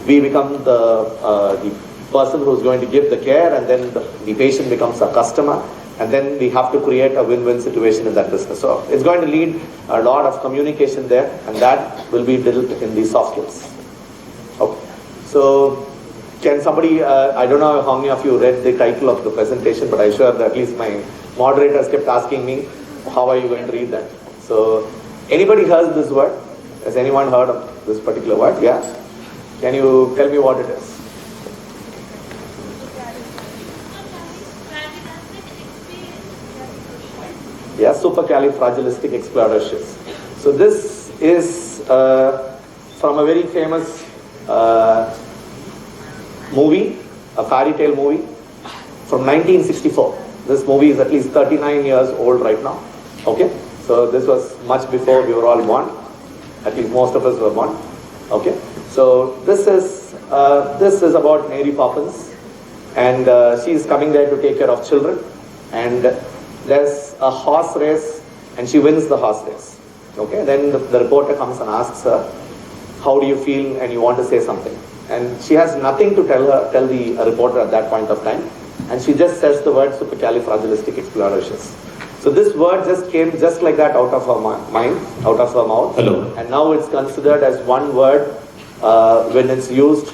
we become the person who's going to give the care, and then the patient becomes a customer, and then we have to create a win-win situation in that business. So it's going to lead a lot of communication there, and that will be built in the soft skills. Okay. So can somebody, I don't know how many of you read the title of the presentation, but I'm sure that at least my moderators kept asking me, how are you going to read that? So anybody heard this word? Has anyone heard of this particular word? Yeah? Can you tell me what it is? Yeah, supercalifragilisticexpialidocious. So this is from a very famous movie, a fairy tale movie from 1964. This movie is at least 39 years old right now. Okay, so this was much before we were all born. At least most of us were born. Okay, so this is about Mary Poppins, and she is coming there to take care of children, and there's a horse race, and she wins the horse race. Okay, then the reporter comes and asks her, how do you feel, and you want to say something, and she has nothing to tell the reporter at that point of time, and she just says the word supercalifragilisticexpialidocious. So this word just came just like that out of her mind, out of her mouth. Hello. And now it's considered as one word when it's used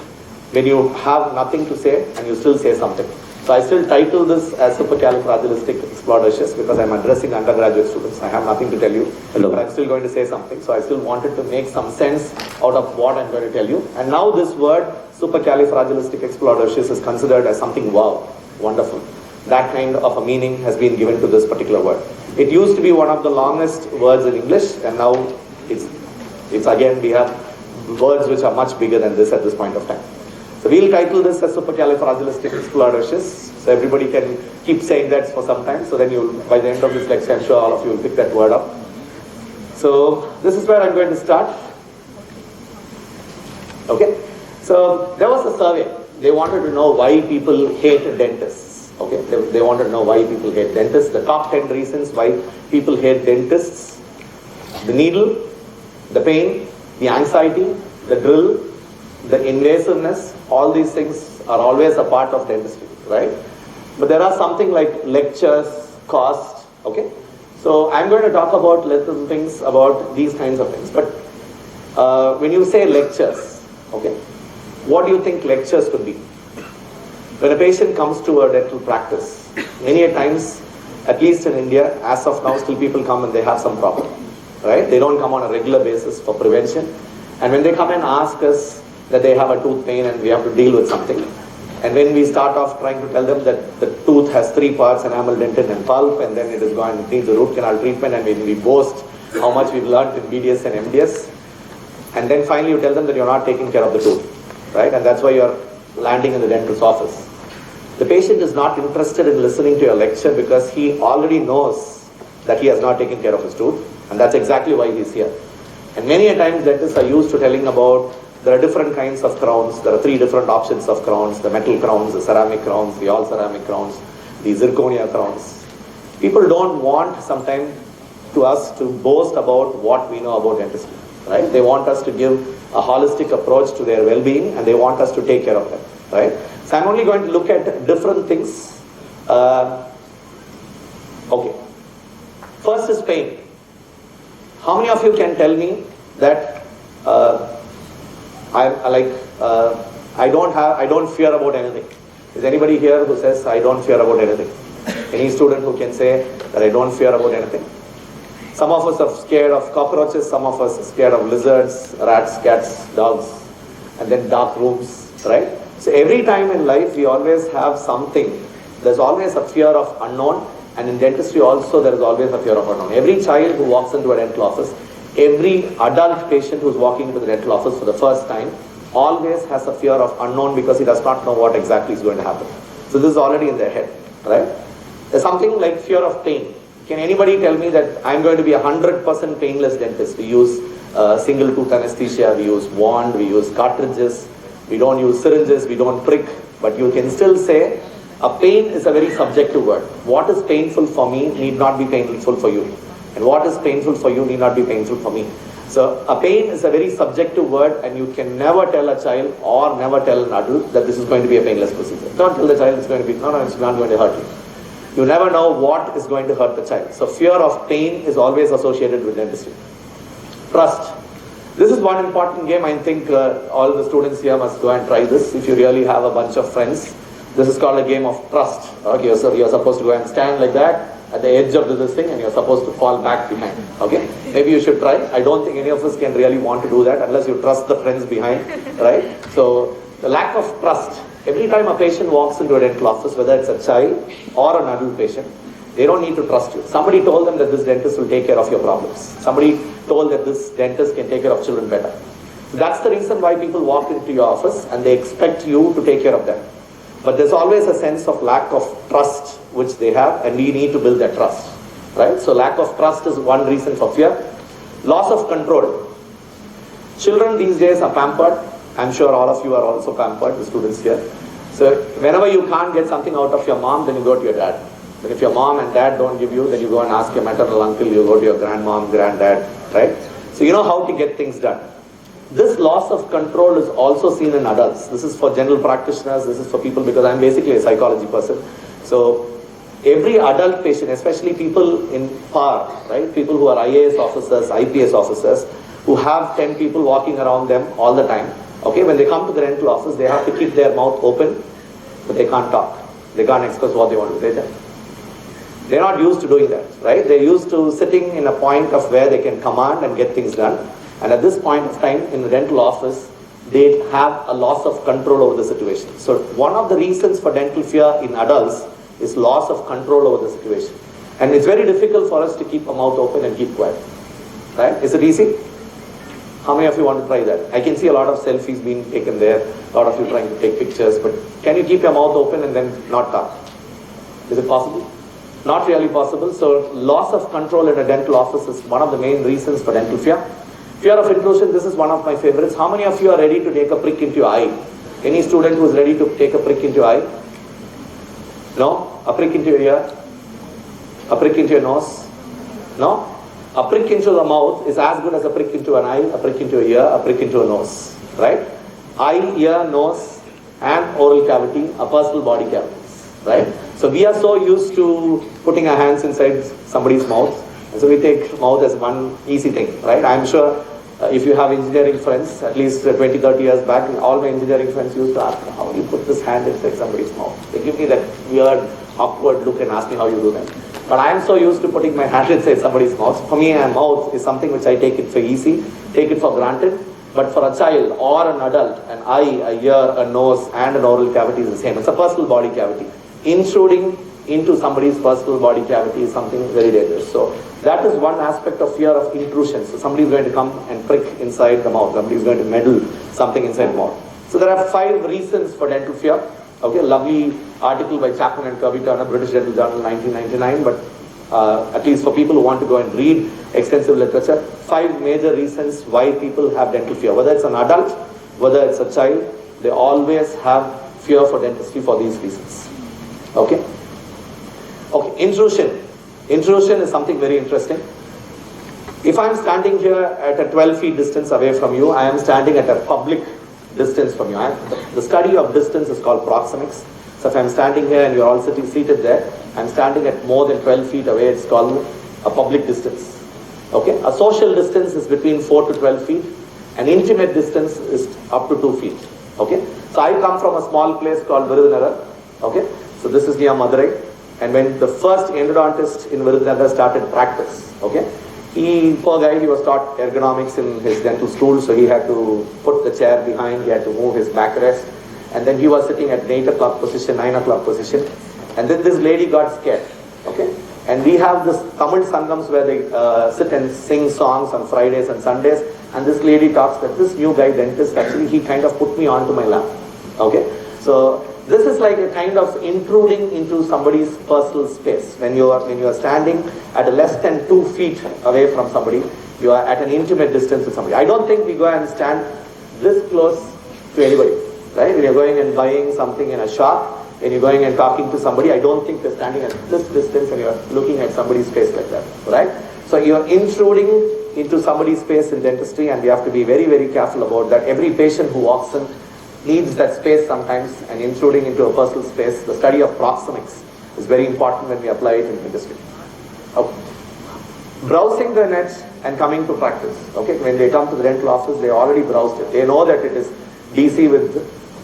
when you have nothing to say and you still say something. So I still title this as supercalifragilisticexpialidocious because I'm addressing undergraduate students. I have nothing to tell you, Hello. but I'm still going to say something. So I still wanted to make some sense out of what I'm going to tell you. And now this word supercalifragilisticexpialidocious is considered as something wow, wonderful. That kind of a meaning has been given to this particular word. It used to be one of the longest words in English, and now it's again, we have words which are much bigger than this at this point of time. So we'll title this as supercalifragilisticexpialidocious. So everybody can keep saying that for some time. So then by the end of this lecture, I'm sure all of you will pick that word up. So this is where I'm going to start. Okay. So there was a survey. They wanted to know why people hate dentists. Okay, they wanted to know why people hate dentists. The top 10 reasons why people hate dentists: the needle, the pain, the anxiety, the drill, the invasiveness. All these things are always a part of dentistry, right? But there are something like lectures, cost. Okay, so I'm going to talk about little things about these kinds of things. But when you say lectures, okay, what do you think lectures could be? When a patient comes to a dental practice, many a times, at least in India, as of now, still people come and they have some problem, right? They don't come on a regular basis for prevention. And when they come and ask us that they have a tooth pain and we have to deal with something, and when we start off trying to tell them that the tooth has 3 parts, enamel, dentin, and pulp, and then it is going to need the root canal treatment, and when we boast how much we've learned in BDS and MDS, and then finally you tell them that you're not taking care of the tooth, right? And that's why you're landing in the dentist's office. The patient is not interested in listening to your lecture because he already knows that he has not taken care of his tooth, and that's exactly why he's here. And many a times dentists are used to telling about there are different kinds of crowns, there are 3 different options of crowns: the metal crowns, the ceramic crowns, the all ceramic crowns, the zirconia crowns. People don't want sometimes to us to boast about what we know about dentistry, right? They want us to give a holistic approach to their well-being, and they want us to take care of them, right? So I'm only going to look at different things. Okay. First is pain. How many of you can tell me that I don't fear about anything? Is anybody here who says I don't fear about anything? Any student who can say that I don't fear about anything? Some of us are scared of cockroaches, some of us are scared of lizards, rats, cats, dogs, and then dark rooms, right? So every time in life we always have something. There's always a fear of unknown, and in dentistry also there is always a fear of unknown. Every child who walks into a dental office, every adult patient who's walking into the dental office for the first time always has a fear of unknown because he does not know what exactly is going to happen. So this is already in their head, right? There's something like fear of pain. Can anybody tell me that I'm going to be 100% painless dentist? We use single tooth anesthesia, we use wand, we use cartridges, we don't use syringes, we don't prick, but you can still say a pain is a very subjective word. What is painful for me need not be painful for you. And what is painful for you need not be painful for me. So a pain is a very subjective word, and you can never tell a child or never tell an adult that this is going to be a painless procedure. Don't tell the child it's going to be, no, it's not going to hurt you. You never know what is going to hurt the child. So fear of pain is always associated with dentistry. Trust. This is one important game. I think all the students here must go and try this. If you really have a bunch of friends, this is called a game of trust. Okay, so you're supposed to go and stand like that at the edge of this thing, and you're supposed to fall back behind. Okay, maybe you should try. I don't think any of us can really want to do that unless you trust the friends behind, right? So the lack of trust. Every time a patient walks into a dental office, whether it's a child or an adult patient, they don't need to trust you. Somebody told them that this dentist will take care of your problems. Somebody told that this dentist can take care of children better. That's the reason why people walk into your office and they expect you to take care of them. But there's always a sense of lack of trust which they have, and we need to build that trust, right? So lack of trust is one reason for fear. Loss of control. Children these days are pampered. I'm sure all of you are also pampered, the students here. So whenever you can't get something out of your mom, then you go to your dad. But if your mom and dad don't give you, then you go and ask your maternal uncle, you go to your grandmom, granddad, right? So you know how to get things done. This loss of control is also seen in adults. This is for general practitioners, this is for people, because I'm basically a psychology person. So every adult patient, especially people in power, right? People who are IAS officers, IPS officers, who have 10 people walking around them all the time. Okay, when they come to the dental office, they have to keep their mouth open, but they can't talk. They can't express what they want to do. They're not used to doing that, right? They're used to sitting in a point of where they can command and get things done. And at this point of time in the dental office, they have a loss of control over the situation. So one of the reasons for dental fear in adults is loss of control over the situation. And it's very difficult for us to keep our mouth open and keep quiet, right? Is it easy? How many of you want to try that? I can see a lot of selfies being taken there, a lot of you trying to take pictures, but can you keep your mouth open and then not talk? Is it possible? Not really possible. So loss of control in a dental office is one of the main reasons for dental fear. Fear of intrusion, this is one of my favorites. How many of you are ready to take a prick into your eye? Any student who is ready to take a prick into your eye? No? A prick into your ear? A prick into your nose? No? A prick into the mouth is as good as a prick into an eye, a prick into your ear, a prick into a nose. Right? Eye, ear, nose, and oral cavity are personal body cavities. Right? So we are so used to putting our hands inside somebody's mouth. And so we take mouth as one easy thing. Right? I'm sure if you have engineering friends, at least 20, 30 years back, all my engineering friends used to ask me, how do you put this hand inside somebody's mouth? They give me that weird, awkward look and ask me how you do that. But I am so used to putting my hand inside somebody's mouth. For me, a mouth is something which I take it for easy, take it for granted. But for a child or an adult, an eye, a ear, a nose, and an oral cavity is the same. It's a personal body cavity. Intruding into somebody's personal body cavity is something very dangerous. So that is one aspect of fear of intrusion. So somebody is going to come and prick inside the mouth. Somebody is going to meddle something inside the mouth. So there are 5 reasons for dental fear. Okay, lovely article by Chapman and Kirby Turner, British Dental Journal, 1999. But at least for people who want to go and read extensive literature, 5 major reasons why people have dental fear. Whether it's an adult, whether it's a child, they always have fear for dentistry for these reasons. Okay? Okay, intrusion. Intrusion is something very interesting. If I'm standing here at a 12 feet distance away from you, I am standing at a public distance from you. The study of distance is called proxemics. So if I'm standing here and you're all seated there, I'm standing at more than 12 feet away, it's called a public distance. Okay? A social distance is between 4 to 12 feet. An intimate distance is up to 2 feet. Okay? So I come from a small place called Virudhunagar. Okay? So this is near Madurai. And when the first endodontist in Virudhunagar started practice, okay, poor guy, he was taught ergonomics in his dental school, so he had to put the chair behind, he had to move his backrest, and then he was sitting at 8 o'clock position, 9 o'clock position, and then this lady got scared, okay, and we have this Tamil Sangams where they sit and sing songs on Fridays and Sundays, and this lady talks that this new guy dentist, actually he kind of put me onto my lap, okay, so this is like a kind of intruding into somebody's personal space. When you are standing at less than 2 feet away from somebody, you are at an intimate distance with somebody. I don't think we go and stand this close to anybody, right? When you're going and buying something in a shop, when you're going and talking to somebody, I don't think you're standing at this distance and you're looking at somebody's face like that, right? So you're intruding into somebody's space in dentistry, and we have to be very, very careful about that. Every patient who walks in needs that space sometimes, and intruding into a personal space. The study of proxemics is very important when we apply it in dentistry. Okay. Browsing the net and coming to practice. Okay, when they come to the dental office, they already browsed it. They know that it is DC with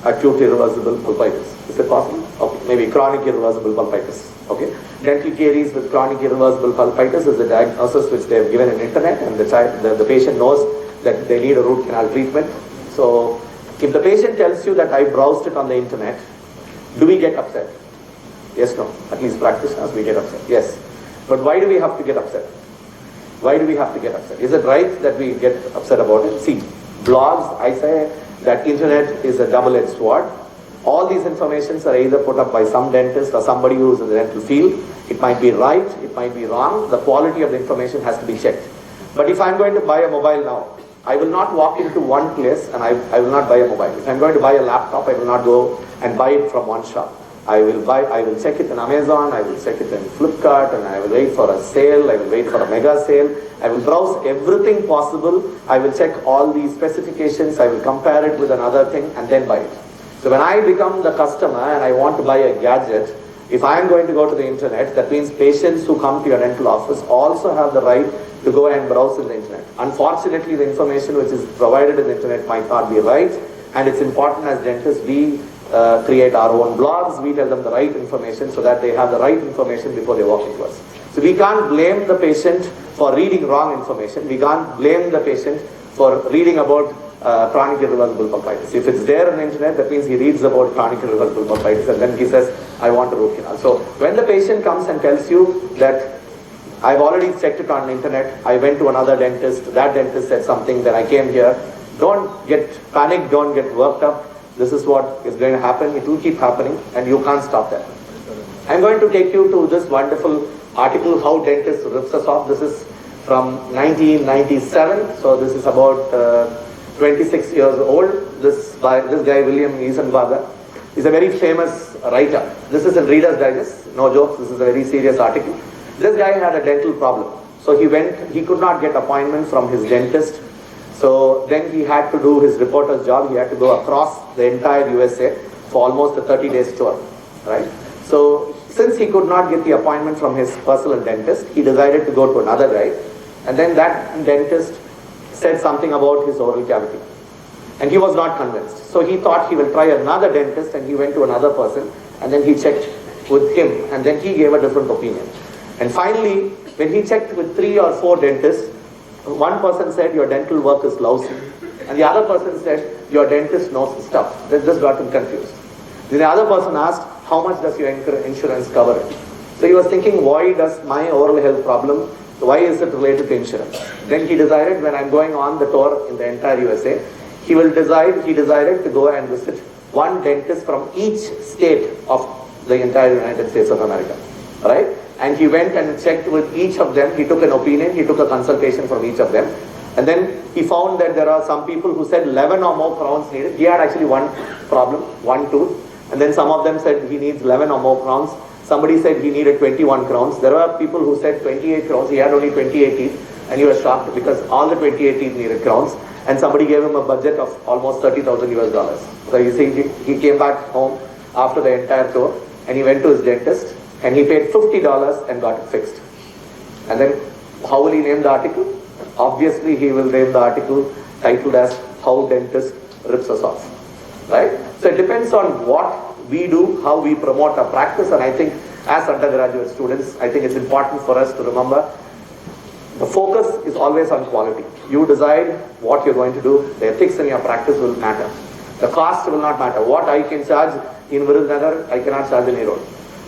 acute irreversible pulpitis. Is it possible? Okay, maybe chronic irreversible pulpitis. Okay, dental caries with chronic irreversible pulpitis is the diagnosis which they have given in internet, and the patient knows that they need a root canal treatment. So, if the patient tells you that I browsed it on the internet, do we get upset? Yes, no. At least practitioners, we get upset. Yes. But why do we have to get upset? Why do we have to get upset? Is it right that we get upset about it? See, blogs, I say that internet is a double-edged sword. All these informations are either put up by some dentist or somebody who is in the dental field. It might be right, it might be wrong. The quality of the information has to be checked. But if I'm going to buy a mobile now, I will not walk into one place and I will not buy a mobile. If I'm going to buy a laptop, I will not go and buy it from one shop. I will check it in Amazon, I will check it in Flipkart, and I will wait for a sale, I will wait for a mega sale. I will browse everything possible. I will check all the specifications, I will compare it with another thing and then buy it. So when I become the customer and I want to buy a gadget, if I am going to go to the internet, that means patients who come to your dental office also have the right to go and browse in the internet. Unfortunately, the information which is provided in the internet might not be right, and it's important as dentists we create our own blogs, we tell them the right information so that they have the right information before they walk into us. So we can't blame the patient for reading wrong information. We can't blame the patient for reading about chronic irreversible pulpitis. If it's there on the internet, that means he reads about chronic irreversible pulpitis and then he says, I want a root canal. So when the patient comes and tells you that I've already checked it on the internet, I went to another dentist, that dentist said something, then I came here, don't get panicked, don't get worked up. This is what is going to happen. It will keep happening and you can't stop that. I'm going to take you to this wonderful article, How Dentists Rips Us Off. This is from 1997. So this is about 26 years old. This guy, William Eisenberger, is a very famous writer. This is in Reader's Digest. No jokes. This is a very serious article. This guy had a dental problem. So he could not get appointment from his dentist. So then he had to do his reporter's job. He had to go across the entire USA for almost a 30-day tour, right? So since he could not get the appointment from his personal dentist, he decided to go to another guy. And then that dentist said something about his oral cavity. And he was not convinced. So he thought he will try another dentist, and he went to another person. And then he checked with him. And then he gave a different opinion. And finally, when he checked with 3 or 4 dentists, one person said your dental work is lousy, and the other person said your dentist knows stuff. They just got him confused. Then the other person asked, how much does your insurance cover it? So he was thinking, why does my oral health problem, why is it related to insurance? Then he decided, when I'm going on the tour in the entire USA, he decided to go and visit one dentist from each state of the entire United States of America, right? And he went and checked with each of them. He took an opinion, he took a consultation from each of them. And then he found that there are some people who said 11 or more crowns needed. He had actually one problem, one tooth. And then some of them said he needs 11 or more crowns. Somebody said he needed 21 crowns. There were people who said 28 crowns. He had only 28 teeth. And he was shocked because all the 28 teeth needed crowns. And somebody gave him a budget of almost $30,000 US. So you see, he came back home after the entire tour and he went to his dentist. And he paid $50 and got it fixed. And then how will he name the article? Obviously he will name the article titled as How Dentist Rips Us Off. Right? So it depends on what we do, how we promote our practice. And I think as undergraduate students, I think it's important for us to remember the focus is always on quality. You decide what you're going to do. The ethics in your practice will matter. The cost will not matter. What I can charge in Virudhunagar, I cannot charge in Erode.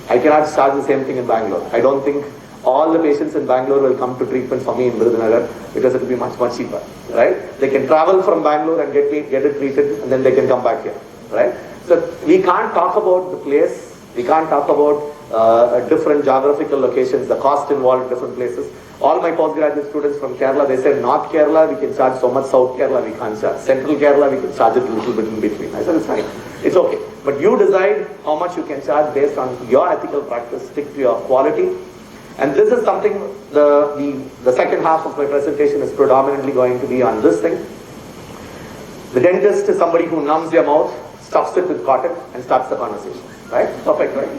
I cannot charge the same thing in Bangalore. I don't think all the patients in Bangalore will come to treatment for me in Virudhunagar because it will be much, much cheaper, right? They can travel from Bangalore and get it treated and then they can come back here, right? So we can't talk about the place. We can't talk about different geographical locations, the cost involved in different places. All my postgraduate students from Kerala, they said North Kerala, we can charge so much, South Kerala, we can't charge. Central Kerala, we can charge it a little bit in between. I said, it's fine. It's okay. But you decide how much you can charge based on your ethical practice, stick to your quality. And this is something, the second half of my presentation is predominantly going to be on this thing. The dentist is somebody who numbs your mouth, stuffs it with cotton, and starts the conversation. Right? Perfect, right?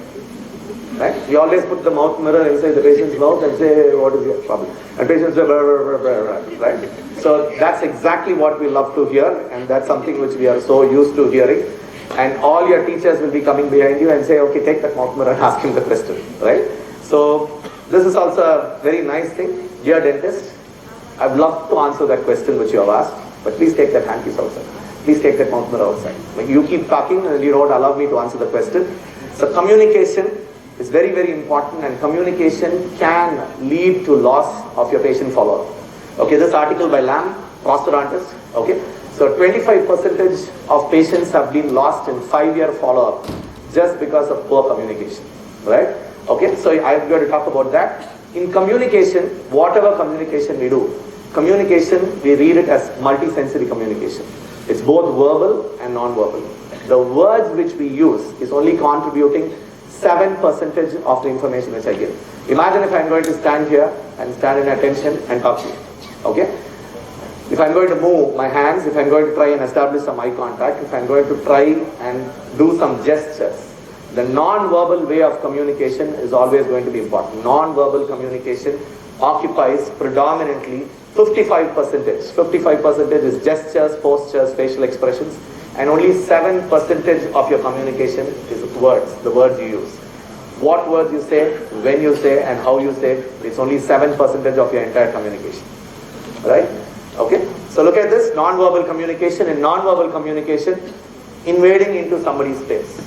Right? We always put the mouth mirror inside the patient's mouth and say, what is your problem? And patients say, blah, blah, blah, blah, blah, right? So that's exactly what we love to hear, and that's something which we are so used to hearing. And all your teachers will be coming behind you and say, okay, take that mouth mirror and ask him the question, right? So this is also a very nice thing. Dear dentist, I'd love to answer that question which you have asked, but please take that handpiece outside. Please take that mouth mirror outside. Like you keep talking and you don't allow me to answer the question. So communication is very, very important, and communication can lead to loss of your patient follow-up. Okay, this article by Lamb, prosthodontist, okay. So 25% of patients have been lost in 5-year follow-up just because of poor communication, right? Okay, so I'm going to talk about that. In communication, whatever communication we do, communication, we read it as multisensory communication. It's both verbal and non-verbal. The words which we use is only contributing 7% of the information which I give. Imagine if I'm going to stand here and stand in attention and talk to you, okay? If I'm going to move my hands, if I'm going to try and establish some eye contact, if I'm going to try and do some gestures, the non-verbal way of communication is always going to be important. Non-verbal communication occupies predominantly 55%. 55% is gestures, postures, facial expressions, and only 7% of your communication is words, the words you use. What words you say, when you say, and how you say, it's only 7% of your entire communication, right? Okay, so look at this, non-verbal communication. In non-verbal communication, invading into somebody's space.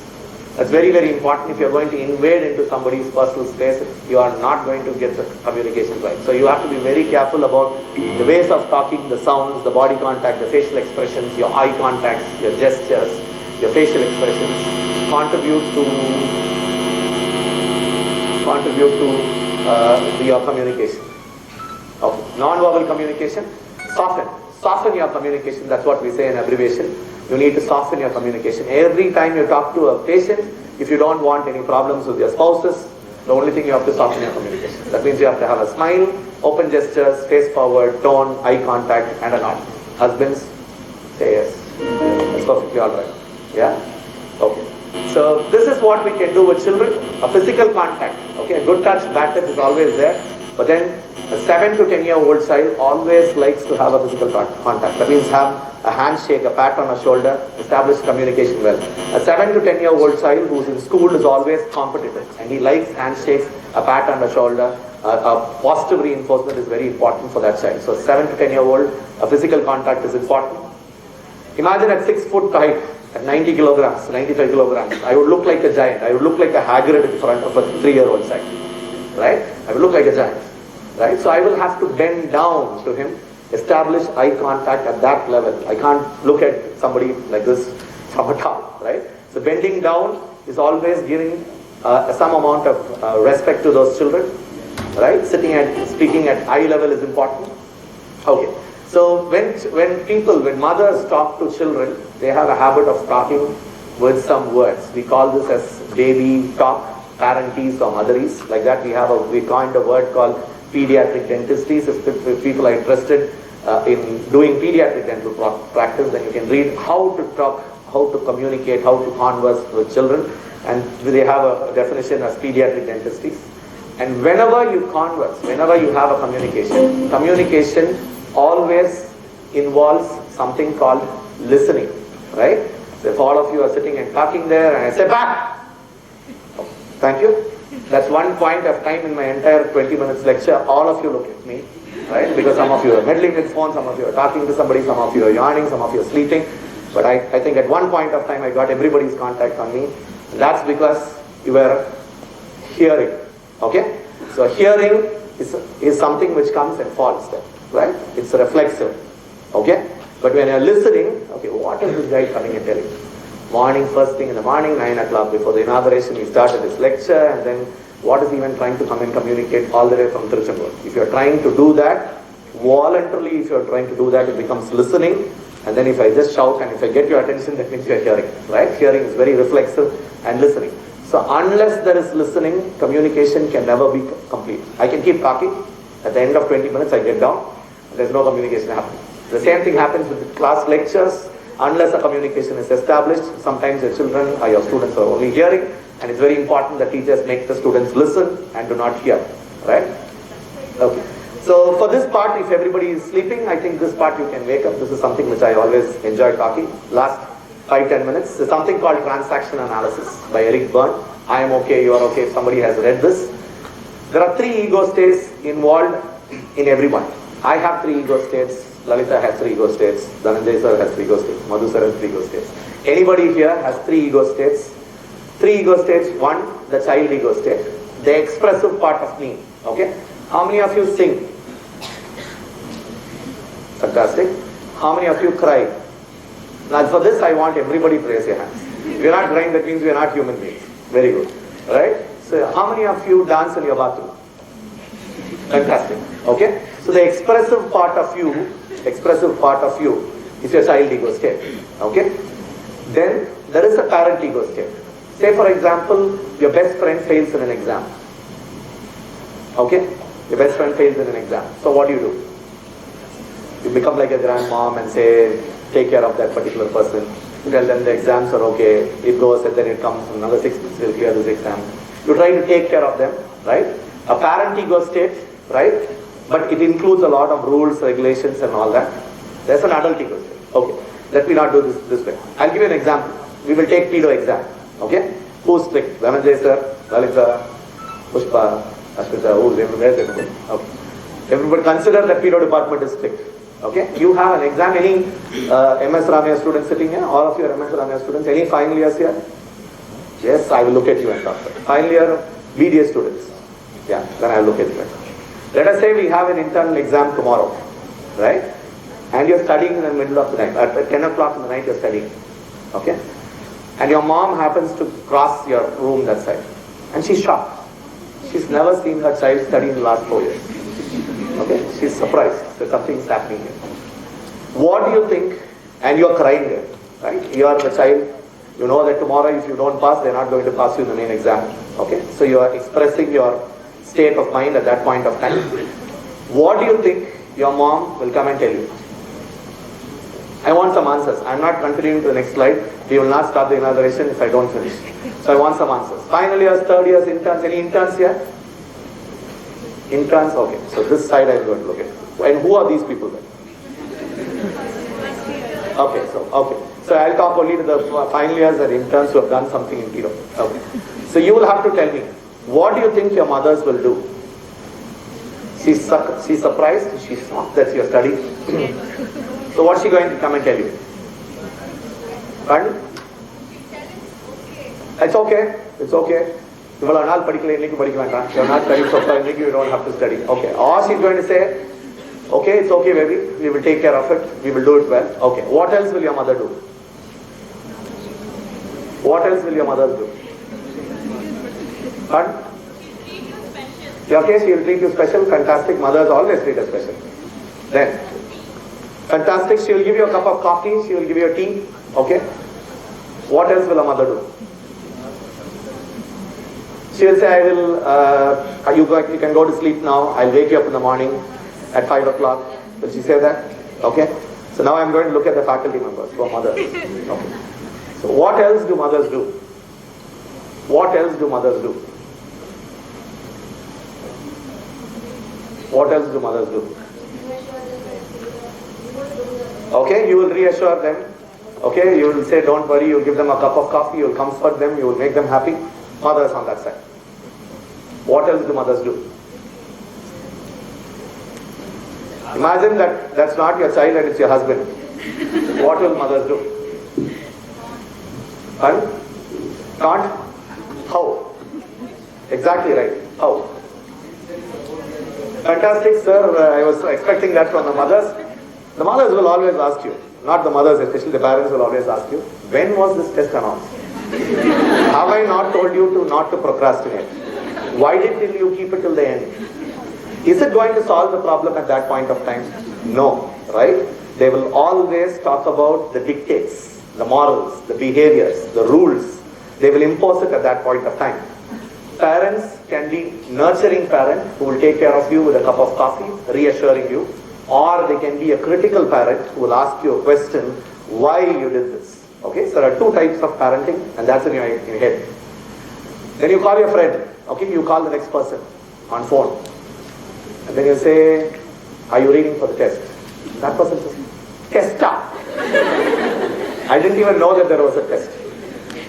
That's very, very important. If you're going to invade into somebody's personal space, you are not going to get the communication right. So you have to be very careful about the ways of talking, the sounds, the body contact, the facial expressions, your eye contacts, your gestures, your facial expressions contribute to your communication. Okay. Non-verbal communication. Soften your communication. That's what we say in abbreviation. You need to soften your communication. Every time you talk to a patient, if you don't want any problems with your spouses, the only thing you have to soften your communication. That means you have to have a smile, open gestures, face forward, tone, eye contact, and a nod. Husbands, say yes. That's perfectly alright. Yeah? Okay. So this is what we can do with children. A physical contact. Okay, a good touch, bad touch is always there. But then a 7 to 10-year-old child always likes to have a physical contact. That means have a handshake, a pat on a shoulder, establish communication well. A 7 to 10-year-old child who's in school is always competitive, and he likes handshakes, a pat on the shoulder, a positive reinforcement is very important for that child. So 7 to 10-year-old, a physical contact is important. Imagine at 6 foot height, at 90 kilograms, 95 kilograms, I would look like a giant. I would look like a Hagrid in front of a 3-year-old child. Right? I would look like a giant. Right? So I will have to bend down to him, establish eye contact at that level. I can't look at somebody like this from a top. Right? So bending down is always giving some amount of respect to those children. Right? Speaking at eye level is important. Okay. So when mothers talk to children, they have a habit of talking with some words. We call this as baby talk, parentese or motheries. Like that, we coined a word called pediatric dentistries. If people are interested in doing pediatric dental practice, then you can read how to talk, how to communicate, how to converse with children, and they have a definition as pediatric dentistries. And whenever you converse, whenever you have a communication always involves something called listening, right? So if all of you are sitting and talking there and I say back, thank you. That's one point of time in my entire 20 minutes lecture. All of you look at me, right? Because some of you are meddling with phone, some of you are talking to somebody, some of you are yawning, some of you are sleeping. But I think at one point of time I got everybody's contact on me. And that's because you were hearing, okay? So hearing is something which comes and falls there, right? It's reflexive, okay? But when you're listening, okay, what is this guy coming and telling? Morning, first thing in the morning, 9 o'clock before the inauguration, we started this lecture, and then what is even trying to come and communicate all the way from Tiruchendur? If you're trying to do that, voluntarily if you're trying to do that, it becomes listening, and then if I just shout and if I get your attention, that means you're hearing, right? Hearing is very reflexive and listening. So unless there is listening, communication can never be complete. I can keep talking. At the end of 20 minutes, I get down. There's no communication happening. The same thing happens with class lectures. Unless a communication is established, sometimes your children or your students are only hearing, and it's very important that teachers make the students listen and do not hear. Right? Okay. So for this part, if everybody is sleeping, I think this part you can wake up. This is something which I always enjoy talking. Last 5-10 minutes. There's something called transaction analysis by Eric Berne. I am okay, you are okay. If somebody has read this. There are 3 ego states involved in everyone. I have 3 ego states. Lalita has 3 ego states. Dhananjay sir has 3 ego states. Madhu sir has 3 ego states. Anybody here has 3 ego states? 3 ego states. 1, the child ego state. The expressive part of me. Okay? How many of you sing? Fantastic. How many of you cry? Now for this I want everybody to raise your hands. If you're not crying, that means you're not human beings. Very good. Right? So how many of you dance in your bathroom? Fantastic. Okay? So the expressive part of you is your child ego state. Okay? Then there is a parent ego state. Say for example, your best friend fails in an exam. Okay? Your best friend fails in an exam. So what do? You become like a grandmom and say, take care of that particular person. You tell them the exams are okay. It goes and then it comes in another 6 months, we'll clear this exam. You try to take care of them, right? A parent ego state, right? But it includes a lot of rules, regulations and all that. There's an adult ego state. Okay, let me not do this way. I'll give you an example. We will take pedo exam. Okay? Who's strict? Dhananjay sir, Lalita, Pushpa, Ashwita, who's everybody? Okay. Everybody consider that pedo department is strict. Okay? You have an exam. Any MS Ramya students sitting here? All of you are MS Ramya students. Any final years here? Yes, I will look at you and talk. Final year BDA students. Yeah, then I will look at you and talk. Let us say we have an internal exam tomorrow, right? And you're studying in the middle of the night. At 10 o'clock in the night you're studying. Okay? And your mom happens to cross your room that side. And she's shocked. She's never seen her child study in the last 4 years. Okay? She's surprised that something is happening here. What do you think? And you're crying there, right? You are the child. You know that tomorrow if you don't pass, they're not going to pass you in the main exam. Okay? So you are expressing your state of mind at that point of time. What do you think your mom will come and tell you? I want some answers. I'm not continuing to the next slide. We will not start the inauguration if I don't finish. So I want some answers. Final years, third years, interns. Any interns here? Interns? Okay. So this side I'm going to look at. And who are these people then? Okay. So I'll talk only to the final years and interns who have done something in Tiro. Okay. So you will have to tell me, what do you think your mothers will do? She's surprised, she's shocked that you're studying. So what's she going to come and tell you? Pardon? It's okay. You're not studying so far, you don't have to study. Okay. Or she's going to say, okay, it's okay baby, we will take care of it, we will do it well. Okay. What else will your mother do? What else will your mother do? Pardon? Okay, she will treat you special. Fantastic. Mothers always treat us special. Then, fantastic. She will give you a cup of coffee. She will give you a tea. Okay. What else will a mother do? She will say, I will, you can go to sleep now. I'll wake you up in the morning at 5 o'clock. Will she say that? Okay. So now I'm going to look at the faculty members who are mothers. Okay. So what else do mothers do? What else do mothers do? What else do mothers do? Okay, you will reassure them. Okay, you will say, don't worry, you will give them a cup of coffee, you will comfort them, you will make them happy. Mothers on that side. What else do mothers do? Imagine that that's not your child and it's your husband. What will mothers do? Pardon? Not? How? Exactly right. How? Fantastic, sir. I was expecting that from the mothers. The mothers will always ask you, not the mothers, especially the parents will always ask you, when was this test announced? Have I not told you not to procrastinate? Why did you keep it till the end? Is it going to solve the problem at that point of time? No, right? They will always talk about the dictates, the morals, the behaviors, the rules, They will impose it at that point of time. Parents can be nurturing parent who will take care of you with a cup of coffee, reassuring you, or they can be a critical parent who will ask you a question, why you did this. Okay, so there are two types of parenting, and that's in your head. Then you call your friend, okay, you call the next person on phone, and then you say, are you reading for the test? That person says, testa. I didn't even know that there was a test.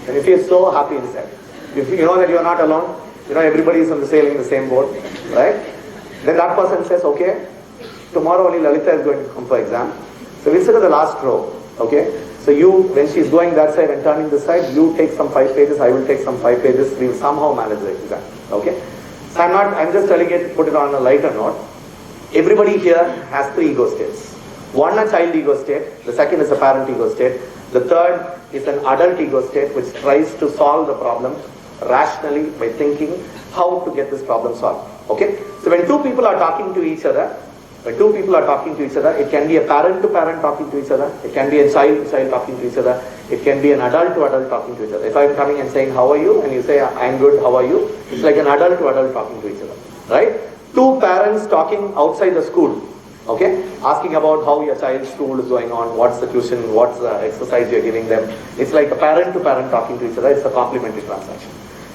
And you feel so happy inside. You know that you are not alone. You know everybody is sailing the same boat, right? Then that person says, okay, tomorrow only Lalita is going to come for exam. So we'll sit at the last row, okay? So you, when she's going that side and turning this side, you take some 5 pages, I will take some 5 pages, we will somehow manage the exam, okay? So I'm just telling it, put it on a lighter note. Everybody here has 3 ego states. One, a child ego state. The second is a parent ego state. The third is an adult ego state which tries to solve the problem rationally by thinking how to get this problem solved. Okay? So when two people are talking to each other, it can be a parent to parent talking to each other, it can be a child to child talking to each other, it can be an adult to adult talking to each other. If I'm coming and saying, how are you? And you say, I'm good, how are you? It's like an adult to adult talking to each other. Right? Two parents talking outside the school. Okay, asking about how your child's school is going on, what's the tuition, what's the exercise you're giving them. It's like a parent to parent talking to each other. It's a complementary transaction.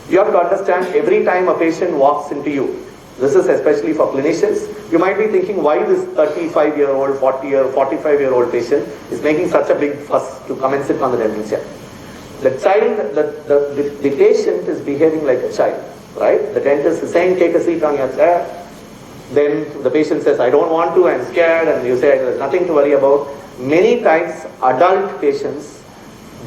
You have to understand, every time a patient walks into you, this is especially for clinicians, you might be thinking why this 35-year-old, 45-year-old patient is making such a big fuss to come and sit on the dental chair. The child, the patient is behaving like a child, right? The dentist is saying, take a seat on your chair. Then the patient says, I don't want to, I'm scared, and you say, there's nothing to worry about. Many times, adult patients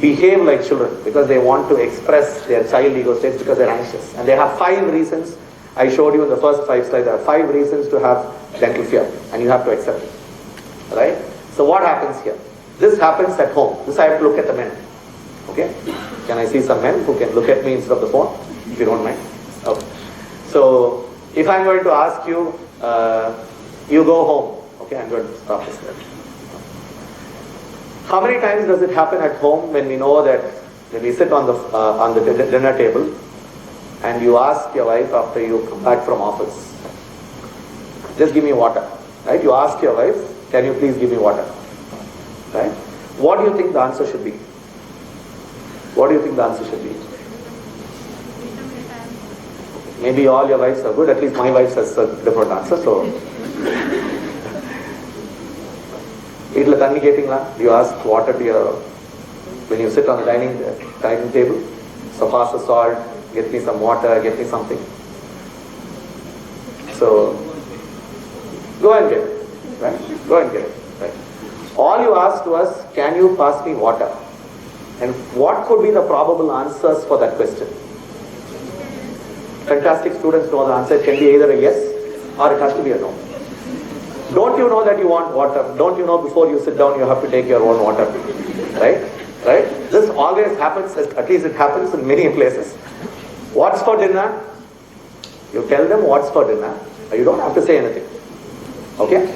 behave like children because they want to express their child ego states because they're anxious. And they have 5 reasons. I showed you in the first 5 slides, there are 5 reasons to have dental fear, and you have to accept it. Right? So what happens here? This happens at home. This I have to look at the men. Okay? Can I see some men who can look at me instead of the phone? If you don't mind. Okay. So, if I'm going to ask you, you go home. Okay, I'm going to stop this there. How many times does it happen at home when we know that when we sit on the dinner table and you ask your wife after you come back from office, just give me water, right? You ask your wife, can you please give me water, right? What do you think the answer should be? What do you think the answer should be? Maybe all your wives are good, at least my wife has a different answer, so. Do you ask water to your, when you sit on the dining table, so pass the salt, get me some water, get me something. So, go and get it, right? Go and get it, right? All you ask to us, can you pass me water? And what could be the probable answers for that question? Fantastic students know the answer. It can be either a yes or it has to be a no. Don't you know that you want water? Don't you know before you sit down you have to take your own water? Right? Right? This always happens, at least it happens in many places. What's for dinner? You tell them what's for dinner. You don't have to say anything. Okay?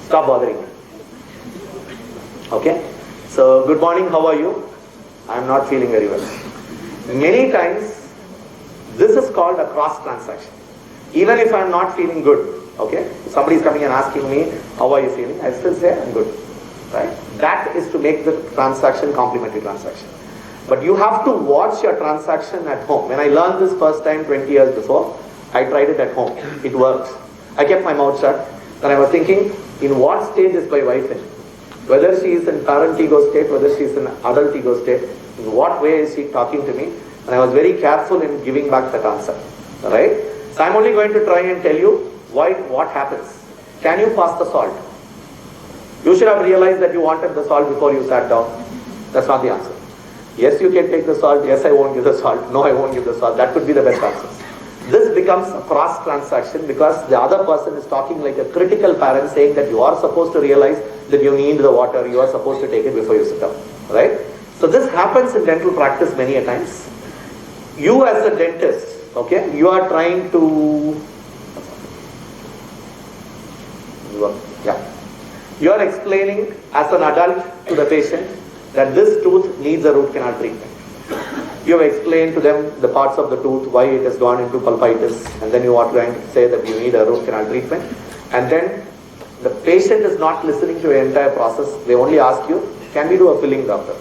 Stop bothering me. Okay? So, good morning, how are you? I'm not feeling very well. Many times, this is called a cross transaction. Even if I'm not feeling good, okay, somebody is coming and asking me, how are you feeling? I still say, I'm good, right? That is to make the transaction complementary transaction. But you have to watch your transaction at home. When I learned this first time 20 years before, I tried it at home. It worked. I kept my mouth shut. And I was thinking, in what stage is my wife in? Whether she is in parent ego state, whether she is in adult ego state, in what way is she talking to me? And I was very careful in giving back that answer. Right? So I'm only going to try and tell you what happens. Can you pass the salt? You should have realized that you wanted the salt before you sat down. That's not the answer. Yes, you can take the salt. Yes, I won't give the salt. No, I won't give the salt. That could be the best answer. This becomes a cross transaction because the other person is talking like a critical parent saying that you are supposed to realize that you need the water. You are supposed to take it before you sit down. Right? So this happens in dental practice many a times. You as a dentist, okay, you are trying to, you are explaining as an adult to the patient that this tooth needs a root canal treatment. You have explained to them the parts of the tooth, why it has gone into pulpitis, and then you are going to say that you need a root canal treatment. And then the patient is not listening to the entire process. They only ask you, can we do a filling, doctor?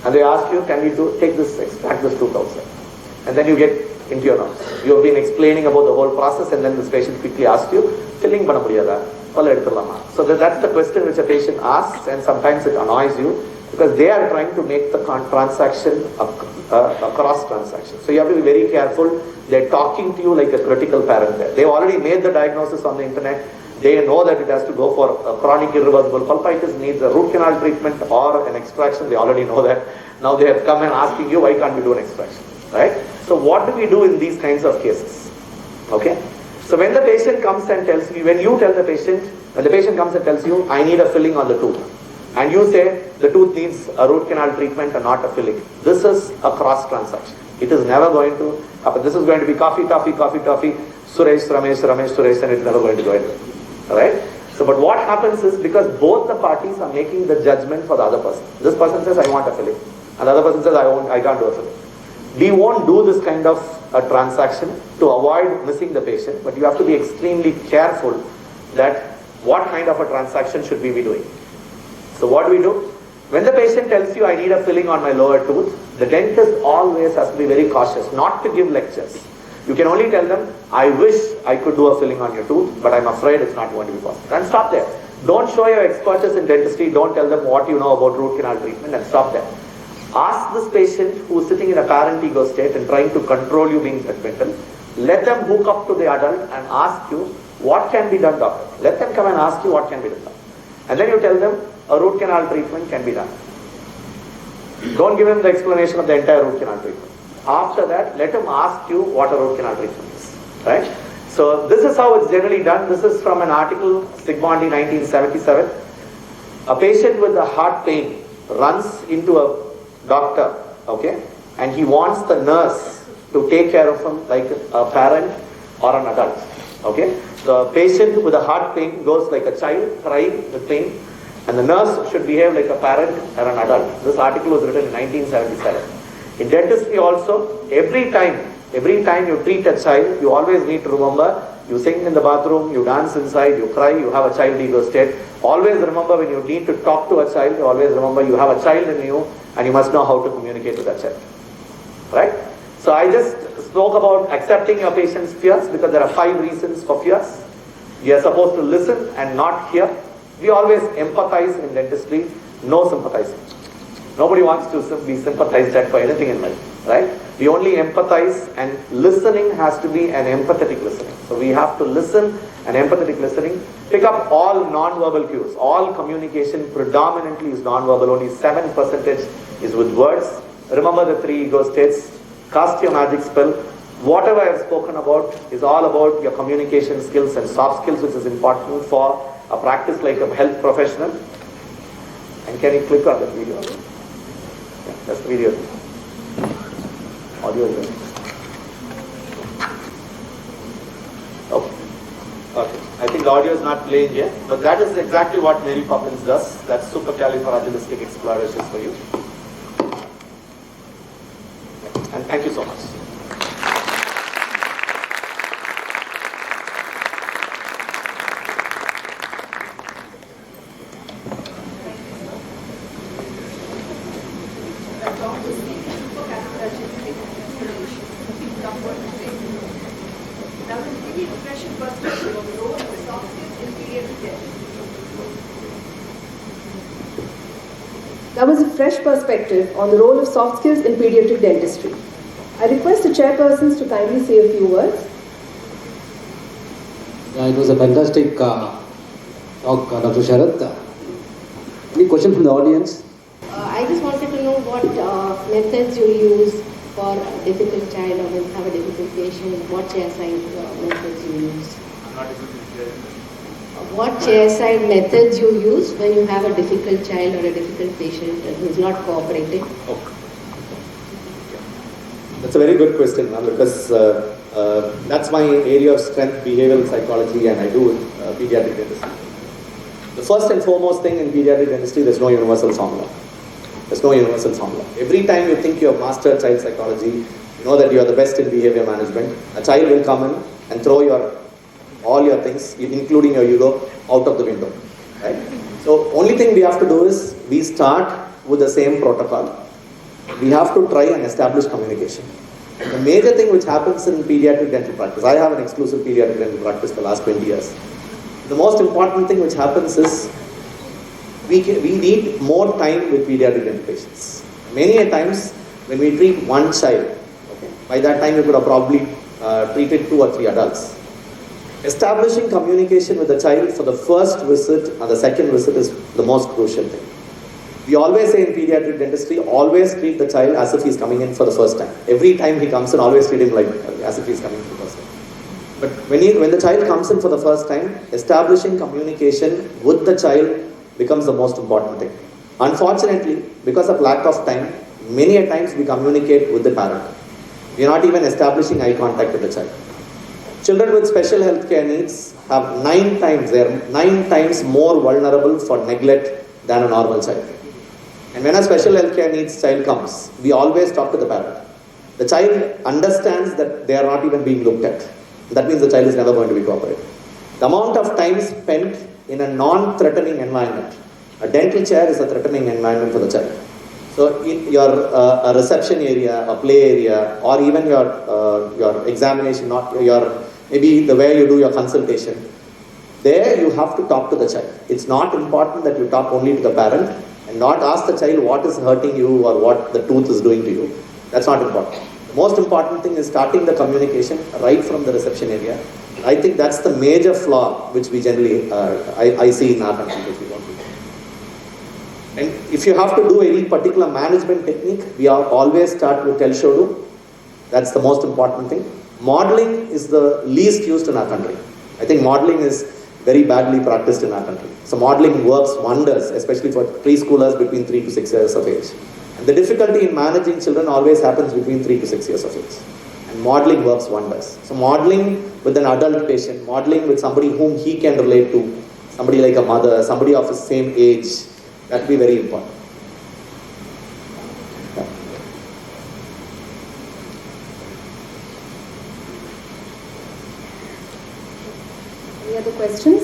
And they ask you, can we take this, extract this tooth outside? And then you get into your nose. You have been explaining about the whole process, and then this patient quickly asks you, filling panna mudiyada? So that's the question which a patient asks, and sometimes it annoys you because they are trying to make the transaction a cross transaction. So you have to be very careful. They're talking to you like a critical parent there. They've already made the diagnosis on the internet. They know that it has to go for a chronic irreversible pulpitis, needs a root canal treatment or an extraction. They already know that. Now they have come and asking you, why can't we do an extraction? Right? So what do we do in these kinds of cases? Okay? So when the patient comes and tells me, when the patient comes and tells you, I need a filling on the tooth, and you say the tooth needs a root canal treatment and not a filling, this is a cross transaction. It is never going to happen. This is going to be coffee, Suresh, Ramesh, Suresh, and it's never going to go anywhere. Alright? So, but what happens is, because both the parties are making the judgment for the other person. This person says, I want a filling. And the other person says, I can't do a filling. We won't do this kind of a transaction to avoid missing the patient, but you have to be extremely careful that what kind of a transaction should we be doing. So what do we do? When the patient tells you, I need a filling on my lower tooth, the dentist always has to be very cautious not to give lectures. You can only tell them, I wish I could do a filling on your tooth, but I'm afraid it's not going to be possible. And stop there. Don't show your expertise in dentistry. Don't tell them what you know about root canal treatment, and stop there. Ask this patient who is sitting in a parent ego state and trying to control you being judgmental. Let them hook up to the adult and ask you, what can be done, doctor? Let them come and ask you what can be done. And then you tell them, a root canal treatment can be done. Don't give them the explanation of the entire root canal treatment. After that, let them ask you what a root canal treatment is. Right? So this is how it's generally done. This is from an article, Sigmondi 1977. A patient with a heart pain runs into a doctor, okay, and he wants the nurse to take care of him like a parent or an adult. Okay, the patient with a heart pain goes like a child crying with pain, and the nurse should behave like a parent or an adult. This article was written in 1977. In dentistry also, every time you treat a child, you always need to remember, you sing in the bathroom, you dance inside, you cry, you have a child ego state. Always remember, when you need to talk to a child, you always remember you have a child in you and you must know how to communicate with that child. Right? So I just spoke about accepting your patient's fears, because there are 5 reasons for fears. We are supposed to listen and not hear. We always empathize in dentistry, no sympathizing. Nobody wants to be sympathized at for anything in life, right? We only empathize, and listening has to be an empathetic listening. So we have to listen, and empathetic listening. Pick up all non-verbal cues. All communication predominantly is non-verbal. Only 7% is with words. Remember the 3 ego states. Cast your magic spell. Whatever I have spoken about is all about your communication skills and soft skills, which is important for a practice like a health professional. And can you click on that video? Yeah, that's the video. Audio is there. Okay. Okay. I think the audio is not playing yet, but that is exactly what Mary Poppins does. That's supercalifragilisticexpialidocious for you. And thank you so much. That was a fresh perspective on the role of soft skills in pediatric dentistry. I request the chairpersons to kindly say a few words. It was a fantastic talk, Dr. Sharath. Any question from the audience? I just wanted to know what methods you use for a difficult child, or when you have a difficult patient, what chairside methods you use. What chairside methods you use when you have a difficult child or a difficult patient who is not cooperating? Okay. That's a very good question, because that's my area of strength, behavioral psychology, and I do pediatric dentistry. The first and foremost thing in pediatric dentistry, there's no universal formula. There's no universal formula. Every time you think you have mastered child psychology, you know that you are the best in behavior management, a child will come in and throw all your things, including your ego, out of the window. Right? So only thing we have to do is we start with the same protocol. We have to try and establish communication. The major thing which happens in pediatric dental practice, I have an exclusive pediatric dental practice for the last 20 years. The most important thing which happens is we need more time with pediatric dental patients. Many a times when we treat one child, okay, by that time we could have probably treated 2 or 3 adults. Establishing communication with the child for the first visit and the second visit is the most crucial thing. We always say in pediatric dentistry, always treat the child as if he's coming in for the first time. Every time he comes in, always treat him like as if he's coming for the first time. But when the child comes in for the first time, establishing communication with the child becomes the most important thing. Unfortunately, because of lack of time, many a times we communicate with the parent. We are not even establishing eye contact with the child. Children with special healthcare needs have 9 times more vulnerable for neglect than a normal child. And when a special healthcare needs child comes, we always talk to the parent. The child understands that they are not even being looked at. That means the child is never going to be cooperative. The amount of time spent in a non-threatening environment, a dental chair is a threatening environment for the child. So in your a reception area, a play area, or even your examination, maybe the way you do your consultation, there you have to talk to the child. It's not important that you talk only to the parent and not ask the child what is hurting you or what the tooth is doing to you. That's not important. The most important thing is starting the communication right from the reception area. I think that's the major flaw which we generally, I see in our country, which we don't do. And if you have to do any particular management technique, we always start with tell, show, do. That's the most important thing. Modeling is the least used in our country. I think modeling is very badly practiced in our country. So modeling works wonders, especially for preschoolers between 3 to 6 years of age. And the difficulty in managing children always happens between 3 to 6 years of age. And modeling works wonders. So modeling with an adult patient, modeling with somebody whom he can relate to, somebody like a mother, somebody of his same age, that will be very important. Any other questions?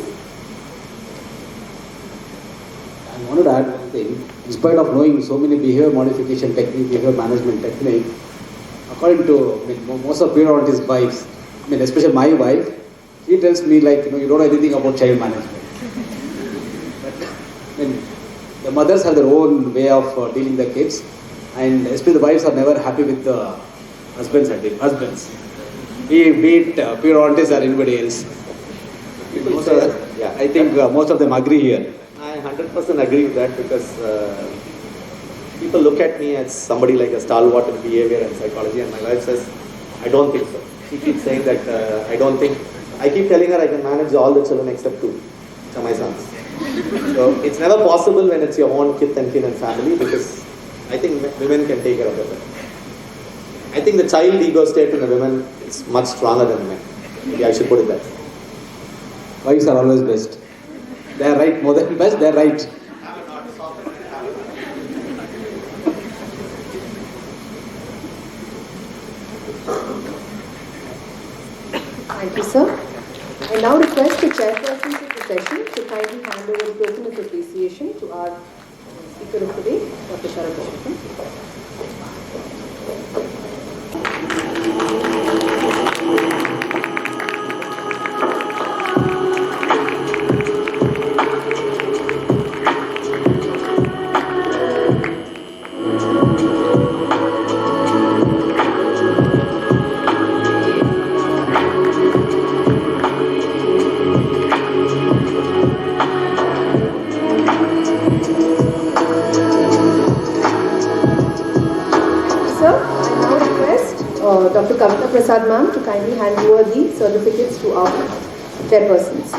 I wanted to add one thing. In spite of knowing so many behavior modification technique, behavior management technique, according to most of periodontist wives, especially my wife, she tells me like, you don't know anything about child management. But, the mothers have their own way of dealing with the kids, and especially the wives are never happy with the husbands. Be it periodontist or anybody else. I think most of them agree here. I 100% agree with that because people look at me as somebody like a stalwart in behavior and psychology, and my wife says, I don't think so. She keeps saying that I don't think. I keep telling her I can manage all the children except 2, which are my sons. So it's never possible when it's your own kith and kin and family, because I think women can take care of it. I think the child ego state in the women is much stronger than men. Maybe I should put it that way. Wives are always best. They are right more than best, they are right. Thank you, sir. I now request the chairpersons of the session to kindly hand over the token of appreciation to our speaker of the day, Dr. Sharad Bhushan. Dr. Kavita Prasad ma'am to kindly hand over the certificates to our chairpersons.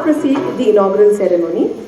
now proceed with the inaugural ceremony.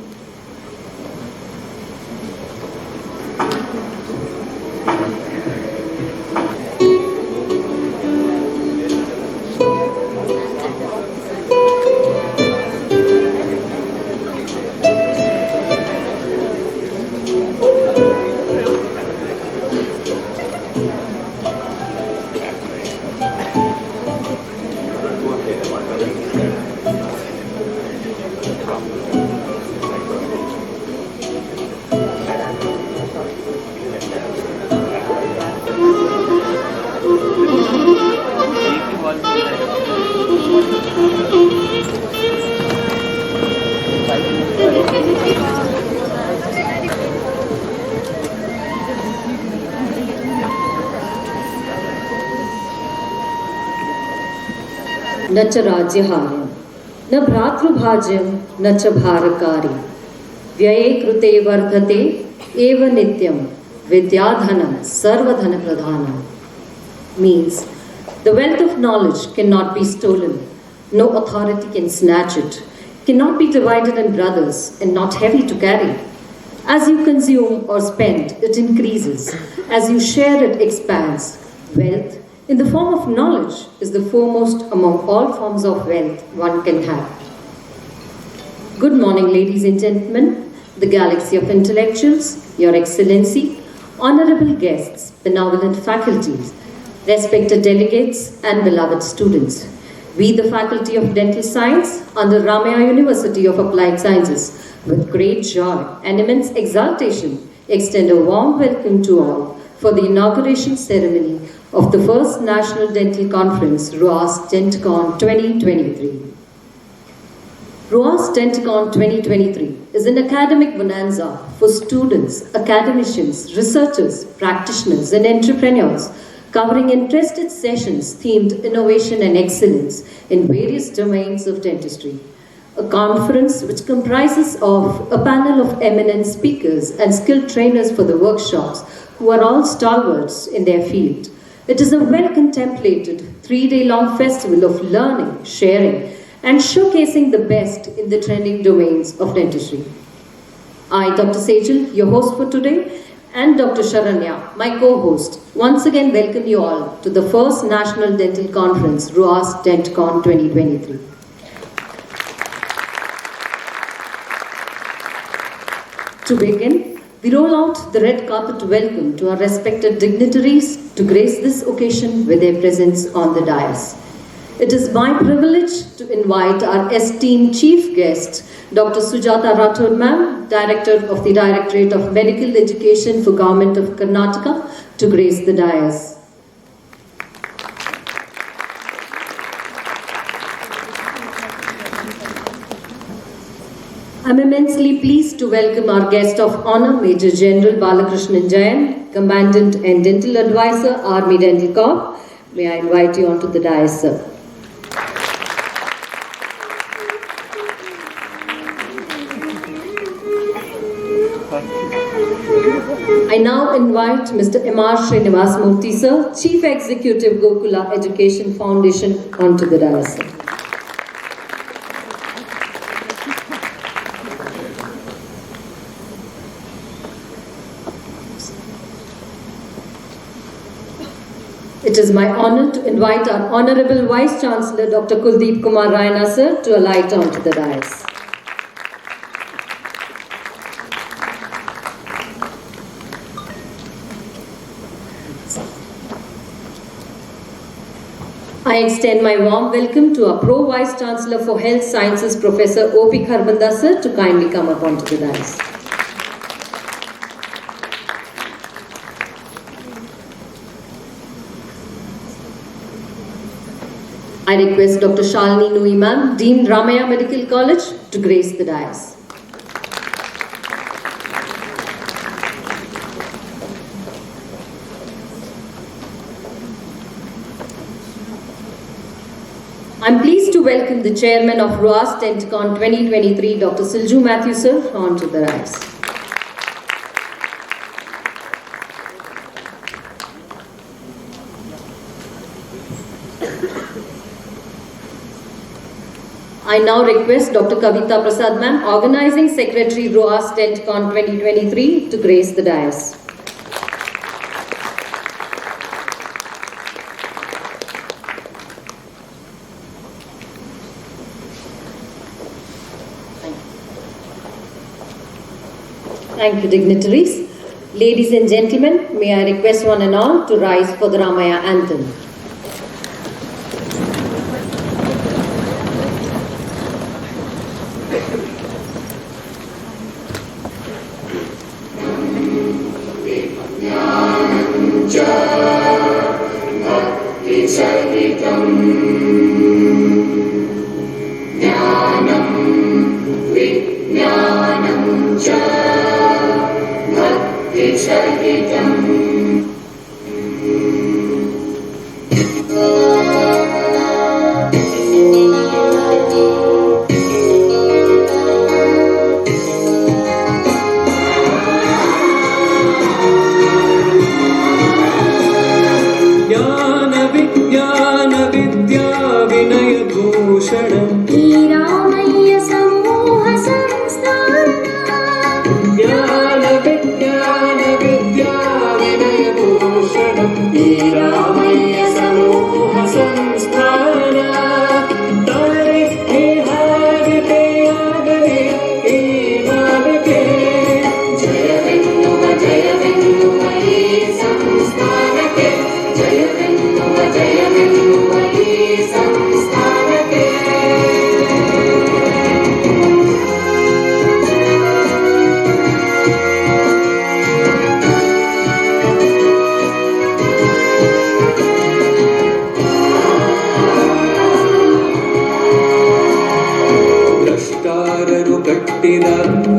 न च राज्यहार्यं न भ्रातृभाज्यं न च भारकारी व्यये कृते वर्धते एव नित्यं विद्याधनं सर्वधनप्रधानम् means the wealth of knowledge cannot be stolen, no authority can snatch it, cannot be divided in brothers and not heavy to carry. As you consume or spend, it increases. As you share, it expands. Wealth in the form of knowledge is the foremost among all forms of wealth one can have. Good morning, ladies and gentlemen, the galaxy of intellectuals, Your Excellency, honorable guests, benevolent faculties, respected delegates and beloved students. We, the Faculty of Dental Science under Ramaya University of Applied Sciences, with great joy and immense exultation, extend a warm welcome to all for the inauguration ceremony of the first National Dental Conference, RUAS DENTCON 2023. RUAS DENTCON 2023 is an academic bonanza for students, academicians, researchers, practitioners, and entrepreneurs, covering interested sessions themed innovation and excellence in various domains of dentistry. A conference which comprises of a panel of eminent speakers and skilled trainers for the workshops who are all stalwarts in their field. It is a well-contemplated 3-day-long festival of learning, sharing, and showcasing the best in the trending domains of dentistry. I, Dr. Sejal, your host for today, and Dr. Sharanya, my co-host, once again welcome you all to the first National Dental Conference, RUAS DENTCON 2023. To begin, we roll out the red carpet welcome to our respected dignitaries to grace this occasion with their presence on the dais. It is my privilege to invite our esteemed chief guest, Dr. Sujata Rathod ma'am, Director of the Directorate of Medical Education for Government of Karnataka, to grace the dais. I'm immensely pleased to welcome our guest of honor, Major General Balakrishnan Jayan, Commandant and Dental Advisor, Army Dental Corps. May I invite you onto the dais, sir. I now invite Mr. M.R. Srinivas Murthy, sir, Chief Executive, Gokula Education Foundation, onto the dais, sir. It is my honor to invite our Honorable Vice Chancellor, Dr. Kuldeep Kumar Raina, sir, to alight onto the dais. I extend my warm welcome to our Pro Vice Chancellor for Health Sciences, Professor O.P. Kharbanda, sir, to kindly come up onto the dais. I request Dr. Shalini Nui ma'am, Dean Ramaya Medical College, to grace the dais. I'm pleased to welcome the Chairman of RUAS DENTCON 2023, Dr. Silju Matthew, sir, onto the dais. I now request Dr. Kavita Prasad ma'am, Organizing Secretary RUAS DENTCON 2023, to grace the dais. Thank you, dignitaries. Ladies and gentlemen, may I request one and all to rise for the Ramaya anthem.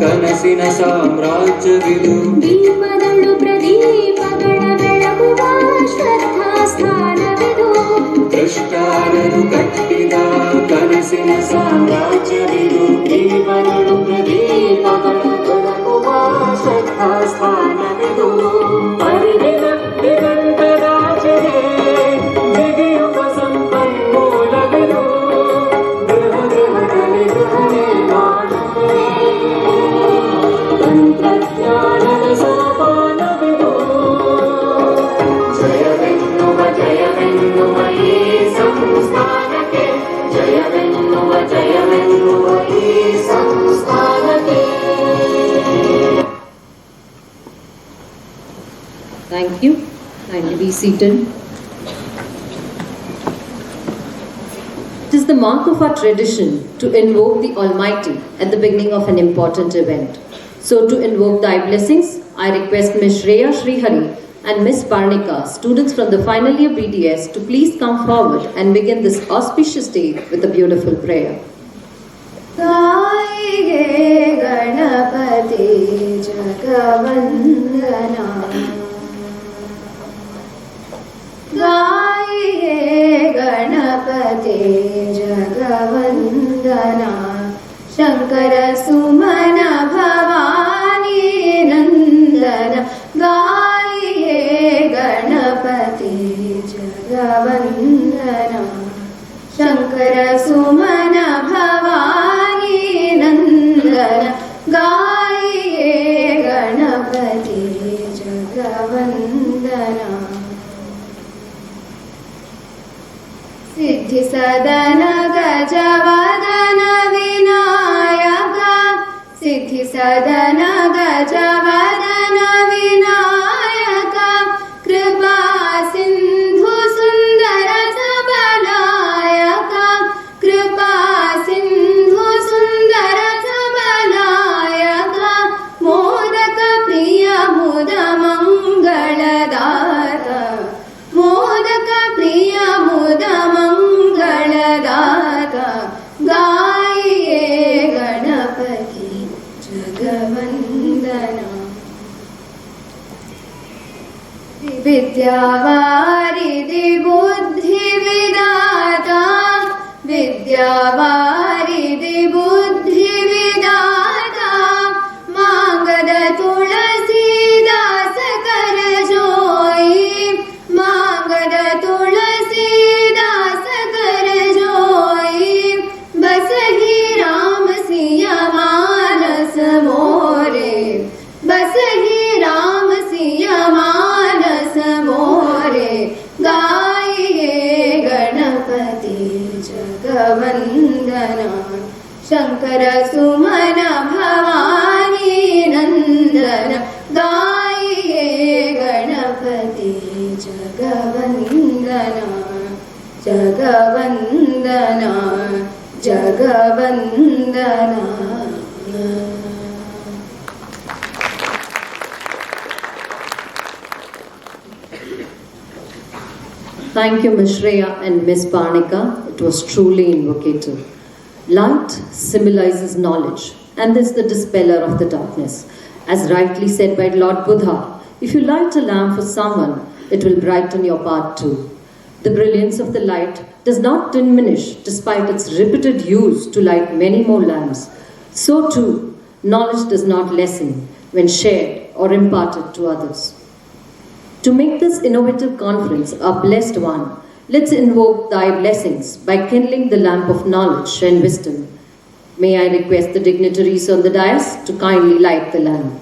ಕನಸಿನ ಸಾಮ್ರಾಜ್ಯವಿದು ದೀಪದಳು ಪ್ರದೀಪಗಳ ಬೆಳಗುವ ಶ್ರದ್ಧಾಸ್ಥಾನವಿದು ಭ್ರಷ್ಟಾರರು ಕಟ್ಟಿದ ಕನಸಿನ ಸಾಮ್ರಾಜ್ಯವಿದು ದೀಪದಳು ಪ್ರದೀಪಗಳ ಬೆಳಗುವ ಶ್ರದ್ಧಾಸ್ಥಾನವಿದು ಅರಿವಿನ ದಿಗಂತರಾಜರೇ ಜಿಗಿಯುವ ಸಂಪನ್ಮೂಲವಿದು ಗೃಹ ಗೃಹದಲ್ಲಿ ಗೃಹನೇ ಮಾಡುವೆ ತಂತ್ರಜ್ಞಾನದ ಸೋಪಾನವಿದು ಜಯವೆನ್ನುವ ಈ ಸಂಸ್ಥಾನಕ್ಕೆ ಜಯವೆನ್ನುವ ಈ ಸಂಸ್ಥಾನಕ್ಕೆ. Thank you. Kindly be seated. It is the mark of our tradition to invoke the Almighty at the beginning of an important event. So to invoke thy blessings, I request Ms. Shreya Srihari and Ms. Parnika, students from the final year BDS, to please come forward and begin this auspicious day with a beautiful prayer. ಗಾಯಿಗೆ Ganapati ಜಗವಂದನ ಗಾಯಿಗೆ Ganapati ಜಗವಂದನ Shankara Sumana Bhavani ನಂದನ ಗಾಯಿಗೆ ಗಣಪತಿ ಜಗವಂದನ ಶಂಕರ ಸುಮನ ಭವಾನಿ ನಂದನ ಗಾಯಿಗೆ ಗಣಪತಿ ಜಗವಂದನ ಸಿದ್ಧಿ ಸದನ ಗಜವದನ ವಿನಾಯಕ ಸಿದ್ಧಿ ಸದನ ಗಜವದನ ವಿನಾಯಕ ಕೃಪಾ ಸಿಂಧು ಸುಂದರ ಸಬಲಾಯಕ ಕೃಪಾ ಸಿಂಧು ಸುಂದರ ಸಬಲಾಯಕ ಮೋದಕ ಪ್ರಿಯ ಮುದ ಮಂಗಳದಾತ ಮೋದಕ ಪ್ರಿಯ ಮುದ ಮಂಗಳದಾತ ಗಾಯಿಯೇ ಗಣಪತಿ ಜಗವಂದನ ವಿದ್ಯಾವಾರಿಧಿ ಬುದ್ಧಿ ವಿದಾತ ವಿದ್ಯಾವಾರಿಧಿ ಬುದ್ಧಿ ವಿದಾತ ಮಾಂಗದ ತುಳಸಿದಾಸ ಕರ ಜೋಯಿ ಮಾಂಗದ ತುಳಸಿದಾಸ ಕರ ಜೋಯಿ ಬಸಹಿ शङ्कर सुमन भवानी नन्दन गाये Ganpati जगवन्दना जगवन्दना जगवन्दना. Thank you, Ms. Shreya and Ms. Parnika. It was truly invocative. Light symbolizes knowledge and is the dispeller of the darkness. As rightly said by Lord Buddha, if you light a lamp for someone, it will brighten your path too. The brilliance of the light does not diminish despite its repeated use to light many more lamps. So too, knowledge does not lessen when shared or imparted to others. To make this innovative conference a blessed one, let's invoke thy blessings by kindling the lamp of knowledge and wisdom. May I request the dignitaries on the dais to kindly light the lamp.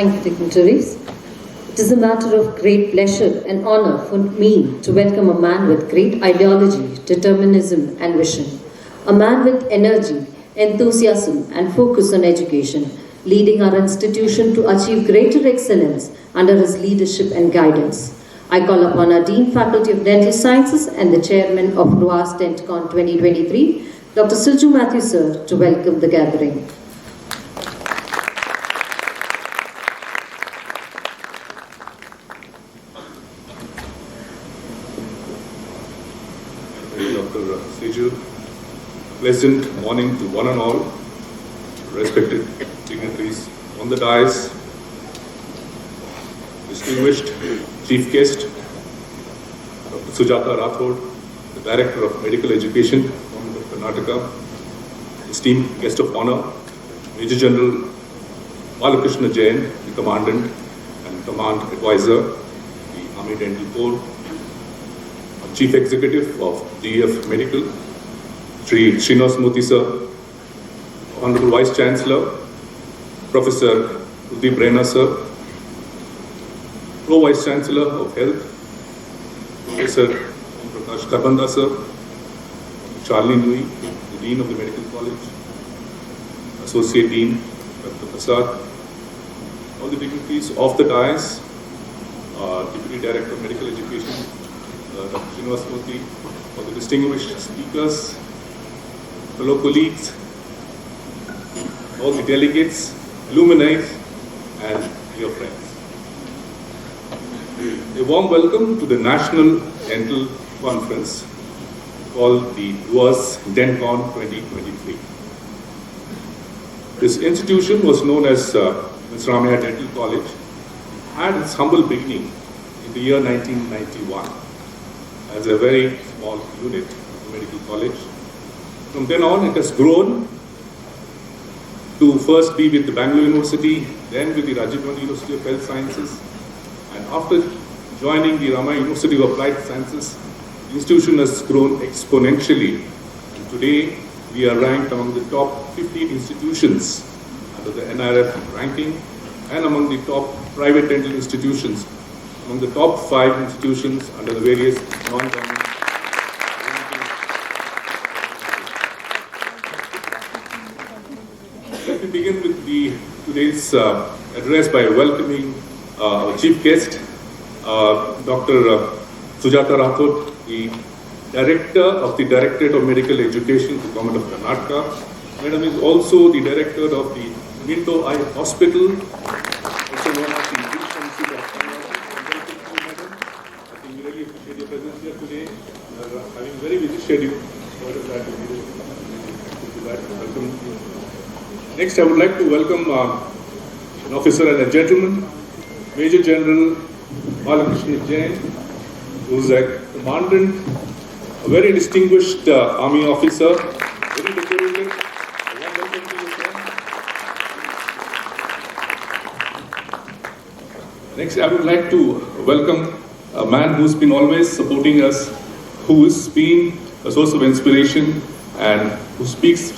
Thank you, dignitaries. It is a matter of great pleasure and honor for me to welcome a man with great ideology, determinism and vision. A man with energy, enthusiasm and focus on education, leading our institution to achieve greater excellence under his leadership and guidance. I call upon our Dean Faculty of Dental Sciences and the Chairman of RUAS DENTCON 2023, Dr. Suju Matthew Sir, to welcome the gathering. Dr. Seju. Pleasant morning to one and all, respected dignitaries on the dais, distinguished chief guest, Dr. Sujata Rathod, the Director of Medical Education, Government of Karnataka, esteemed guest of honor, Major General Balakrishna Jain, the Commandant and Command Advisor, the Army Dental Corps, Chief Executive of DF Medical, Sri Srinivas Murthy Sir, Honorable Vice Chancellor, Professor Udip Rena Sir, Pro Vice Chancellor of Health, Professor Prakash Karbanda Sir, Charlie Nui, the Dean of the Medical College, Associate Dean Dr. Prasad, all the dignitaries of the dais, Deputy Director of Medical Education, Dr. Srinivas Murthy, for the distinguished speakers, fellow colleagues, all the delegates, alumni, and dear friends. A warm welcome to the National Dental Conference called the RUAS DENTCON 2023. This institution was known as Ms. Ramaya Dental College, had its humble beginning in in the year 1991 as a very small unit of medical college. From then on, it has grown to first be with the Bangalore University, then with the Rajiv Gandhi University of Health Sciences, and after joining the Rama University of Applied Sciences, the institution has grown exponentially. And today, we are ranked among the top 15 institutions under the NRF ranking and among the top private dental institutions, among the top 5 institutions under the various non-government rankings. Let me begin with today's address by welcoming our chief guest, Dr. Sujata Rathod, the Director of the Directorate of Medical Education to the Government of Karnataka. Madam is also the Director of the Minto Eye Hospital, also known as the British Institute of Technology. Welcome to you, Madam. I think we really appreciate your presence here today. We are having a very busy schedule. What is that? Welcome. Next, I would like to welcome an officer and a gentleman, Major General Balakrishna Jain, who is a commandant, a very distinguished army officer, very decorated. A warm welcome to you, sir. Next, I would like to welcome a man who's been always supporting us, who has been a source of inspiration and who speaks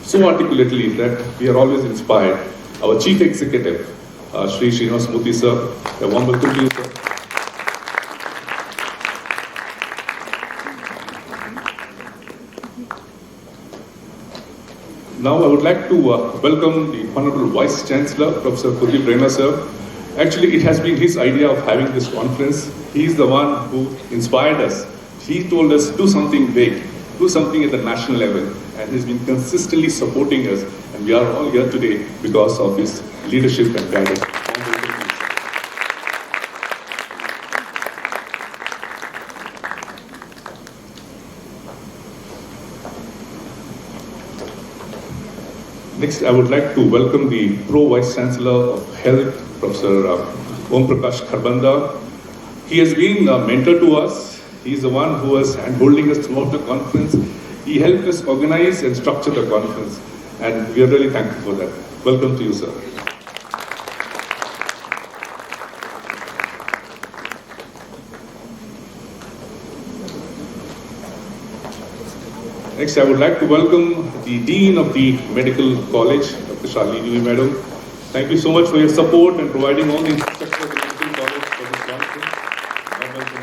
so articulately that we are always inspired. Our Chief Executive, Shri Srinivas Murthy, sir. A warm welcome to you, sir. Now I would like to welcome the Honorable Vice Chancellor, Professor Kuldeep Rana, sir. Actually, it has been his idea of having this conference. He is the one who inspired us. He told us, do something big, do something at the national level. And he's been consistently supporting us. And we are all here today because of his leadership and guidance. Next, I would like to welcome the Pro Vice Chancellor of Health, Professor Om Prakash Kharbanda. He has been a mentor to us. He is the one who was hand-holding us throughout the conference. He helped us organize and structure the conference, and we are really thankful for that. Welcome to you, sir. Next, I would like to welcome the Dean of the Medical College, Dr. Shalini, Madam. Thank you so much for your support and providing all the infrastructure of the Medical College for this conference. Welcome to you.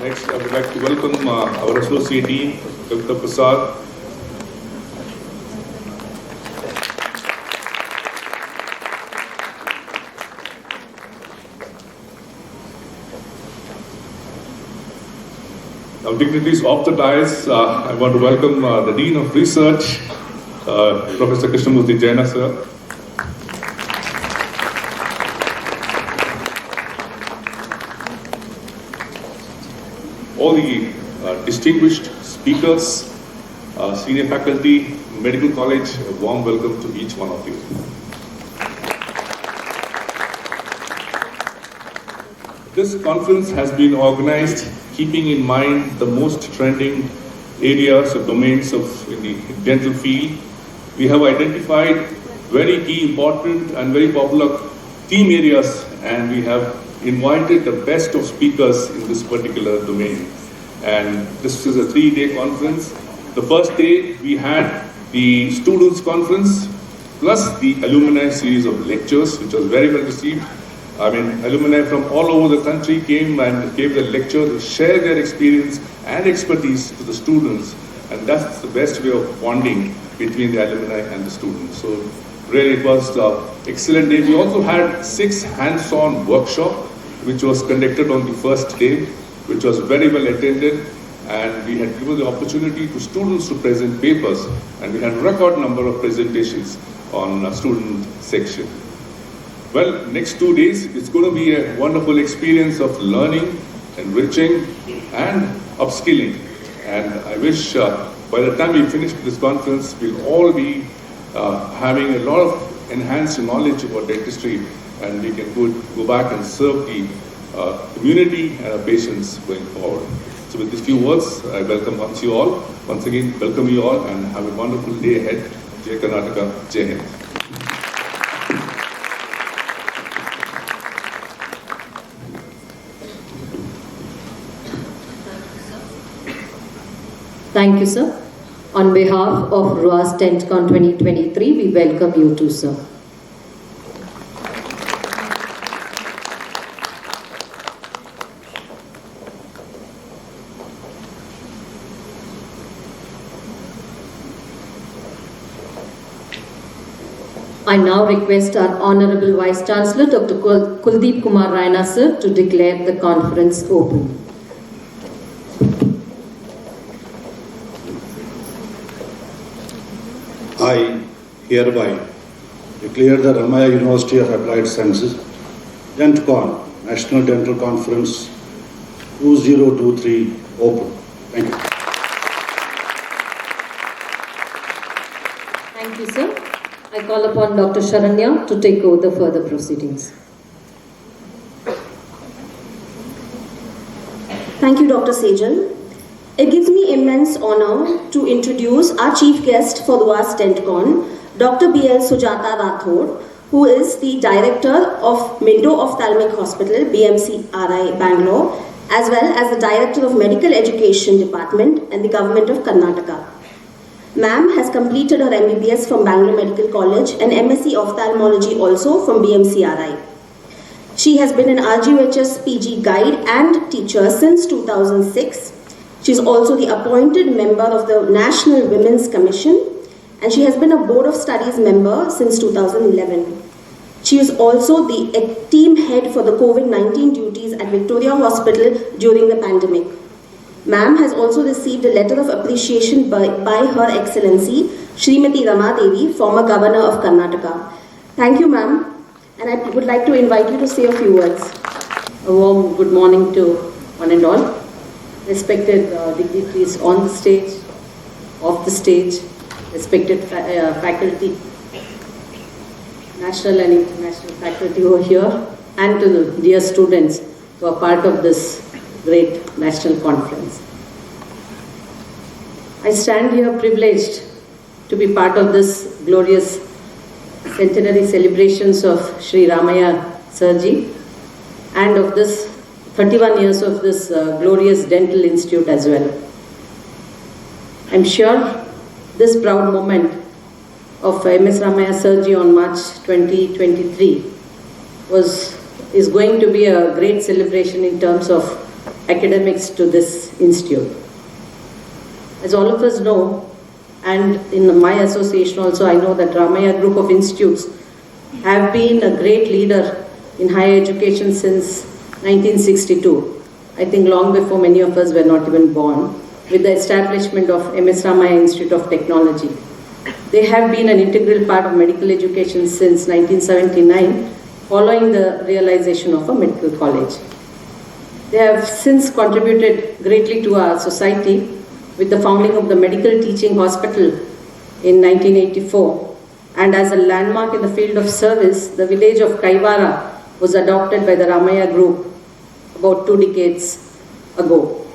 Next, I would like to welcome our Associate Dean, Dr. Prasad. Now, dignitaries of the dais, I want to welcome the Dean of Research, Professor Krishnamurthy Jaina, sir. All the distinguished speakers, senior faculty, medical college, a warm welcome to each one of you. This conference has been organized keeping in mind the most trending areas or domains in the dental field. We have identified very key, important and very popular theme areas, and we have invited the best of speakers in this particular domain. And this is a 3-day conference. The first day we had the students conference plus the alumni series of lectures, which was very well received. I mean, alumni from all over the country came and gave the lecture to share their experience and expertise to the students. And that's the best way of bonding between the alumni and the students. So really it was an excellent day. We also had 6 hands-on workshops, which was conducted on the first day, which was very well attended. And we had given the opportunity to students to present papers. And we had a record number of presentations on student section. Well, next 2 days, it's going to be a wonderful experience of learning, enriching, and upskilling. And I wish by the time we finish this conference, we'll all be having a lot of enhanced knowledge about dentistry, and we can go back and serve the community and our patients going forward. So with these few words, I welcome you all. Once again, welcome you all and have a wonderful day ahead. Jai Karnataka, Jai Hind. Thank you, sir. On behalf of RUAS DENTCON 2023, we welcome you too, sir. I now request our Honorable Vice Chancellor, Dr. Kuldeep Kumar Raina, sir, to declare the conference open. I hereby declare the Ramaya University of Applied Sciences DENTCON National Dental Conference 2023 open. Thank you. Thank you, sir. I call upon Dr. Sharanya to take over the further proceedings. Thank you, Dr. Sejal. It gives me immense honor to introduce our chief guest for RUAS DENTCON, Dr. B.L. Sujata Rathod, who is the Director of Minto Ophthalmic Hospital, BMC-RI, Bangalore, as well as the Director of Medical Education Department in the Government of Karnataka. Ma'am has completed her MBBS from Bangalore Medical College and MSc Ophthalmology also from BMC-RI. She has been an RGHS PG guide and teacher since 2006. She is also the appointed member of the National Women's Commission, and she has been a Board of Studies member since 2011. She is also the team head for the COVID-19 duties at Victoria Hospital during the pandemic. Ma'am has also received a letter of appreciation by Her Excellency Srimati Rama Devi, former Governor of Karnataka. Thank you, ma'am, and I would like to invite you to say a few words. A warm good morning to one and all. Respected dignitaries on the stage, off the stage, respected faculty, national and international faculty who are here, and to the dear students who are part of this great national conference. I stand here privileged to be part of this glorious centenary celebrations of Sri Ramaya Sirji and of this 31 years of this glorious dental institute as well. I'm sure this proud moment of MS Ramaya Sirji on March 2023 is going to be a great celebration in terms of academics to this institute. As all of us know, and in my association also, I know that Ramaya Group of Institutes have been a great leader in higher education since 1962. I think long before many of us were not even born, with the establishment of MS Ramaya Institute of Technology. They have been an integral part of medical education since 1979, following the realization of a medical college. They have since contributed greatly to our society with the founding of the Medical Teaching Hospital in 1984, and as a landmark in the field of service, the village of Kaivara was adopted by the Ramaya Group about 2 decades ago.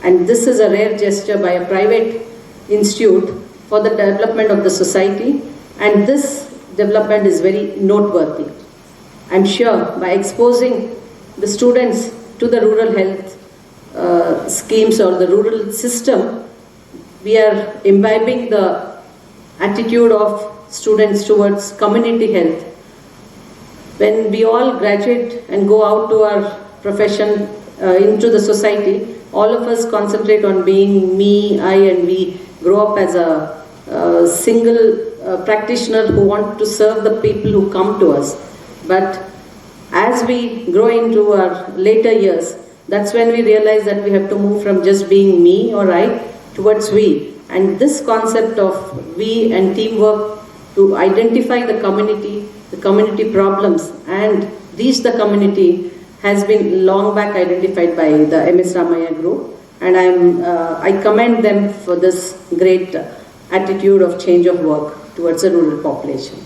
And this is a rare gesture by a private institute for the development of the society, and this development is very noteworthy. I'm sure by exposing the students to the rural health schemes or the rural system, we are imbibing the attitude of students towards community health. When we all graduate and go out to our profession, into the society, all of us concentrate on being me, I, and we grow up as a single practitioner who want to serve the people who come to us. But as we grow into our later years, that's when we realize that we have to move from just being me or I towards we. And this concept of we and teamwork to identify the community problems and reach the community has been long back identified by the MS Ramaya Group. and I commend them for this great attitude of change of work towards the rural population.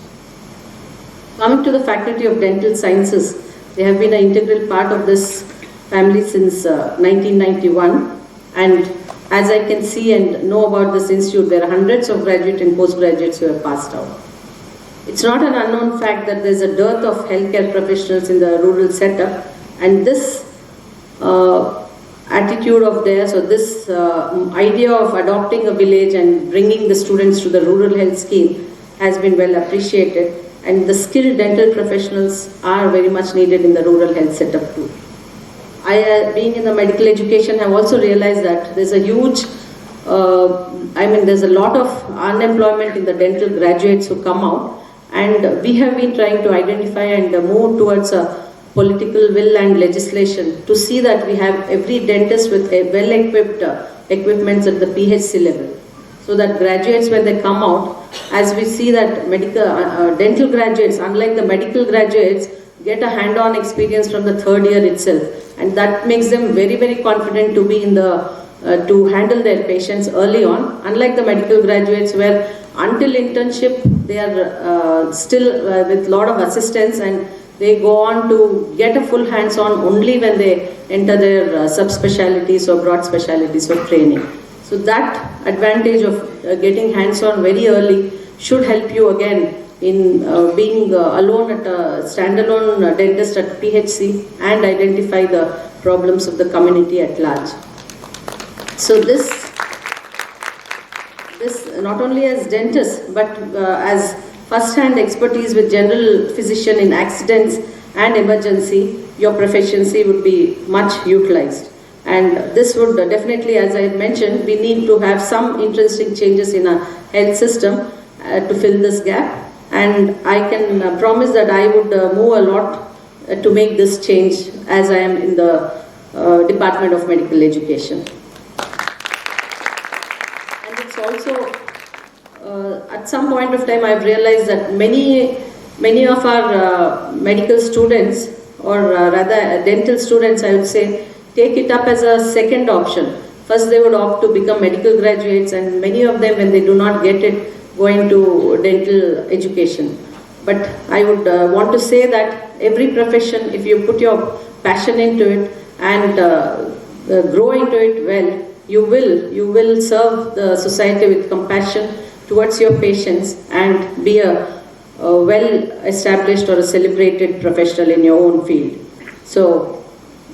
Coming to the Faculty of Dental Sciences, they have been an integral part of this family since 1991, and as I can see and know about this institute, there are hundreds of graduate and postgraduates who have passed out. It's not an unknown fact that there's a dearth of healthcare professionals in the rural setup, and this attitude of theirs, or this idea of adopting a village and bringing the students to the rural health scheme has been well appreciated, and the skilled dental professionals are very much needed in the rural health setup too. I, being in the medical education, have also realized that there's a huge, there's a lot of unemployment in the dental graduates who come out, and we have been trying to identify and move towards a political will and legislation to see that we have every dentist with a well-equipped equipments at the PhD level, so that graduates, when they come out, as we see that dental graduates, unlike the medical graduates, get a hand-on experience from the third year itself, and that makes them very, very confident to be in the to handle their patients early on, unlike the medical graduates where until internship they are still with a lot of assistance, and they go on to get a full hands-on only when they enter their subspecialties or broad specialties of training. So that advantage of getting hands-on very early should help you again in being alone at a standalone dentist at PHC and identify the problems of the community at large. So this not only as dentists, but as first-hand expertise with general physician in accidents and emergency, your proficiency would be much utilized. And this would definitely, as I mentioned, we need to have some interesting changes in our health system to fill this gap. And I can promise that I would move a lot to make this change as I am in the Department of Medical Education. And it's also, at some point of time, I've realized that many of our medical students, or rather dental students, I would say, take it up as a second option. First, they would opt to become medical graduates, and many of them, when they do not get it, go into dental education. But I would want to say that every profession, if you put your passion into it and grow into it well, you will serve the society with compassion towards your patients and be a well-established or a celebrated professional in your own field. So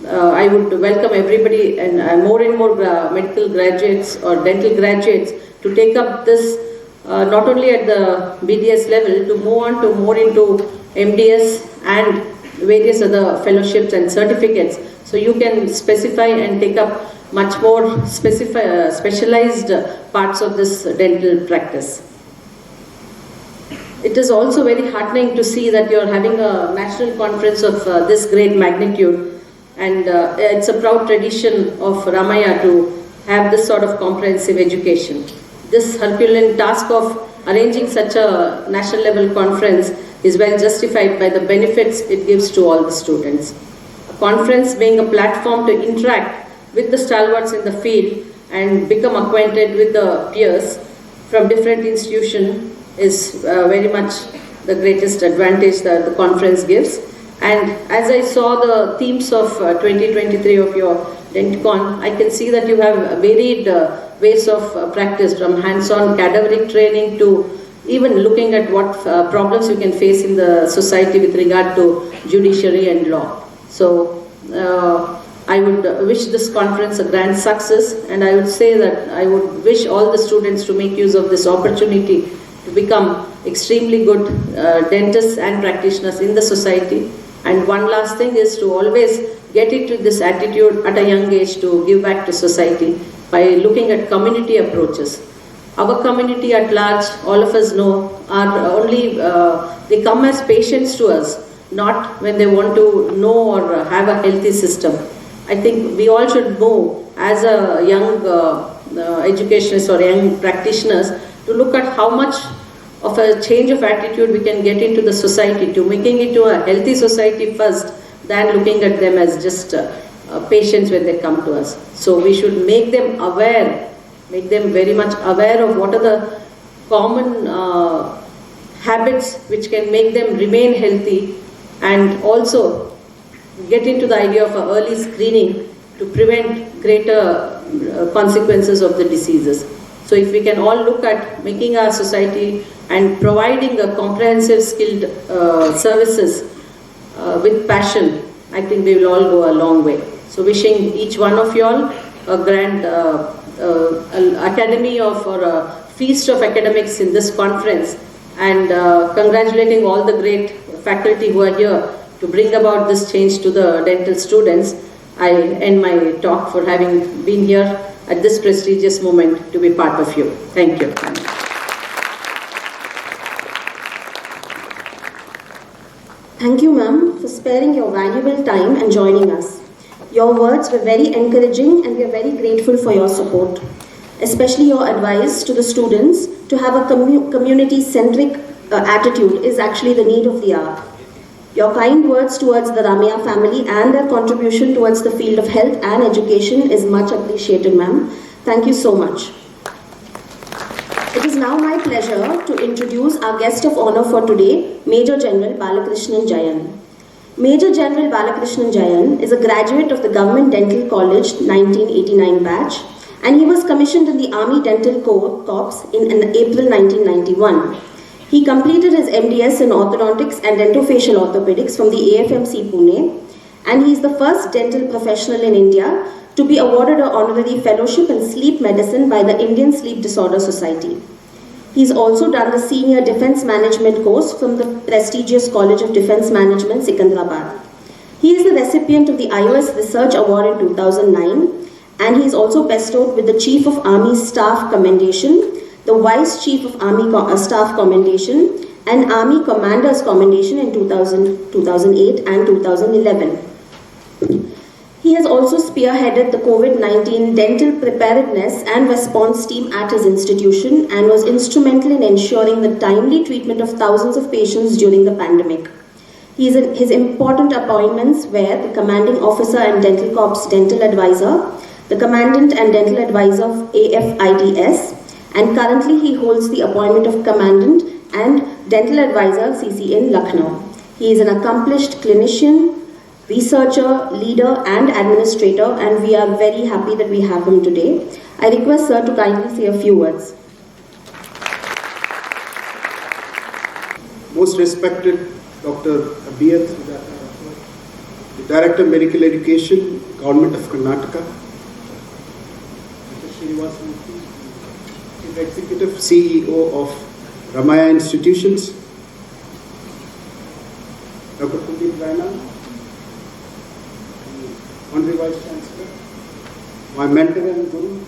I would welcome everybody and more medical graduates or dental graduates to take up this not only at the BDS level, to move on to more into MDS and various other fellowships and certificates, so you can specify and take up much more specialized parts of this dental practice. It is also very heartening to see that you are having a national conference of this great magnitude, and it's a proud tradition of Ramaya to have this sort of comprehensive education. This Herculean task of arranging such a national level conference is well justified by the benefits it gives to all the students. A conference being a platform to interact with the stalwarts in the field and become acquainted with the peers from different institutions is very much the greatest advantage that the conference gives. And as I saw the themes of 2023 of your DENTCON, I can see that you have varied ways of practice, from hands-on cadaveric training to even looking at what problems you can face in the society with regard to judiciary and law. So I would wish this conference a grand success, and I would say that I would wish all the students to make use of this opportunity to become extremely good dentists and practitioners in the society. And one last thing is to always get into this attitude at a young age to give back to society by looking at community approaches. Our community at large, all of us know, are only, they come as patients to us, not when they want to know or have a healthy system. I think we all should move as a young educationists or young practitioners to look at how much of a change of attitude we can get into the society, to making it to a healthy society first, than looking at them as just patients when they come to us. So we should make them aware, make them very much aware of what are the common habits which can make them remain healthy, and also get into the idea of early screening to prevent greater consequences of the diseases. So if we can all look at making our society and providing a comprehensive skilled services with passion, I think we will all go a long way. So wishing each one of you all a grand academy or a feast of academics in this conference, and congratulating all the great faculty who are here to bring about this change to the dental students. I end my talk for having been here at this prestigious moment to be part of you. Thank you. Thank you, ma'am, for sparing your valuable time and joining us. Your words were very encouraging and we are very grateful for your support, especially your advice to the students to have a community-centric attitude is actually the need of the hour. Your kind words towards the Ramaiah family and their contribution towards the field of health and education is much appreciated, ma'am. Thank you so much. It is now my pleasure to introduce our guest of honor for today, Major General Balakrishnan Jayan. Major General Balakrishnan Jayan is a graduate of the Government Dental College 1989 batch, and he was commissioned in the Army Dental Corps in April 1991. He completed his MDS in orthodontics and dentofacial orthopedics from the AFMC Pune, and he is the first dental professional in India to be awarded an honorary fellowship in sleep medicine by the Indian Sleep Disorder Society. He's also done the Senior Defense Management course from the prestigious College of Defense Management, Secunderabad. He is the recipient of the iOS Research Award in 2009, and he is also bestowed with the Chief of Army Staff Commendation, the Vice Chief of Army Staff Commendation, and Army Commander's Commendation in 2000, 2008 and 2011. He has also spearheaded the COVID-19 dental preparedness and response team at his institution and was instrumental in ensuring the timely treatment of thousands of patients during the pandemic. His important appointments were the Commanding Officer and Dental Corps Dental Advisor, the Commandant and Dental Advisor of AFIDS, and currently he holds the appointment of Commandant and Dental Advisor CC in Lucknow. He is an accomplished clinician, researcher, leader and administrator, and we are very happy that we have him today. I request sir to kindly say a few words. Most respected Dr. B.L. Sujata, the Director of Medical Education, Government of Karnataka, Chief Executive CEO of Ramaiah Institutions, Dr. Kuldeep Raina, Honorary Vice Chancellor, my mentor and guru,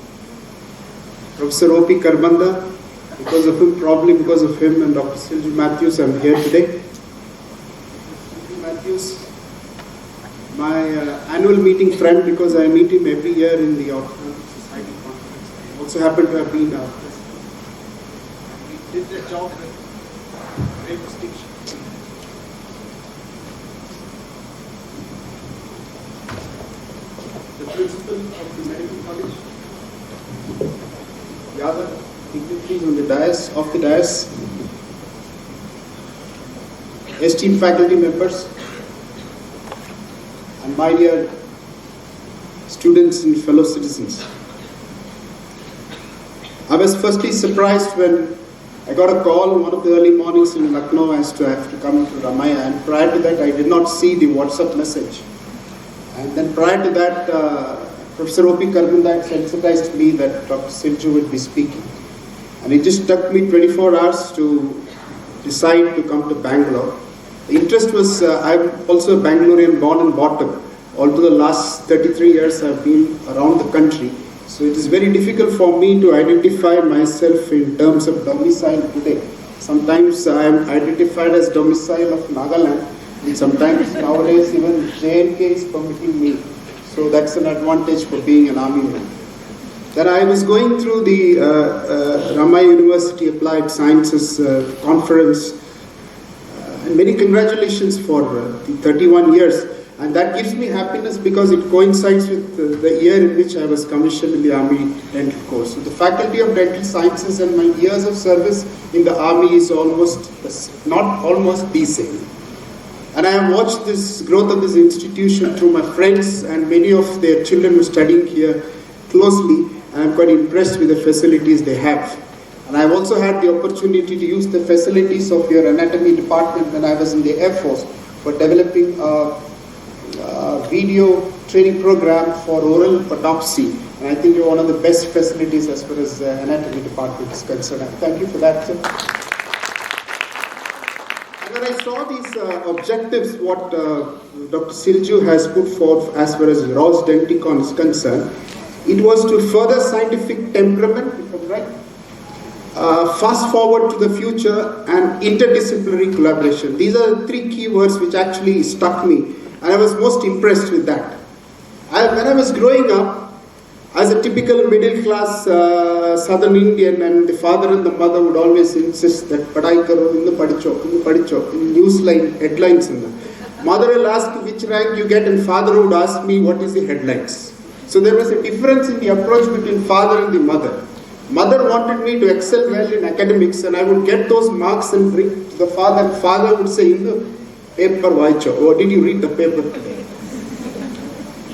Professor O.P. Karbanda. Because of him, probably because of him and Dr. Silju Matthews, I'm here today. Silju Matthews, my annual meeting friend, because I meet him every year in the Orthodontic Society conference. I also happen to have been our president. We did the job with great distinction. The principal of the medical college, Yadav, dignitaries on the dais, esteemed faculty members, and my dear students and fellow citizens. I was firstly surprised when I got a call one of the early mornings in Lucknow as to have to come to Ramaiah, and prior to that I did not see the WhatsApp message. And then prior to that, Professor O.P. Karbanda had sensitized me that Dr. Silju would be speaking. And it just took me 24 hours to decide to come to Bangalore. The interest was, I'm also a Bangalorean born and brought up. Although the last 33 years I've been around the country. So it is very difficult for me to identify myself in terms of domicile today. Sometimes I am identified as domicile of Nagaland, and sometimes nowadays even JNK is permitting me. So that's an advantage for being an army man. Then I was going through the Ramaiah University Applied Sciences conference, and many congratulations for the 31 years. And that gives me happiness because it coincides with the year in which I was commissioned in the Army Dental Corps. So the Faculty of Dental Sciences and my years of service in the Army is not almost the same. And I have watched this growth of this institution through my friends and many of their children who are studying here closely. And I'm quite impressed with the facilities they have. And I've also had the opportunity to use the facilities of your anatomy department when I was in the Air Force for developing a video training program for oral autopsy. And I think you're one of the best facilities as far as the anatomy department is concerned. And thank you for that, sir. And when I saw these objectives, what Dr. Silju has put forth as far as RUAS DENTCON is concerned, it was to further scientific temperament, if I'm right, fast forward to the future and interdisciplinary collaboration. These are the three key words which actually stuck me, and I was most impressed with that. When I was growing up, as a typical middle class southern Indian, and the father and the mother would always insist that padai karo, innu padicho, in newsline headlines. Mother will ask which rank you get, and father would ask me what is the headlines. So there was a difference in the approach between father and the mother. Mother wanted me to excel well in academics, and I would get those marks and bring to the father, and father would say, in the paper vaicho, or did you read the paper today?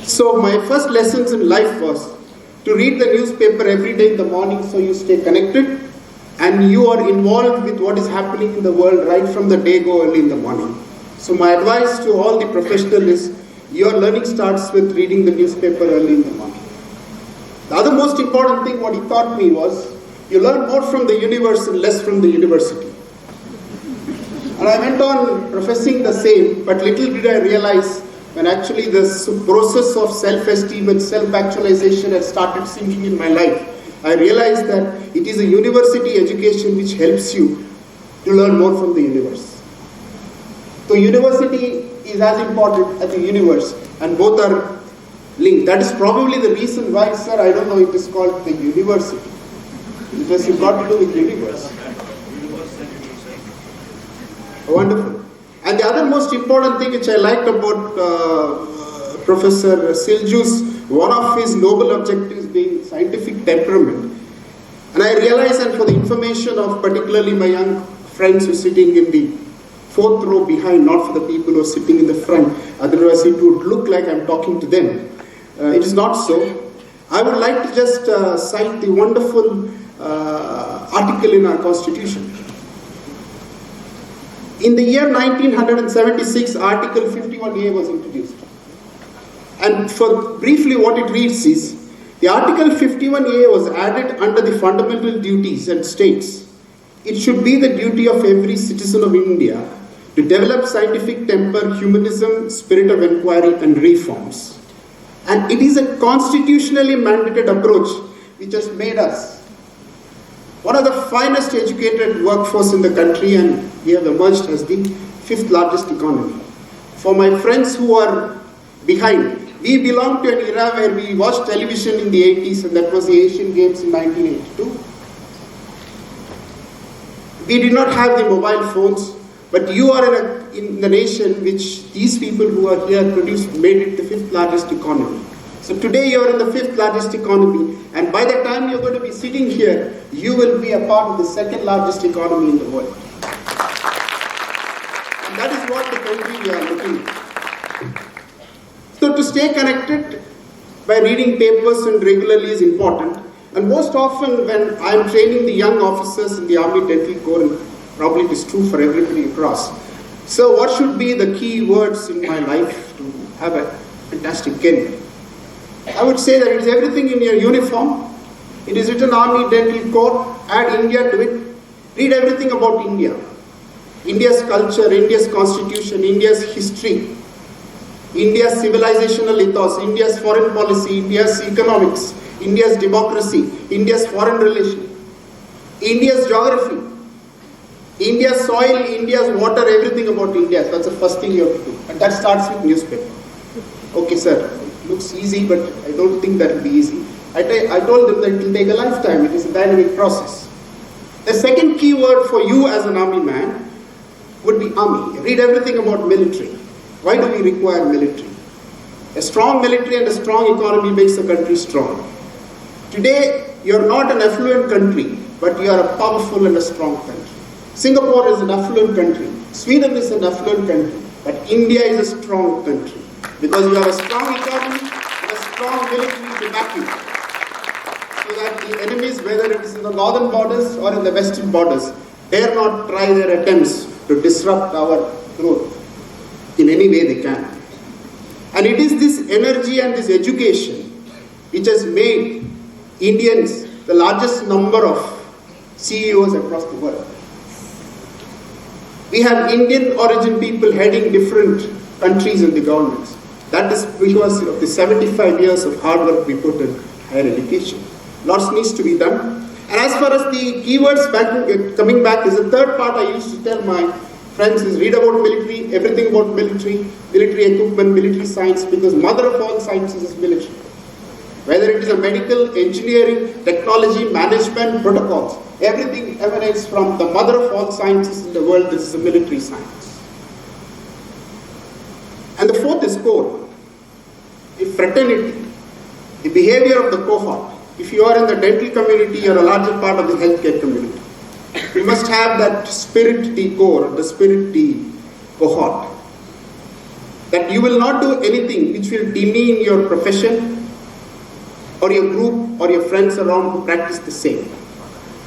So my first lessons in life was to read the newspaper every day in the morning so you stay connected and you are involved with what is happening in the world right from the day go early in the morning. So my advice to all the professionals is your learning starts with reading the newspaper early in the morning. The other most important thing what he taught me was you learn more from the universe and less from the university. And I went on professing the same, but little did I realize when actually this process of self-esteem and self-actualization had started sinking in my life, I realized that it is a university education which helps you to learn more from the universe. So university is as important as the universe, and both are linked. That is probably the reason why, sir, I don't know, it is called the university. Because it's got to do with universe. Wonderful. And the other most important thing which I liked about Professor Silju's, one of his noble objectives being scientific temperament. And I realized, and for the information of particularly my young friends who are sitting in the fourth row behind, not for the people who are sitting in the front, otherwise it would look like I'm talking to them. It is not so. I would like to just cite the wonderful article in our constitution. In the year 1976, Article 51A was introduced. And for briefly what it reads is, the Article 51A was added under the fundamental duties and states, it should be the duty of every citizen of India to develop scientific temper, humanism, spirit of inquiry and reforms. And it is a constitutionally mandated approach which has made us one of the finest educated workforce in the country, and we have emerged as the fifth largest economy. For my friends who are behind, we belong to an era where we watched television in the 80s, and that was the Asian Games in 1982. We did not have the mobile phones, but you are in the nation which these people who are here made it the fifth largest economy. So today you are in the fifth largest economy, and by the time you're going to be sitting here, you will be a part of the second largest economy in the world. And that is what the country we are looking at. So to stay connected by reading papers and regularly is important. And most often when I'm training the young officers in the Army Dental Corps, and probably it is true for everybody across, so what should be the key words in my life to have a fantastic career? I would say that it is everything in your uniform. It is written Army Dental Corps, add India to it. Read everything about India. India's culture, India's constitution, India's history, India's civilizational ethos, India's foreign policy, India's economics, India's democracy, India's foreign relation, India's geography, India's soil, India's water, everything about India. That's the first thing you have to do. And that starts with newspaper. Okay, sir. Looks easy, but I don't think that will be easy. I told them that it will take a lifetime. It is a dynamic process. The second key word for you as an army man would be army. Read everything about military. Why do we require military? A strong military and a strong economy makes a country strong. Today, you're not an affluent country, but you are a powerful and a strong country. Singapore is an affluent country. Sweden is an affluent country. But India is a strong country because you have a strong economy and a strong military to back you. So that the enemies, whether it is in the northern borders or in the western borders, dare not try their attempts to disrupt our growth in any way they can. And it is this energy and this education which has made Indians the largest number of CEOs across the world. We have Indian origin people heading different countries in the governments. That is because of the 75 years of hard work we put in higher education. Lots needs to be done. And as far as the keywords coming back is the third part I used to tell my friends is read about military, everything about military, military equipment, military science, because mother of all sciences is military. Whether it is a medical, engineering, technology, management, protocols, everything emanates from the mother of all sciences in the world, this is a military science. And the fourth is core, the fraternity, the behavior of the cohort. If you are in the dental community, you are a larger part of the healthcare community. You must have that spirit the core, the spirit the cohort. That you will not do anything which will demean your profession or your group or your friends around who practice the same.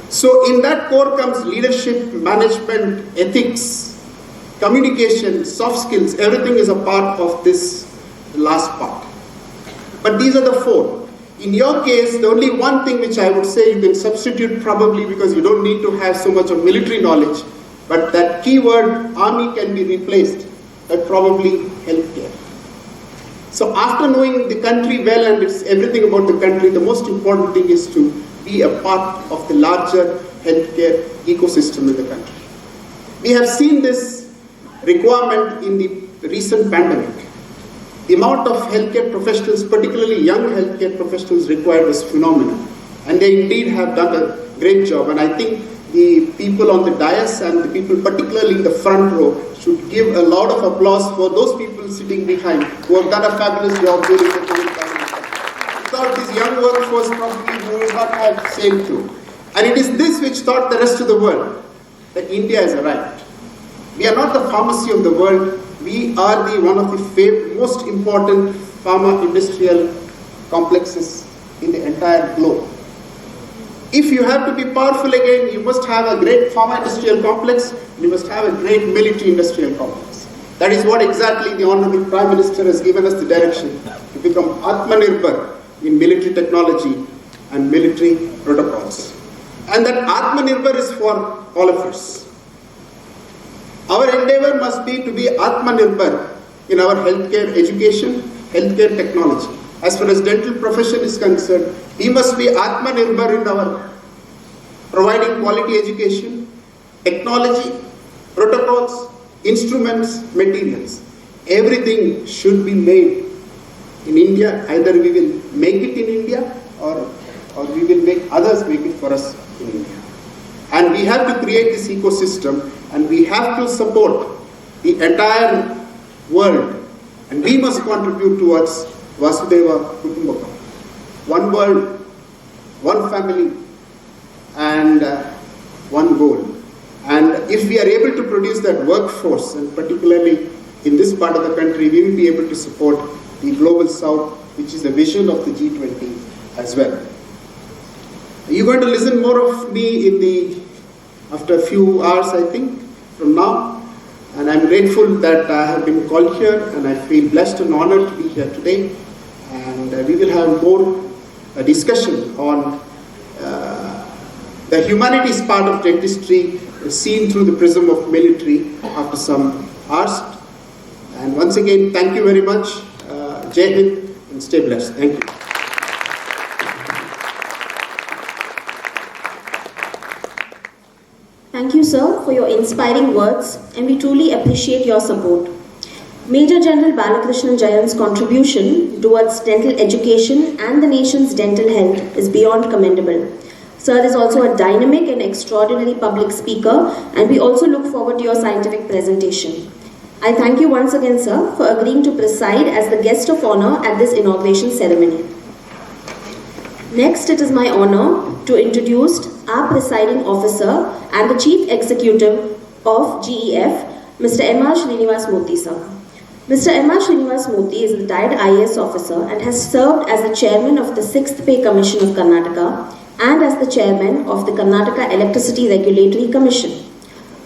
So in that core comes leadership, management, ethics, communication, soft skills. Everything is a part of this last part. But these are the four. In your case, the only one thing which I would say you can substitute probably because you don't need to have so much of military knowledge, but that keyword army can be replaced by probably healthcare. So after knowing the country well and it's everything about the country, the most important thing is to be a part of the larger healthcare ecosystem in the country. We have seen this requirement in the recent pandemic. The amount of healthcare professionals, particularly young healthcare professionals required was phenomenal. And they indeed have done a great job. And I think the people on the dais and the people particularly in the front row should give a lot of applause for those people sitting behind who have done a fabulous job during the COVID pandemic. Without this young workforce, probably we would not have sailed through. And it is this which taught the rest of the world that India has arrived. We are not the pharmacy of the world. We are one of the most important pharma industrial complexes in the entire globe. If you have to be powerful again, you must have a great pharma industrial complex, you must have a great military industrial complex. That is what exactly the Honorable Prime Minister has given us the direction to become Atmanirbhar in military technology and military protocols. And that Atmanirbhar is for all of us. Our endeavor must be to be Atmanirbhar in our healthcare education, healthcare technology. As far as dental profession is concerned, we must be Atmanirbhar in our providing quality education, technology, protocols, instruments, materials. Everything should be made in India. Either we will make it in India or we will make others make it for us in India. And we have to create this ecosystem and we have to support the entire world. And we must contribute towards Vasudeva Kutumbakam. One world, one family, and one goal. And if we are able to produce that workforce, and particularly in this part of the country, we will be able to support the Global South, which is the vision of the G20 as well. You're going to listen more of me after a few hours, I think, from now. And I'm grateful that I have been called here, and I feel blessed and honored to be here today. And we will have more discussion on the humanities part of dentistry seen through the prism of military after some hours. And once again, thank you very much. Jai Hind and stay blessed. Thank you. Thank you, sir, for your inspiring words, and we truly appreciate your support. Major General Balakrishnan Jayan's contribution towards dental education and the nation's dental health is beyond commendable. Sir is also a dynamic and extraordinary public speaker, and we also look forward to your scientific presentation. I thank you once again, sir, for agreeing to preside as the guest of honor at this inauguration ceremony. Next, it is my honor to introduce our presiding officer and the chief executive of GEF, Mr. M.R. Srinivas Murthy, sir. Mr. M.R. Srinivas Murthy is a retired IAS officer and has served as the chairman of the 6th Pay Commission of Karnataka and as the chairman of the Karnataka Electricity Regulatory Commission.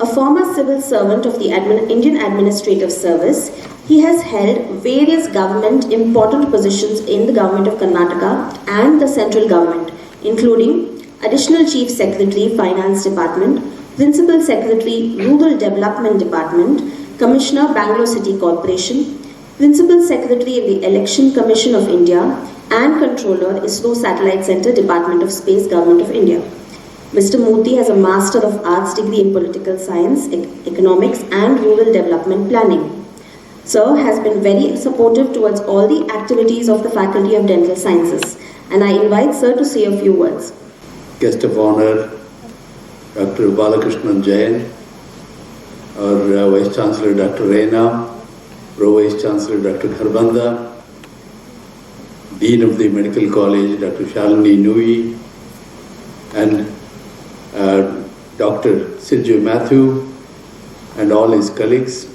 A former civil servant of the Indian Administrative Service, he has held various government important positions in the government of Karnataka and the central government, including Additional Chief Secretary, Finance Department, Principal Secretary, Rural Development Department, Commissioner, Bangalore City Corporation, Principal Secretary in the Election Commission of India, and Controller, ISRO Satellite Center, Department of Space, Government of India. Mr. Murthy has a Master of Arts degree in Political Science, Economics and Rural Development Planning. Sir has been very supportive towards all the activities of the Faculty of Dental Sciences, and I invite Sir to say a few words. Guest of honor, Dr. Balakrishnan Jain, our Vice Chancellor Dr. Reina, Pro Vice Chancellor Dr. Kharbanda, Dean of the Medical College Dr. Shalini Nui, and Dr. Sirju Matthew, and all his colleagues,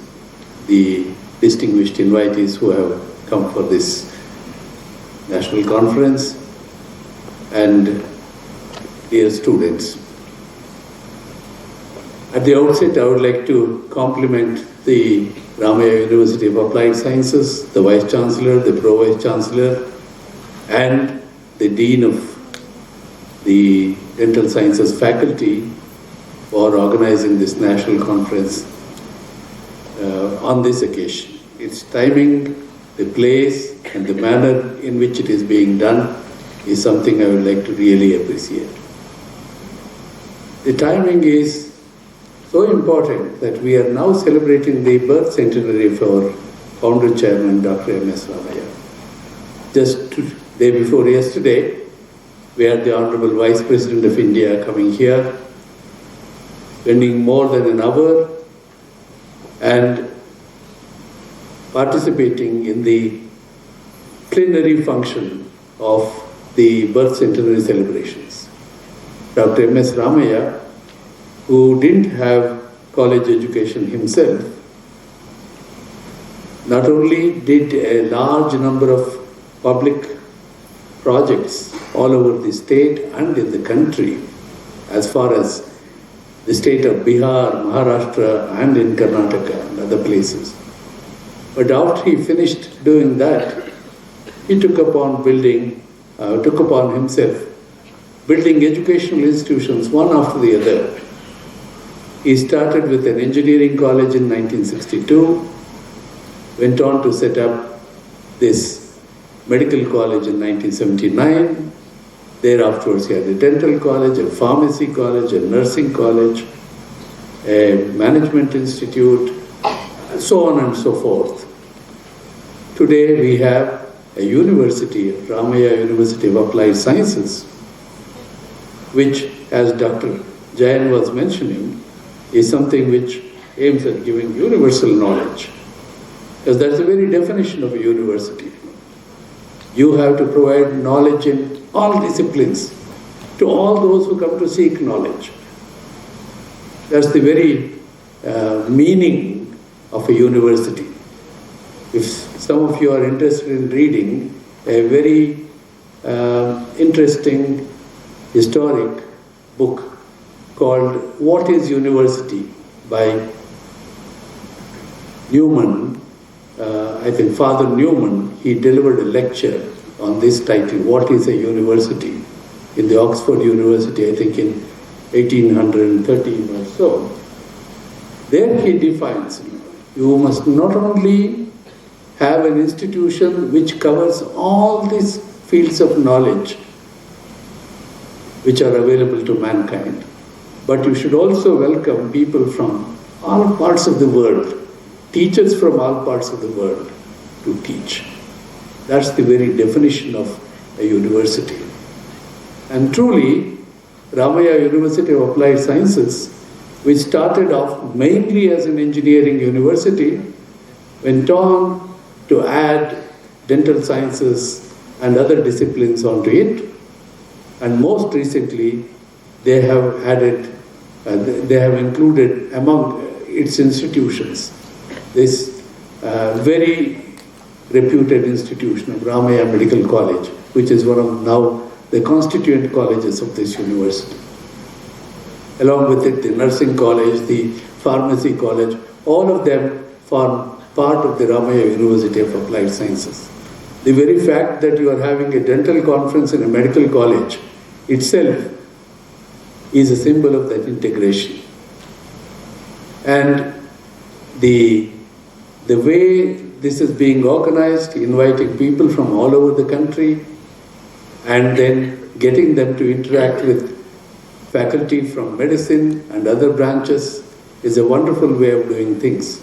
the distinguished invitees who have come for this national conference, and dear students. At the outset, I would like to compliment the Ramaya University of Applied Sciences, the Vice Chancellor, the Pro Vice Chancellor, and the Dean of the Dental Sciences faculty for organizing this national conference on this occasion. Its timing, the place, and the manner in which it is being done is something I would like to really appreciate. The timing is so important that we are now celebrating the birth centenary for founder chairman Dr. M.S. Ramaya. Just day before yesterday, we had the Honorable Vice President of India coming here, spending more than an hour and participating in the plenary function of the birth centenary celebrations. Dr. M.S. Ramaya, who didn't have college education himself, not only did a large number of public projects all over the state and in the country, as far as the state of Bihar, Maharashtra, and in Karnataka and other places. But after he finished doing that, he took upon himself building educational institutions one after the other. He started with an engineering college in 1962, went on to set up this medical college in 1979. Thereafter, he had a dental college, a pharmacy college, a nursing college, a management institute, and so on and so forth. Today we have a university, Ramaya University of Applied Sciences, which, as Dr. Jain was mentioning, is something which aims at giving universal knowledge. Because that's the very definition of a university. You have to provide knowledge in all disciplines to all those who come to seek knowledge. That's the very meaning of a university. If some of you are interested in reading a very interesting historic book called What is University by Newman, I think Father Newman, he delivered a lecture on this title, What is a University, in the Oxford University, I think in 1813 or so. There he defines, you must not only have an institution which covers all these fields of knowledge which are available to mankind, but you should also welcome people from all parts of the world, teachers from all parts of the world to teach. That's the very definition of a university. And truly, Ramaya University of Applied Sciences, which started off mainly as an engineering university, went on to add dental sciences and other disciplines onto it. And most recently, they have added, they have included among its institutions this very reputed institution of Ramaya Medical College, which is one of now the constituent colleges of this university. Along with it, the nursing college, the pharmacy college, all of them form part of the Ramaya University of Applied Sciences. The very fact that you are having a dental conference in a medical college itself is a symbol of that integration. And the way this is being organized, inviting people from all over the country and then getting them to interact with faculty from medicine and other branches is a wonderful way of doing things.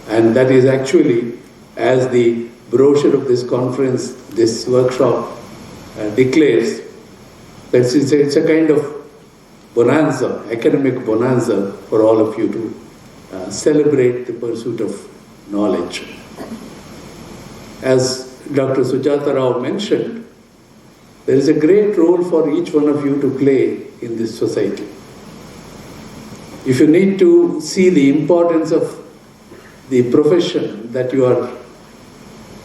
And that is actually, as the brochure of this conference, this workshop declares, that it's a kind of bonanza, academic bonanza for all of you to celebrate the pursuit of knowledge. As Dr. Sujata Rao mentioned, there is a great role for each one of you to play in this society. If you need to see the importance of the profession that you are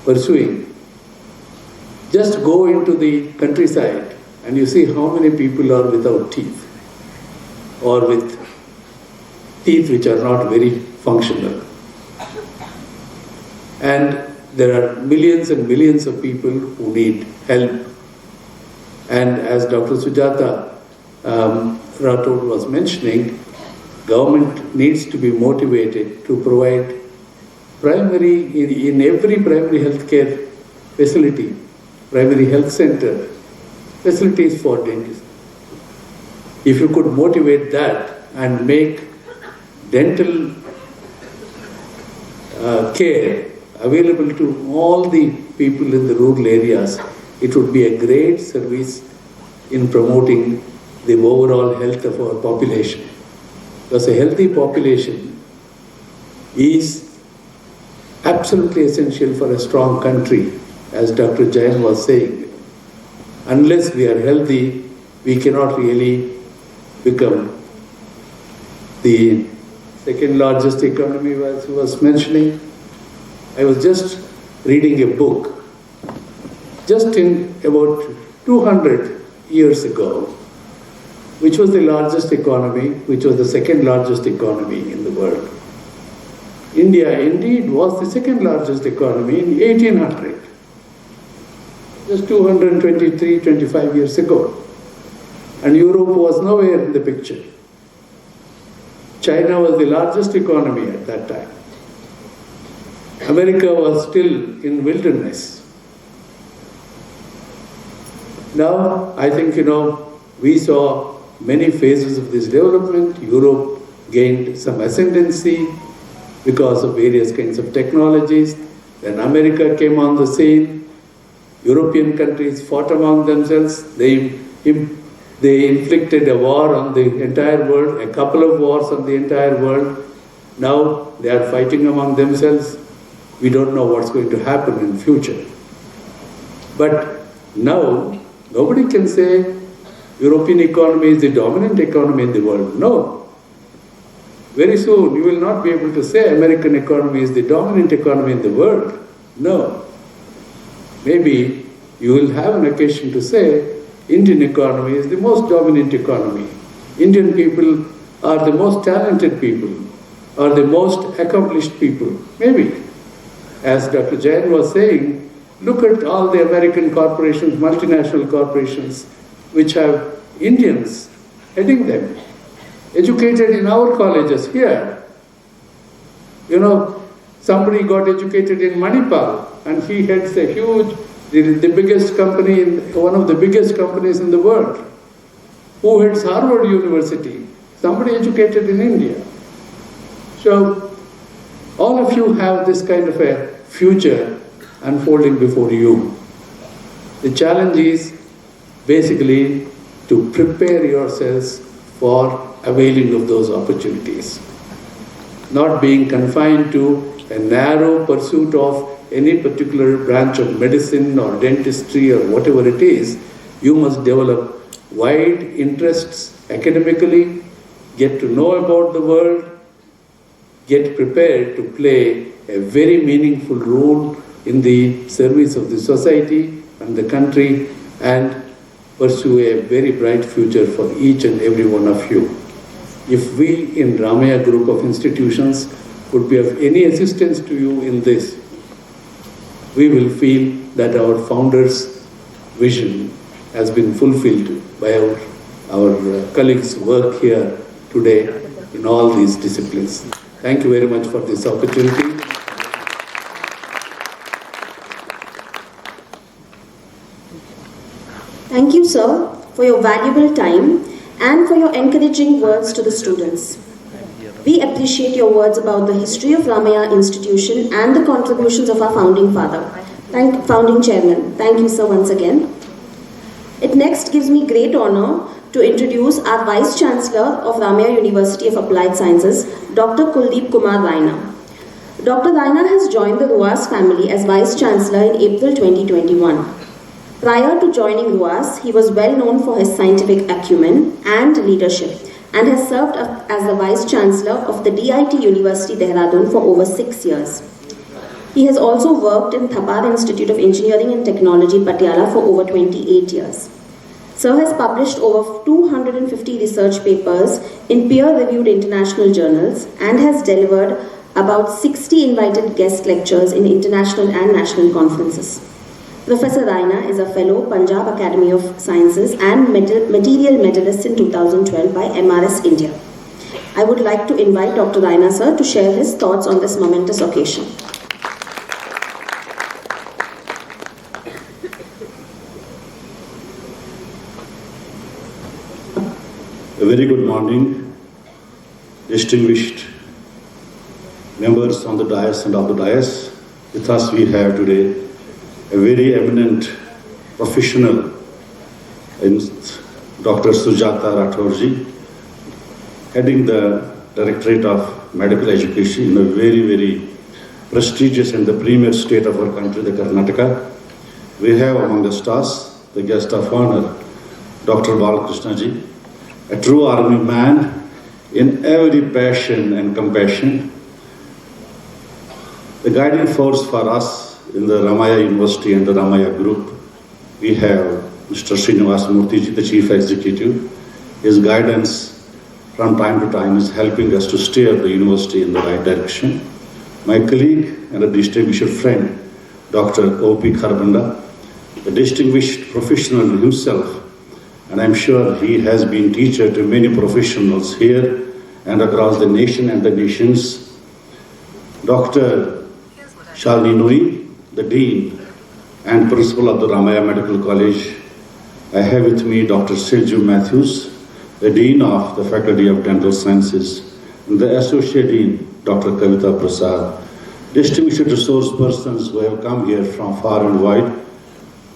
pursuing, just go into the countryside and you see how many people are without teeth or with teeth which are not very functional. And there are millions and millions of people who need help. And as Dr. Sujata Rathod was mentioning, government needs to be motivated to provide in every primary healthcare facility, primary health center, facilities for dentists. If you could motivate that and make dental care available to all the people in the rural areas, it would be a great service in promoting the overall health of our population. Because a healthy population is absolutely essential for a strong country, as Dr. Jain was saying. Unless we are healthy, we cannot really become the second largest economy, as he was mentioning. I was just reading a book, just in about 200 years ago, which was the largest economy, which was the second largest economy in the world. India indeed was the second largest economy in 1800, just 223, 25 years ago. And Europe was nowhere in the picture. China was the largest economy at that time. America was still in wilderness. Now, I think, we saw many phases of this development. Europe gained some ascendancy because of various kinds of technologies. Then America came on the scene. European countries fought among themselves. They inflicted a war on the entire world, a couple of wars on the entire world. Now they are fighting among themselves. We don't know what's going to happen in future. But now, nobody can say European economy is the dominant economy in the world. No. Very soon, you will not be able to say American economy is the dominant economy in the world. No. Maybe you will have an occasion to say Indian economy is the most dominant economy. Indian people are the most talented people, or the most accomplished people. Maybe. As Dr. Jain was saying, look at all the American corporations, multinational corporations, which have Indians heading them, educated in our colleges here. Somebody got educated in Manipal, and he heads a huge, the biggest company, one of the biggest companies in the world. Who heads Harvard University? Somebody educated in India. So, all of you have this kind of a future unfolding before you. The challenge is basically to prepare yourselves for availing of those opportunities. Not being confined to a narrow pursuit of any particular branch of medicine or dentistry or whatever it is. You must develop wide interests academically, get to know about the world, get prepared to play a very meaningful role in the service of the society and the country, and pursue a very bright future for each and every one of you. If we in Ramaya Group of institutions could be of any assistance to you in this, we will feel that our founder's vision has been fulfilled by our colleagues' work here today in all these disciplines. Thank you very much for this opportunity. Thank you, sir, for your valuable time and for your encouraging words to the students. We appreciate your words about the history of Ramaya Institution and the contributions of our founding father, founding chairman. Thank you, sir, once again. It next gives me great honor to introduce our Vice Chancellor of Ramaya University of Applied Sciences, Dr. Kuldeep Kumar Raina. Dr. Raina has joined the RUAS family as Vice Chancellor in April 2021. Prior to joining RUAS, he was well known for his scientific acumen and leadership, and has served as the Vice Chancellor of the DIT University Dehradun for over 6 years. He has also worked in Thapar Institute of Engineering and Technology, Patiala for over 28 years. Sir has published over 250 research papers in peer-reviewed international journals and has delivered about 60 invited guest lectures in international and national conferences. Professor Raina is a fellow Punjab Academy of Sciences and material medalist in 2012 by MRS India. I would like to invite Dr. Raina sir to share his thoughts on this momentous occasion. A very good morning, distinguished members on the dais and of the dais. With us we have today a very eminent professional in Dr. Sujata Rathorji, heading the Directorate of Medical Education in a very, very prestigious and the premier state of our country, the Karnataka. We have among the stars the guest of honor, Dr. Balakrishna ji, a true army man in every passion and compassion. The guiding force for us in the Ramaya University and the Ramaya Group, we have Mr. Srinivas Murthy, the Chief Executive. His guidance from time to time is helping us to steer the university in the right direction. My colleague and a distinguished friend, Dr. O.P. Kharbanda, a distinguished professional himself, and I'm sure he has been teacher to many professionals here and across the nation and the nations. Dr. Shalini Nui, the Dean and Principal of the Ramaya Medical College. I have with me Dr. Sergio Matthews, the Dean of the Faculty of Dental Sciences, and the Associate Dean, Dr. Kavita Prasad, distinguished resource persons who have come here from far and wide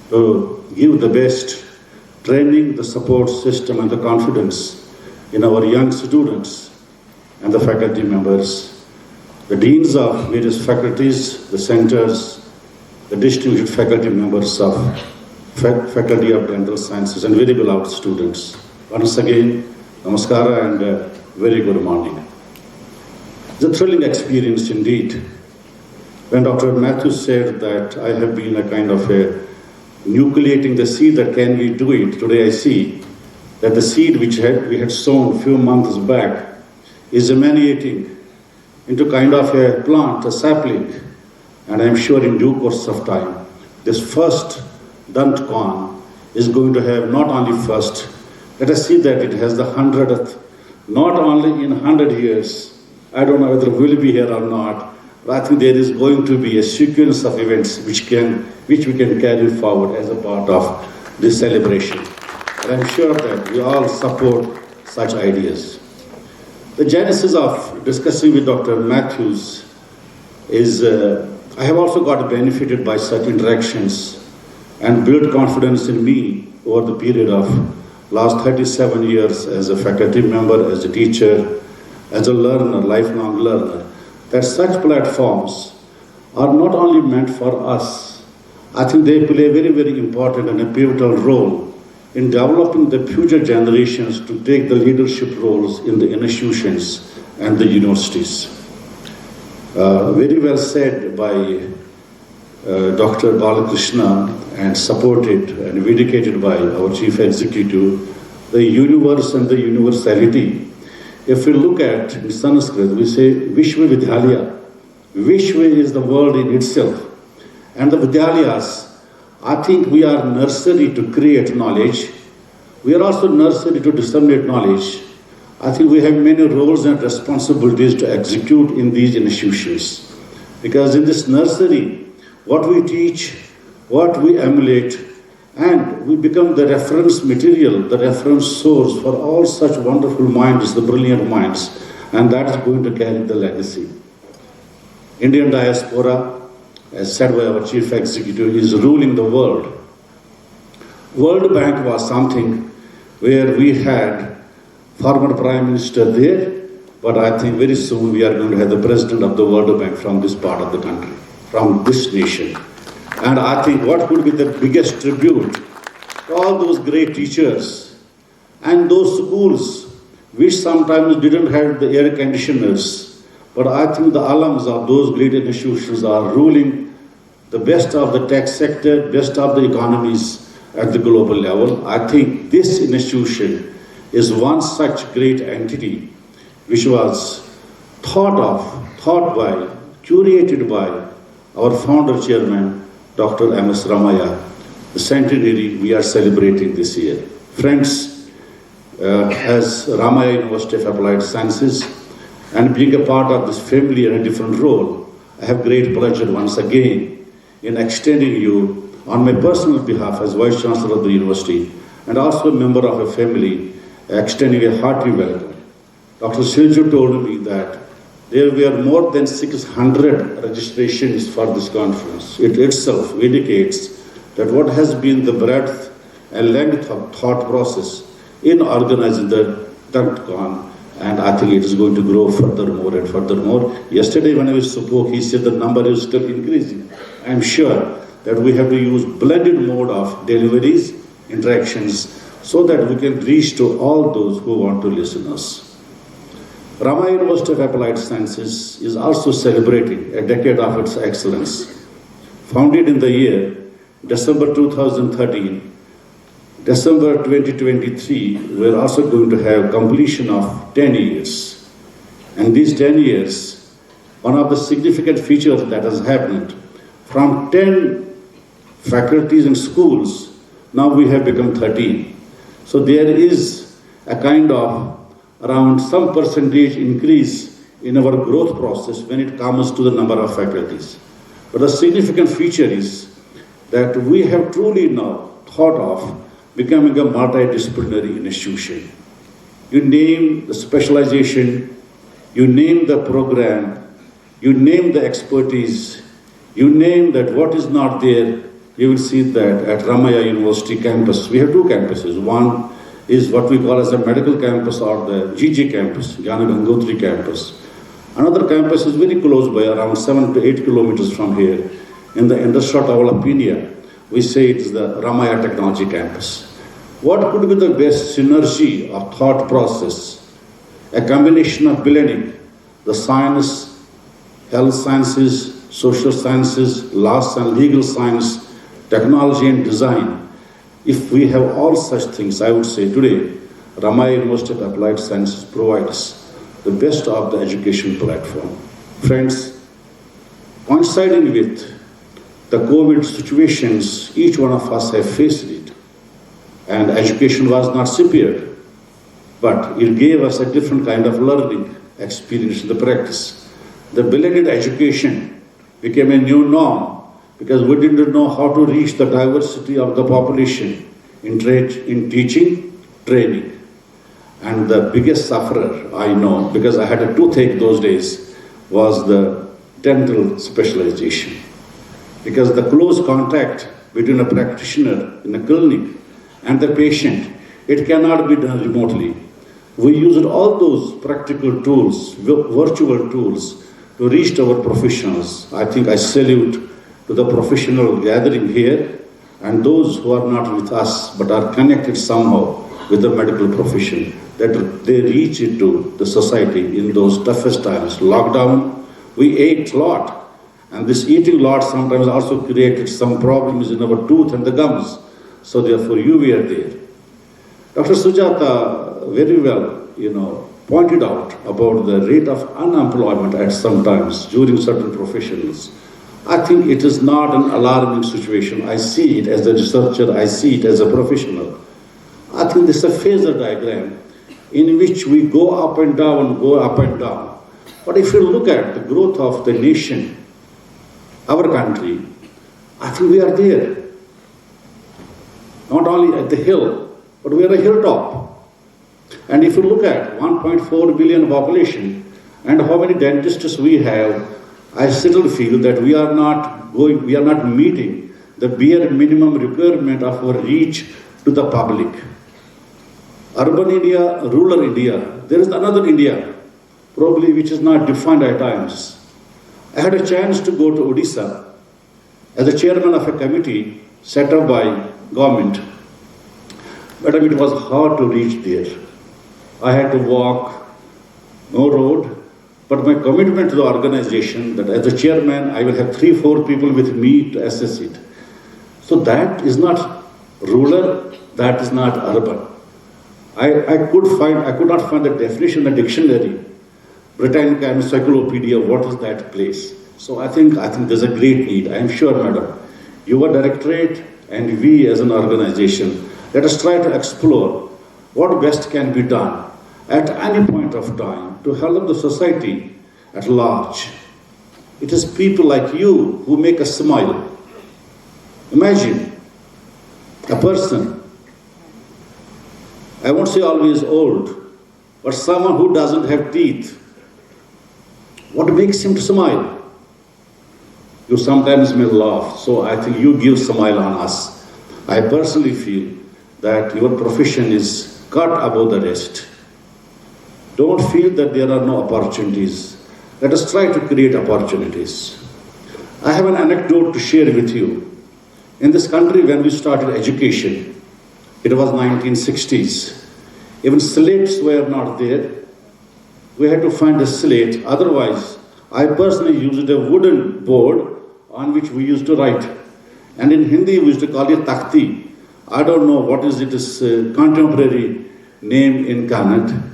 to give the best training, the support system and the confidence in our young students and the faculty members, the deans of various faculties, the centers, the distinguished faculty members of Faculty of Dental Sciences and very beloved students. Once again, namaskara and very good morning. It's a thrilling experience indeed. When Dr. Matthews said that I have been a kind of a nucleating the seed that can we do it, today I see that the seed which we had sown a few months back is emanating into kind of a plant, a sapling, and I'm sure in due course of time, this first DENTCON is going to have not only first, let us see that it has the 100th, not only in 100 years, I don't know whether we'll be here or not, but I think there is going to be a sequence of events which we can carry forward as a part of this celebration. And I'm sure that we all support such ideas. The genesis of discussing with Dr. Matthews is, I have also got benefited by such interactions and built confidence in me over the period of last 37 years as a faculty member, as a teacher, as a learner, lifelong learner. that such platforms are not only meant for us, I think they play a very, very important and a pivotal role in developing the future generations to take the leadership roles in the institutions and the universities. Very well said by Dr. Balakrishna and supported and vindicated by our Chief Executive, the universe and the universality. If we look at in Sanskrit, we say Vishwa Vidyalaya. Vishwa is the world in itself. And the Vidyalayas, I think we are nursery to create knowledge. We are also nursery to disseminate knowledge. I think we have many roles and responsibilities to execute in these institutions. Because in this nursery, what we teach, what we emulate, and we become the reference material, the reference source for all such wonderful minds, the brilliant minds, and that is going to carry the legacy. Indian diaspora, as said by our Chief Executive, is ruling the world. World Bank was something where we had former Prime Minister there, but I think very soon we are going to have the President of the World Bank from this part of the country, from this nation. And I think what could be the biggest tribute to all those great teachers and those schools which sometimes didn't have the air conditioners, but I think the alums of those great institutions are ruling the best of the tech sector, best of the economies at the global level. I think this institution is one such great entity which was thought by, curated by our founder chairman, Dr. M.S. Ramaya, the centenary we are celebrating this year. Friends, as Ramaya University of Applied Sciences, and being a part of this family in a different role, I have great pleasure once again in extending you on my personal behalf as Vice Chancellor of the University and also a member of a family, extending a hearty welcome. Dr. Silju told me that there were more than 600 registrations for this conference. It itself indicates that what has been the breadth and length of thought process in organizing the DENTCON, and I think it is going to grow furthermore and furthermore. Yesterday when I spoke, he said the number is still increasing. I am sure that we have to use blended mode of deliveries, interactions, so that we can reach to all those who want to listen to us. Ramaya University of Applied Sciences is also celebrating a decade of its excellence. Founded in the year December 2013, December 2023, we're also going to have completion of 10 years. And these 10 years, one of the significant features that has happened, from 10 faculties and schools, now we have become 13. So there is a kind of around some percentage increase in our growth process when it comes to the number of faculties. But a significant feature is that we have truly now thought of becoming a multidisciplinary institution. You name the specialization, you name the program, you name the expertise, you name that what is not there, you will see that at Ramaya University campus. We have two campuses. One is what we call as a medical campus or the GG campus, Jnana Gangotri campus. Another campus is very close by, around 7 to 8 kilometers from here, in the industrial development. We say it is the Ramaya Technology Campus. What could be the best synergy of thought process? A combination of blending the science, health sciences, social sciences, laws and legal science, technology and design. If we have all such things, I would say today, Ramaya University of Applied Sciences provides the best of the education platform. Friends, coinciding with the COVID situations, each one of us have faced it. And education was not spared, but it gave us a different kind of learning experience in the practice. The blended education became a new norm because we didn't know how to reach the diversity of the population in teaching, training. And the biggest sufferer I know, because I had a toothache those days, was the dental specialization. Because the close contact between a practitioner in a clinic and the patient, it cannot be done remotely. We used all those practical tools, virtual tools, to reach our professionals. I think I salute to the professional gathering here and those who are not with us but are connected somehow with the medical profession, that they reach into the society in those toughest times. Lockdown, we ate a lot, and this eating lot sometimes also created some problems in our tooth and the gums. So therefore you were there. Dr. Sujata very well, pointed out about the rate of unemployment at some times during certain professions. I think it is not an alarming situation. I see it as a researcher, I see it as a professional. I think this is a phasor diagram in which we go up and down, go up and down. But if you look at the growth of the nation, our country, I think we are there. Not only at the hill, but we are a hilltop. And if you look at 1.4 billion population and how many dentists we have, I still feel that we are not meeting the bare minimum requirement of our reach to the public. Urban India, rural India, there is another India, probably which is not defined at times. I had a chance to go to Odisha as a chairman of a committee set up by government. But it was hard to reach there. I had to walk, no road, but my commitment to the organization that as a chairman, I will have 3-4 people with me to assess it. So that is not rural, that is not urban. I could not find the definition in the dictionary, Britannica Encyclopedia, what is that place? So I think there's a great need. I am sure, madam, your directorate and we as an organization, let us try to explore what best can be done at any point of time to help the society at large. It is people like you who make us smile. Imagine a person, I won't say always old, but someone who doesn't have teeth. What makes him to smile? You sometimes may laugh, so I think you give smile on us. I personally feel that your profession is cut above the rest. Don't feel that there are no opportunities. Let us try to create opportunities. I have an anecdote to share with you. In this country, when we started education, it was 1960s. Even slates were not there. We had to find a slate. Otherwise, I personally used a wooden board on which we used to write. And in Hindi, we used to call it takhti. I don't know what is its contemporary name in Kannada.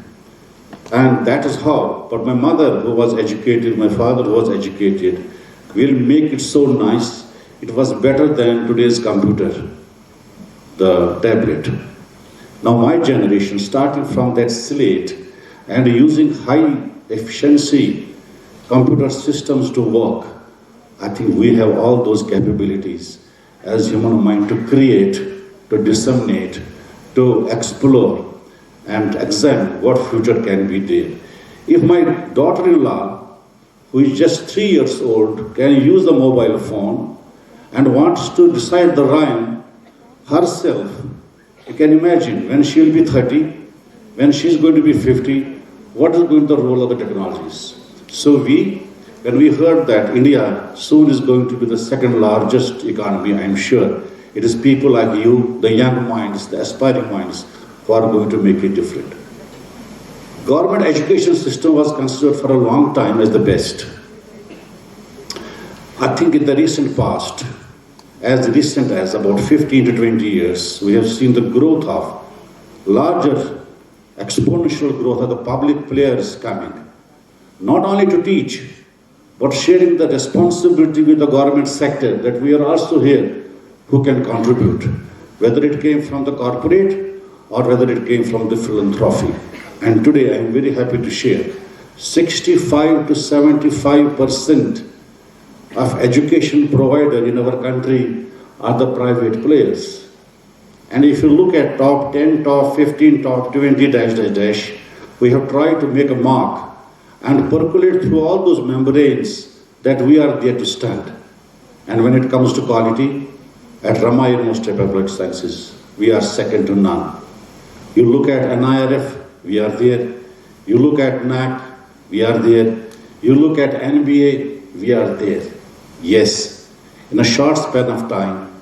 And that is how. But my mother, who was educated, my father, who was educated, will make it so nice. It was better than today's computer, the tablet. Now my generation, starting from that slate and using high efficiency computer systems to work, I think we have all those capabilities as human mind to create, to disseminate, to explore and examine what future can be there. If my daughter-in-law, who is just 3 years old, can use the mobile phone and wants to decide the rhyme herself, you can imagine when she will be 30, when she is going to be 50, what is going to be the role of the technologies. So when we heard that India soon is going to be the second largest economy, I am sure it is people like you, the young minds, the aspiring minds, who are going to make it different. Government education system was considered for a long time as the best. I think in the recent past, as recent as about 15 to 20 years, we have seen the growth of larger exponential growth of the public players coming, not only to teach, but sharing the responsibility with the government sector that we are also here who can contribute, whether it came from the corporate or whether it came from the philanthropy. And today I am very happy to share 65 to 75% of education provider in our country are the private players. And if you look at top 10, top 15, top 20, dash, we have tried to make a mark and percolate through all those membranes that we are there to stand. And when it comes to quality, at Ramaya University of Applied Sciences, we are second to none. You look at NIRF, we are there. You look at NAC, we are there. You look at NBA, we are there. Yes, in a short span of time,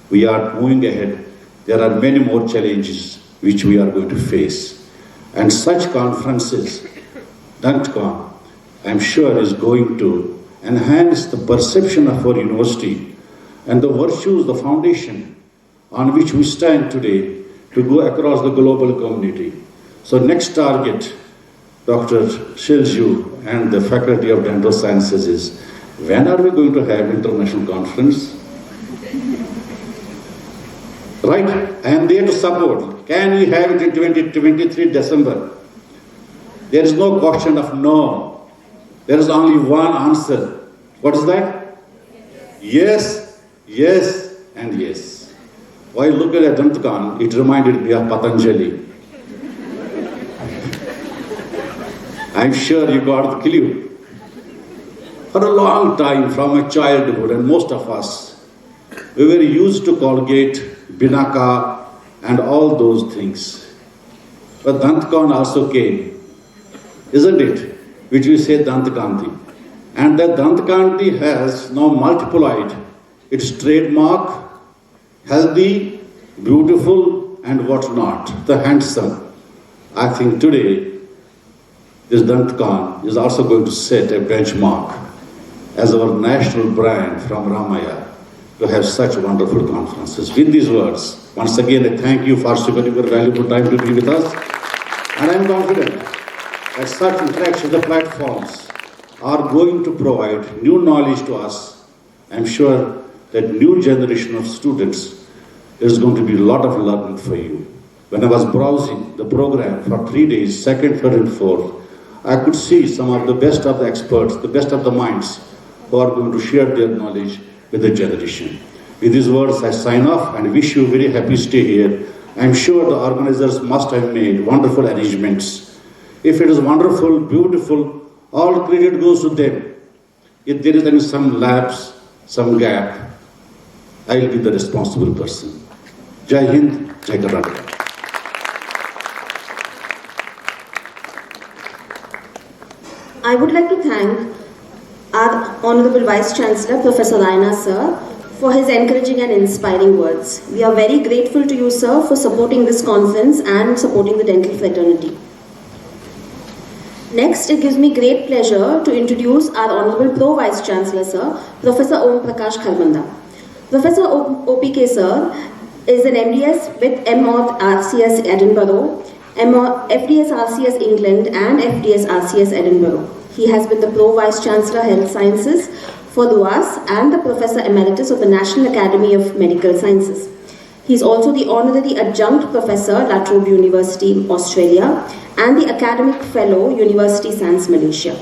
we are moving ahead. There are many more challenges which we are going to face. And such conferences, DENTCON, I'm sure is going to enhance the perception of our university and the virtues, the foundation on which we stand today to go across the global community. So next target, Dr. Shilju and the Faculty of Dental Sciences is, when are we going to have international conference? Right? I am there to support. Can we have it in 2023 December? There is no question of no. There is only one answer. What is that? Yes, yes, and yes. While looking at DENTCON, it reminded me of Patanjali. I'm sure you got the clue. For a long time, from my childhood, and most of us, we were used to Colgate, Binaka, and all those things. But DENTCON also came, isn't it? Which we say Dantkanti. And that Dantkanti has now multiplied its trademark, healthy, beautiful, and whatnot, the handsome. I think today, this DENTCON is also going to set a benchmark as our national brand from Ramaya to have such wonderful conferences. With these words, once again, I thank you for spending your valuable time to be with us. And I'm confident that such interactions, the platforms, are going to provide new knowledge to us. I'm sure that new generation of students is going to be a lot of learning for you. When I was browsing the program for 3 days, 2nd, 3rd, and 4th, I could see some of the best of the experts, the best of the minds who are going to share their knowledge with the generation. With these words, I sign off and wish you a very happy stay here. I'm sure the organizers must have made wonderful arrangements. If it is wonderful, beautiful, all credit goes to them. If there is any some lapse, some gap, I will be the responsible person. Jai Hind, Jai Karnataka. I would like to thank our Honorable Vice Chancellor, Professor Raina sir, for his encouraging and inspiring words. We are very grateful to you, sir, for supporting this conference and supporting the dental fraternity. Next, it gives me great pleasure to introduce our Honorable Pro Vice Chancellor, sir, Professor Om Prakash Kharmanda. Professor OPK, sir, is an MDS with MOD RCS Edinburgh, FDS RCS England, and FDS RCS Edinburgh. He has been the Pro Vice Chancellor Health Sciences for RUAS and the Professor Emeritus of the National Academy of Medical Sciences. He is also the Honorary Adjunct Professor, La Trobe University, Australia, and the Academic Fellow, University Sans Malaysia.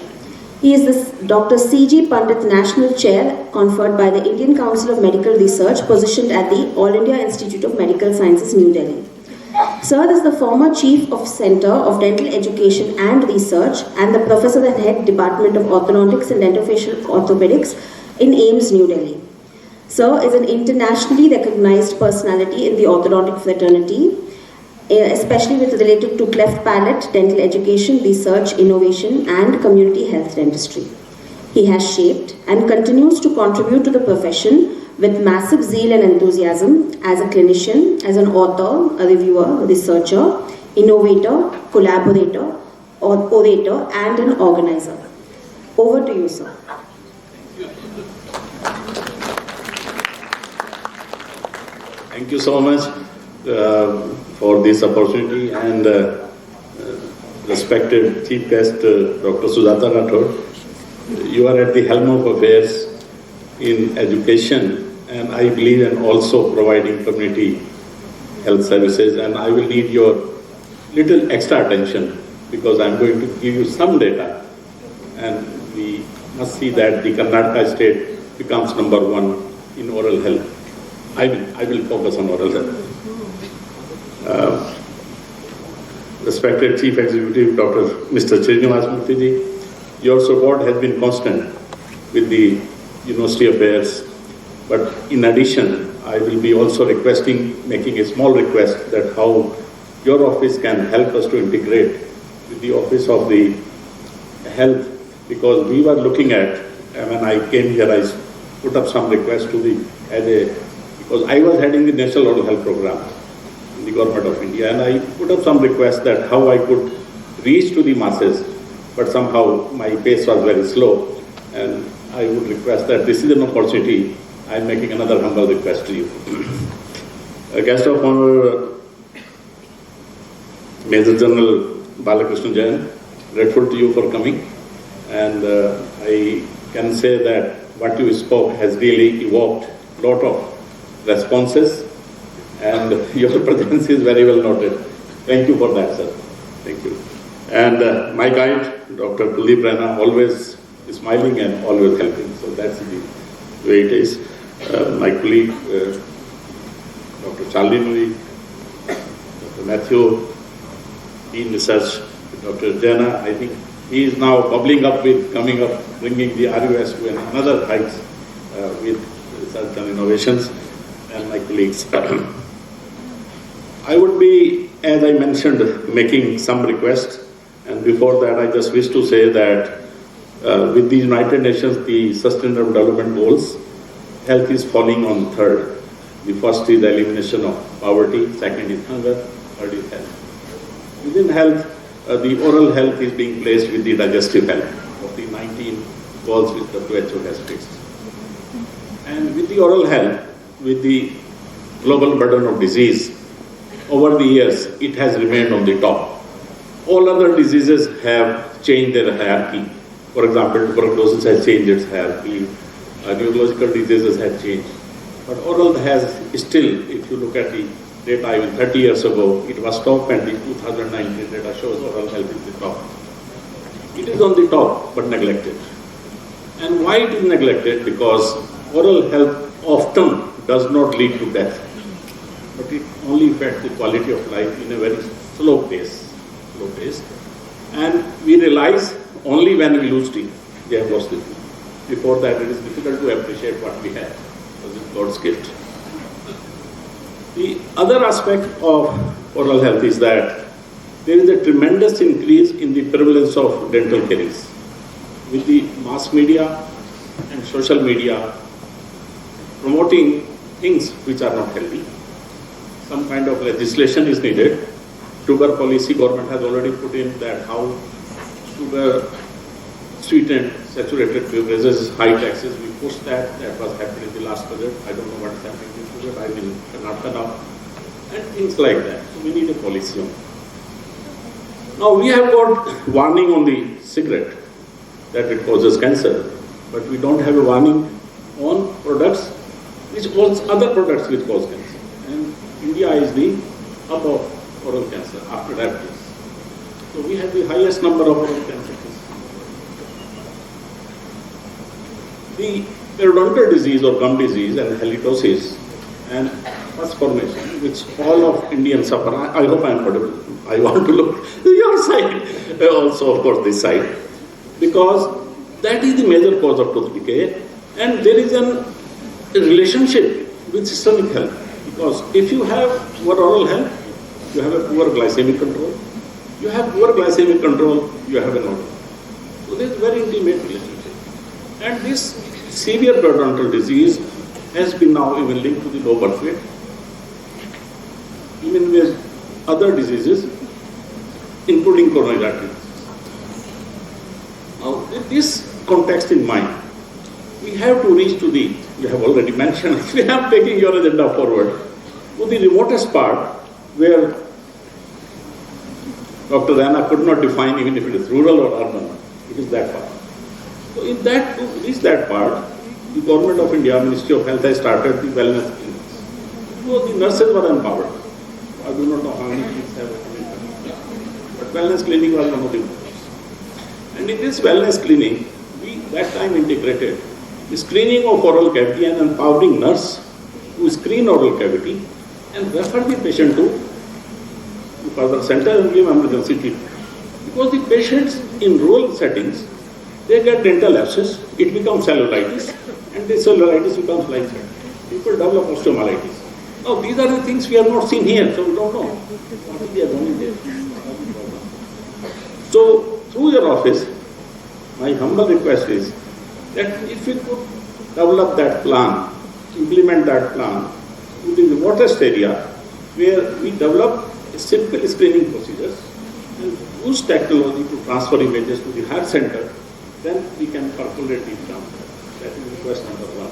He is the Dr. C.G. Pandit National Chair conferred by the Indian Council of Medical Research, positioned at the All India Institute of Medical Sciences, New Delhi. Sir is the former Chief of Center of Dental Education and Research and the Professor and Head Department of Orthodontics and Dentofacial Orthopedics in AIIMS, New Delhi. Sir is an internationally recognized personality in the orthodontic fraternity, especially with related to cleft palate, dental education, research, innovation, and community health dentistry. He has shaped and continues to contribute to the profession with massive zeal and enthusiasm as a clinician, as an author, a reviewer, researcher, innovator, collaborator, orator, and an organizer. Over to you, sir. Thank you so much for this opportunity, and respected Chief Guest, Dr. Sujata Rathod. You are at the helm of affairs in education, and I believe in also providing community health services, and I will need your little extra attention because I'm going to give you some data, and we must see that the Karnataka state becomes #1 in oral health. I will focus on oral health. Respected Chief Executive, Dr. Mr. Srinivas Murthy, your support has been constant with the University Affairs, but in addition, I will be also making a small request that how your office can help us to integrate with the Office of the Health because we were looking at, when I came here, I put up some request to because I was heading the National Oral Health Program in the Government of India, and I put up some request that how I could reach to the masses, but somehow my pace was very slow, and I would request that this is an opportunity. I am making another humble request to you. A guest of honor, Major General Balakrishna Jain, grateful to you for coming, and I can say that what you spoke has really evoked a lot of responses, and your presence is very well noted. Thank you for that, sir. Thank you. And my guide, Dr. Kuldeep Raina, always smiling and always helping, so that's the way it is. My colleague, Dr. Charlie Nui, Dr. Matthew, Dean Research, Dr. Jana, I think he is now bubbling up with coming up, bringing the RUAS to another heights with research and innovations, and my colleagues. I would be, as I mentioned, making some requests, and before that I just wish to say that with the United Nations, the Sustainable Development Goals, health is falling on third. The first is the elimination of poverty, second is hunger, third is health. Within health, the oral health is being placed with the digestive health of the 19 goals which WHO has fixed. And with the oral health, with the global burden of disease, over the years, it has remained on the top. All other diseases have changed their hierarchy. For example, tuberculosis has changed its hierarchy, neurological diseases have changed. But oral has still, if you look at the data even 30 years ago, it was top, and the 2019 data shows oral health is the top. It is on the top, but neglected. And why it is neglected? Because oral health often does not lead to death, but it only affects the quality of life in a very slow pace. And we realize only when we lose teeth, they have lost the teeth. Before that, it is difficult to appreciate what we have, because it's God's gift. The other aspect of oral health is that there is a tremendous increase in the prevalence of dental caries. With the mass media and social media promoting things which are not healthy, some kind of legislation is needed. Sugar policy, government has already put in that how sugar sweetened saturated beverages, high taxes, we pushed that was happening in the last budget. I don't know what is happening in sugar, I'm in Karnataka now, and things like that. So we need a policy on that. Now we have got warning on the cigarette that it causes cancer, but we don't have a warning on products which cause other products which cause cancer. And India is the hub of oral cancer after diabetes. So we have the highest number of oral cancer cases. The periodontal disease or gum disease and halitosis and pus formation, which all of Indians suffer. I hope I am audible. I want to look your side, also of course this side, because that is the major cause of tooth decay, and there is a relationship with systemic health, because if you have poor oral health, you have a poor glycemic control. You have poor glycemic control, you have an oral. So there is a very intimate relationship. And this severe periodontal disease has been now even linked to the low birth weight, even with other diseases, including coronary artery. Now, with this context in mind, we have to reach to the, you have already mentioned, we are taking your agenda forward, to the remotest part where Dr. Rana could not define even if it is rural or urban, it is that part. So in that, to reach that part, the Government of India, Ministry of Health has started the wellness clinics. So the nurses were empowered. I do not know how many clinics have opened, but wellness clinic was one of the ones. And in this wellness clinic, we that time integrated the screening of oral cavity and empowering nurse to screen oral cavity and refer the patient to further center and give emergency treatment. Because the patients in rural settings, they get dental abscess, it becomes cellulitis, and this cellulitis becomes life-threatening. People develop osteomyelitis. Now, these are the things we have not seen here, so we don't know what is going there. So, through your office, my humble request is that if we could develop that plan, implement that plan in the remotest area where we develop a simple screening procedures and use technology to transfer images to the heart center, then we can calculate it down. That is request number one.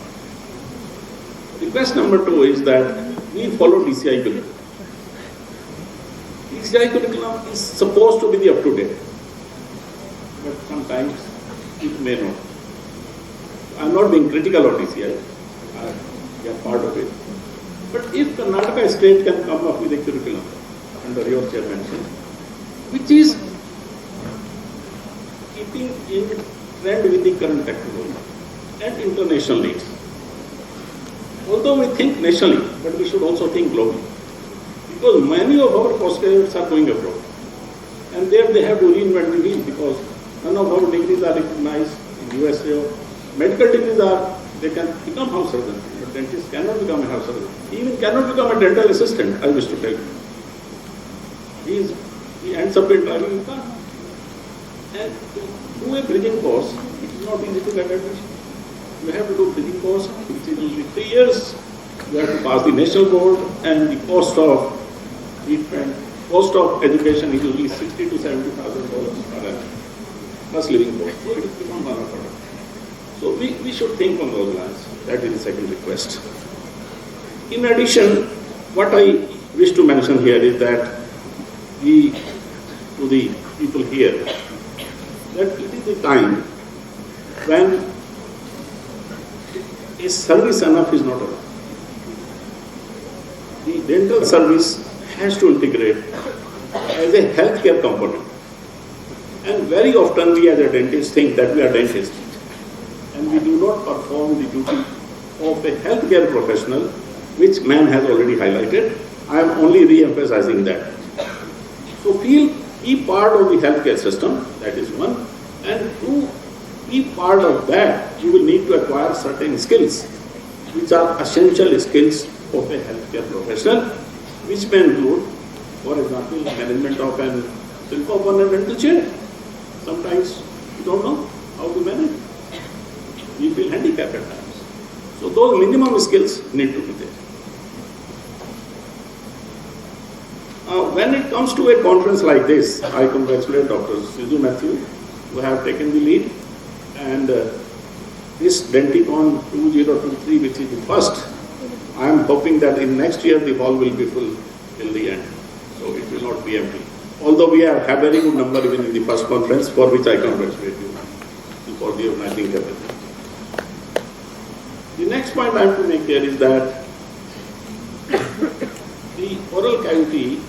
Request number two is that we follow DCI curriculum. DCI curriculum is supposed to be the up-to-date, but sometimes it may not. I'm not being critical of DCI, we are part of it. But if Karnataka state can come up with a curriculum under your chairmanship, which is keeping in trend with the current technology and international needs. Although we think nationally, but we should also think globally. Because many of our postgraduates are going abroad. And there they have to reinvent the wheel because none of our degrees are recognized in USA. Medical degrees are, they can become house surgeons, but dentists cannot become a house surgeon. He even cannot become a dental assistant, I wish to tell you. He ends up in driving a car. And to do a bridging course, it is not easy to get admission. You have to do bridging course, which is usually 3 years. You have to pass the national board, and the cost of treatment, cost of education is usually $60,000 to $70,000 per annum, plus living cost. So it has become one of our. So we should think on those lines. That is the second request. In addition, what I wish to mention here is that to the people here, that it is the time when a service enough is not enough. The dental service has to integrate as a healthcare component. And very often we as a dentist think that we are dentists and we do not perform the duty of a healthcare professional, which man has already highlighted. I am only re-emphasizing that. So be part of the healthcare system, that is one, and to be part of that, you will need to acquire certain skills, which are essential skills of a healthcare professional, which may include, for example, management of an silver dental chair. Sometimes you don't know how to manage. You feel handicapped at times. So those minimum skills need to be there. When it comes to a conference like this, I congratulate Dr. Sizu Matthew, who have taken the lead. And this DENTCON 2023, which is the first, I am hoping that in next year the hall will be full till the end. So it will not be empty. Although we have a very good number even in the first conference, for which I congratulate you for the organizing capacity. The next point I have to make here is that the oral cavity,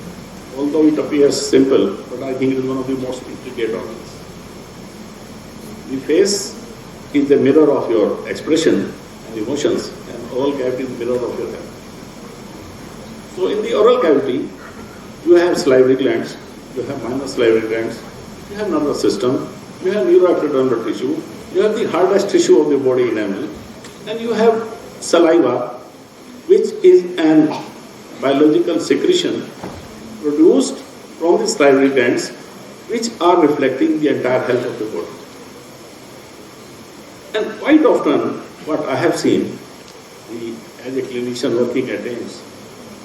although it appears simple, but I think it is one of the most intricate organs. The face is the mirror of your expression and emotions, and oral cavity is the mirror of your health. So in the oral cavity, you have salivary glands, you have minor salivary glands, you have nervous system, you have neuroectodermal tissue, you have the hardest tissue of the body enamel, and you have saliva, which is an biological secretion produced from the salivary glands, which are reflecting the entire health of the body. And quite often, what I have seen, as a clinician working at AIMS,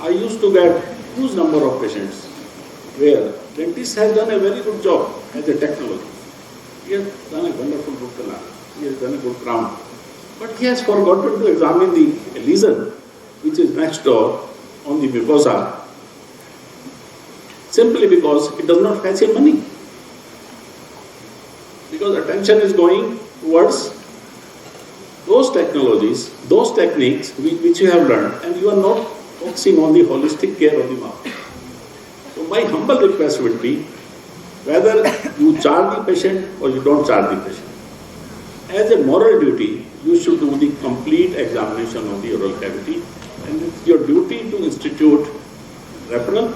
I used to get huge number of patients where dentist has done a very good job as a technology. He has done a wonderful root canal, he has done a good crown, but he has forgotten to examine the lesion which is next door on the mucosa, simply because it does not fetch him money. Because attention is going towards those technologies, those techniques which you have learned, and you are not focusing on the holistic care of the mouth. So my humble request would be, whether you charge the patient or you don't charge the patient, as a moral duty, you should do the complete examination of the oral cavity, and it's your duty to institute referral,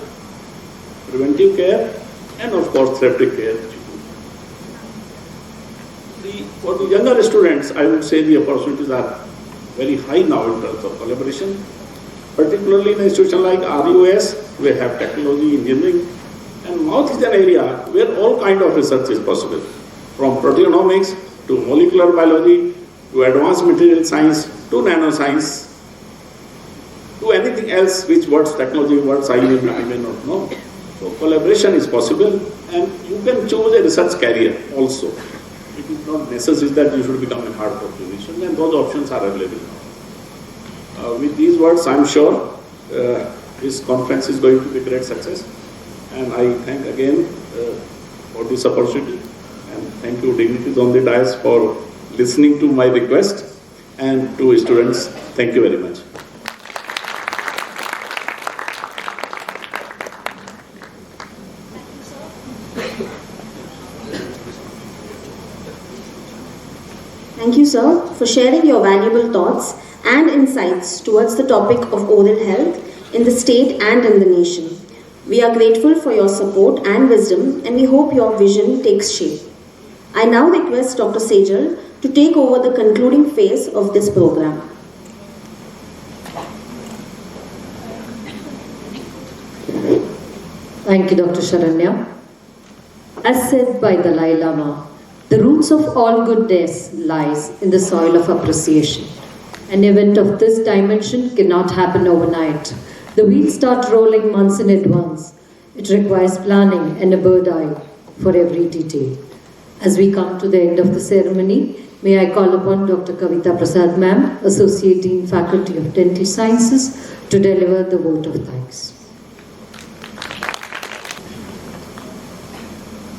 preventive care, and of course therapeutic care. For the younger students, I would say the opportunities are very high now in terms of collaboration, particularly in an institution like RUAS, we have technology, engineering, and mouth is an area where all kind of research is possible. from proteomics to molecular biology to advanced material science to nanoscience to anything else which words technology words I may not know. So collaboration is possible, and you can choose a research career also. It is not necessary that you should become a hardcore clinician, and those options are available now. With these words, I am sure this conference is going to be a great success, and I thank again for this opportunity, and thank you dignitaries on the dais for listening to my request, and to students, thank you very much. Thank you, sir, for sharing your valuable thoughts and insights towards the topic of oral health in the state and in the nation. We are grateful for your support and wisdom, and we hope your vision takes shape. I now request Dr. Sejal to take over the concluding phase of this program. Thank you, Dr. Sharanya. As said by the Dalai Lama, the roots of all goodness lies in the soil of appreciation. An event of this dimension cannot happen overnight. The wheels start rolling months in advance. It requires planning and a bird eye for every detail. As we come to the end of the ceremony, may I call upon Dr. Kavita Prasad Ma'am, Associate Dean, Faculty of Dental Sciences, to deliver the vote of thanks.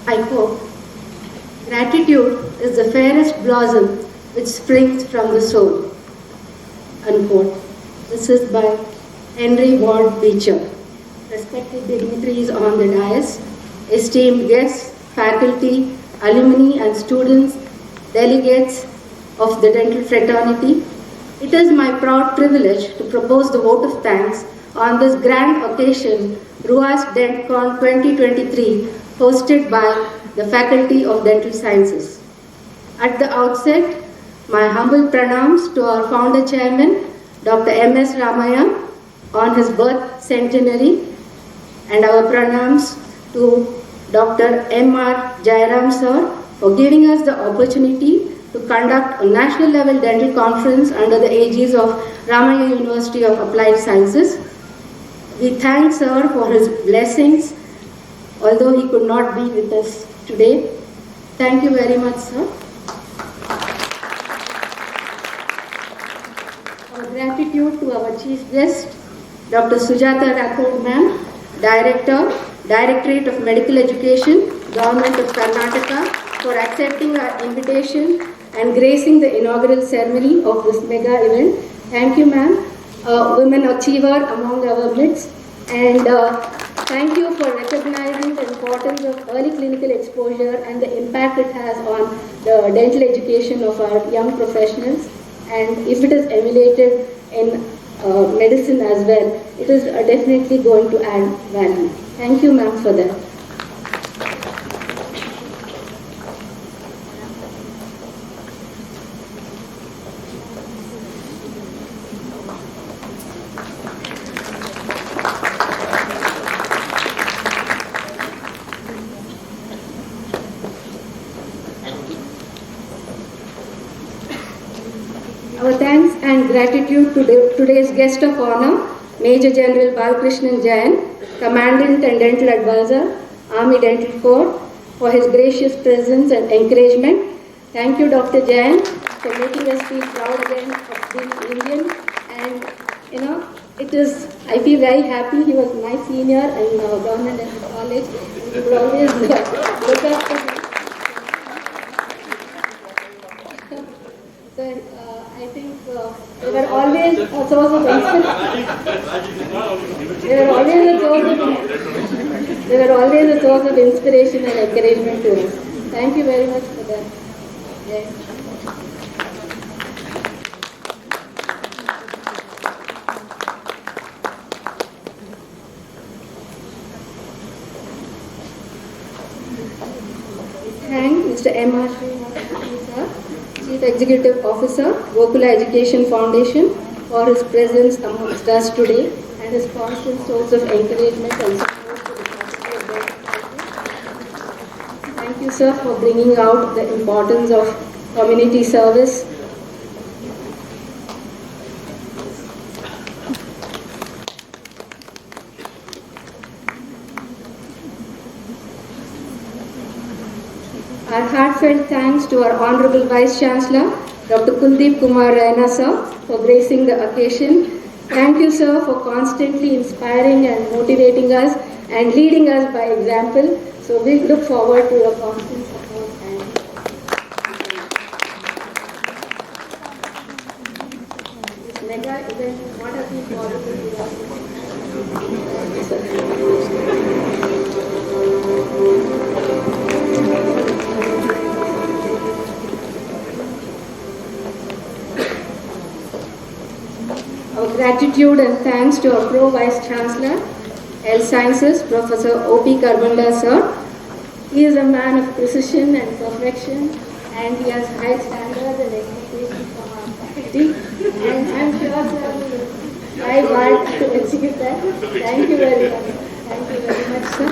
I quote, "Gratitude is the fairest blossom which springs from the soul." Unquote. This is by Henry Ward Beecher. Respected dignitaries on the dais, esteemed guests, faculty, alumni and students, delegates of the dental fraternity, it is my proud privilege to propose the vote of thanks on this grand occasion, RUAS DENTCON 2023, hosted by the Faculty of Dental Sciences. At the outset, my humble pranams to our founder chairman, Dr. M.S. Ramaya, on his birth centenary, and our pranams to Dr. M.R. Jairam sir for giving us the opportunity to conduct a national level dental conference under the aegis of Ramaya University of Applied Sciences. We thank sir for his blessings, although he could not be with us today. Thank you very much, sir. Our gratitude to our chief guest, Dr. Sujata Rathod ma'am, Director, Directorate of Medical Education, Government of Karnataka, for accepting our invitation and gracing the inaugural ceremony of this mega event. Thank you, ma'am. Women achiever among our midst, and thank you for recognizing the importance of early clinical exposure and the impact it has on the dental education of our young professionals. And if it is emulated in medicine as well, it is definitely going to add value. Thank you, ma'am, for that. Our thanks and gratitude to today's guest of honor, Major General Balkrishnan Jain, Commandant and Dental Advisor, Army Dental Corps, for his gracious presence and encouragement. Thank you, Dr. Jain, for making us feel proud again of being Indian. And, I feel very happy. He was my senior in Government Dental College. We would always look up to him. So, I think they were always a source of inspiration. They were always a source of inspiration and encouragement to us. Thank you very much for that. Yes. Thank Mr. M.R. sir, Chief Executive Officer, Gokula Education Foundation, for his presence amongst us today and his constant source of encouragement and support to the faculty of dental. Thank Thank you, sir, for bringing out the importance of community service. Our heartfelt thanks to our Honorable Vice Chancellor, Dr. Kuldeep Kumar Raina, sir, for gracing the occasion. Thank you, sir, for constantly inspiring and motivating us and leading us by example. So we look forward to your constant support and this mega event. What have been possible without you, sir? Our gratitude and thanks to our Pro Vice Chancellor, Health Sciences, Professor O.P. Karbanda, sir. He is a man of precision and perfection, and he has high standards and expectations from our faculty. And I'm sure, sir, we will try hard to achieve that. Thank you very much. Thank you very much, sir.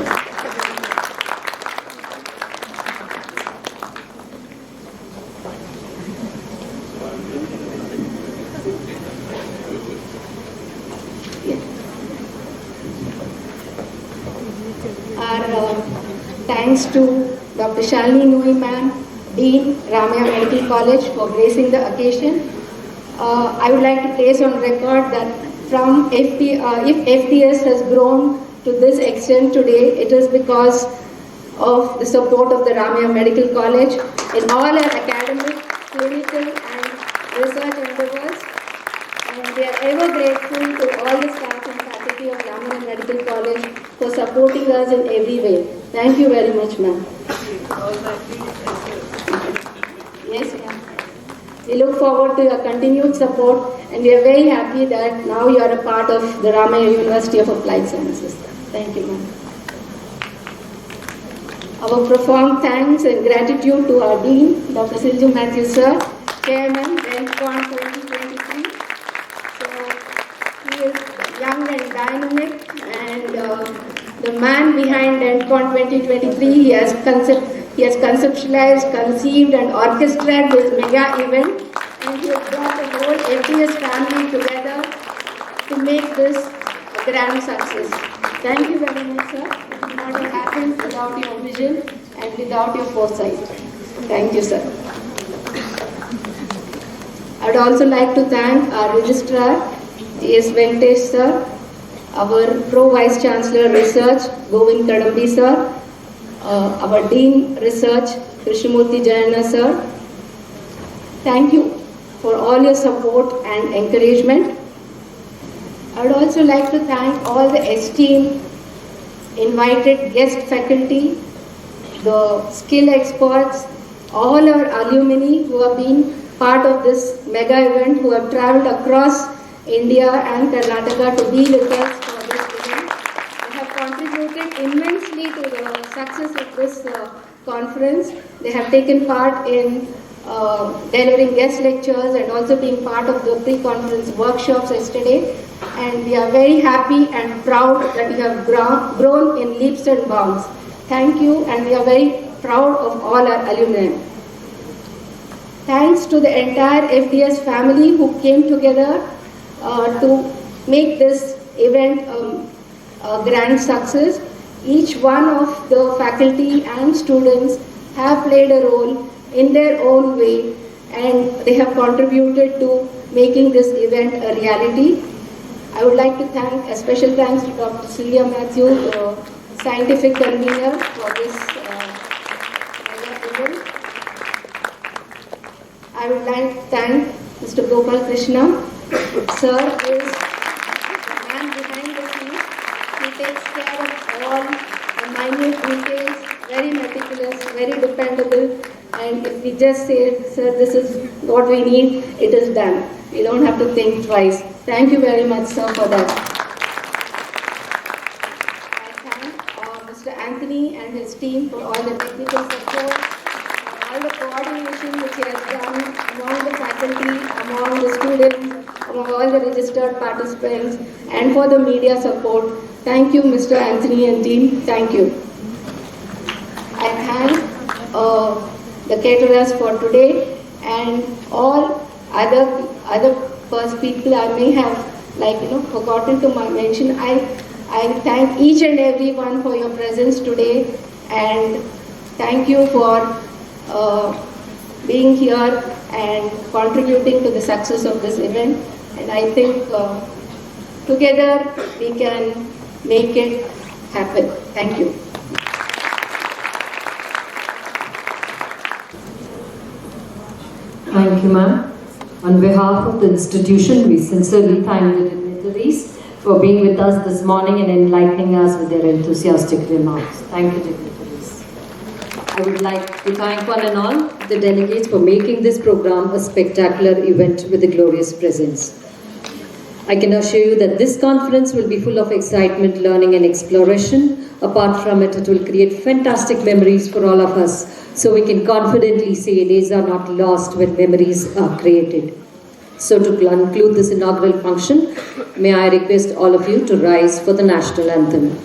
Thanks to Dr. Shalini Nui ma'am, Dean, Ramaya Medical College for gracing the occasion. I would like to place on record that from if FDS has grown to this extent today, it is because of the support of the Ramaya Medical College in all our academic, clinical and research endeavors. And we are ever grateful to all the staff and faculty of Ramaya Medical College for supporting us in every way. Thank you very much, ma'am. Yes, ma'am. We look forward to your continued support, and we are very happy that now you are a part of the Ramaya University of Applied Sciences. Thank you, ma'am. Our profound thanks and gratitude to our Dean, Dr. Silju Matthew, sir, Chairman, DENTCON 2023. So, he is young and dynamic, and the man behind DENTCON 2023, he has conceptualized, conceived and orchestrated this mega event, and he has brought the whole FDS family together to make this a grand success. Thank you very much, sir. It would not have happened without your vision and without your foresight. Thank you, sir. I would also like to thank our Registrar, T.S. Venkatesh, sir, our Pro Vice Chancellor Research, Govind Kadambi, sir, our Dean Research, Krishnamurthy Jayana, sir. Thank you for all your support and encouragement. I would also like to thank all the esteemed invited guest faculty, the skill experts, all our alumni who have been part of this mega event, who have traveled across India and Karnataka to be with us for this event. They have contributed immensely to the success of this conference. They have taken part in delivering guest lectures and also being part of the pre-conference workshops yesterday. And we are very happy and proud that you have grown in leaps and bounds. Thank you, and we are very proud of all our alumni. Thanks to the entire FDS family who came together to make this event a grand success. Each one of the faculty and students have played a role in their own way, and they have contributed to making this event a reality. I would like to thank a special thanks to Dr. Sylvia Matthew, the scientific convener for this event. I would like to thank Mr. Gopal Krishna. Sir is the man behind the scenes. He takes care of all the minute details, very meticulous, very dependable. And if we just say, sir, this is what we need, it is done. We don't have to think twice. Thank you very much, sir, for that. I thank Mr. Anthony and his team for all the technical support, for all the coordination which he has done among the faculty, among the students, among all the registered participants, and for the media support. Thank you, Mr. Anthony and team. Thank you. I thank the caterers for today, and all other first people I may have forgotten to mention. I thank each and every one for your presence today, and thank you for being here and contributing to the success of this event. And I think together we can make it happen. Thank you. Thank you, ma'am. On behalf of the institution, we sincerely thank the dignitaries for being with us this morning and enlightening us with their enthusiastic remarks. Thank you, dignitaries. I would like to thank one and all the delegates for making this program a spectacular event with a glorious presence. I can assure you that this conference will be full of excitement, learning and exploration. Apart from it, it will create fantastic memories for all of us, so we can confidently say days are not lost when memories are created. So to conclude this inaugural function, may I request all of you to rise for the national anthem.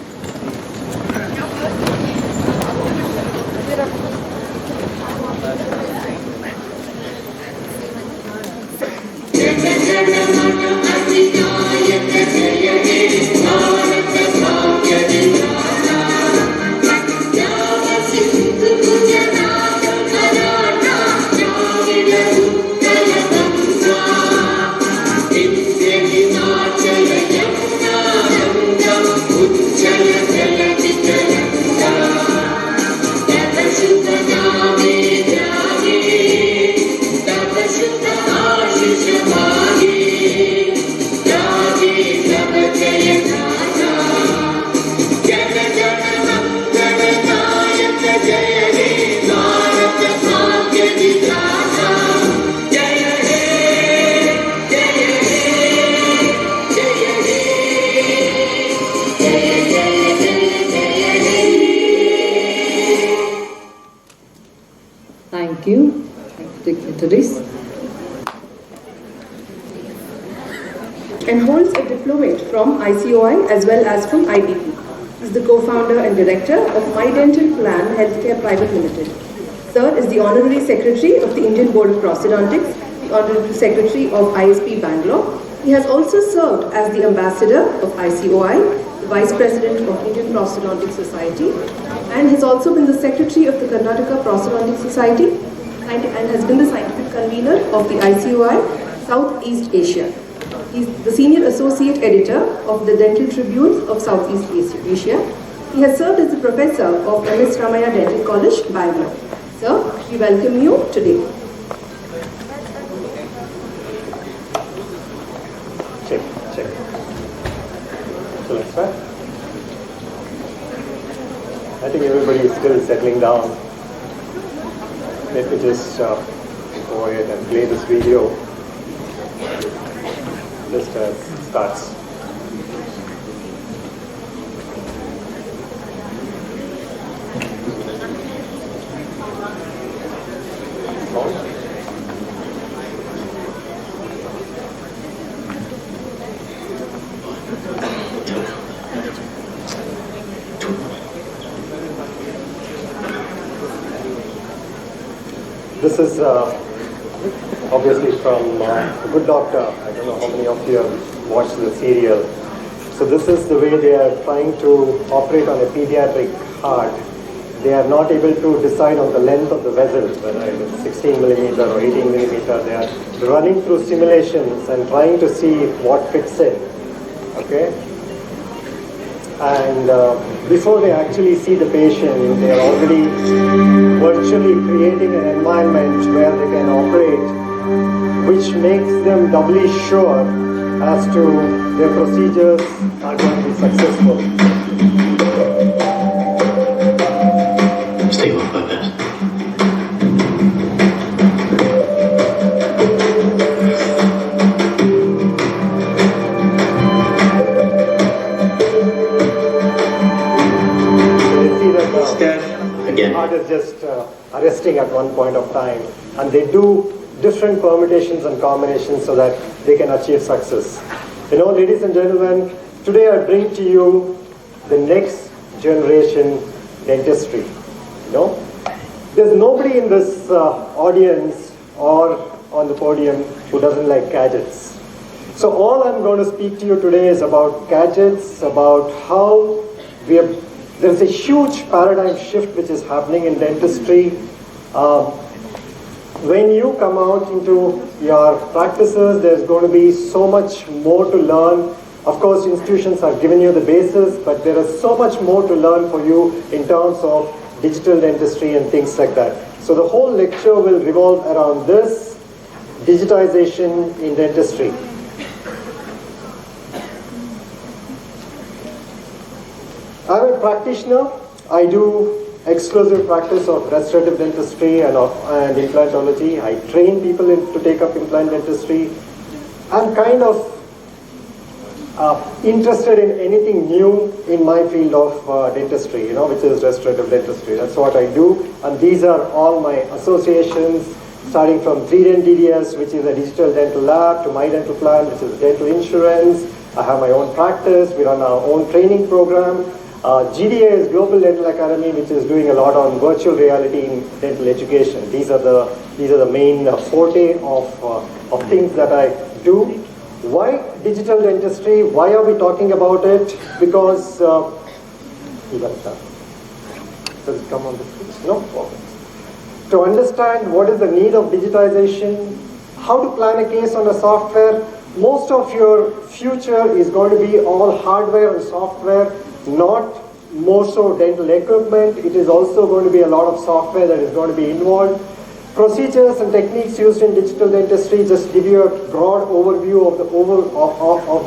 Thank you, dignitaries. And holds a diplomate from ICOI as well as from IBP. He is the co-founder and director of My Dental Plan Healthcare Private Limited. Sir is the Honorary Secretary of the Indian Board of Prosthodontics, the Honorary Secretary of ISP Bangalore. He has also served as the Ambassador of ICOI, the Vice President of Indian Prosthodontic Society, and has also been the Secretary of the Karnataka Prosthodontic Society and has been the scientific convener of the ICOI Southeast Asia. He is the Senior Associate Editor of the Dental Tribune of Southeast Asia. He has served as the Professor of MS Ramaya Dental College, Bangalore. Sir, we welcome you today. Check. So let's start. I think everybody is still settling down. Let me just go ahead and play this video just as it starts. This is obviously from The Good Doctor. I don't know how many of you have watched the serial. So this is the way they are trying to operate on a pediatric heart. They are not able to decide on the length of the vessel, whether it is 16 millimeter or 18 millimeter. They are running through simulations and trying to see what fits in. Okay? And before they actually see the patient, they are already virtually creating an environment where they can operate, which makes them doubly sure as to their procedures are going to be successful. Stay with my best. The heart is just arresting at one point of time, and they do different permutations and combinations so that they can achieve success. You know, ladies and gentlemen, today I bring to you the next generation dentistry. You know, There's nobody in this audience or on the podium who doesn't like gadgets. So all I'm going to speak to you today is about gadgets, about how there's a huge paradigm shift which is happening in dentistry. When you come out into your practices, there's going to be so much more to learn. Of course, institutions are giving you the basis, but there is so much more to learn for you in terms of digital dentistry and things like that. So the whole lecture will revolve around this, digitization in dentistry. I'm a practitioner. I do exclusive practice of restorative dentistry and implantology. I train people to take up implant dentistry. I'm kind of interested in anything new in my field of dentistry, which is restorative dentistry. That's what I do. And these are all my associations, starting from 3Dent DDS, which is a digital dental lab, to My Dental Plan, which is dental insurance. I have my own practice. We run our own training program. GDA is Global Dental Academy, which is doing a lot on virtual reality in dental education. These are the main forte of things that I do. Why digital dentistry? Why are we talking about it? Because does it come on the screen? No? Okay. To understand what is the need of digitization, how to plan a case on a software, most of your future is going to be all hardware and software, not more so dental equipment. It is also going to be a lot of software that is going to be involved. Procedures and techniques used in digital dentistry, just give you a broad overview of the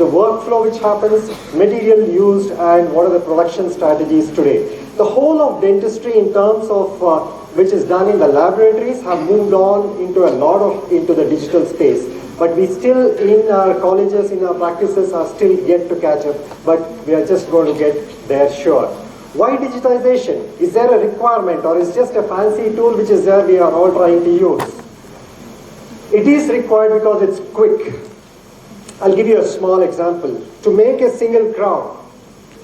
workflow which happens, material used, and what are the production strategies today. The whole of dentistry in terms of which is done in the laboratories have moved on into into the digital space. But we still, in our colleges, in our practices, are still yet to catch up, but we are just going to get there, sure. Why digitization? Is there a requirement, or is just a fancy tool which is there we are all trying to use? It is required because it's quick. I'll give you a small example. To make a single crown,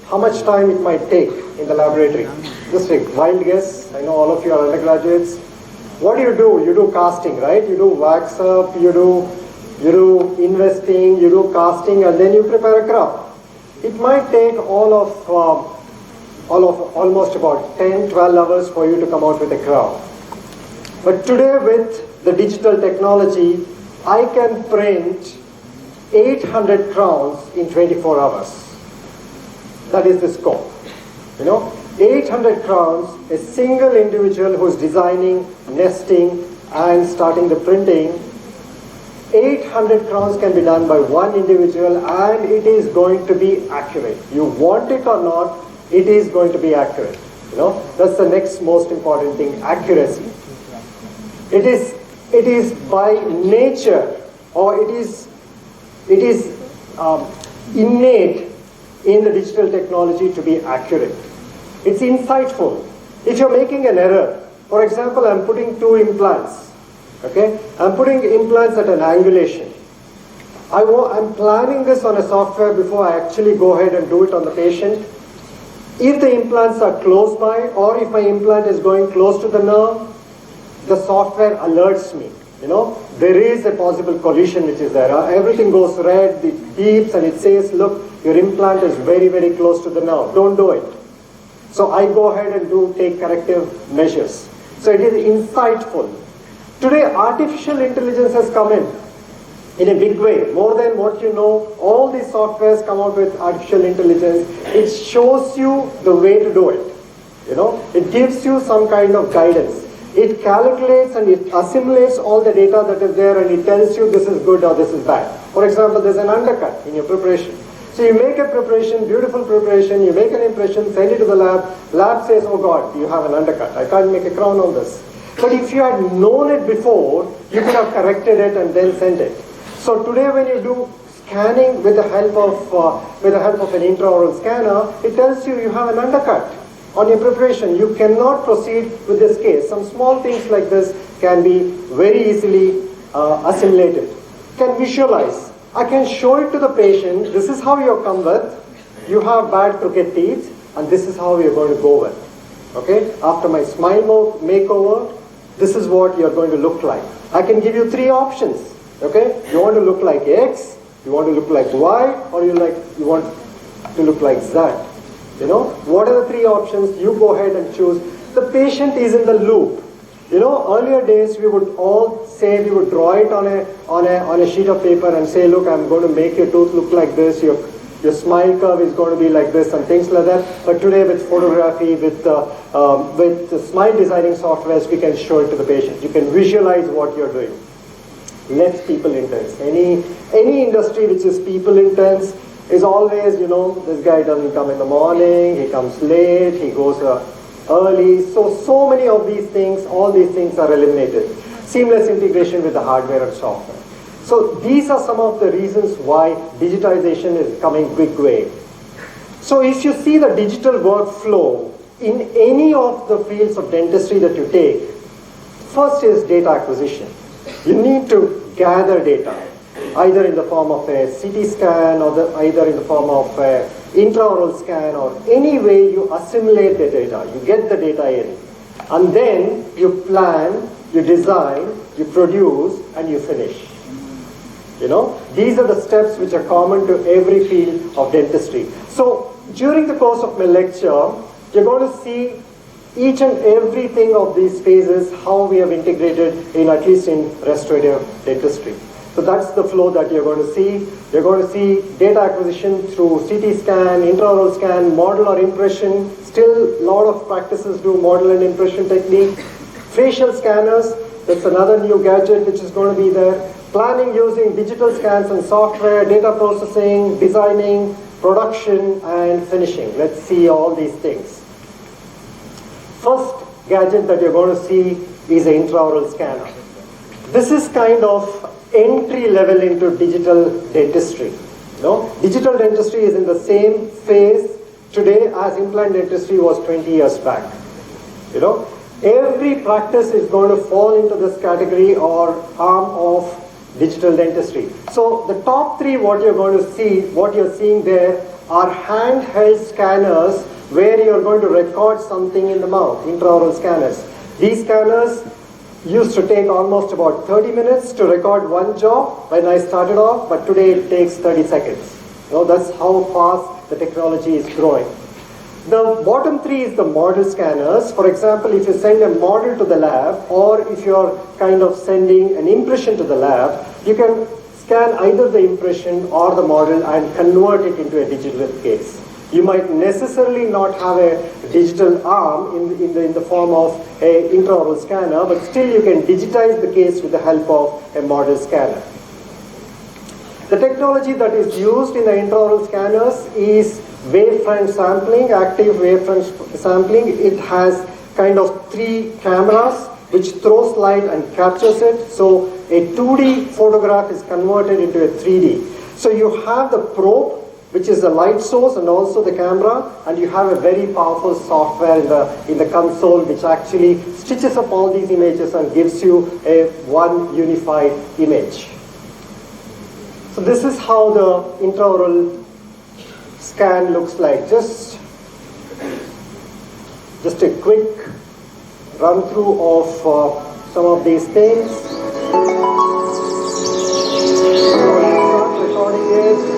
how much time it might take in the laboratory? Just a wild guess. I know all of you are undergraduates. What do? You do casting, right? You do wax up, you do investing, you do casting, and then you prepare a crown. It might take almost about 10-12 hours for you to come out with a crown. But today with the digital technology, I can print 800 crowns in 24 hours. That is the scope. 800 crowns, a single individual who's designing, nesting, and starting the printing. 800 crowns can be done by one individual, and it is going to be accurate. You want it or not, it is going to be accurate. That's the next most important thing, accuracy. It is by nature, or it is innate in the digital technology to be accurate. It's insightful. If you're making an error, for example, I'm putting 2 implants. Okay, I'm putting implants at an angulation. I'm planning this on a software before I actually go ahead and do it on the patient. If the implants are close by, or if my implant is going close to the nerve, the software alerts me. There is a possible collision which is there. Everything goes red, it beeps, and it says, look, your implant is very, very close to the nerve. Don't do it. So I go ahead and take corrective measures. So it is insightful. Today, artificial intelligence has come in a big way. More than what you know, all these softwares come out with artificial intelligence. It shows you the way to do it. It gives you some kind of guidance. It calculates and it assimilates all the data that is there, and it tells you this is good or this is bad. For example, there's an undercut in your preparation. So you make a preparation, beautiful preparation, you make an impression, send it to the lab. Lab says, oh God, you have an undercut. I can't make a crown on this. But if you had known it before, you could have corrected it and then sent it. So today when you do scanning with the help of an intraoral scanner, it tells you have an undercut on your preparation. You cannot proceed with this case. Some small things like this can be very easily assimilated. Can visualize. I can show it to the patient. This is how you come with. You have bad crooked teeth, and this is how you're going to go with. Okay, after my smile makeover, this is what you're going to look like. I can give you 3 options. Okay, you want to look like X, you want to look like Y, or you want to look like Z. You know, what are the 3 options? You go ahead and choose. The patient is in the loop. You know, earlier days we would all say, we would draw it on a sheet of paper and say, look, I'm going to make your tooth look like this, your smile curve is going to be like this, and things like that. But today with photography, with the smile designing softwares, we can show it to the patient. You can visualize what you're doing. Less people intense. Any industry which is people intense is always, you know, this guy doesn't come in the morning, he comes late, he goes early. So many of these things, all these things are eliminated. Seamless integration with the hardware and software. So these are some of the reasons why digitization is coming big way. So if you see the digital workflow in any of the fields of dentistry that you take, first is data acquisition. You need to gather data, either in the form of a CT scan or either in the form of a intraoral scan, or any way you assimilate the data. You get the data in, and then you plan, you design, you produce, and you finish. You know, these are the steps which are common to every field of dentistry. So during the course of my lecture, you're going to see each and everything of these phases, how we have integrated in, at least in restorative dentistry. So that's the flow that you're going to see. You're going to see data acquisition through CT scan, intraoral scan, model or impression. Still, a lot of practices do model and impression technique. Facial scanners, that's another new gadget which is going to be there. Planning using digital scans and software, data processing, designing, production, and finishing. Let's see all these things. First gadget that you're going to see is an intraoral scanner. This is kind of entry level into digital dentistry. You know, digital dentistry is in the same phase today as implant dentistry was 20 years back. You know, every practice is going to fall into this category or arm of digital dentistry. So the top 3, what you're going to see, what you're seeing there, are handheld scanners where you're going to record something in the mouth, intraoral scanners. These scanners used to take almost about 30 minutes to record one job when I started off, but today it takes 30 seconds. You know, that's how fast the technology is growing. The bottom 3 is the model scanners. For example, if you send a model to the lab, or if you're kind of sending an impression to the lab, you can scan either the impression or the model and convert it into a digital case. You might necessarily not have a digital arm in the form of an intraoral scanner, but still you can digitize the case with the help of a model scanner. The technology that is used in the intraoral scanners is wavefront sampling, active wavefront sampling. It has kind of 3 cameras which throws light and captures it. So a 2D photograph is converted into a 3D. So you have the probe, which is the light source, and also the camera, and you have a very powerful software in the console which actually stitches up all these images and gives you a one unified image. So this is how the intraoral scan looks like. Just a quick run through of some of these things. So let's start recording it.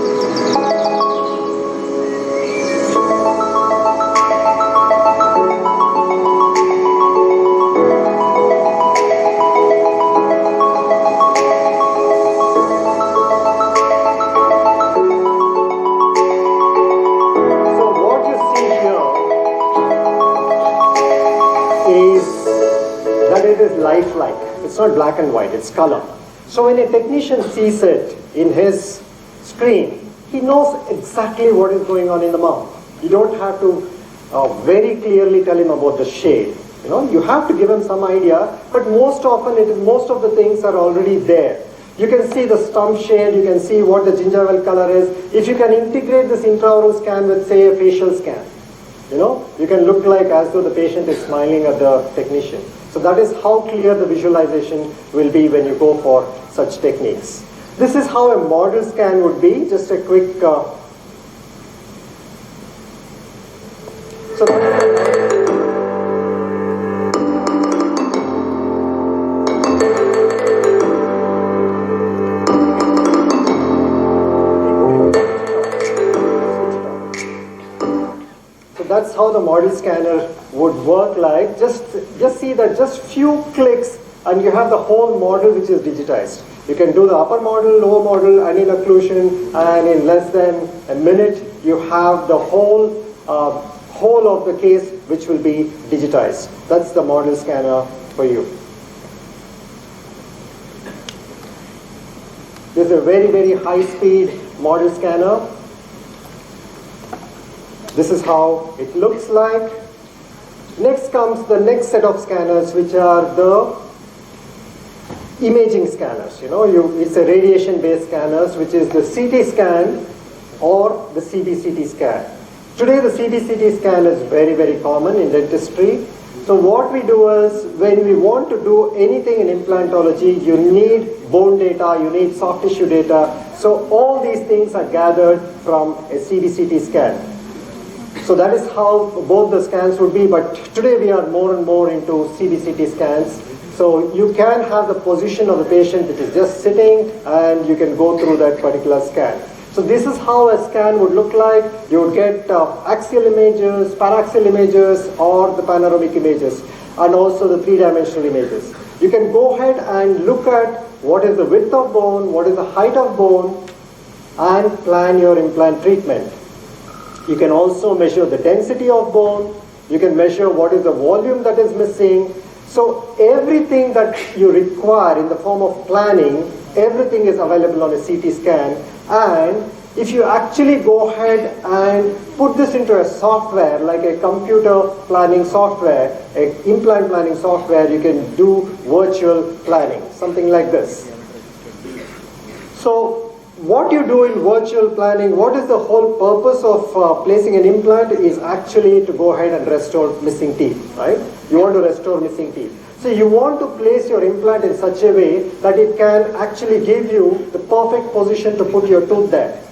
Lifelike. It's not black and white, it's color. So when a technician sees it in his screen, he knows exactly what is going on in the mouth. You don't have to very clearly tell him about the shade. You know, you have to give him some idea, but most often most of the things are already there. You can see the stump shade, you can see what the gingival color is. If you can integrate this intraoral scan with, say, a facial scan, you know, you can look like as though the patient is smiling at the technician. So that is how clear the visualization will be when you go for such techniques. This is how a model scan would be. Just a quick. So how the model scanner would work like. Just see that just few clicks and you have the whole model which is digitized. You can do the upper model, lower model, anneal occlusion, and in less than a minute you have the whole of the case which will be digitized. That's the model scanner for you. This is a very, very high speed model scanner. This is how it looks like. Next comes the next set of scanners, which are the imaging scanners. It's a radiation-based scanners, which is the CT scan or the CBCT scan. Today, the CBCT scan is very, very common in dentistry. So what we do is, when we want to do anything in implantology, you need bone data, you need soft tissue data. So all these things are gathered from a CBCT scan. So that is how both the scans would be, but today we are more and more into CBCT scans. So you can have the position of the patient which is just sitting, and you can go through that particular scan. So this is how a scan would look like. You would get axial images, paraxial images, or the panoramic images, and also the three-dimensional images. You can go ahead and look at what is the width of bone, what is the height of bone, and plan your implant treatment. You can also measure the density of bone. You can measure what is the volume that is missing. So everything that you require in the form of planning, everything is available on a CT scan. And if you actually go ahead and put this into a software, like a computer planning software, an implant planning software, you can do virtual planning, something like this. So what you do in virtual planning, what is the whole purpose of placing an implant is actually to go ahead and restore missing teeth, right? You want to restore missing teeth. So you want to place your implant in such a way that it can actually give you the perfect position to put your tooth there.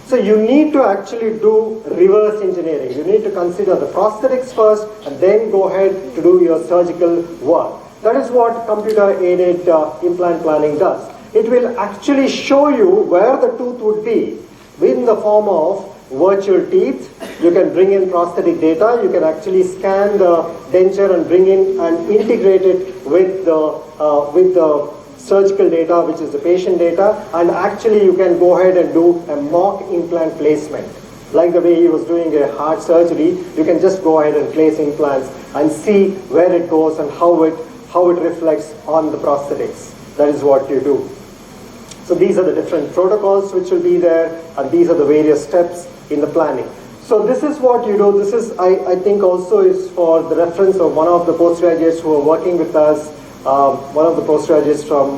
So you need to actually do reverse engineering. You need to consider the prosthetics first and then go ahead to do your surgical work. That is what computer-aided implant planning does. It will actually show you where the tooth would be in the form of virtual teeth. You can bring in prosthetic data. You can actually scan the denture and bring in and integrate it with the surgical data, which is the patient data. And actually, you can go ahead and do a mock implant placement. Like the way he was doing a heart surgery, you can just go ahead and place implants and see where it goes and how it reflects on the prosthetics. That is what you do. So these are the different protocols which will be there, and these are the various steps in the planning. So this is what you do. This is, I think, also is for the reference of one of the postgraduates who are working with us, one of the postgraduates from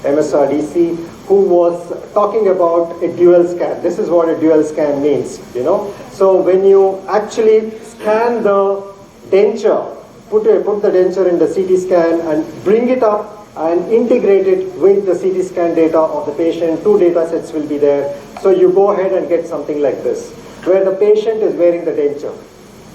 MSRDC, who was talking about a dual scan. This is what a dual scan means, So when you actually scan the denture, put the denture in the CT scan and bring it up and integrate it with the CT scan data of the patient. Two data sets will be there. So you go ahead and get something like this, where the patient is wearing the denture.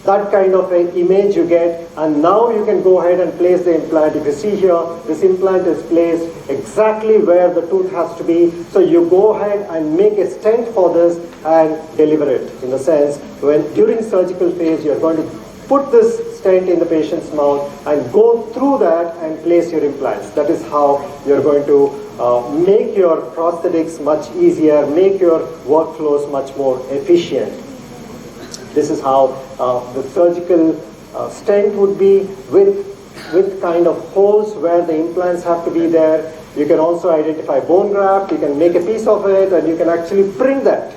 That kind of an image you get, and now you can go ahead and place the implant. If you see here, this implant is placed exactly where the tooth has to be. So you go ahead and make a stent for this and deliver it. In the sense, when during surgical phase, you're going to put this stent in the patient's mouth and go through that and place your implants. That is how you're going to make your prosthetics much easier, make your workflows much more efficient. This is how the surgical stent would be with kind of holes where the implants have to be there. You can also identify bone graft, you can make a piece of it, and you can actually print that.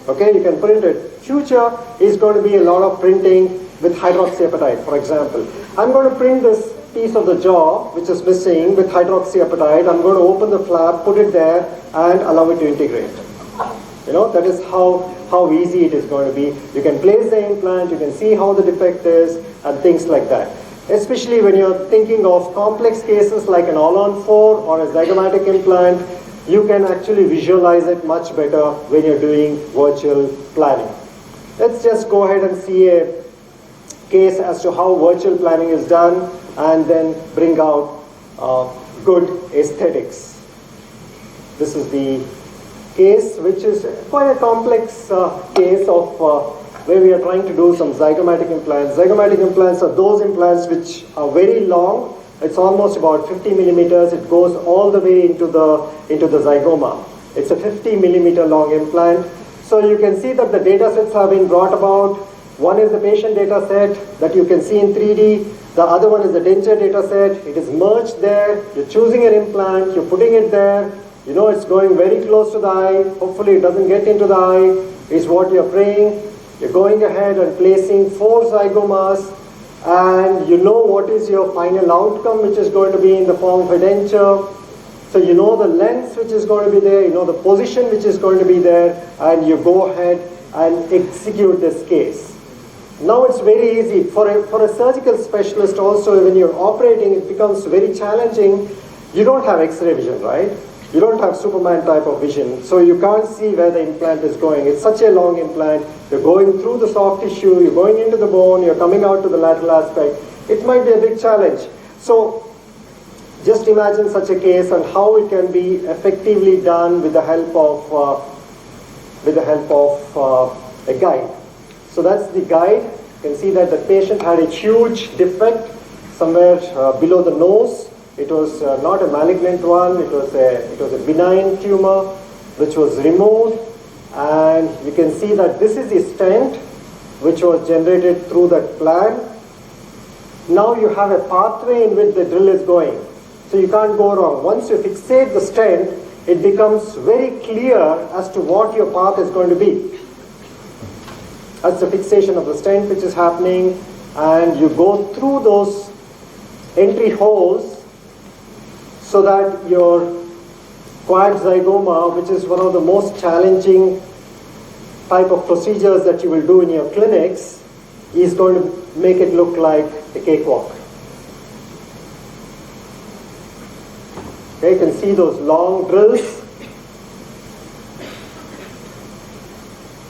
Okay, you can print it. Future is going to be a lot of printing with hydroxyapatite, for example. I'm going to print this piece of the jaw, which is missing, with hydroxyapatite. I'm going to open the flap, put it there, and allow it to integrate. That is how easy it is going to be. You can place the implant, you can see how the defect is, and things like that. Especially when you're thinking of complex cases like an all-on-4 or a zygomatic implant, you can actually visualize it much better when you're doing virtual planning. Let's just go ahead and see a case as to how virtual planning is done, and then bring out good aesthetics. This is the case, which is quite a complex case of where we are trying to do some zygomatic implants. Zygomatic implants are those implants which are very long. It's almost about 50 millimeters. It goes all the way into the zygoma. It's a 50 millimeter long implant. So you can see that the data sets have been brought about. One is the patient data set that you can see in 3D. The other one is the denture data set. It is merged there. You're choosing an implant. You're putting it there. You know it's going very close to the eye. Hopefully it doesn't get into the eye, is what you're praying. You're going ahead and placing 4 zygomas, and you know what is your final outcome, which is going to be in the form of a denture. So you know the length which is going to be there, you know the position which is going to be there, and you go ahead and execute this case. Now it's very easy. For a surgical specialist also, when you're operating, it becomes very challenging. You don't have X-ray vision, right? You don't have Superman type of vision, so you can't see where the implant is going. It's such a long implant. You're going through the soft tissue, you're going into the bone, you're coming out to the lateral aspect. It might be a big challenge. So just imagine such a case and how it can be effectively done with the help of a guide. So that's the guide. You can see that the patient had a huge defect somewhere below the nose. It was not a malignant one. It was a benign tumor which was removed, and you can see that this is the stent which was generated through that plan. Now you have a pathway in which the drill is going, so you can't go wrong. Once you fixate the stent, it becomes very clear as to what your path is going to be. That's the fixation of the stent which is happening, and you go through those entry holes so that your quad zygoma, which is one of the most challenging type of procedures that you will do in your clinics, is going to make it look like a cakewalk. Okay, you can see those long drills.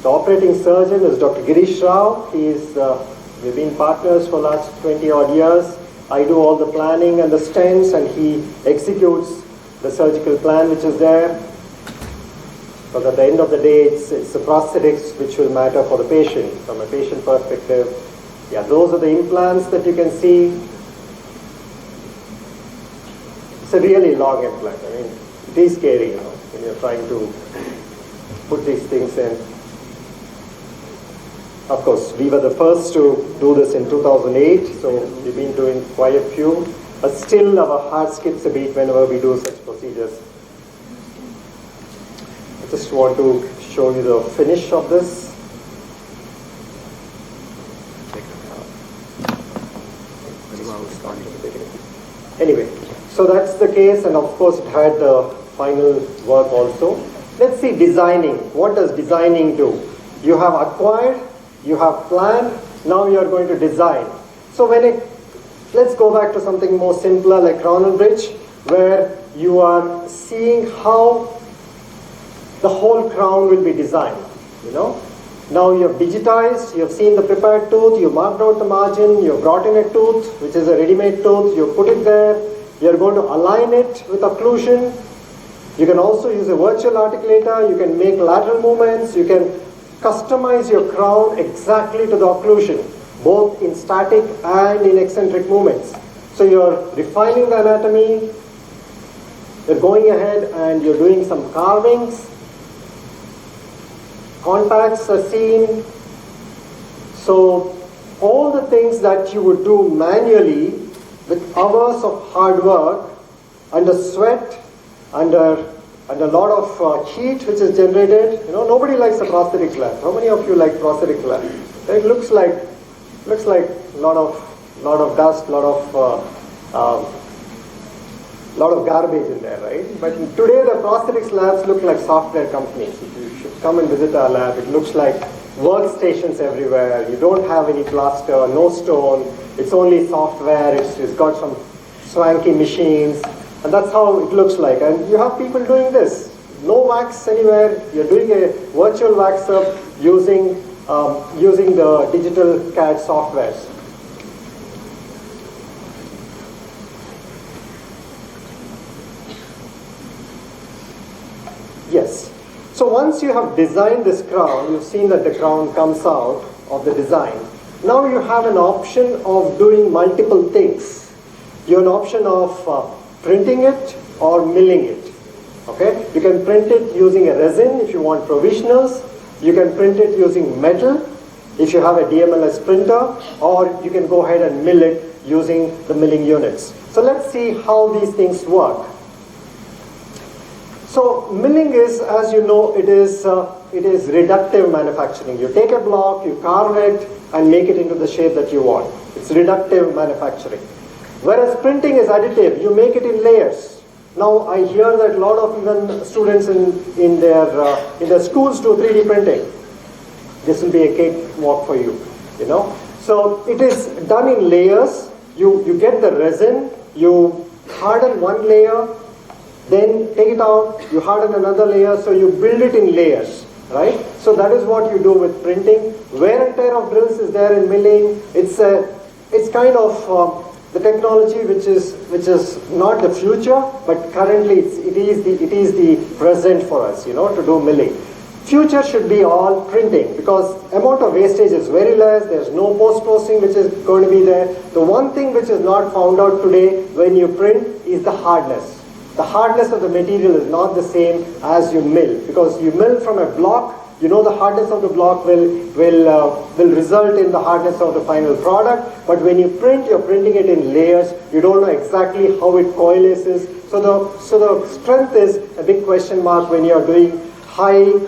The operating surgeon is Dr. Girish Rao. We've been partners for the last 20 odd years. I do all the planning and the stents, and he executes the surgical plan which is there. But at the end of the day, it's the prosthetics which will matter for the patient. From a patient perspective, yeah, those are the implants that you can see. It's a really long implant. I mean, it is scary, you know, when you're trying to put these things in. Of course, we were the first to do this in 2008, so we've been doing quite a few, but still our heart skips a beat whenever we do such procedures. I just want to show you the finish of this. Anyway, so that's the case, and of course it had the final work also. Let's see designing. What does designing do? You have acquired, you have planned, now you are going to design. So let's go back to something more simpler like crown and bridge, where you are seeing how the whole crown will be designed, you know. Now you have digitized, you have seen the prepared tooth, you marked out the margin, you have brought in a tooth, which is a ready-made tooth, you put it there, you are going to align it with occlusion. You can also use a virtual articulator, you can make lateral movements, you can customize your crown exactly to the occlusion, both in static and in eccentric movements. So you're refining the anatomy, you're going ahead and you're doing some carvings, contacts are seen. So all the things that you would do manually with hours of hard work, under sweat, under a lot of heat which is generated. You know, nobody likes a prosthetic lab. How many of you like prosthetic lab? It looks like a lot of dust, lot of garbage in there, right? But today the prosthetics labs look like software companies. You should come and visit our lab. It looks like workstations everywhere. You don't have any plaster, no stone. It's only software. It's got some swanky machines. And that's how it looks like. And you have people doing this. No wax anywhere. You're doing a virtual wax up using the digital CAD softwares. Yes. So once you have designed this crown, you've seen that the crown comes out. of the design. Now you have an option of doing multiple things. You have an option of printing it or milling it. Okay? You can print it using a resin if you want provisionals. You can print it using metal if you have a DMLS printer, or you can go ahead and mill it using the milling units. So let's see how these things work. So milling is, as you know, it is reductive manufacturing. You take a block, you carve it, and make it into the shape that you want. It's reductive manufacturing. Whereas printing is additive. You make it in layers. Now I hear that a lot of even students in their schools do 3D printing. This will be a cakewalk for you, you know. So it is done in layers. You get the resin, you harden one layer, then take it out, you harden another layer, so you build it in layers, right? So that is what you do with printing. Wear and tear of drills is there in milling. It's kind of the technology which is not the future, but currently it is the present for us, you know, to do milling. Future should be all printing because amount of wastage is very less. There's no post-processing which is going to be there. The one thing which is not found out today when you print is the hardness. The hardness of the material is not the same as you mill, because you mill from a block. You know the hardness of the block will result in the hardness of the final product. But when you print, you're printing it in layers. You don't know exactly how it coalesces. So the strength is a big question mark when you're doing highly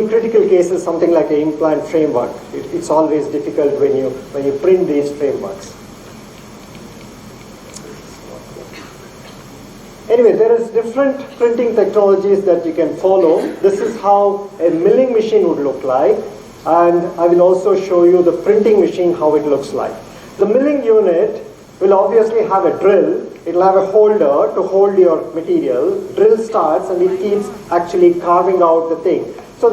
critical cases, something like an implant framework. It's always difficult when you print these frameworks. Anyway, there is different printing technologies that you can follow. This is how a milling machine would look like, and I will also show you the printing machine, how it looks like. The milling unit will obviously have a drill. It will have a holder to hold your material. Drill starts and it keeps actually carving out the thing. So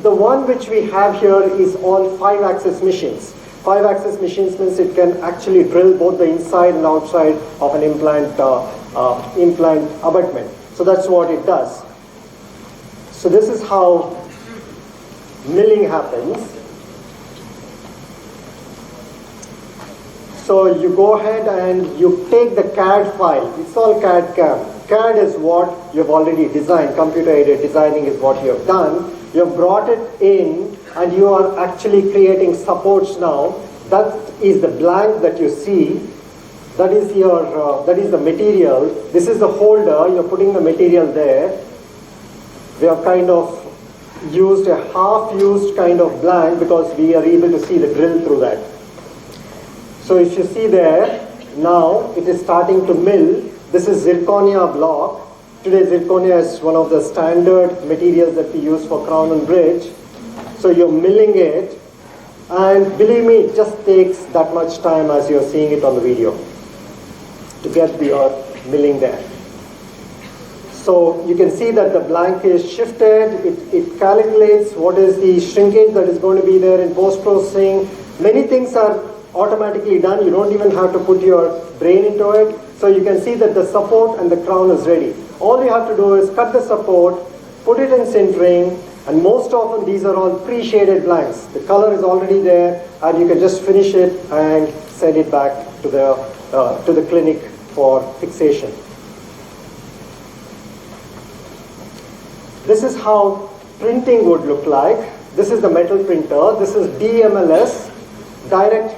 the one which we have here is all 5-axis machines. 5-axis machines means it can actually drill both the inside and outside of an implant abutment. So that's what it does. So this is how milling happens. So you go ahead and you take the CAD file. It's all CAD-CAM. CAD is what you've already designed. Computer-aided designing is what you have done. You have brought it in and you are actually creating supports now. That is the blank that you see. That is the material. This is the holder. You're putting the material there. We have kind of used a half-used kind of blank because we are able to see the drill through that. So if you see there, now it is starting to mill. This is zirconia block. Today zirconia is one of the standard materials that we use for crown and bridge. So you're milling it, and believe me, it just takes that much time as you're seeing it on the video to get your milling there. So you can see that the blank is shifted. It calculates what is the shrinkage that is going to be there in post-processing. Many things are automatically done. You don't even have to put your brain into it. So you can see that the support and the crown is ready. All you have to do is cut the support, put it in sintering, and most often these are all pre-shaded blanks. The color is already there, and you can just finish it and send it back to the clinic for fixation. This is how printing would look like. This is the metal printer. This is DMLS, direct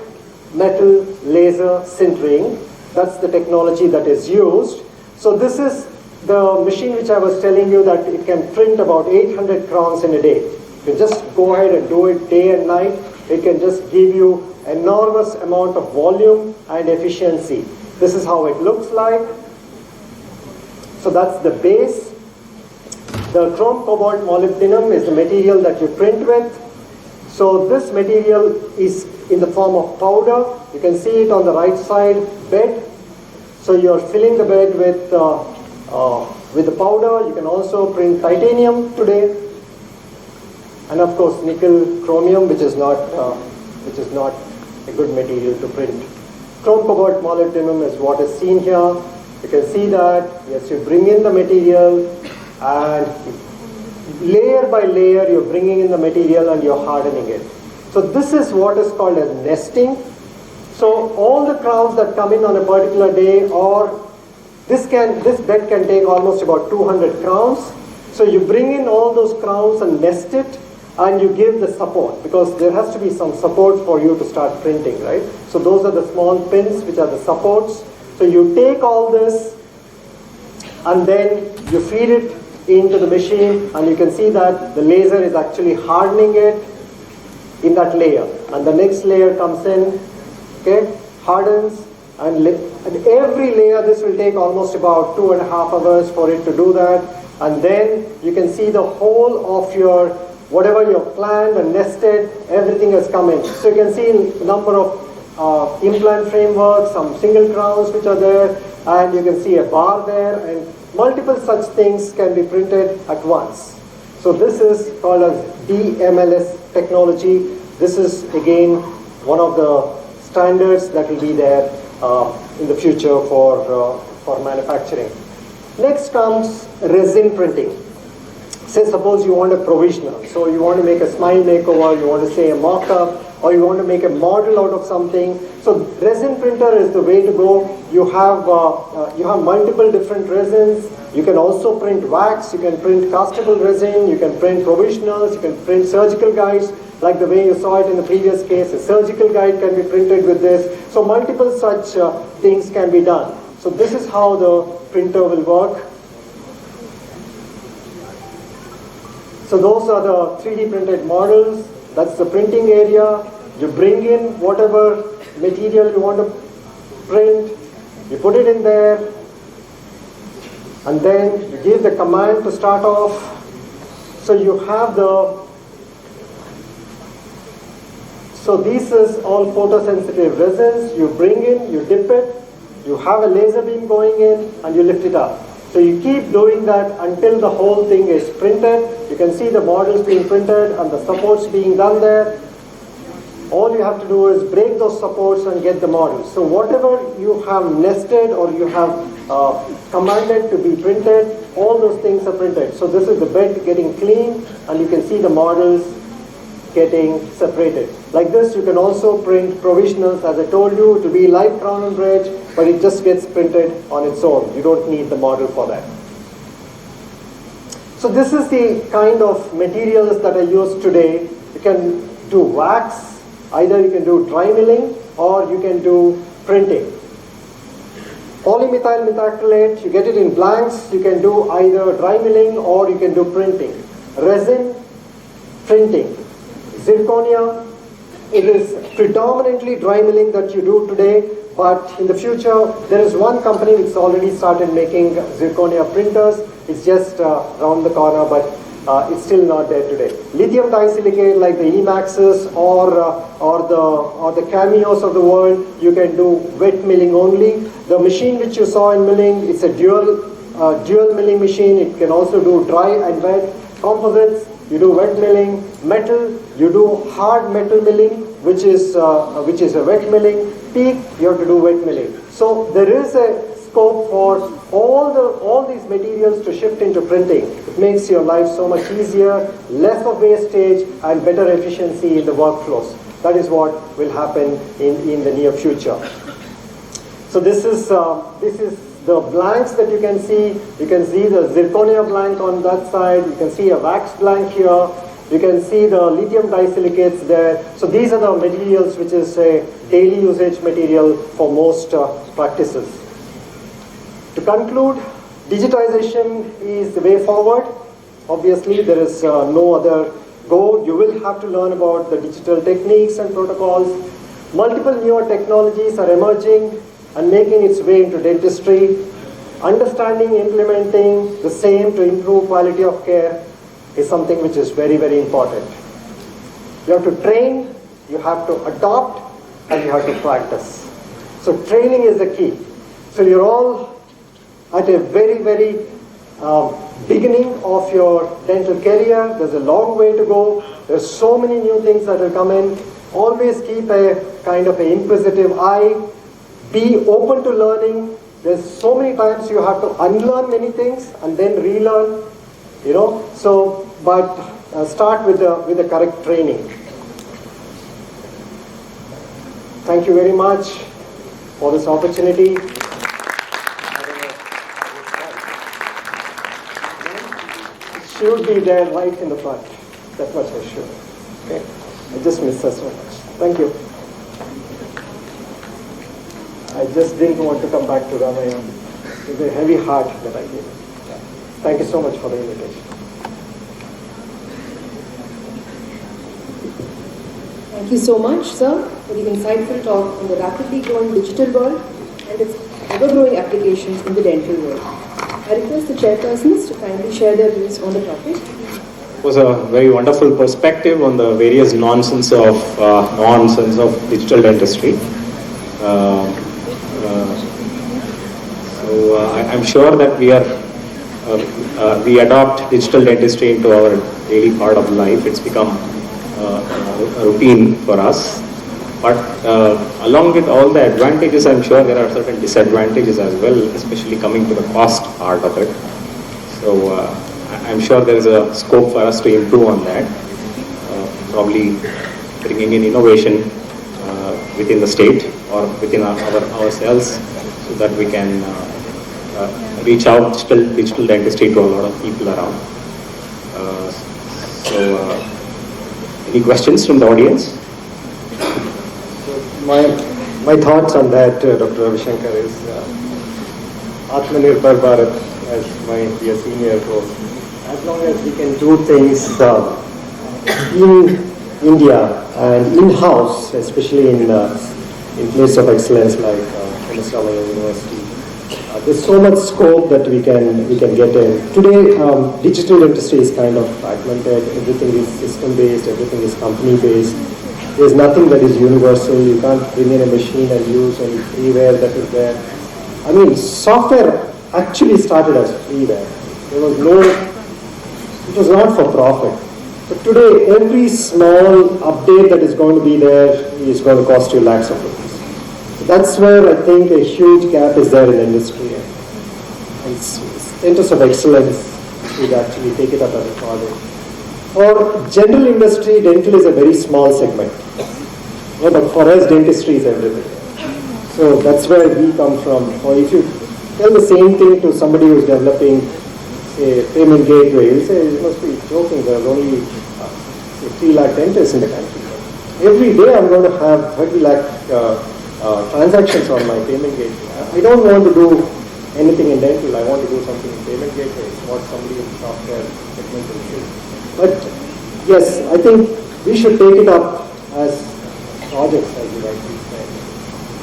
metal laser sintering. That's the technology that is used. So this is the machine which I was telling you that it can print about 800 crowns in a day. You just go ahead and do it day and night. It can just give you enormous amount of volume and efficiency. This is how it looks like. So that's the base. The chrome cobalt molybdenum is the material that you print with. So this material is in the form of powder. You can see it on the right side, bed. So you're filling the bed with the powder. You can also print titanium today, and of course nickel chromium, which is not a good material to print. Chrome cobalt molybdenum is what is seen here. You can see that, yes, you bring in the material, and layer by layer you're bringing in the material and you're hardening it. So this is what is called as nesting. So all the crowns that come in on a particular day, or this bed can take almost about 200 crowns. So you bring in all those crowns and nest it, and you give the support, because there has to be some support for you to start printing, right? So those are the small pins which are the supports. So you take all this and then you feed it into the machine, and you can see that the laser is actually hardening it in that layer. And the next layer comes in, okay, hardens, and every layer, this will take almost about 2.5 hours for it to do that. And then you can see the whole of your, whatever you have planned and nested, everything has come in. So you can see a number of implant frameworks, some single crowns which are there, and you can see a bar there, and multiple such things can be printed at once. So this is called as DMLS technology. This is again one of the standards that will be there in the future for manufacturing. Next comes resin printing. Say suppose you want a provisional, so you want to make a smile makeover, you want to say a mock-up, or you want to make a model out of something. So resin printer is the way to go. You have multiple different resins. You can also print wax, you can print castable resin, you can print provisionals, you can print surgical guides, like the way you saw it in the previous case. A surgical guide can be printed with this. So multiple such things can be done. So this is how the printer will work. So those are the 3D printed models. That's the printing area. You bring in whatever material you want to print. You put it in there. And then you give the command to start off. So you have so this is all photosensitive resins. You bring in, you dip it, you have a laser beam going in, and you lift it up. So you keep doing that until the whole thing is printed. You can see the models being printed and the supports being done there. All you have to do is break those supports and get the models. So whatever you have nested or you have commanded to be printed, all those things are printed. So this is the bed getting clean, and you can see the models getting separated. Like this, you can also print provisionals, as I told you, to be like crown and bridge, but it just gets printed on its own. You don't need the model for that. So this is the kind of materials that are used today. You can do wax, either you can do dry milling, or you can do printing. Polymethyl methacrylate, you get it in blanks, you can do either dry milling or you can do printing. Resin, printing. Zirconia, it is predominantly dry milling that you do today, but in the future, there is one company which already started making zirconia printers. It's just around the corner, but it's still not there today. Lithium disilicate, like the Emaxes or the Cameos of the world, you can do wet milling only. The machine which you saw in milling, it's a dual milling machine. It can also do dry and wet. Composites, you do wet milling. Metal, you do hard metal milling, which is a wet milling. Teak, you have to do wet milling. So there is a scope for all these materials to shift into printing. It makes your life so much easier, less of wastage, and better efficiency in the workflows. That is what will happen in the near future. So this is the blanks that you can see. You can see the zirconia blank on that side. You can see a wax blank here. You can see the lithium disilicates there. So these are the materials which is a daily usage material for most practices. To conclude, digitization is the way forward. Obviously, there is no other go. You will have to learn about the digital techniques and protocols. Multiple newer technologies are emerging and making its way into dentistry. Understanding, implementing the same to improve quality of care is something which is very, very important. You have to train, you have to adopt, and you have to practice. So training is the key. So you're all at a very, very beginning of your dental career. There's a long way to go. There's so many new things that will come in. Always keep a kind of an inquisitive eye. Be open to learning. There's so many times you have to unlearn many things and then relearn, So, but start with the correct training. thank you very much for this opportunity. Should be there right in the front. That much for sure. Okay. I just miss her so much. Thank you. I just didn't want to come back to Ramaya with a heavy heart that I gave. Thank you so much for the invitation. Thank you so much, sir, for the insightful talk on the rapidly growing digital world and its ever-growing applications in the dental world. I request the chairpersons to kindly share their views on the topic. It was a very wonderful perspective on the various nonsense of digital dentistry. I'm sure that we adopt digital dentistry into our daily part of life. It's become a routine for us. But along with all the advantages, I'm sure there are certain disadvantages as well, especially coming to the cost part of it. So I'm sure there is a scope for us to improve on that, probably bringing in innovation within the state or within ourselves, so that we can reach out digital dentistry to a lot of people around. Any questions from the audience? My thoughts on that, Dr. Ravishankar, is Atmanirbhar Bharat, as my dear senior told. As long as we can do things in India and in-house, especially in place of excellence like Ramaya University, there's so much scope that we can get in. Today, digital dentistry is kind of fragmented. Everything is system-based, everything is company-based. There's nothing that is universal. You can't bring in a machine and use any freeware that is there. I mean, software actually started as freeware. It was not for profit. But today, every small update that is going to be there is going to cost you lakhs of rupees. So that's where I think a huge gap is there in the industry. And centers of excellence should actually take it up as a project. For general industry, dental is a very small segment. Yeah, but for us, dentistry is everything. So that's where we come from. Or if you tell the same thing to somebody who's developing a payment gateway, you say, you must be joking, there are only 3 lakh dentists in the country. Every day I'm going to have 30 lakh transactions on my payment gateway. I don't want to do anything in dental, I want to do something in payment gateway. It's what somebody in software segment will do. But yes, I think we should take it up as projects, as you rightly said.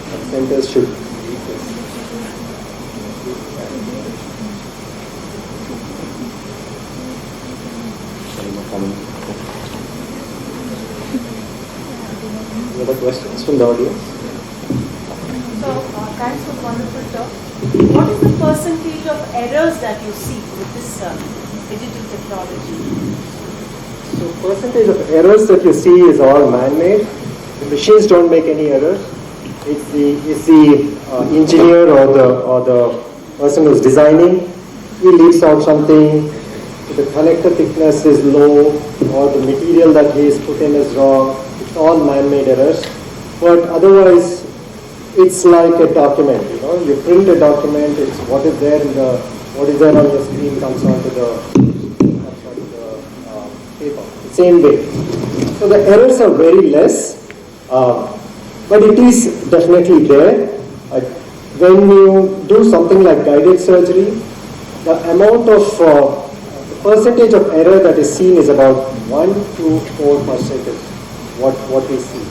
And centers should lead this. Any other questions from the audience? So, thanks for the wonderful talk. What is the percentage of errors that you see with this digital technology? So percentage of errors that you see is all man-made. The machines don't make any errors. It's the engineer or the person who's designing. He leaves out something. The connector thickness is low, or the material that he has put in is wrong. It's all man-made errors. But otherwise, it's like a document. You print a document. It's what is there on your screen comes onto the paper. Same way. So the errors are very less, but it is definitely there. When you do something like guided surgery, the amount of the percentage of error that is seen is about 1 to 4%. What we see.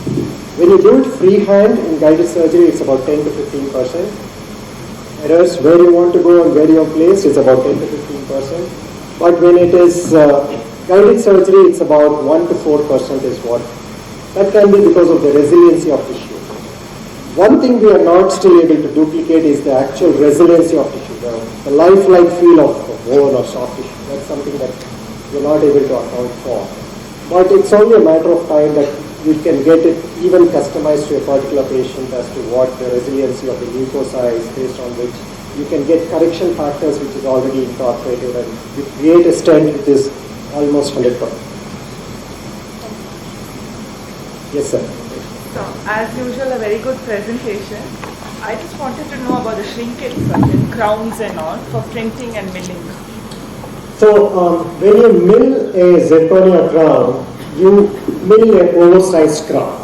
When you do it freehand in guided surgery, it's about 10 to 15%. Errors where you want to go and where you are placed, it's about 10 to 15%. But when it is guided surgery, it's about 1 to 4% is what. That can be because of the resiliency of tissue. One thing we are not still able to duplicate is the actual resiliency of tissue, the lifelike feel of bone or soft tissue. That's something that we're not able to account for. But it's only a matter of time that we can get it even customized to a particular patient as to what the resiliency of the mucosa is, based on which you can get correction factors which is already incorporated, and you create a stent which is almost 100%. Yes, sir. So, as usual, a very good presentation. I just wanted to know about the shrinkage circuit, crowns and all, for printing and milling. So when you mill a zirconia crown, you mill an oversized crown,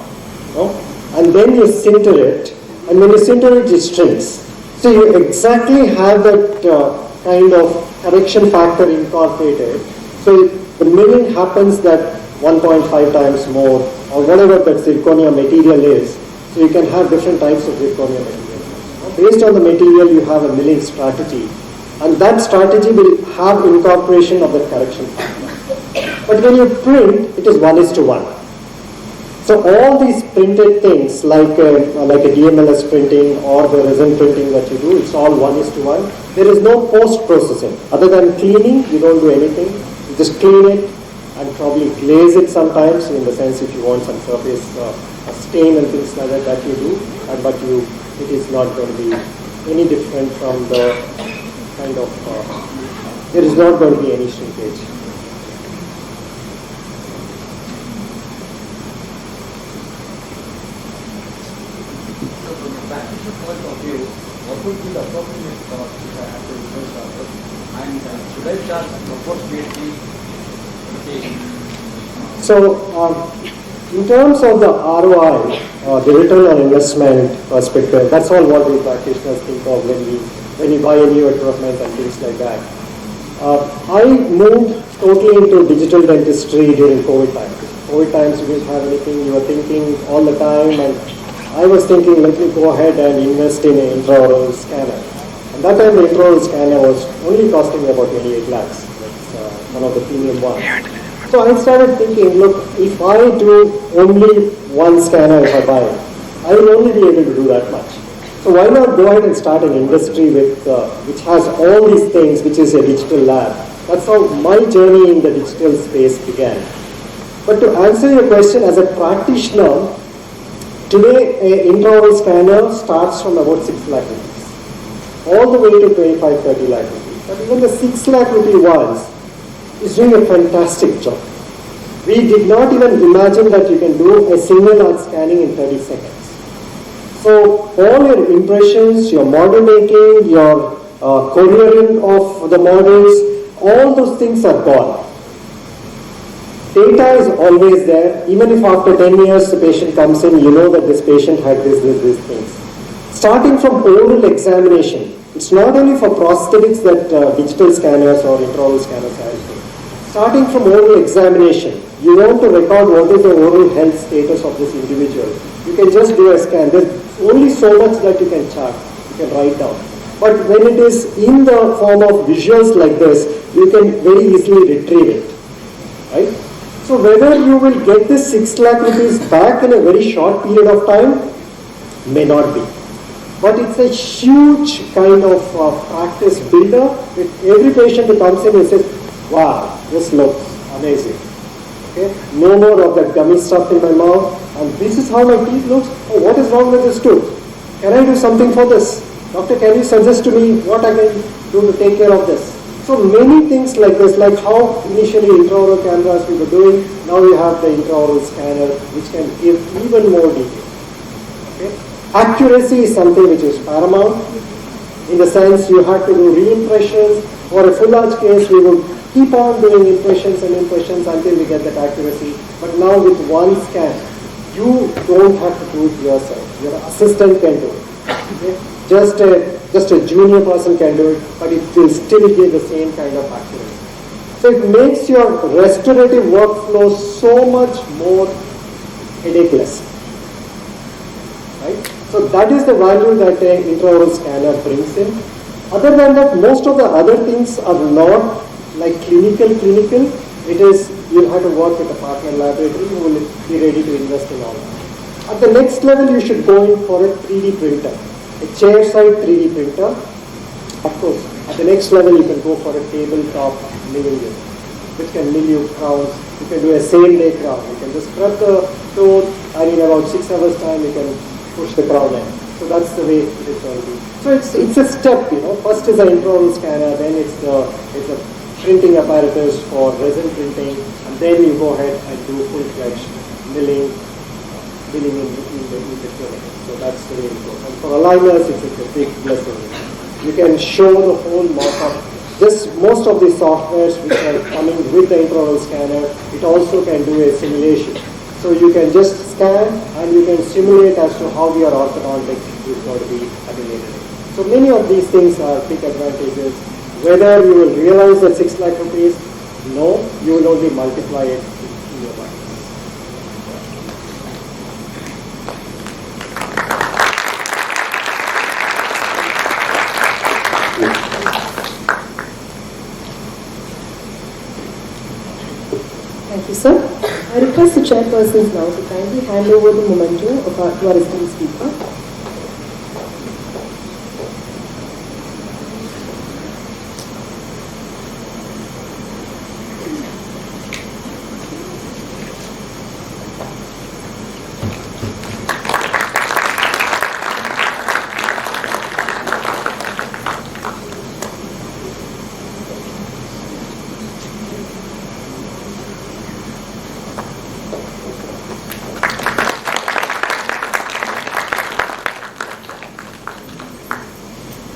no? And then you sinter it, and when you sinter it, it shrinks. So you exactly have that kind of correction factor incorporated. So the milling happens that 1.5 times more, or whatever that zirconia material is. So you can have different types of zirconia material. Based on the material, you have a milling strategy. And that strategy will have incorporation of the correction factor. But when you print, it is 1:1. So all these printed things, like a DMLS printing or the resin printing that you do, it's all 1:1. There is no post-processing. Other than cleaning, you don't do anything. You just clean it and probably glaze it sometimes, in the sense if you want some surface stain and things like that you do. But it is not going to be any different from the kind of, there is not going to be any shrinkage. So from a practical point of view, what would be the appropriate cost if I have to research others? And should I charge proportionately? So in terms of the ROI, the return on investment perspective, that's all what we practitioners think of when you buy a new equipment and things like that. I moved totally into digital dentistry during COVID times. COVID times you didn't have anything, you were thinking all the time, and I was thinking, let me go ahead and invest in an intraoral scanner. And that time the intraoral scanner was only costing me about 28 lakhs. That's one of the premium ones. So I started thinking, look, if I do only one scanner if I buy it, I will only be able to do that much. So why not go ahead and start an industry with which has all these things, which is a digital lab. That's how my journey in the digital space began. But to answer your question, as a practitioner, today an intraoral scanner starts from about 6 lakh rupees, all the way to 25-30 lakh rupees. But even the 6 lakh rupee ones is doing a fantastic job. We did not even imagine that you can do a single art scanning in 30 seconds. So all your impressions, your model making, your couriering of the models, all those things are gone. Data is always there. Even if after 10 years the patient comes in, you know that this patient had these things. Starting from oral examination, it's not only for prosthetics that digital scanners or intraoral scanners are. Starting from oral examination, you want to record what is the oral health status of this individual. You can just do a scan. There's only so much that you can chart, you can write down. But when it is in the form of visuals like this, you can very easily retrieve it, right? So whether you will get this 6 lakh rupees back in a very short period of time, may not be. But it's a huge kind of practice builder. With every patient who comes in and says, wow, this looks amazing. Okay? No more of that gummy stuff in my mouth. And this is how my teeth looks. Oh, what is wrong with this tooth? Can I do something for this? Doctor, can you suggest to me what I can do to take care of this? So many things like this, like how initially intraoral cameras we were doing, now we have the intraoral scanner which can give even more detail. Okay? Accuracy is something which is paramount. In the sense you have to do re-impressions. For a full arch case, we would keep on doing impressions and impressions until we get that accuracy. But now with one scan, you don't have to do it yourself. Your assistant can do it. Okay? Just a junior person can do it, but it will still give the same kind of accuracy. So it makes your restorative workflow so much more headacheless. Right? So that is the value that an intraoral scanner brings in. Other than that, most of the other things are not like clinical. It is, you'll have to work with a partner laboratory who will be ready to invest in all that. At the next level, you should go in for a 3D printer, a chair-side 3D printer. Of course, at the next level, you can go for a tabletop milling unit, which can mill you crowns. You can do a same-day crown. You can just prep the tooth, and in about 6 hours' time, you can push the crown in. So that's the way it is going to be. So it's a step, you know. First is an intraoral scanner, then it's a printing apparatus for resin printing, and then you go ahead and do full-fledged milling, dealing in the clinic. So that's very important. And for aligners, it's a big blessing. You can show the whole mock-up. Just most of the softwares which are coming with the intraoral scanner, it also can do a simulation. So you can just scan and you can simulate as to how your orthodontic is going to be affiliated. So many of these things are big advantages. Whether you will realize that 6 lakh rupees, no, you will only multiply it in your mind. Thank you, sir. I request the chairpersons now to kindly hand over the memento to our esteemed speaker.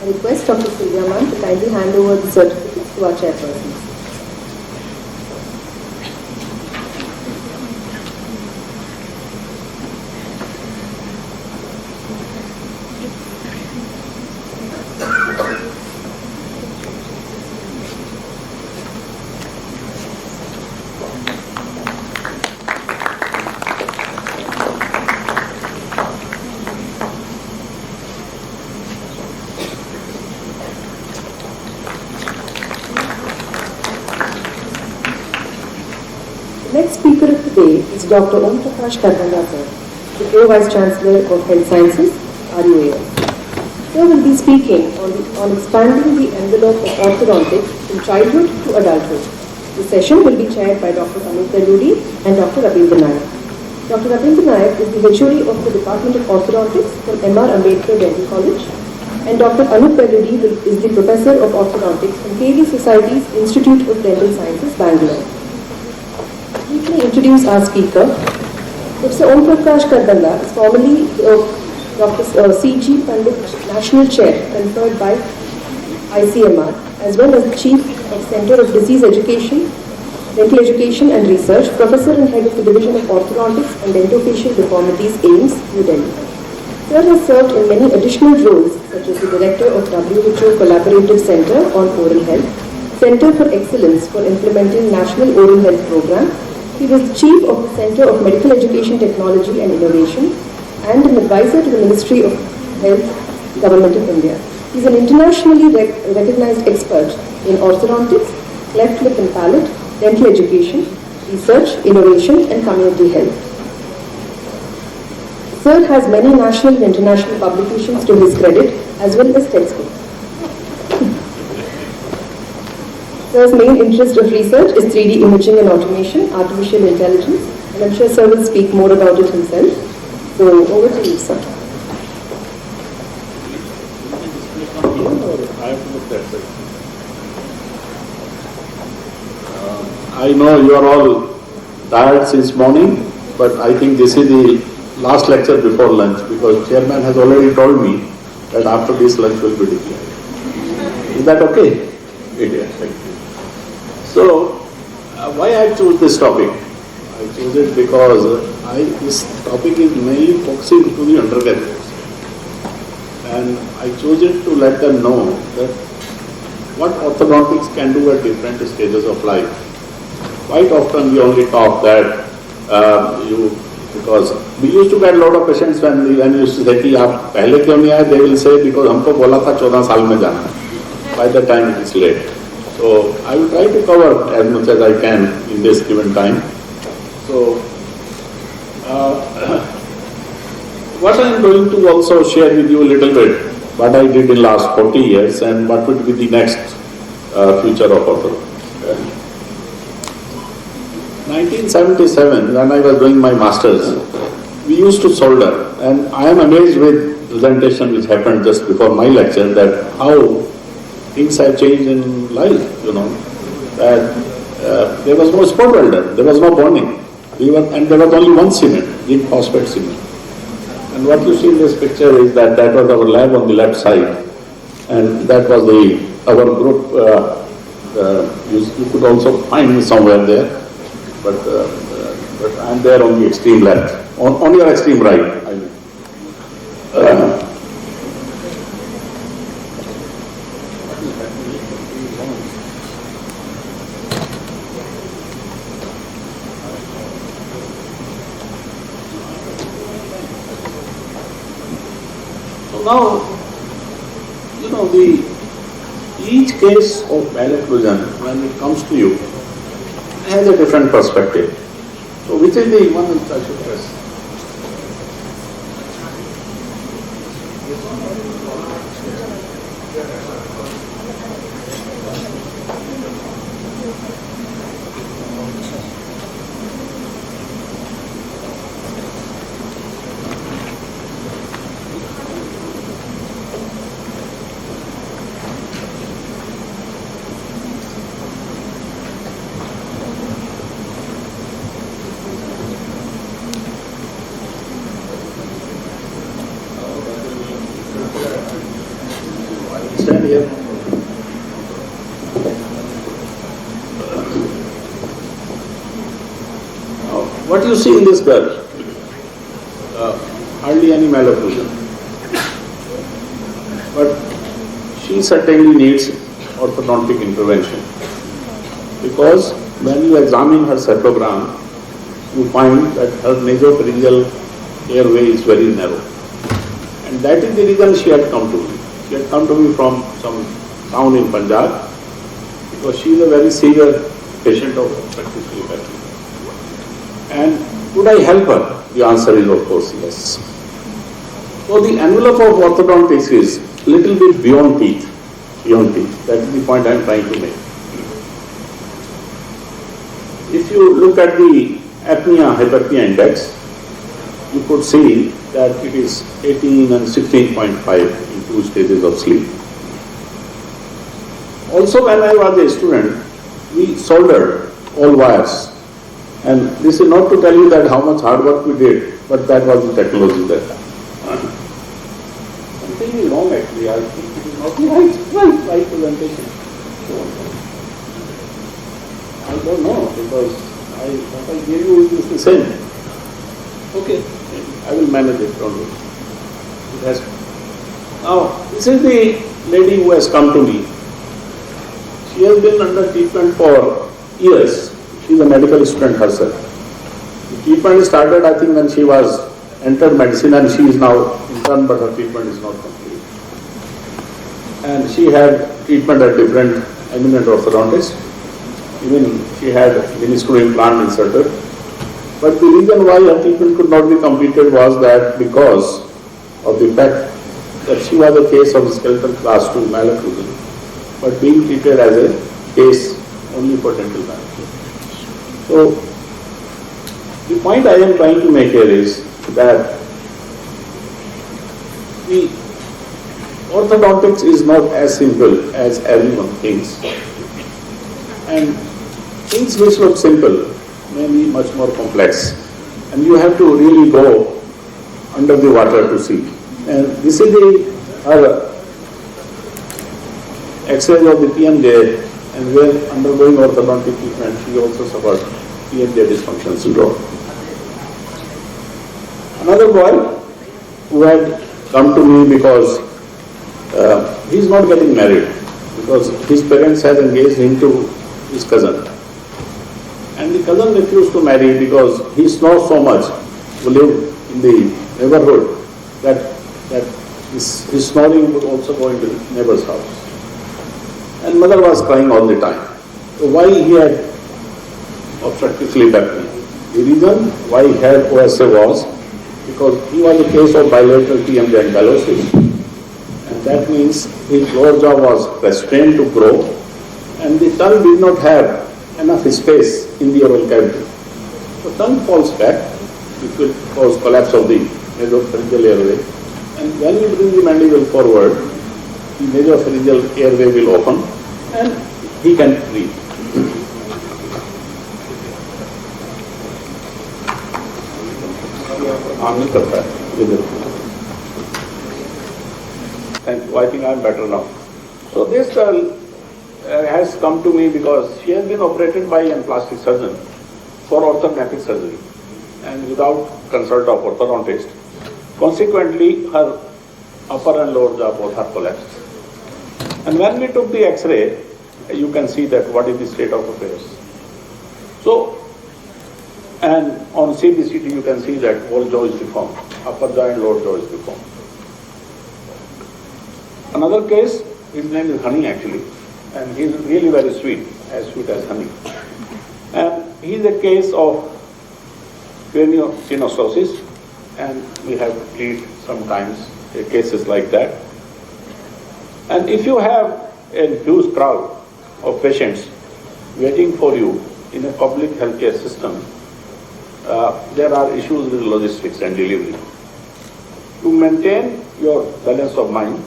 I request Dr. Sylvia ma'am to kindly hand over the certificates to our chairpersons. The next speaker of the day is Dr. Om Prakash Kardanda, sir, the Pro-Vice Chancellor of Health Sciences, RUAS. Sir will be speaking on expanding the envelope of orthodontics from childhood to adulthood. The session will be chaired by Dr. Anup Belludi and Dr. Rabindra Nayak. Dr. Rabindra Nayak is the HOD of the Department of Orthodontics from M.R. Ambedkar Dental College, and Dr. Anup Belludi is the Professor of Orthodontics from KD Society's Institute of Dental Sciences, Bangalore. Let me introduce our speaker. Professor Om Prakash Kardanda is formerly Dr. C.G. Pandit National Chair conferred by ICMR, as well as the Chief of Center of Disease Education, Dental Education and Research, Professor and Head of the Division of Orthodontics and Dentofacial Deformities, AIMS, New Delhi. Sir has served in many additional roles, such as the Director of WHO Collaborative Center on Oral Health, Center for Excellence for Implementing National Oral Health Program. He was the Chief of the Center of Medical Education Technology and Innovation and an advisor to the Ministry of Health, Government of India. He is an internationally recognized expert in orthodontics, cleft lip and palate, dental education, research, innovation, and community health. Sir has many national and international publications to his credit, as well as textbooks. Sir's main interest of research is 3D imaging and automation, artificial intelligence, and I'm sure Sir will speak more about it himself. So, over to you, sir. I know you are all tired since morning, but I think this is the last lecture before lunch, because chairman has already told me that after this lunch will be declared. Is that okay? Yes, thank you. So, why I chose this topic? I chose it because this topic is mainly focusing to the undergraduates. And I chose it to let them know that what orthodontics can do at different stages of life. Quite often we only talk that because we used to get a lot of patients when we used to say कि आप पहले क्यों नहीं आए? They will say because हमको बोला था 14 साल में जाना. By the time it is late. So I will try to cover as much as I can in this given time. So what I am going to also share with you a little bit what I did in last 40 years and what would be the next future of orthodontics. 1977, when I was doing my masters, we used to solder, and I am amazed with presentation which happened just before my lecture that how things have changed in life, that there was no spot welder, there was no bonding, and there was only one cement, zinc phosphate cement. And what you see in this picture is that was our lab on the left side, and that was our group. You could also find me somewhere there, but I'm there on the extreme left, on your extreme right. I mean. Now, each case of malocclusion, when it comes to you, has a different perspective. So, which is the one which I should press? Stand here. What you see in this girl? Hardly any malocclusion. But she certainly needs orthodontic intervention, because when you examine her cephalogram, you find that her nasopharyngeal airway is very narrow. And that is the reason she had come to me. She had come to me from some town in Punjab, because she is a very severe patient of obstructive sleep apnea. And could I help her? The answer is of course yes. So the envelope of orthodontics is a little bit beyond teeth. Beyond teeth. That is the point I am trying to make. If you look at the apnea-hyperpnea index, you could see that it is 18 and 16.5 in 2 stages of sleep. Also, when I was a student, we soldered all wires. And this is not to tell you that how much hard work we did, but that was the technology that time. Something is wrong actually. I think it is not the right presentation. I don't know, because what I gave you is the same. Okay, I will manage it, don't worry. It has. Now, this is the lady who has come to me. She has been under treatment for years. She is a medical student herself. The treatment started, I think, when she was entered medicine, and she is now intern, but her treatment is not complete. And she had treatment at different eminent orthodontists. Even she had minuscule implant inserted. But the reason why her treatment could not be completed was that because of the fact that she was a case of skeletal class 2 malocclusion, but being treated as a case only for dental maloclusion. So, the point I am trying to make here is that the orthodontics is not as simple as everyone thinks. And things which look simple may be much more complex. And you have to really go under the water to see. And this is the X-ray of the PMJ, and when undergoing orthodontic treatment, she also suffered PMJ dysfunction syndrome. Another boy who had come to me because he is not getting married, because his parents had engaged him to his cousin. And the cousin refused to marry because he snores so much, who lived in the neighborhood, that his snoring would also go into the neighbor's house. And mother was crying all the time. So why he had obstructive sleep apnea? The reason why he had OSA was because he was a case of bilateral PMJ ankylosis. And that means his lower jaw was restrained to grow, and the tongue did not have enough space in the oral cavity. So tongue falls back, which will cause collapse of the nasopharyngeal airway. And when you bring the mandible forward, the nasopharyngeal airway will open and he can breathe. आम नहीं करता है Thank you. I think I'm better now. So this girl has come to me because she has been operated by a plastic surgeon for orthodontic surgery and without consult of orthodontist. Consequently, her upper and lower jaw both are collapsed. And when we took the X-ray, you can see that what is the state of affairs. So, and on CBCT you can see that whole jaw is deformed, upper jaw and lower jaw is deformed. Another case, his name is Honey actually, and he is really very sweet as honey. And he is a case of craniosynostosis, and we have treated sometimes cases like that. And if you have a huge crowd of patients waiting for you in a public healthcare system, there are issues with logistics and delivery. To maintain your balance of mind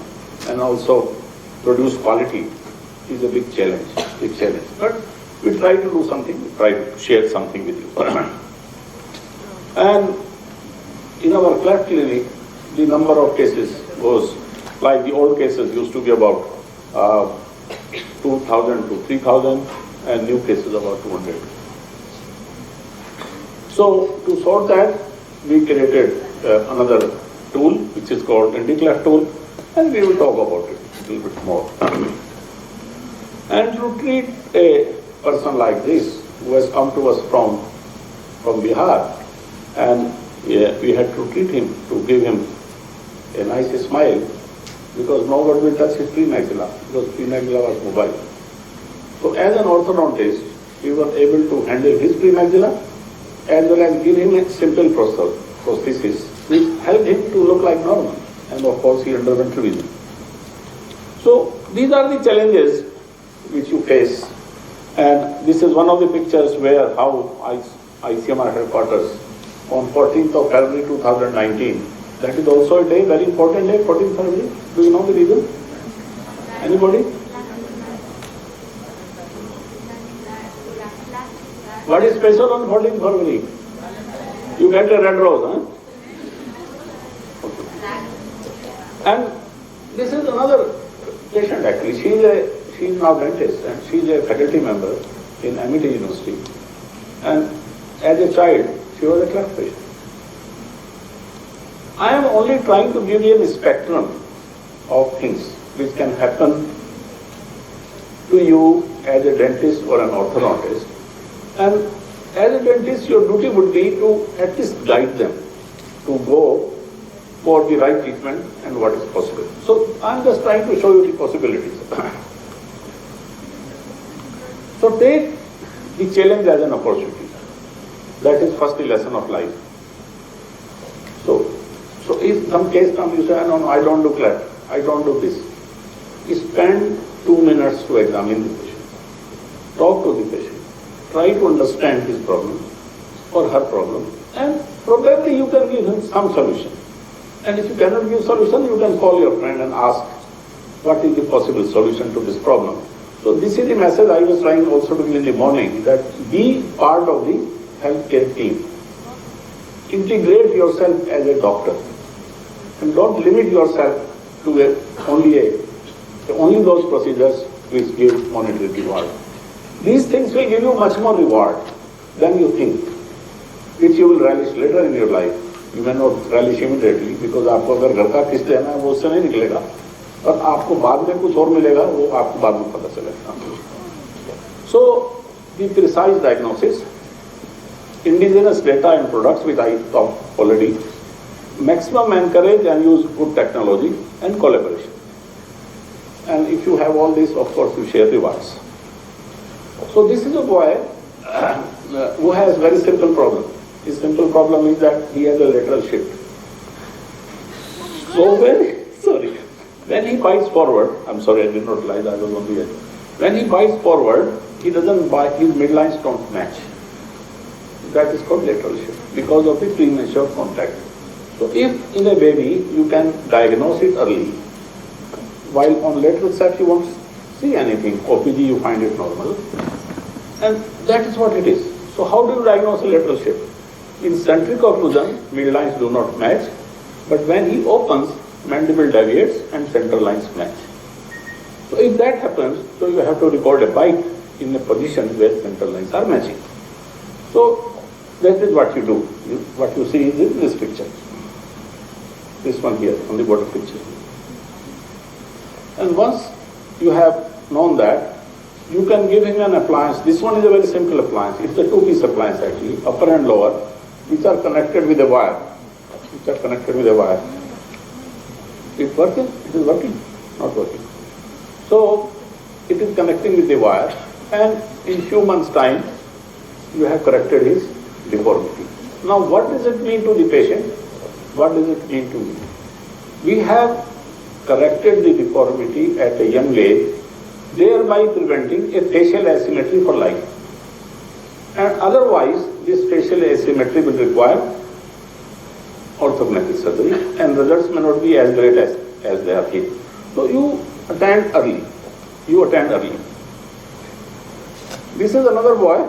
and also produce quality is a big challenge. But we try to do something, we try to share something with you. And in our cleft clinic, the number of cases was, like the old cases used to be about 2,000 to 3,000 and new cases about 200. So to sort that, we created another tool which is called DENTCON tool, and we will talk about it a little bit more. And to treat a person like this who has come to us from Bihar, and we had to treat him, to give him a nice smile, because no one will touch his premaxilla, because premaxilla was mobile. So as an orthodontist, we were able to handle his premaxilla as well as give him a simple prosthesis which helped him to look like normal. And of course he underwent revision. So these are the challenges which you face. And this is one of the pictures where how ICMR headquarters on 14th of February 2019. That is also a day, very important day, 14th February. Do you know the reason? Anybody? What is special on 14th February? You get a red rose, huh? Okay. And this is another patient actually. She is now dentist and she is a faculty member in Amity University. And as a child, she was a cleft patient. I am only trying to give you a spectrum of things which can happen to you as a dentist or an orthodontist. And as a dentist, your duty would be to at least guide them to go for the right treatment and what is possible. So I am just trying to show you the possibilities. So take the challenge as an opportunity. That is first the lesson of life. So if some case comes, you say, no, I don't do cleft, I don't do this. Spend 2 minutes to examine the patient. Talk to the patient. Try to understand his problem or her problem, and probably you can give him some solution. And if you cannot give solution, you can call your friend and ask what is the possible solution to this problem. So this is the message I was trying also to give in the morning, that be part of the healthcare team. Integrate yourself as a doctor, and don't limit yourself to only those procedures which give monetary reward. These things will give you much more reward than you think, which you will relish later in your life. You may not relish immediately, because आपको अगर घर का किस्त देना है वो उससे नहीं निकलेगा, और आपको बाद में कुछ और मिलेगा, वो आपको बाद में पता चलेगा. So the precise diagnosis, indigenous data and products which I talked already, maximum encourage and use good technology and collaboration. And if you have all this, of course you share rewards. So this is a boy who has very simple problem. His simple problem is that he has a lateral shift. So when he bites forward, I'm sorry I did not realize I was on the edge. When he bites forward, he doesn't bite, his midlines don't match. That is called lateral shift because of the premature contact. So if in a baby you can diagnose it early, while on lateral set you won't see anything, OPG you find it normal, and that is what it is. So how do you diagnose a lateral shift? In centric occlusion, midlines do not match, but when he opens, mandible deviates and central lines match. So if that happens, so you have to record a bite in a position where central lines are matching. So that is what you do. What you see is in this picture. This one here on the bottom picture. And once you have known that, you can give him an appliance. This one is a very simple appliance. It's a two-piece appliance actually, upper and lower, which are connected with a wire. It's working? It is working? Not working. So it is connecting with the wire, and in few months' time, you have corrected his deformity. Now, what does it mean to the patient? What does it mean to me? We have corrected the deformity at a young age, thereby preventing a facial asymmetry for life. And otherwise, this facial asymmetry will require orthognathic surgery, and results may not be as great as they are here. So you attend early. This is another boy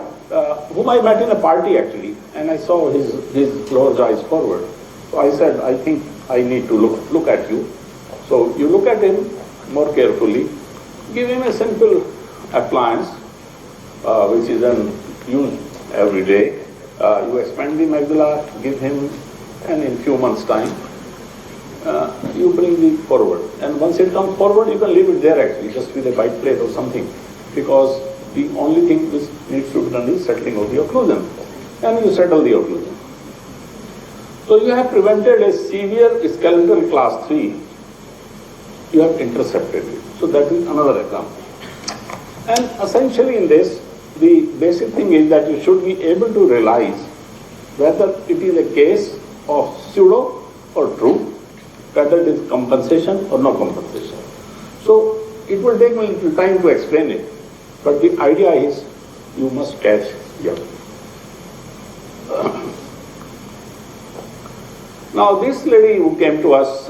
whom I met in a party actually, and I saw his lower jaw is forward. So I said, I think I need to look at you. So you look at him more carefully, give him a simple appliance which is used every day. You expand the maxilla, give him, and in few months' time, you bring the forward. And once it comes forward, you can leave it there actually, just with a bite plate or something, because the only thing which needs to be done is settling of the occlusion. And you settle the occlusion. So you have prevented a severe skeletal class 3, you have intercepted it. So that is another example. And essentially in this, the basic thing is that you should be able to realize whether it is a case of pseudo or true, whether it is compensation or no compensation. So it will take me a little time to explain it, but the idea is you must catch here. Now this lady who came to us,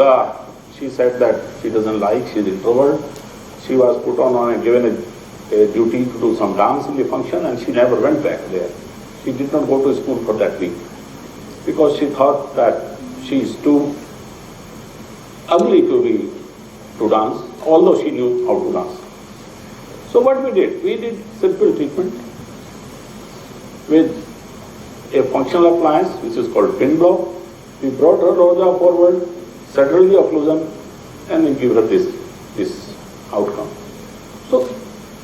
she said that she doesn't like, she's introvert. She was put on and given a duty to do some dance in the function, and she never went back there. She did not go to school for that week because she thought that she is too ugly to dance, although she knew how to dance. So what we did simple treatment with a functional appliance which is called pin block. We brought her lower jaw forward, settled the occlusion, and then give her this outcome. So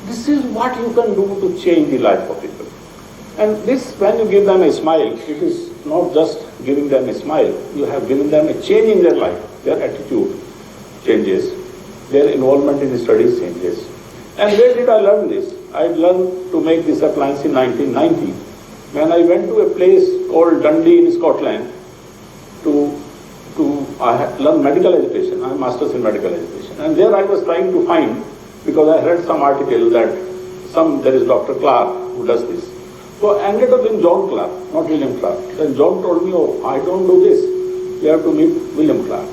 this is what you can do to change the life of people. And this, when you give them a smile, it is not just giving them a smile. You have given them a change in their life. Their attitude changes. Their involvement in the studies changes. And where did I learn this? I learned to make this appliance in 1990. When I went to a place called Dundee in Scotland to learn medical education. I have masters in medical education. And there I was trying to find, because I read some article that there is Dr. Clark who does this. So I ended up in John Clark, not William Clark. Then John told me, oh, I don't do this. You have to meet William Clark.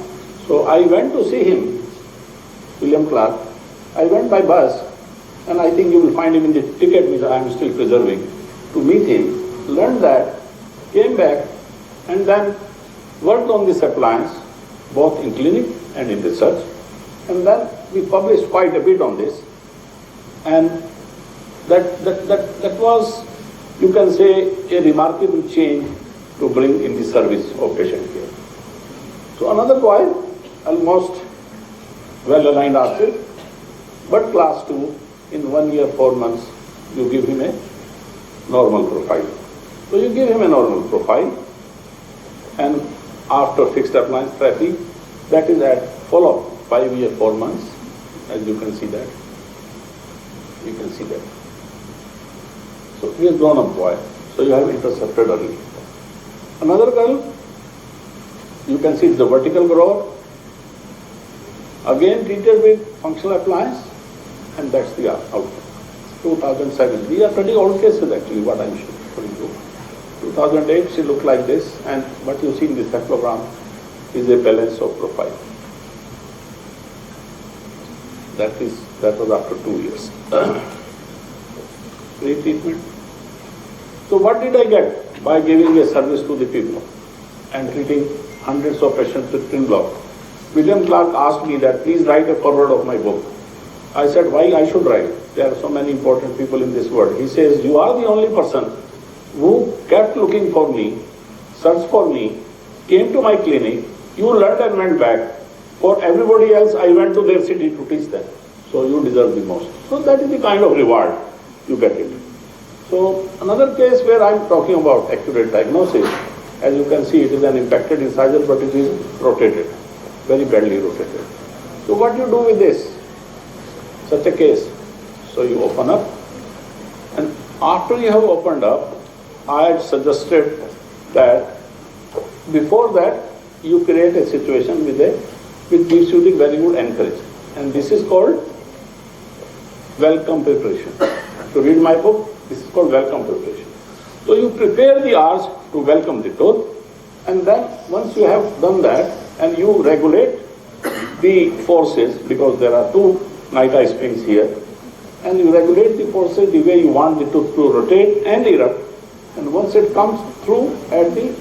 So I went to see him, William Clark. I went by bus, and I think you will find him in the ticket which I am still preserving, to meet him, learned that, came back, and then worked on this appliance, both in clinic and in research. And then we published quite a bit on this. And that was, you can say, a remarkable change to bring in the service of patient care. So another boy, almost well-aligned artist, but class 2, in 1 year, 4 months, you give him a normal profile. So you give him a normal profile, and after fixed appliance therapy, that is at follow-up, 5 year, 4 months, as you can see that. You can see that. So he has grown up boy, so you have intercepted early. Another girl, you can see the vertical grower, again treated with functional appliance, and that's the outcome. 2007. These are pretty old cases actually, what I'm showing you. 2008, she looked like this, and what you see in this spectrogram is a balance of profile. That was after 2 years. Pre-treatment. So what did I get by giving a service to the people and treating hundreds of patients with pin block? William Clark asked me that please write a foreword of my book. I said, why I should write? There are so many important people in this world. He says, you are the only person who kept looking for me, searched for me, came to my clinic, you learned and went back. For everybody else, I went to their city to teach them. So you deserve the most. So that is the kind of reward you get it. So another case where I'm talking about accurate diagnosis, as you can see, it is an impacted incisor, but it is rotated, very badly rotated. So what do you do with this? Such a case. So you open up, and after you have opened up, I had suggested that before that you create a situation which gives you the very good encouragement, and this is called welcome preparation. To read my book, this is called welcome preparation. So you prepare the arch to welcome the tooth, and then once you have done that, and you regulate the forces, because there are two night springs here, and you regulate the forces the way you want the tooth to rotate and erupt, and once it comes through at the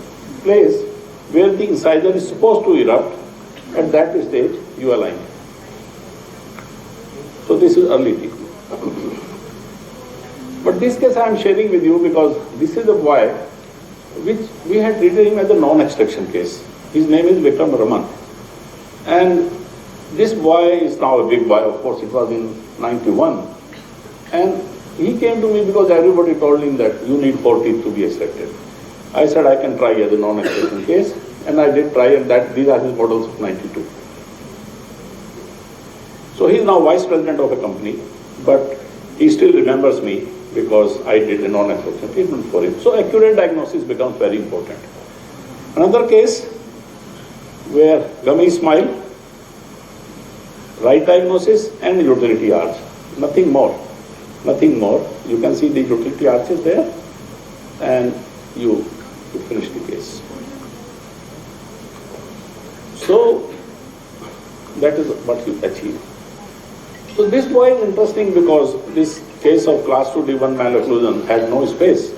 place where the incisor is supposed to erupt, at that stage you align. So this is early technique. But this case I am sharing with you because this is a boy which we had treated him as a non-extraction case. His name is Vikram Raman. And this boy is now a big boy, of course it was in 91. And he came to me because everybody told him that you need 4 teeth to be extracted. I said I can try as a non-extraction case, and I did try, and that these are his models of 92. So he is now vice president of a company, but he still remembers me because I did a non-extraction treatment for him. So accurate diagnosis becomes very important. Another case where gummy smile, right diagnosis and utility arch, nothing more. Nothing more. You can see the utility arch is there, and you finish the case. So that is what you achieve. So this boy is interesting because this case of class 2 D1 malocclusion had no space,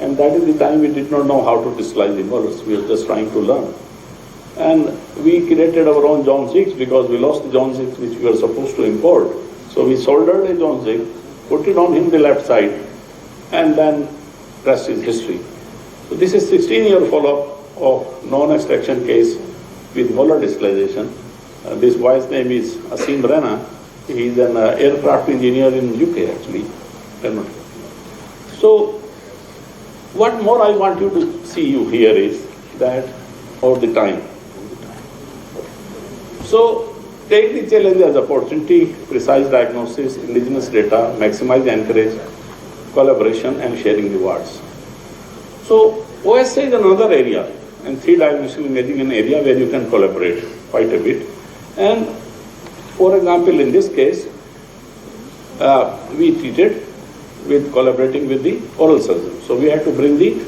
and that is the time we did not know how to dislodge the molars. We were just trying to learn. And we created our own John 6 because we lost the John 6 which we were supposed to import. So we soldered a John 6, put it on him the left side, and then rest is history. So this is 16-year follow-up of non-extraction case with molar dislocation. This boy's name is Asim Rana. He is an aircraft engineer in UK actually. So what more I want you to see you here is that all the time. So take the challenge as opportunity, precise diagnosis, indigenous data, maximize encourage, collaboration and sharing rewards. So OSA is another area, and 3-dimensional imaging an area where you can collaborate quite a bit. And for example, in this case, we treated with collaborating with the oral surgeon. So we had to bring the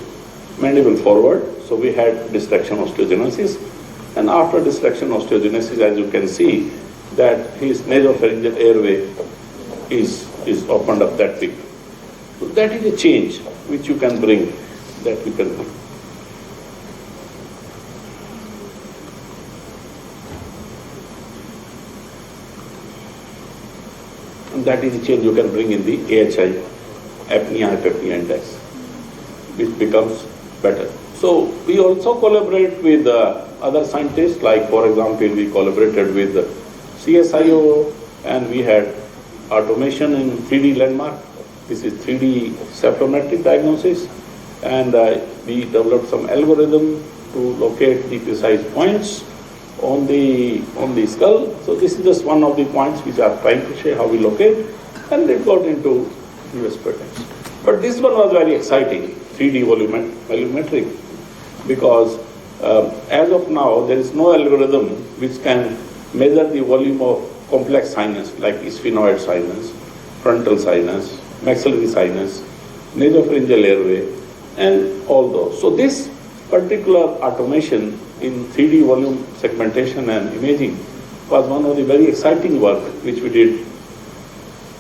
mandible forward. So we had distraction osteogenesis. And after distraction osteogenesis, as you can see, that his nasopharyngeal airway is opened up that big. So that is a change which you can bring, that you can bring. And that is a change you can bring in the AHI, apnea, hypopnea index, which becomes better. So we also collaborate with other scientists, like for example, we collaborated with CSIO, and we had automation in 3D landmark. This is 3D septometric diagnosis, and we developed some algorithm to locate the precise points on the skull. So this is just one of the points which are trying to show how we locate, and it got into US patents. But this one was very exciting, 3D volumetric, because as of now there is no algorithm which can measure the volume of complex sinus like sphenoid sinus, frontal sinus, maxillary sinus, nasopharyngeal airway, and all those. So this particular automation in 3D volume segmentation and imaging was one of the very exciting work which we did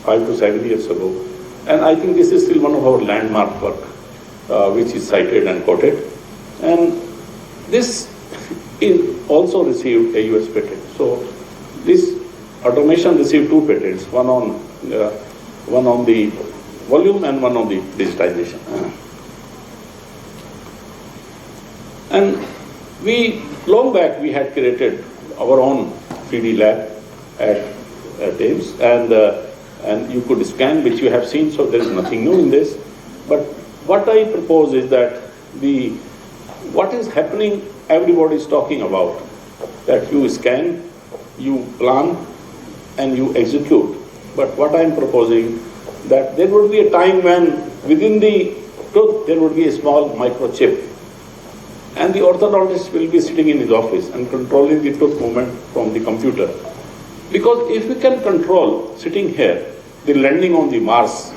5 to 7 years ago. And I think this is still one of our landmark work which is cited and quoted. And this is also received a US patent. So this automation received 2 patents, one on the volume and one on the digitization. And long back we had created our own 3D lab at Thames, and you could scan, which you have seen, so there is nothing new in this. But what I propose is that what is happening, everybody is talking about, that you scan, you plan, and you execute. But what I am proposing, that there would be a time when within the tooth there would be a small microchip, and the orthodontist will be sitting in his office and controlling the tooth movement from the computer. Because if we can control, sitting here, the landing on the Mars,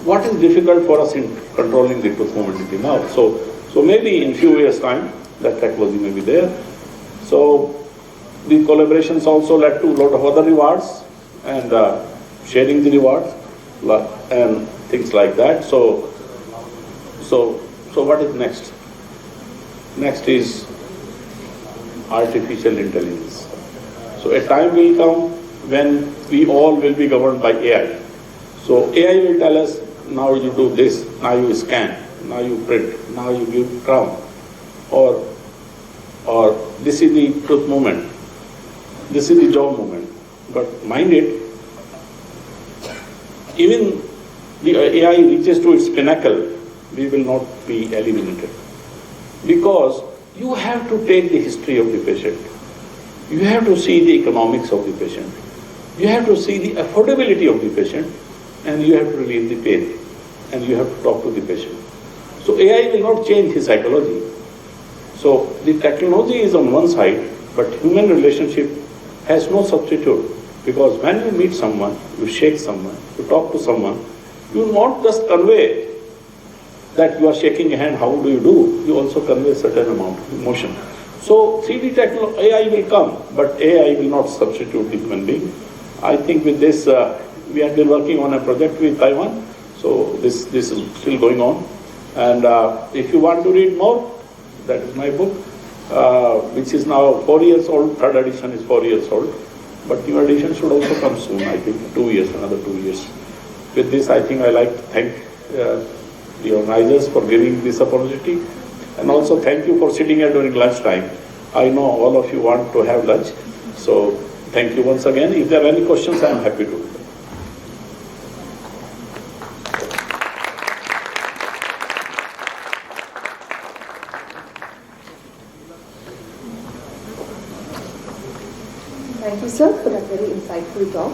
what is difficult for us in controlling the tooth movement in the mouth? So maybe in few years' time, that technology may be there. So the collaborations also led to a lot of other rewards, and sharing the rewards and things like that. So what is next? Next is artificial intelligence. So a time will come when we all will be governed by AI. So AI will tell us, now you do this, now you scan, now you print, now you give crown, or this is the tooth movement, this is the jaw movement. But mind it, even the AI reaches to its pinnacle, we will not be eliminated. Because you have to take the history of the patient. You have to see the economics of the patient. You have to see the affordability of the patient, and you have to relieve the pain, and you have to talk to the patient. So AI will not change his psychology. So the technology is on one side, but human relationship has no substitute. Because when you meet someone, you shake someone, you talk to someone, you not just convey that you are shaking a hand, how do you do? You also convey a certain amount of emotion. So 3D technology, AI will come, but AI will not substitute the human being. I think with this, we have been working on a project with Taiwan, so this is still going on. And if you want to read more, that is my book, which is now 4 years old, 3rd edition is 4 years old. But new edition should also come soon, I think, 2 years, another 2 years. With this, I think I like to thank the organizers for giving this opportunity. And also thank you for sitting here during lunchtime. I know all of you want to have lunch. So thank you once again. If there are any questions, I am happy to. Thank you, sir, for that very insightful talk.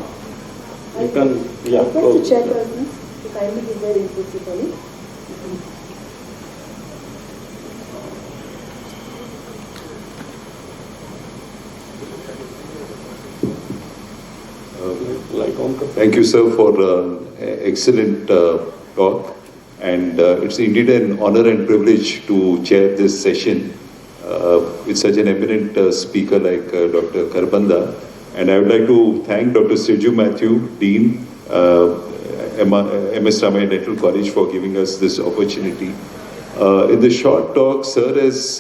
You can, yeah. I request the chairpersons to kindly give their inputs, if any. Thank you, sir, for excellent talk. And it's indeed an honor and privilege to chair this session with such an eminent speaker like Dr. Kharbanda. And I would like to thank Dr. Siju Matthew, Dean, MS Ramaya Dental College, for giving us this opportunity. In the short talk, sir has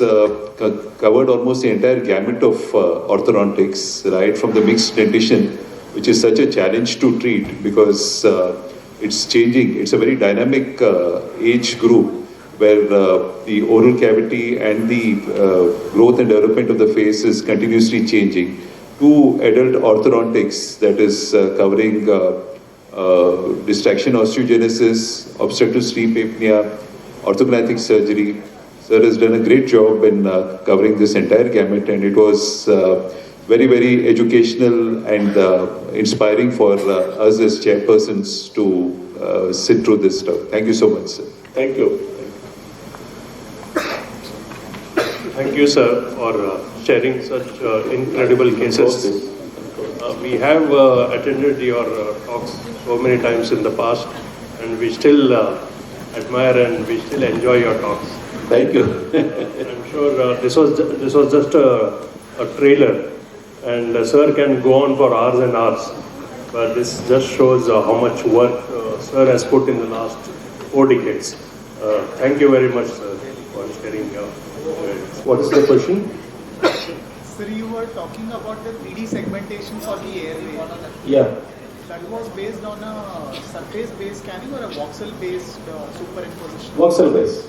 covered almost the entire gamut of orthodontics, right from the mixed dentition, which is such a challenge to treat because it's changing. It's a very dynamic age group where the oral cavity and the growth and development of the face is continuously changing, to adult orthodontics that is covering distraction osteogenesis, obstructive sleep apnea, orthognathic surgery. Sir has done a great job in covering this entire gamut, and it was very, very educational and inspiring for us as chairpersons to sit through this stuff. Thank you so much, sir. Thank you. Thank you, sir, for sharing such incredible cases. We have attended your talks so many times in the past, and we still admire and we still enjoy your talks. Thank you. I'm sure this was just a trailer, and sir can go on for hours and hours. But this just shows how much work sir has put in the last 4 decades. Thank you very much, sir, for sharing your. What is the question? Sir, you were talking about the 3D segmentation for the airway. Yeah. That was based on a surface-based scanning or a voxel-based superimposition? Voxel base.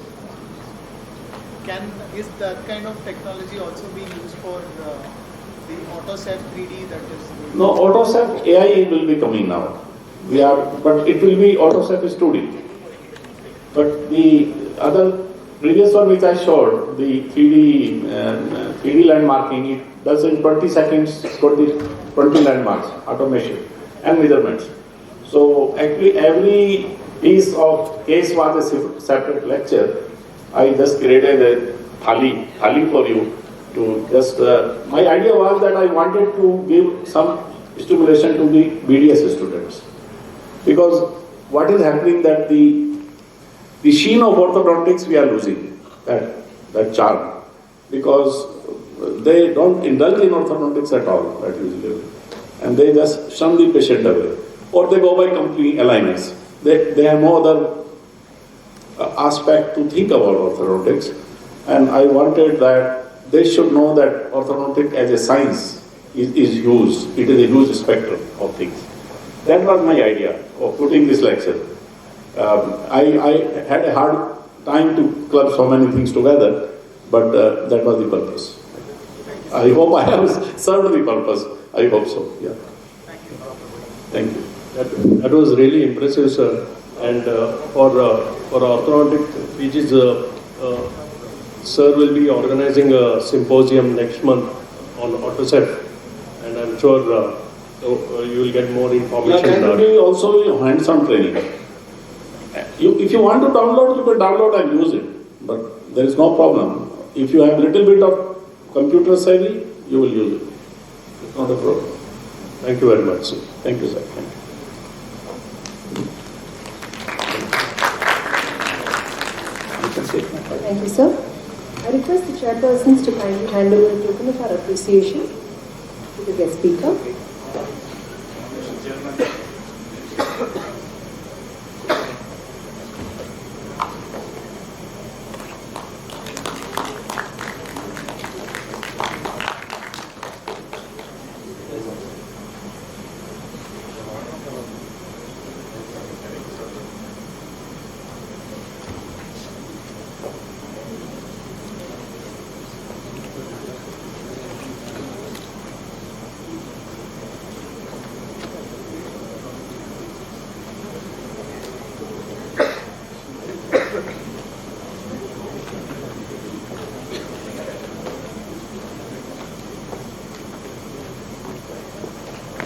Is that kind of technology also being used for the AutoSAP 3D that is? No, AutoSAP AI will be coming now. But it will be AutoSAP is 2D. But the other previous one which I showed, the 3D landmarking, it does in 20 seconds, 20 landmarks, automation and measurements. So actually every piece of case was a separate lecture. I just created a thali for you to just, my idea was that I wanted to give some stimulation to the BDS students. Because what is happening that the sheen of orthodontics we are losing, that charm. Because they don't indulge in orthodontics at all at usually. And they just shun the patient away. Or they go by company aligners. They have no other aspect to think about orthodontics, and I wanted that they should know that orthodontic as a science is huge. It is a huge spectrum of things. That was my idea of putting this lecture. I had a hard time to club so many things together, but that was the purpose. I hope I have served the purpose. I hope so. Yeah. Thank you. That was really impressive, sir. And for orthodontic PGs, sir will be organizing a symposium next month on AutoSAP, and I'm sure you will get more information. Yeah, that will be also hands-on training. If you want to download, you can download and use it, but there is no problem. If you have a little bit of computer savvy, you will use it. It's not a problem. Thank you very much, sir. Thank you, sir. Thank you. Thank you, sir. I request the chairpersons to kindly hand over the token of our appreciation to the guest speaker.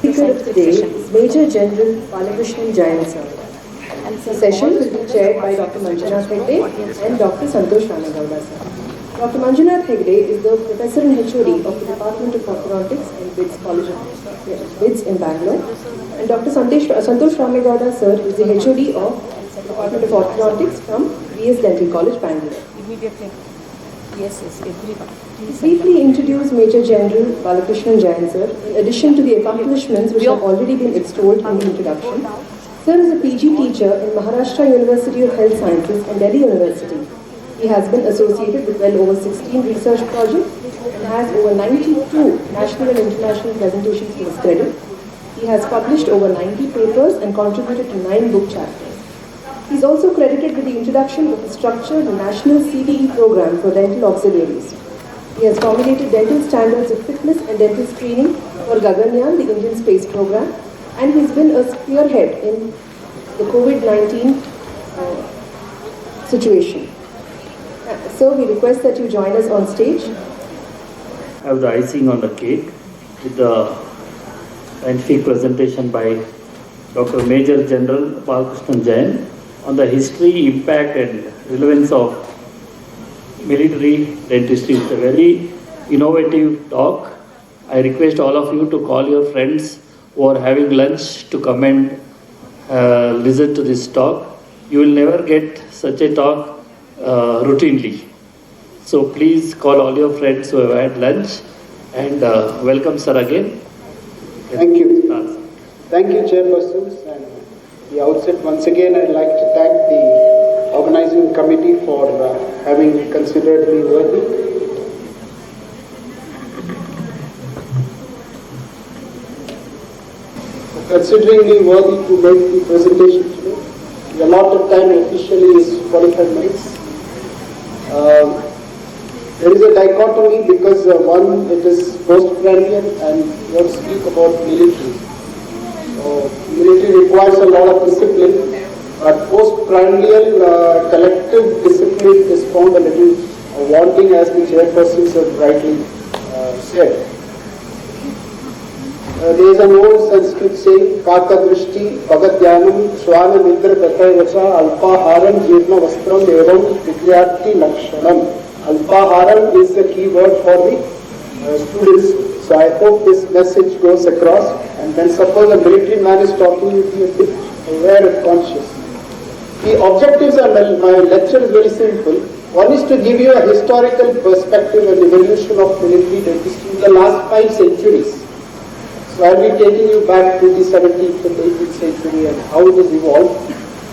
Speaker of the day is Major General Balakrishnan Jain sir. The session will be chaired by Dr. Manjunath Hegde and Dr. Santosh Ramagowda sir. Dr. Manjunath Hegde is the Professor and HOD of the Department of Orthodontics and BIDS College of BIDS in Bangalore. And Dr. Santosh Ramagowda sir is the HOD of Department of Orthodontics from VS Dental College, Bangalore. Immediately. Yes, everyone. Briefly introduce Major General Balakrishnan Jain sir. In addition to the accomplishments which have already been extolled in the introduction, sir is a PG teacher in Maharashtra University of Health Sciences and Delhi University. He has been associated with well over 16 research projects and has over 92 national and international presentations to his credit. He has published over 90 papers and contributed to 9 book chapters. He is also credited with the introduction of a structured national CDE program for dental auxiliaries. He has formulated dental standards of fitness and dental screening for Gaganyaan, the Indian space program, and he has been a spearhead in the COVID-19 situation. So we request that you join us on stage. Have the icing on the cake with the scientific presentation by Dr. Major General Balakrishnan Jain on the history, impact and relevance of military dentistry. It's a very innovative talk. I request all of you to call your friends who are having lunch to come and listen to this talk. You will never get such a talk routinely. So please call all your friends who have had lunch and welcome sir again. Thank you. Thank you, chairpersons. And at the outset, once again, I'd like to thank the organizing committee for having considered me worthy. considering me worthy to make the presentation today. The allotted time officially is 45 minutes. There is a dichotomy because one, it is post-prandial and you have to speak about military. Military requires a lot of discipline, but post-prandial collective discipline is found a little wanting, as the chairpersons have rightly said. There is an old Sanskrit saying, Kaka Drishti, Bhagat Dhyanam, Shwana Nidra Tatayvacha, Alpaharam, Jirna Vastram, Evam, Vidyarthi Lakshanam. Alpaharam is the key word for the students. So I hope this message goes across. And then suppose a military man is talking, you be a bit aware and conscious. The objectives of my lecture is very simple. One is to give you a historical perspective and evolution of military dentistry in the last 5 centuries. So I will be taking you back to the 17th and 18th century and how it has evolved.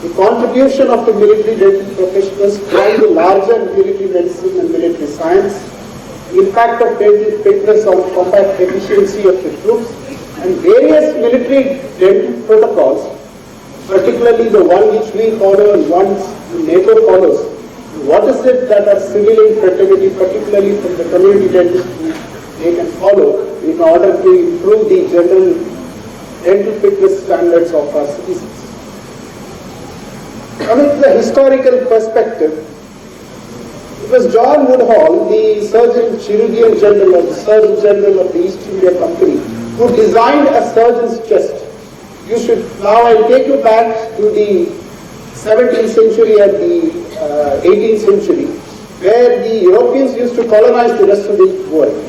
The contribution of the military dental professionals from the larger military medicine and military science, impact of dental fitness on combat efficiency of the troops, and various military dental protocols, particularly the one which we follow and one the NATO follows. What is it that our civilian fraternity, particularly from the community dentistry, they can follow in order to improve the general dental fitness standards of our citizens? Coming to the historical perspective, it was John Woodhall, the Chirurgeon General or the Surgeon General of the East India Company, who designed a surgeon's chest. Now I'll take you back to the 17th century and the 18th century, where the Europeans used to colonize the rest of the world.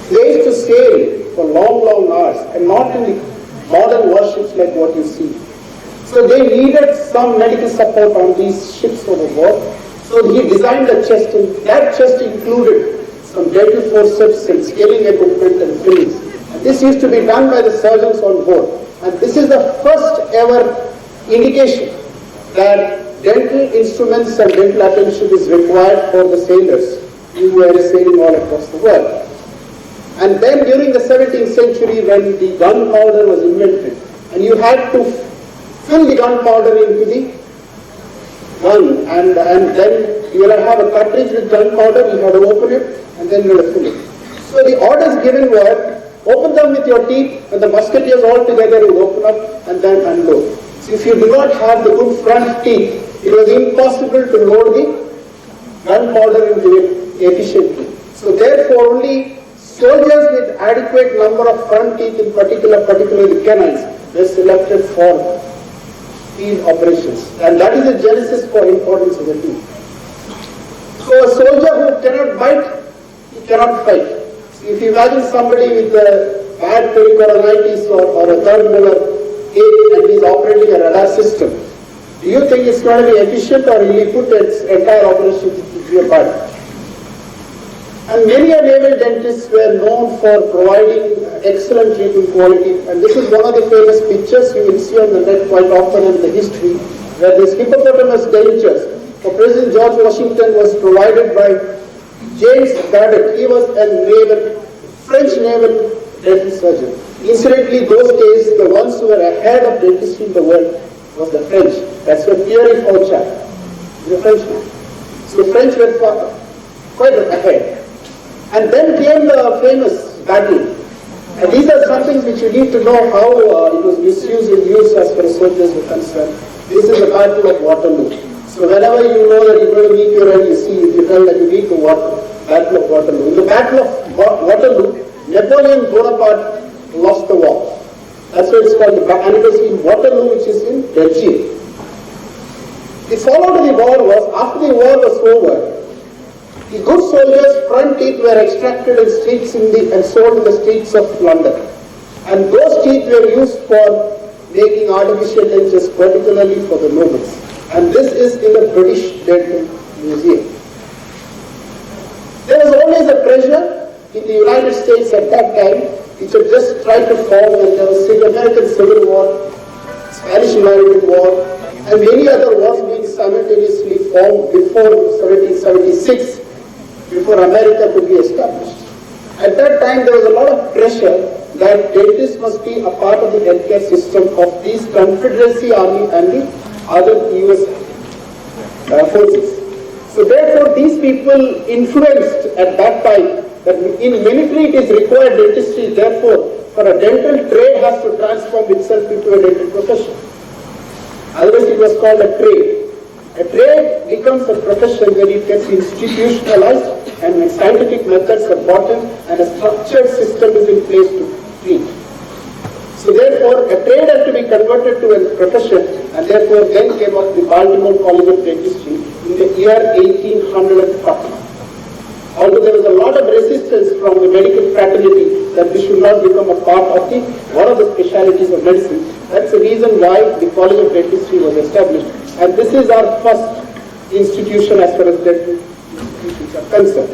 They used to sail for long hours and not in the modern warships like what you see. So they needed some medical support on these ships over board. So he designed a chest, and that chest included some dental forceps and scaling equipment and fillings. And this used to be done by the surgeons on board. And this is the first ever indication that dental instruments and dental attention is required for the sailors who were sailing all across the world. And then during the 17th century, when the gunpowder was invented, and you had to fill the gunpowder into the gun, and then you will have a cartridge with gunpowder, you have to open it, and then you will fill it. So the orders given were, open them with your teeth, and the musketeers all together will open up and then unload. So if you do not have the good front teeth, it was impossible to load the gunpowder into it efficiently. So therefore only soldiers with adequate number of front teeth, in particularly canines, were selected for field operations. And that is the genesis for importance of the teeth. So a soldier who cannot bite, he cannot fight. So if you imagine somebody with a bad pericoronitis or a third molar ache and he is operating a radar system, do you think it's going to be efficient, or will he put its entire operation into a bite? And many naval dentists were known for providing excellent treatment quality, and this is one of the famous pictures you will see on the net quite often in the history, where this hippopotamus dentures for President George Washington was provided by James Babbitt. He was a French naval dental surgeon. Incidentally, those days, the ones who were ahead of dentistry in the world was the French. That's where Pierre Fauchard, the Frenchman. So the French were quite ahead. And then came the famous battle. And these are some things which you need to know how it was misused and used as far as soldiers were concerned. This is the Battle of Waterloo. So whenever you know that you're going to meet your end, you see, you tell that you meet the Battle of Waterloo. In the Battle of Waterloo, Napoleon Bonaparte lost the war. That's why it's called the battle. And it was in Waterloo, which is in Belgium. The follow to the war was, after the war was over, the good soldiers' front teeth were extracted and sold in the streets of London. And those teeth were used for making artificial dentures, particularly for the nobles. And this is in the British Dental Museum. There was always a pressure in the United States at that time, which had just tried to form when there was the American Civil War, Spanish-American War, and many other wars being simultaneously formed before 1776. Before America could be established. At that time, there was a lot of pressure that dentists must be a part of the healthcare system of these Confederacy Army and the other US forces. So therefore, these people influenced at that time that in military it is required dentistry, therefore, for a dental trade has to transform itself into a dental profession. Otherwise it was called a trade. A trade becomes a profession when it gets institutionalized and when scientific methods are brought in and a structured system is in place to treat. So therefore, a trade has to be converted to a profession, and therefore then came up the Baltimore College of Dentistry in the year 1840. Although there was a lot of resistance from the medical fraternity that this should not become a part of one of the specialties of medicine. That's the reason why the College of Dentistry was established. And this is our first institution as far as dental institutions are concerned.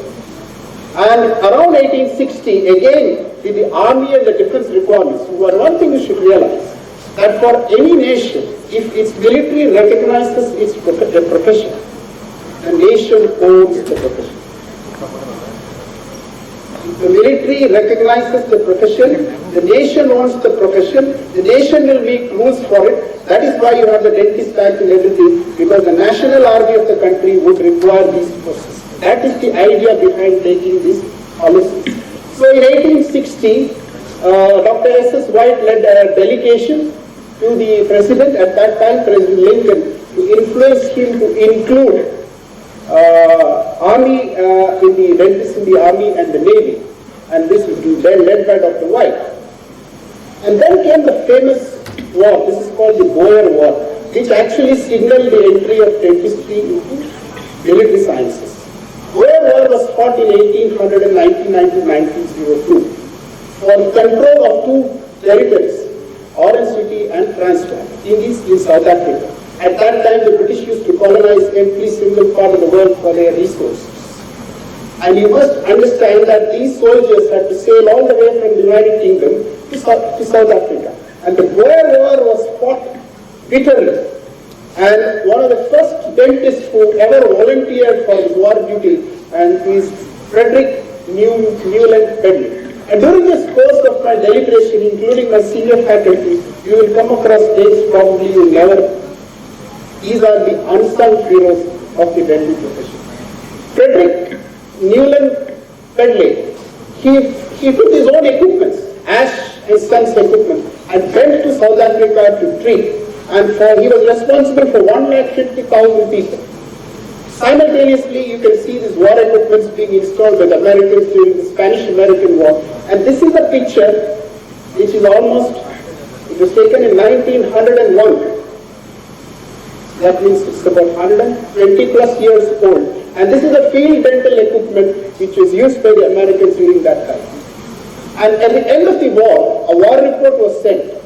And around 1860, again, with the army and the defense requirements, one thing you should realize, that for any nation, if its military recognizes its profession, the nation owns the profession. If the military recognizes the profession, the nation owns the profession, the nation will make rules for it. That is why you have the dentist act and everything, because the national army of the country would require these forces. That is the idea behind taking this policy. So in 1860, Dr. S.S. White led a delegation to the president, at that time President Lincoln, to influence him to include army in the dentists in the army and the navy, and this was then led by Dr. White. And then came the famous war. This is called the Boer War, which actually signaled the entry of dentistry into military sciences. Boer War was fought in 1800 and 1902 for control of two territories, Orange City and Transvaal, in South Africa. At that time, the British used to colonize every single part of the world for their resources. And you must understand that these soldiers had to sail all the way from the United Kingdom to South Africa. And the Boer War was fought bitterly. And one of the first dentists who ever volunteered for his war duty and is Frederick Newland Bedley. And during this course of my deliberation, including my senior faculty, you will come across names probably you never. These are the unsung heroes of the dental profession. Frederick Newland Bedley, he took his own equipment, Ash and Sons equipment, and went to South Africa to treat. And he was responsible for 150,000 people. Simultaneously, you can see these war equipments being installed by the Americans during the Spanish-American War. And this is a picture which is it was taken in 1901. That means it's about 120 plus years old. And this is a field dental equipment which was used by the Americans during that time. And at the end of the war, a war report was sent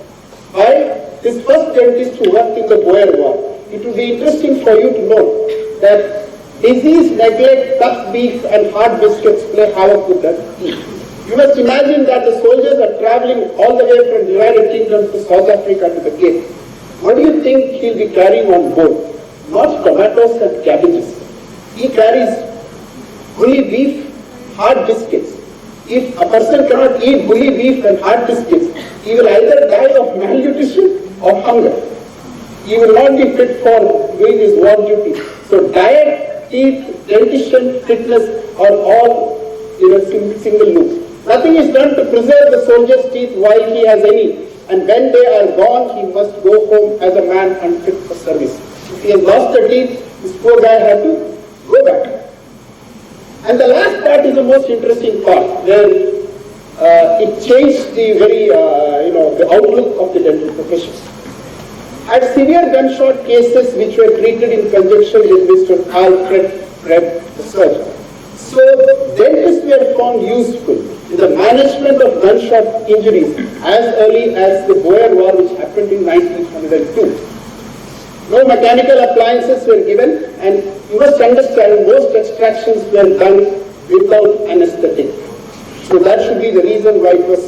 by this first dentist who worked in the Boer War. It will be interesting for you to know that disease, neglect, tough beef and hard biscuits play havoc with the teeth. You must imagine that the soldiers are traveling all the way from the United Kingdom to South Africa to the Cape. What do you think he'll be carrying on board? Not tomatoes and cabbages. He carries bully beef, hard biscuits. If a person cannot eat bully beef and hard biscuits, he will either die of malnutrition or hunger. He will not be fit for doing his war duty. So diet, teeth, dentition, fitness are all in a single loop. Nothing is done to preserve the soldier's teeth while he has any. And when they are gone, he must go home as a man unfit for service. If he has lost the teeth, this poor guy has to go back. And the last part is the most interesting part, where it changed the very, the outlook of the dental profession. I had severe gunshot cases which were treated in conjunction with Mr. Alfred Krebs, the surgeon. So dentists were found useful in the management of gunshot injuries as early as the Boer War, which happened in 1902. No mechanical appliances were given, and you must understand most extractions were done without anesthetic. So that should be the reason why it was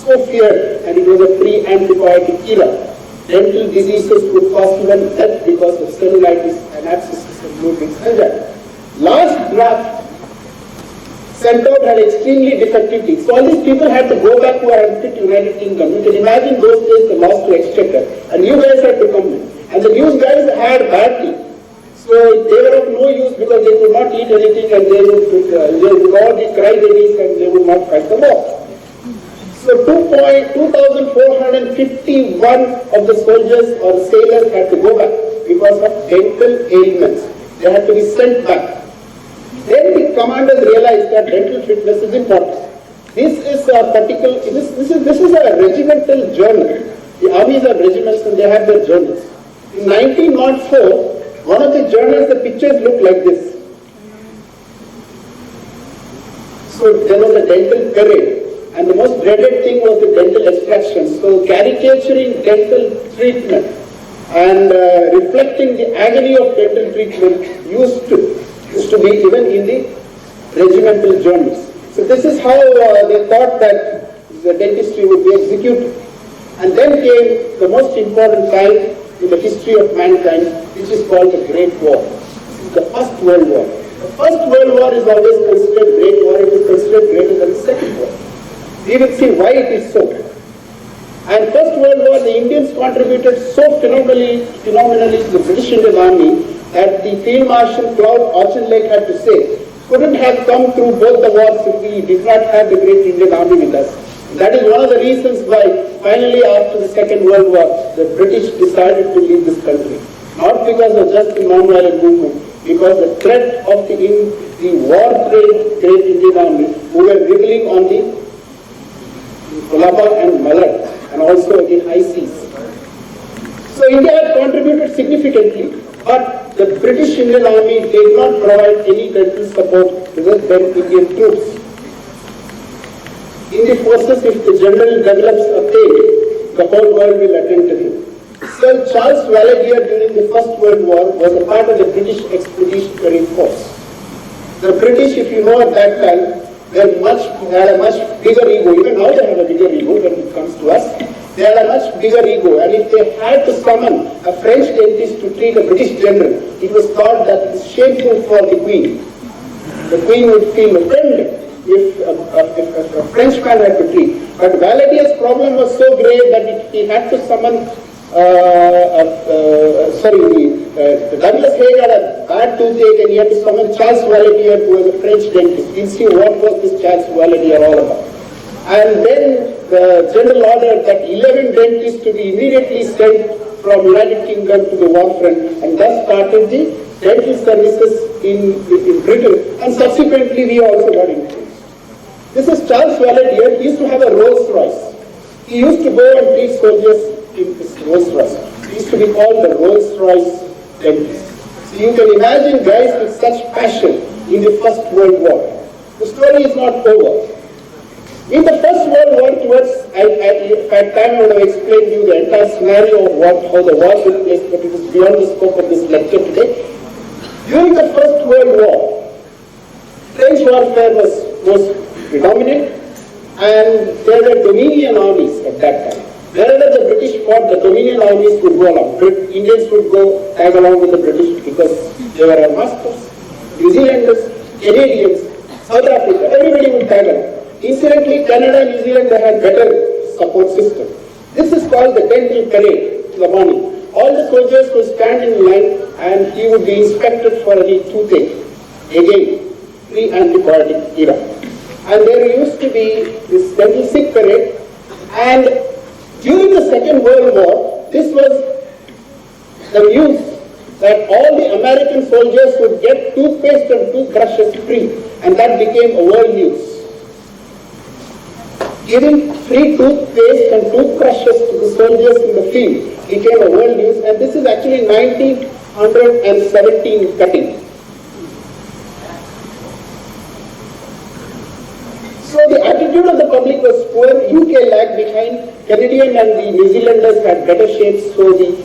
so feared, and it was a pre-antibiotic era. Dental diseases would cause even death because of cellulitis and abscesses and fluid exposure. Last draft sent out had extremely defective teeth. So all these people had to go back to our unfit United Kingdom. You can imagine those days the loss to exchequer. And you guys had to come in. And the news guys had bad teeth. So they were of no use because they could not eat anything and they would all be crybabies and they would not fight the war. So 2,451 of the soldiers or sailors had to go back because of dental ailments. They had to be sent back. Then the commanders realized that dental fitness is important. This is a particular, this is a regimental journal. The armies are regiments and they have their journals. In 1904, one of the journals, the pictures look like this. So there was a dental parade. And the most dreaded thing was the dental extraction. So caricaturing dental treatment and reflecting the agony of dental treatment used to be given in the regimental journals. So this is how they thought that the dentistry would be executed. And then came the most important time in the history of mankind, which is called the Great War. This is the First World War. The First World War is always considered Great War. It is considered greater than the Second War. We will see why it is so. And First World War, the Indians contributed so phenomenally to the British Indian Army that the Field Marshal Claude Auchinleck had to say, couldn't have come through both the wars if we did not have the great Indian Army with us. That is one of the reasons why finally after the Second World War, the British decided to leave this country. Not because of just the non-violent movement, because the threat of the war-trained great Indian Army who were wriggling on the Colaba and Malad and also in high seas. So India had contributed significantly, but the British Indian Army did not provide any dental support to the then Indian troops. In the forces, if the general develops a pain, the whole world will attend to him. Sir Charles Valadier during the First World War was a part of the British Expeditionary Force. The British, if you know at that time, they had a much bigger ego. Even now they have a bigger ego when it comes to us. They had a much bigger ego. And if they had to summon a French dentist to treat a British general, it was thought that it is shameful for the Queen. The Queen would feel offended if a Frenchman had to treat. But Valadier's problem was so grave that he had to summon Douglas Haig had a bad toothache and he had to summon Charles Valadier, who was a French dentist. We'll see what was this Charles Valadier all about. And then the general ordered that 11 dentists to be immediately sent from United Kingdom to the war front, and thus started the dental services in Britain, and subsequently we also got increased. This is Charles Valadier. He used to have a Rolls Royce. He used to go and treat soldiers in his Rolls Royce. He used to be called the Rolls Royce dentist. So you can imagine guys with such passion in the First World War. The story is not over. In the First World War, if I had time, I would have explained to you the entire scenario of how the war took place, but it is beyond the scope of this lecture today. During the First World War, French warfare was predominant, and there were Dominion armies at that time. Wherever the British fought, the Dominion armies would go along. Indians would go tag along with the British because they were our masters. New Zealanders, Canadians, South Africa, everybody would tag along. Incidentally, Canada and New Zealand, they had better support system. This is called the dental parade in the morning. All the soldiers would stand in line and he would be inspected for any toothache. Again, pre-antibiotic era. And there used to be this dental sick parade, and during the Second World War, this was the news that all the American soldiers would get toothpaste and toothbrushes free, and that became a world news. Giving free toothpaste and toothbrushes to the soldiers in the field became a world news, and this is actually 1917 cutting. So the attitude of the public was poor. UK lagged behind. Canadian and the New Zealanders had better shapes. So the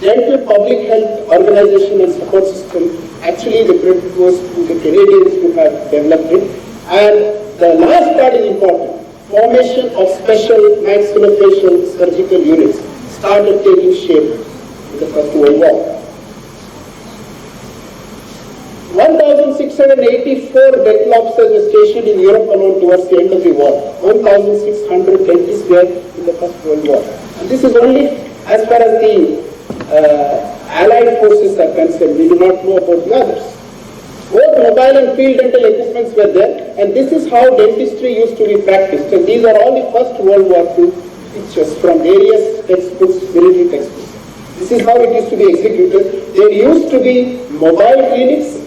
dental public health organization and support system, actually the credit goes to the Canadians who have developed it. And the last part is important. Formation of special maxillofacial surgical units started taking shape in the First World War. 1,684 dental officers were stationed in Europe alone towards the end of the war. 1,600 dentists were in the First World War. And this is only as far as the Allied forces are concerned. We do not know about the others. Both mobile and field dental equipments were there, and this is how dentistry used to be practiced. And these are all the First World War II pictures from various textbooks, military textbooks. This is how it used to be executed. There used to be mobile clinics,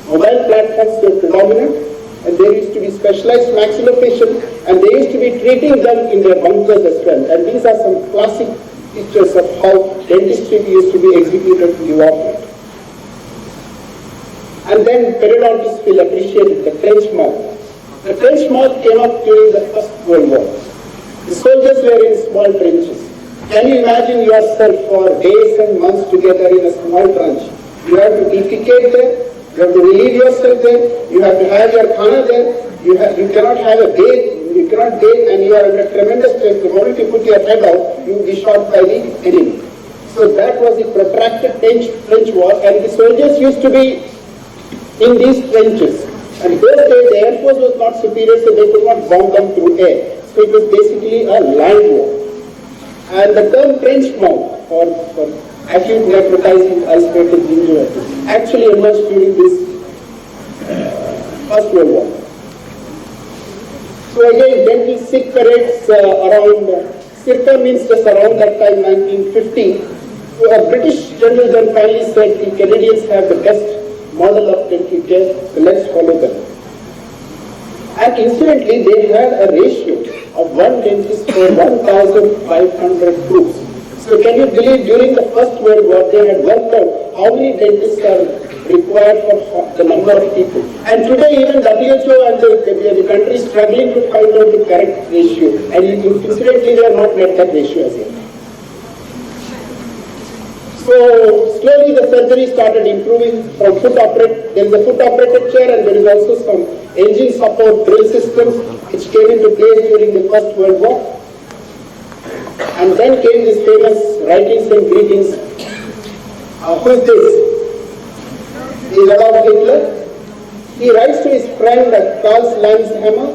mobile platforms were predominant, and there used to be specialized maxillofacial, and they used to be treating them in their bunkers as well. And these are some classic pictures of how dentistry used to be executed in the war. And then periodontists will appreciate the trench mouth. The trench mouth came up during the First World War. The soldiers were in small trenches. Can you imagine yourself for days and months together in a small trench? You have to defecate there, you have to relieve yourself there, you have to have your khana there, you cannot have a bathe, you cannot bathe, and you are under tremendous stress. The moment you put your head out, you will be shot by the enemy. So that was the protracted trench war, and the soldiers used to be in these trenches. And those days the Air Force was not superior, so they could not bomb them through air. So it was basically a land war. And the term trench mouth, or acute necrotizing ulcerative gingivitis, actually emerged during this First World War. So again, dental sick parades around, circa means just around that time, 1950. So a British general then finally said the Canadians have the best model of dental care, so let's follow them. And incidentally, they had a ratio of one dentist for 1,500 troops. So can you believe during the First World War, they had worked out how many dentists are required for the number of people. And today even WHO and the country is struggling to find out the correct ratio. And incidentally, they have not met that ratio as yet. So slowly the surgery started improving from foot operated. There is a foot operated chair, and there is also some engine support drill systems which came into place during the First World War. And then came this famous writings and greetings. Who is this? Is Adolf Hitler. He writes to his friend Karl Landshammer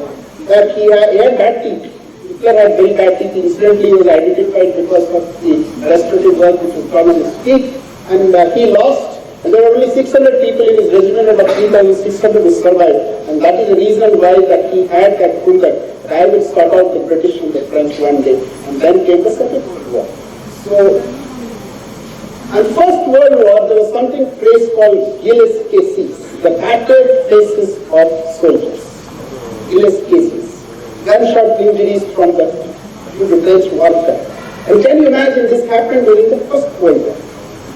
that he had bad teeth. Hitler had very bad teeth. Incidentally, he was identified because of the restorative work which was done on his teeth. And he lost. And there were only 600 people in his regiment, and about 3,600 who survived. And that is the reason why that he had that coup that I will start out the British and the French one day. And then came the Second World War. So, and First World War, there was something phrase called Gilles cases, the battered faces of soldiers. Gilles cases. Gunshot injuries from the trench warfare. And can you imagine this happened during the First World War?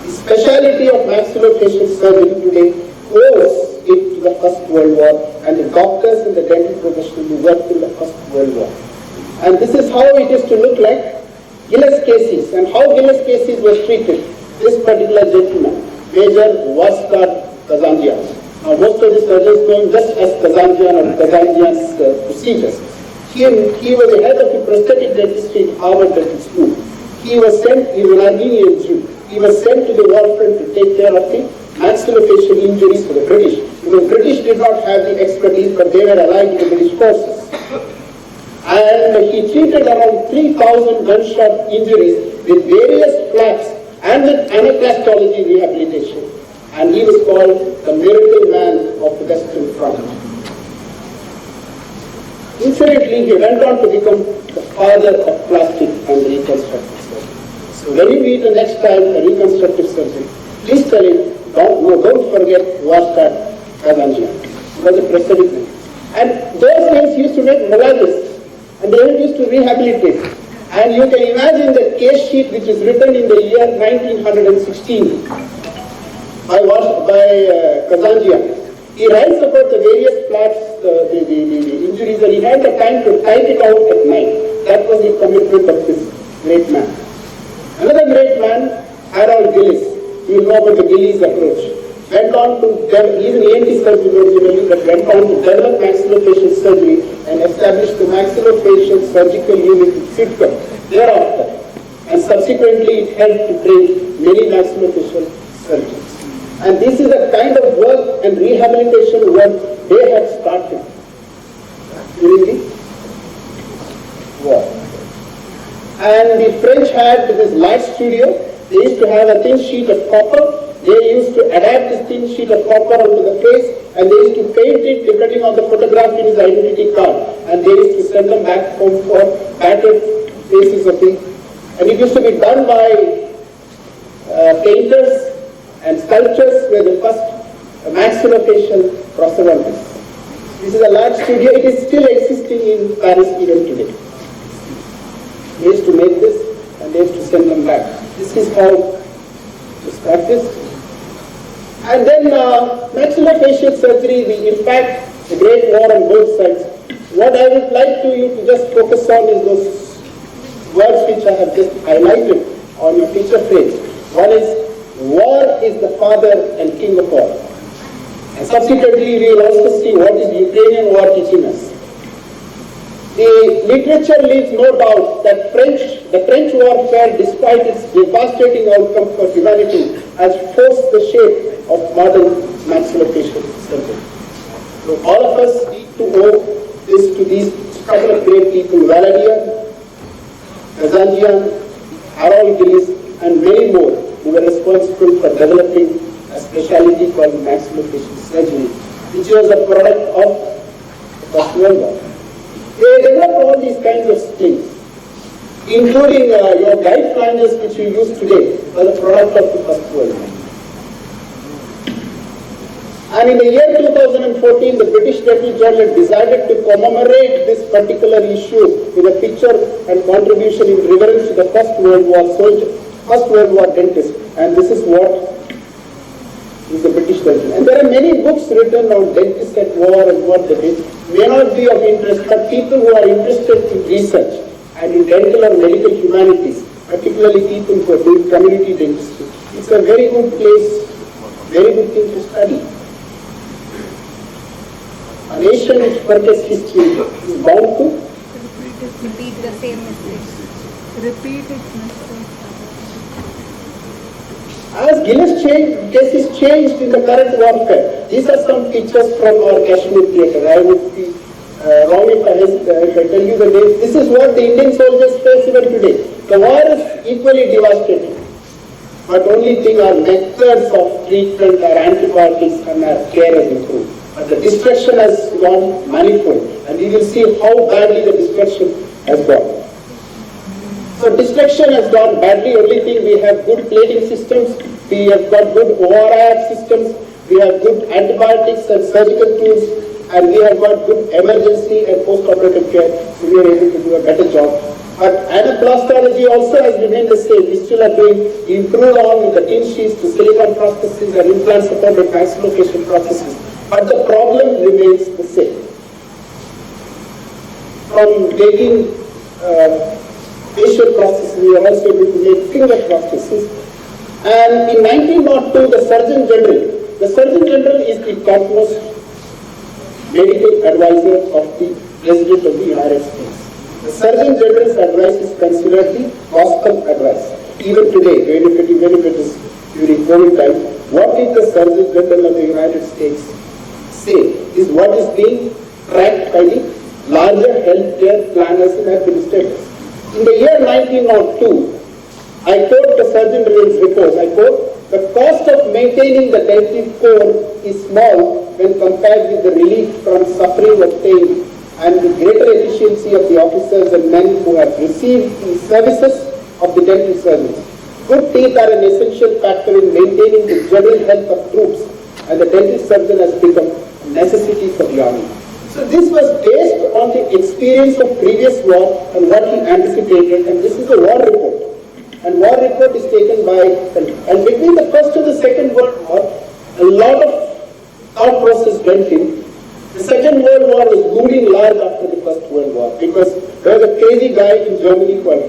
The speciality of maxillofacial surgery today owes it to the First World War and the doctors and the dental professionals who worked in the First World War. And this is how it used to look like. Gilles cases, and how Gilles cases was treated. This particular gentleman, Major Vaskar Kazanjian. Now most of the surgeons know him just as Kazanjian or Kazanjian's procedures. He was the head of the prosthetic dentistry in Harvard Dental School. He was an Armenian Jew. He was sent to the war front to take care of the maxillofacial injuries for the British. The British did not have the expertise, but they were allied to the British forces. And he treated around 3,000 gunshot injuries with various flaps and with anaplastology rehabilitation. And he was called the miracle man of the Western Front. Incidentally, he went on to become the father of plastic and reconstructive surgery. So when you meet the next time a reconstructive surgeon, please tell him, don't forget Vaskar Kazanjian. He was a prosthetic man. And those days used to make molasses, and they used to rehabilitate. And you can imagine the case sheet which is written in the year 1916 by Kazanjian. He writes about the various flaps, the injuries, and he had the time to type it out at night. That was the commitment of this great man. Another great man, Harold Gillis, you will know about the Gillis approach, went on to, he is an ENT surgeon originally, but went on to develop maxillofacial surgery and establish the maxillofacial surgical unit in Sidcup thereafter. And subsequently it helped to train many maxillofacial surgeons. And this is the kind of work and rehabilitation work they had started during the war. And the French had this light studio. They used to have a thin sheet of copper. They used to adapt this thin sheet of copper onto the face, and they used to paint it depending on the photograph in his identity card. And they used to send them back home for battered faces of the. And it used to be done by painters and sculptors were the first maxillofacial prosthodontists. This is a large studio. It is still existing in Paris even today. They used to make this and they used to send them back. This is how it was practiced. And then maxillofacial surgery, the impact, the great war on both sides. What I would like you to just focus on is those words which I have just highlighted on your feature page. One is, war is the father and king of all. And subsequently, we will also see what is the Ukrainian war teaching us. The literature leaves no doubt that the French warfare, despite its devastating outcome for humanity, has forced the shape of modern maxillofacial surgery. So all of us need to owe this to these couple of great people, Valadian, Kazanjian, Harold Gillis, and many more who were responsible for developing a specialty called maxillofacial surgery, which was a product of the First World War. They developed all these kinds of things, including your guide flanges which you use today, are the product of the First World War. And in the year 2014, the British Dental Journal decided to commemorate this particular issue with a picture and contribution in reverence to the First World War soldier, First World War dentist. And this is what is the British Dental. And there are many books written on dentists at war and what they did. May not be of interest, but people who are interested in research and in dental or medical humanities, particularly people who are doing community dentistry, it's a very good place, very good thing to study. A nation which forgets history is bound to repeat the same mistake. Repeat its mistake. As Gillis case is changed in the current warfare. These are some pictures from our Kashmir theatre. I would be wrong if I tell you the name. This is what the Indian soldiers face even today. The war is equally devastating. But only thing are methods of treatment or antibiotics and our care has improved. But the destruction has gone manifold, and you will see how badly the destruction has gone. So destruction has gone badly. Only thing, we have good plating systems, we have got good ORI systems, we have good antibiotics and surgical tools, and we have got good emergency and post-operative care, so we are able to do a better job. But anaplastology also has remained the same. We still are doing improved on with the tin sheets to silicone prostheses and implant supported maxillofacial prostheses. But the problem remains the same. From taking facial prostheses, we are also able to make finger prostheses. And in 1902, the Surgeon General is the topmost medical advisor of the President of the United States. The Surgeon General's advice is considered the gospel advice. Even today, even if it is during COVID time, what did the Surgeon General of the United States say is what is being tracked by the larger healthcare planners and administrators. In the year 1902, I quote the Surgeon General's report, I quote, the cost of maintaining the dental core is small when compared with the relief from suffering obtained and the greater efficiency of the officers and men who have received the services of the dental surgeons. Good teeth are an essential factor in maintaining the general health of troops, and the dental surgeon has become a necessity for the army. So this was based on the experience of previous war and what he anticipated, and this is the war report. And war report is taken by, and between the First and the Second World War, a lot of thought process went in. The Second World War was looming large after the First World War because there was a crazy guy in Germany called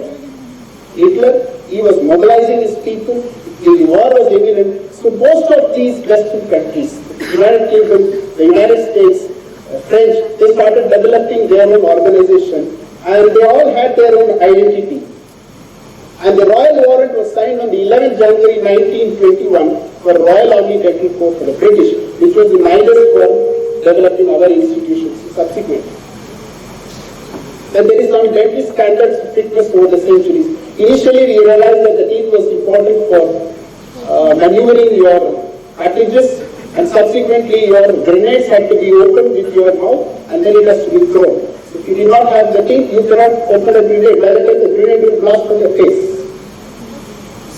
Hitler. He was mobilizing his people. The war was imminent. So most of these Western countries, the United Kingdom, the United States, French, they started developing their own organization, and they all had their own identity. And the royal warrant was signed on the 11th January 1921 for Royal Army Dental Corps for the British, which was the mildest form developed in our institutions subsequently. Then there is some dental standards of fitness over the centuries. Initially, we realized that the teeth was important for maneuvering your cartridges, and subsequently your grenades had to be opened with your mouth and then it has to be thrown. So if you do not have the teeth, you cannot open a grenade. By the time the grenade will blast from your face.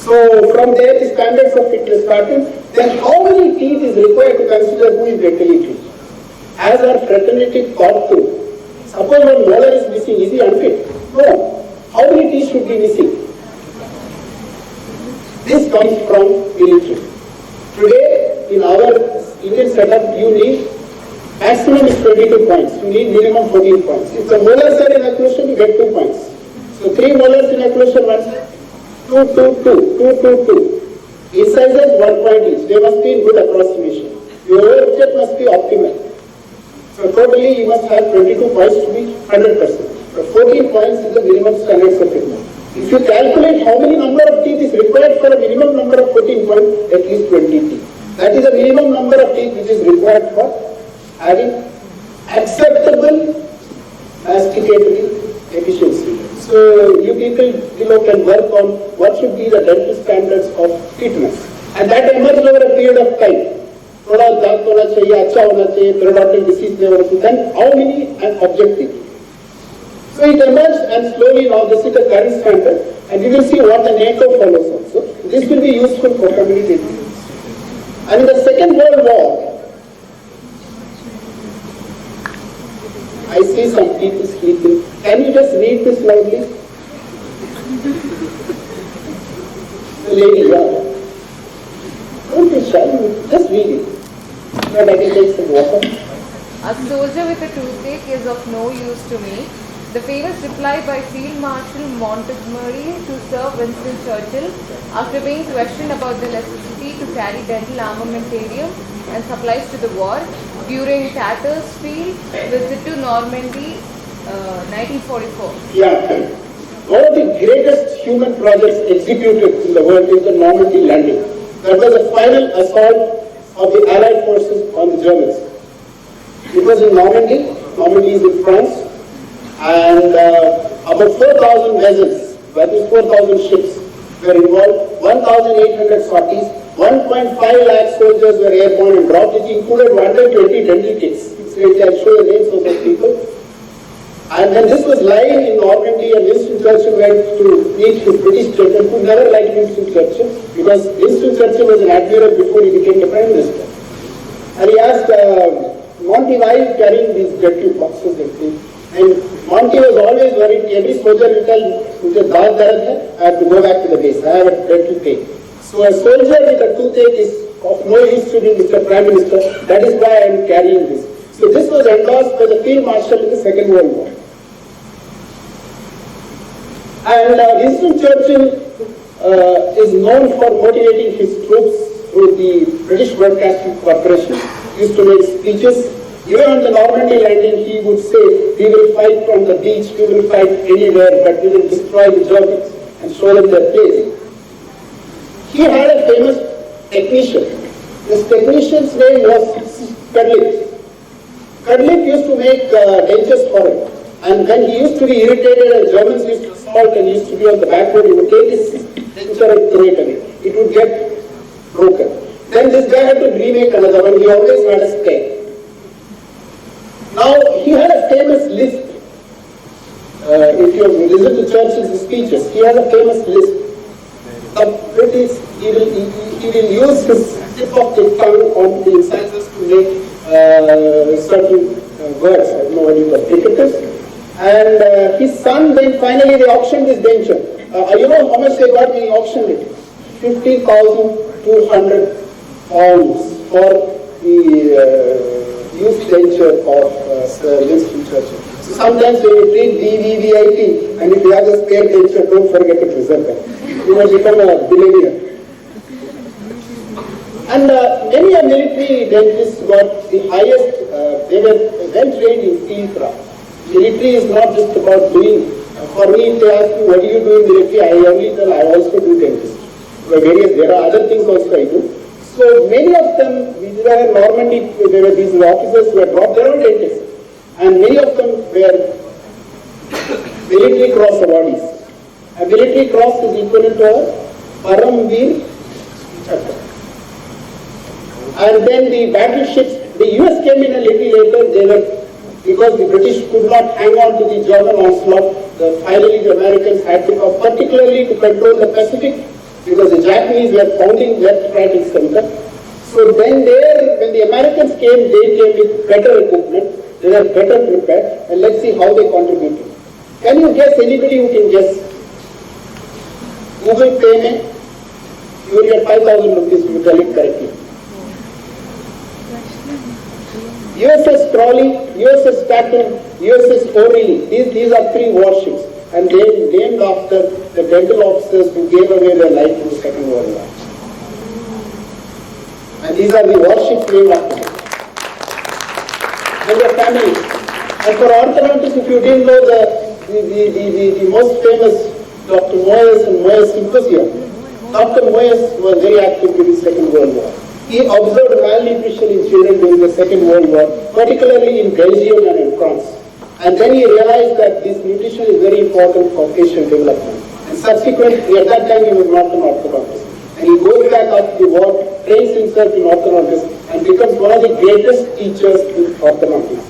So from there the standards of fitness started. Then how many teeth is required to consider who is dentally fit? As our fraternity thought through. Suppose one molar is missing, is he unfit? No. How many teeth should be missing? This comes from military. Today, in our Indian setup, you need maximum is 22 points. You need minimum 14 points. If the molars are in occlusion, you get 2 points. So 3 molars in occlusion, 1, 2. Incisors 1 point each. They must be in good approximation. Your object must be optimal. So totally you must have 22 points to be 100%. But 14 points is the minimum standards of fitness. If you calculate how many number of teeth is required for a minimum number of 14 points, at least 20 teeth. That is the minimum number of teeth which is required for having acceptable masticatory efficiency. So you people can work on what should be the dental standards of fitness. And that emerged over a period of time. थोड़ा दांत होना चाहिए, अच्छा होना चाहिए, periodontal disease never होता, then how many and objective. So it emerged and slowly now this is the current standard and we will see what the NATO follows also. This will be useful for community. And in the Second World War, I see some people sleeping. Can you just read this loudly? The lady, yeah. Don't be shy, just read it. But I can take some water. A soldier with a toothache is of no use to me. The famous reply by Field Marshal Montgomery to Sir Winston Churchill after being questioned about the necessity to carry dental armamentarium and supplies to the war during Tatter's field visit to Normandy 1944. Yeah. One of the greatest human projects executed in the world is the Normandy landing. That was the final assault of the Allied forces on the Germans. It was in Normandy. Normandy is in France. And about 4,000 vessels, that is 4,000 ships, were involved. 1,800 sorties. 1.5 lakh soldiers were airborne and dropped. It included 120 dental kits. I'll show the names of those people. And then this was lying in Normandy, and Winston Churchill went to meet his British general, who never liked Winston Churchill, because Winston Churchill was an admiral before he became the Prime Minister. And he asked, Monty, why are you carrying these dental boxes and things? And Monty was always worried. Every soldier will tell, I have to go back to the base. I have a dental pain. So a soldier with a toothache is of no use to me, Mr. Prime Minister. That is why I am carrying this. So this was endorsed by the Field Marshal in the Second World War. And Winston Churchill is known for motivating his troops through the British Broadcasting Corporation. He used to make speeches. Even on the Normandy landing, he would say, we will fight from the beach, we will fight anywhere, but we will destroy the Germans and show them their place. He had a famous technician. This technician's name was Cudlip. Cudlip used to make dentures for him. And when he used to be irritated and Germans used to assault and used to be on the back road, he would take his denture and throw it away. It would get broken. Then this guy had to remake another one. He always had a spare. Now, he had a famous list. If you listen to Churchill's speeches, he has a famous list. The British, he will use his tip of the tongue on the incisors to make certain words. I don't know what you call fricatives. And his son, then finally they auctioned this denture. You know how much they got when he auctioned it? 50,200 pounds for the used denture of Sir Winston Churchill. So sometimes when you treat VVVIP and if you have a spare denture, don't forget to preserve that. You will become a billionaire. And many a military dentists got the highest, they were well trained in field craft. Military is not just about doing. For me, if they ask me, what do you do in military? I only tell I also do dentistry. There are other things also I do. So many of them, these were in Normandy, there were these officers who had dropped their own dentists. And many of them were military cross awardees. A military cross is equivalent to a Paramveer Chakra. And then the battleships, the US came in a little later, they were, because the British could not hang on to the German onslaught, finally the Americans had to come, particularly to control the Pacific, because the Japanese were pounding left, right and center. So then there, when the Americans came, they came with better equipment, they were better prepared, and let's see how they contributed. Can you guess, anybody who can guess? Google Pay me, you will get 5,000 rupees if you tell it correctly. USS Crawley, USS Staten, USS O'Reilly, these are 3 warships, and they named after the dental officers who gave away their life in the Second World War. And these are the warships named after them. And their families. And for orthodontists, if you didn't know the most famous Dr. Moyes and Moyes Symposium, Dr. Moyes was very active during the Second World War. He observed malnutrition in children during the Second World War, particularly in Belgium and in France. And then he realized that this nutrition is very important for facial development. And subsequently, at that time, he was not an orthodontist. And he goes back after the war, trains himself in orthodontist, and becomes one of the greatest teachers in orthodontics.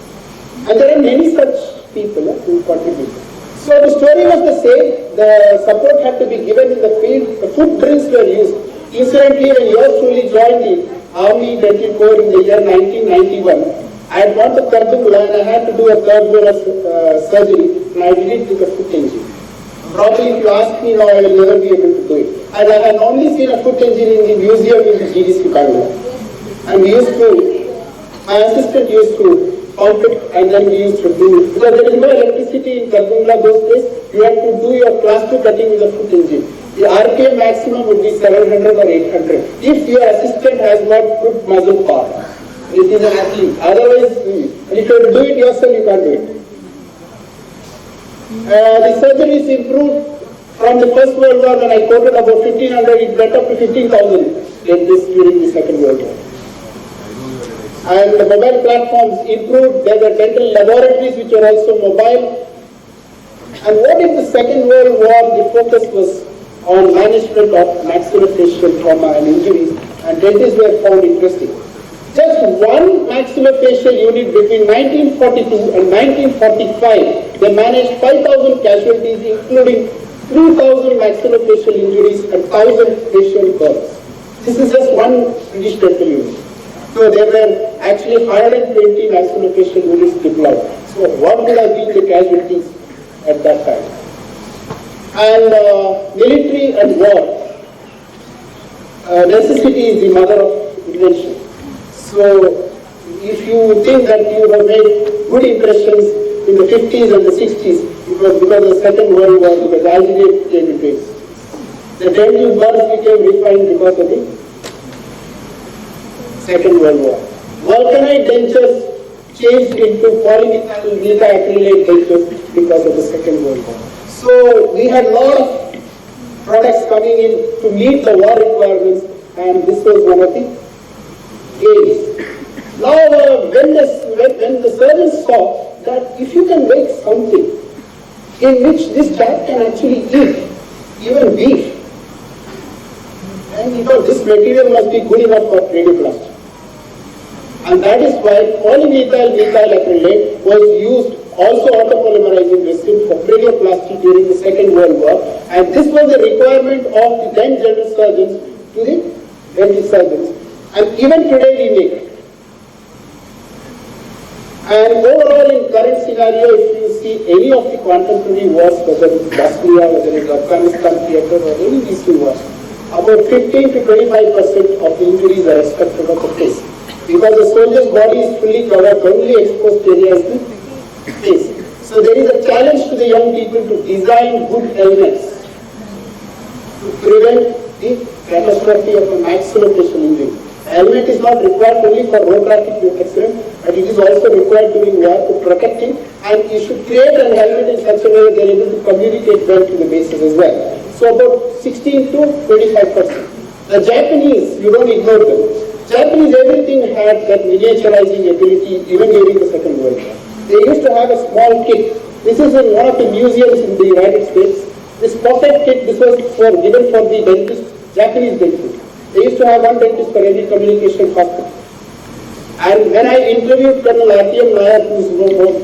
And there are many such people who contribute. So the story was the same. The support had to be given in the field. The foot drills were used. Incidentally, when yours truly joined the Army Dental Corps in the year 1991, I had gone to Karbungla and I had to do a third molar surgery, and I did it with a foot engine. Probably if you ask me now, I will never be able to do it. And I had only seen a foot engine in the museum in the GDC Kangla. And we used to, my assistant used to pump it, and then we used to do it. Because there is no electricity in Karbungla those days, you had to do your class 2 cutting with a foot engine. The RPM maximum would be 700 or 800 if your assistant has not good muscle power. It is an athlete. Otherwise, and if you do it yourself, you can't do it. The surgeries improved from the First World War. When I quoted about 1,500, it went up to 15,000 dentists during the Second World War. And the mobile platforms improved. There were dental laboratories which were also mobile. And what if the Second World War, the focus was on management of maxillofacial trauma and injuries, and dentists were found interesting. Just one maxillofacial unit between 1942 and 1945, they managed 5,000 casualties, including 3,000 maxillofacial injuries and 1,000 facial burns. This is just one British dental unit. So there were actually 120 maxillofacial units deployed. So what would have been the casualties at that time? And military and war, necessity is the mother of invention. So if you think that you have made good impressions in the 50s and the 60s, it was because of the Second World War, because algae came into existence. The dental burrs became refined because of the Second World War. Vulcanite dentures changed into polymethyl acrylate dentures because of the Second World War. So we had a lot of products coming in to meet the war requirements, and this was one of the aims. Now when the surgeons saw that if you can make something in which this cat can actually eat, even beef, and this material must be good enough for radioplasty. And that is why polymethyl acrylate was used, also autopolymerizing resin, for radioplasty during the Second World War. And this was a requirement of the then general surgeons to the dental surgeons. And even today we make it. And overall, in current scenario, if you see any of the contemporary wars, whether it's Bosnia, whether it's Afghanistan theater, or any of these two wars, about 15 to 25% of the injuries are expected of the face. Because the soldier's body is fully covered, only exposed area is the face. So there is a challenge to the young people to design good helmets to prevent the catastrophe of a maxillofacial injury. Helmet is not required only for road traffic accident, but it is also required during war to protect him, and you should create a helmet in such a way that they are able to communicate well to the bases as well. So about 16 to 25%. The Japanese, you don't ignore them. Japanese, everything had that miniaturizing ability even during the Second World War. They used to have a small kit. This is in one of the museums in the United States. This pocket kit, this was given for the dentist, Japanese dentist. They used to have one dentist for every communication hospital. And when I interviewed Colonel R.T.M. Nair, who is no more,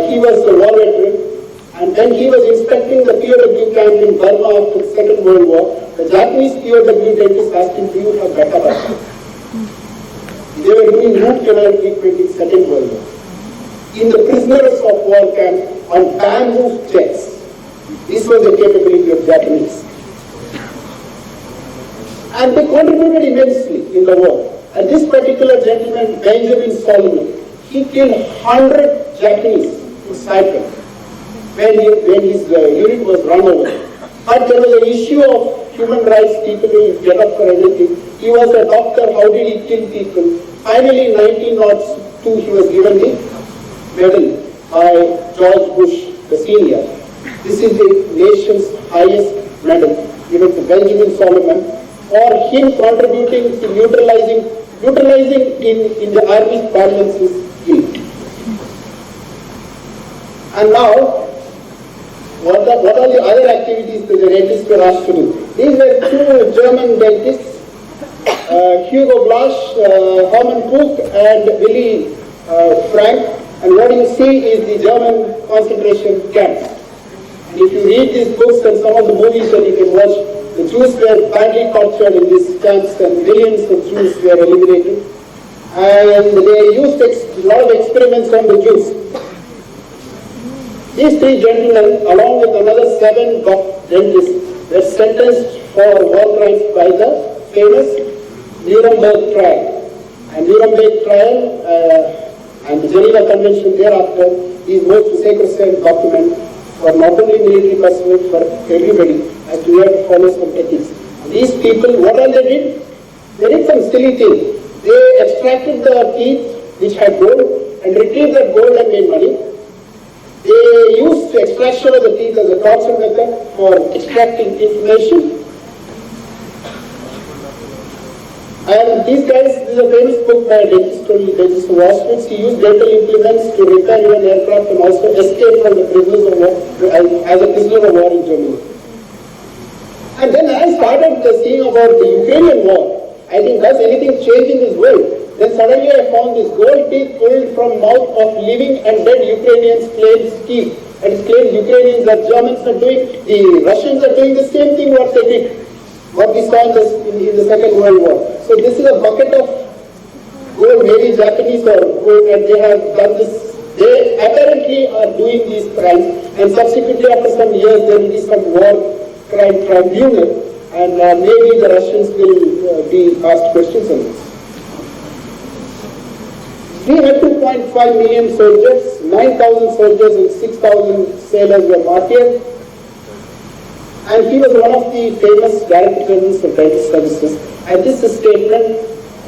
he was a war veteran. And when he was inspecting the POW camp in Burma after the Second World War, the Japanese POW dentist asked him, do you have Gata? They were doing root canal treatment in Second World War. In the prisoners of war camp on bamboo chairs. This was the capability of Japanese. And they contributed immensely in the war. And this particular gentleman, Benjamin Solomon, he killed 100 Japanese in cycle when his unit was run over. But there was an issue of human rights, people will get up for everything. He was a doctor, how did he kill people? Finally, in 1902, he was given the medal by George Bush, the senior. This is the nation's highest medal given to Benjamin Solomon for him contributing to neutralizing in the army's parlance is guilt. And now, what are the other activities that the dentists were asked to do? These were two German dentists, Hugo Blasch, Hermann Puch, and Willy Frank. And what you see is the German concentration camps. And if you read these books and some of the movies that you can watch, the Jews were badly tortured in these camps and millions of Jews were eliminated. And they used a lot of experiments on the Jews. These three gentlemen, along with another 7 dentists, were sentenced for war crimes by the famous Nuremberg trial. And Nuremberg trial and the Geneva Convention thereafter is most sacrosanct document for not only military personnel, for everybody, as we have to follow some ethics. These people, what all they did? They did some silly thing. They extracted the teeth which had gold and retrieved that gold and made money. They used the extraction of the teeth as a torture method for extracting information. And these guys, this is a famous book by a dentist of Auschwitz. He used dental implements to repair even aircraft and also escape from the prisoners of war, as a prisoner of war in Germany. And then I started seeing about the Ukrainian war. I think, does anything change in this world? Then suddenly I found this gold teeth pulled from mouth of living and dead Ukrainians claims teeth. And it claims Ukrainians that Germans are doing, the Russians are doing the same thing what they did. What we saw in the Second World War. So this is a bucket of gold, maybe Japanese or gold, and they have done this. They apparently are doing these crimes, and subsequently after some years there will be some war crime tribunal, and maybe the Russians will be asked questions on this. We had 2.5 million soldiers, 9,000 soldiers and 6,000 sailors were martyred. And he was one of the famous director generals of dental services. And this statement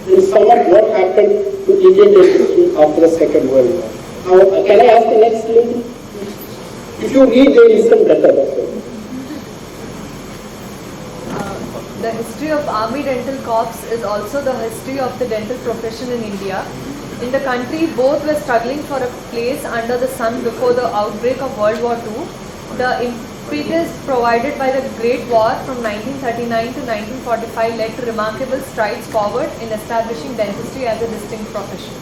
will sum up what happened to Indian dentistry after the Second World War. Now, can I ask the next lady? If you read, they listen better. The history of Army Dental Corps is also the history of the dental profession in India. In the country, both were struggling for a place under the sun before the outbreak of World War II. The impetus provided by the Great War from 1939 to 1945 led to remarkable strides forward in establishing dentistry as a distinct profession.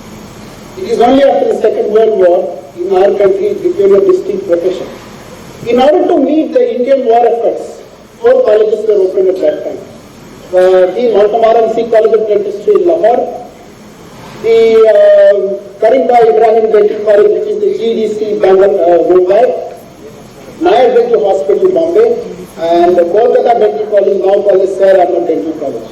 It is only after the Second World War in our country it became a distinct profession. In order to meet the Indian war efforts, 4 colleges were opened at that time. The Montamaran Sikh College of Dentistry in Lahore, the Karimba Ibrahim Dental College, which is the GDC Mumbai, Nair Dental Hospital, Bombay, and the Kolkata Dental College, now called the Sir Ahmed Dental College.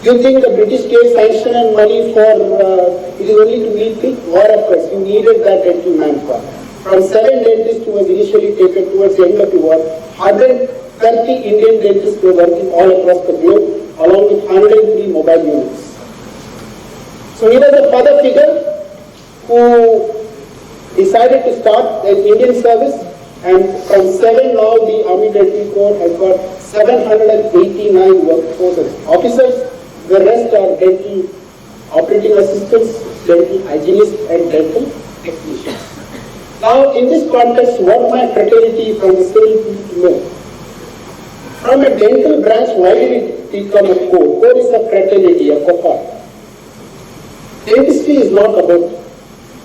You think the British gave sanction and money for, it is only to meet the war efforts. You needed that dental manpower. From 7 dentists who was initially taken towards the end of the war, 130 Indian dentists were working all across the globe, along with 103 mobile units. So he was a father figure who decided to start an Indian service. And from 7 now, the Army Dental Corps has got 789 workforces, officers. The rest are dental operating assistants, dental hygienists, and dental technicians. Now, in this context, what my fraternity from the civil need to know? From a dental branch, why did it become a corps? Corps is a fraternity, a cohort. Dentistry is not about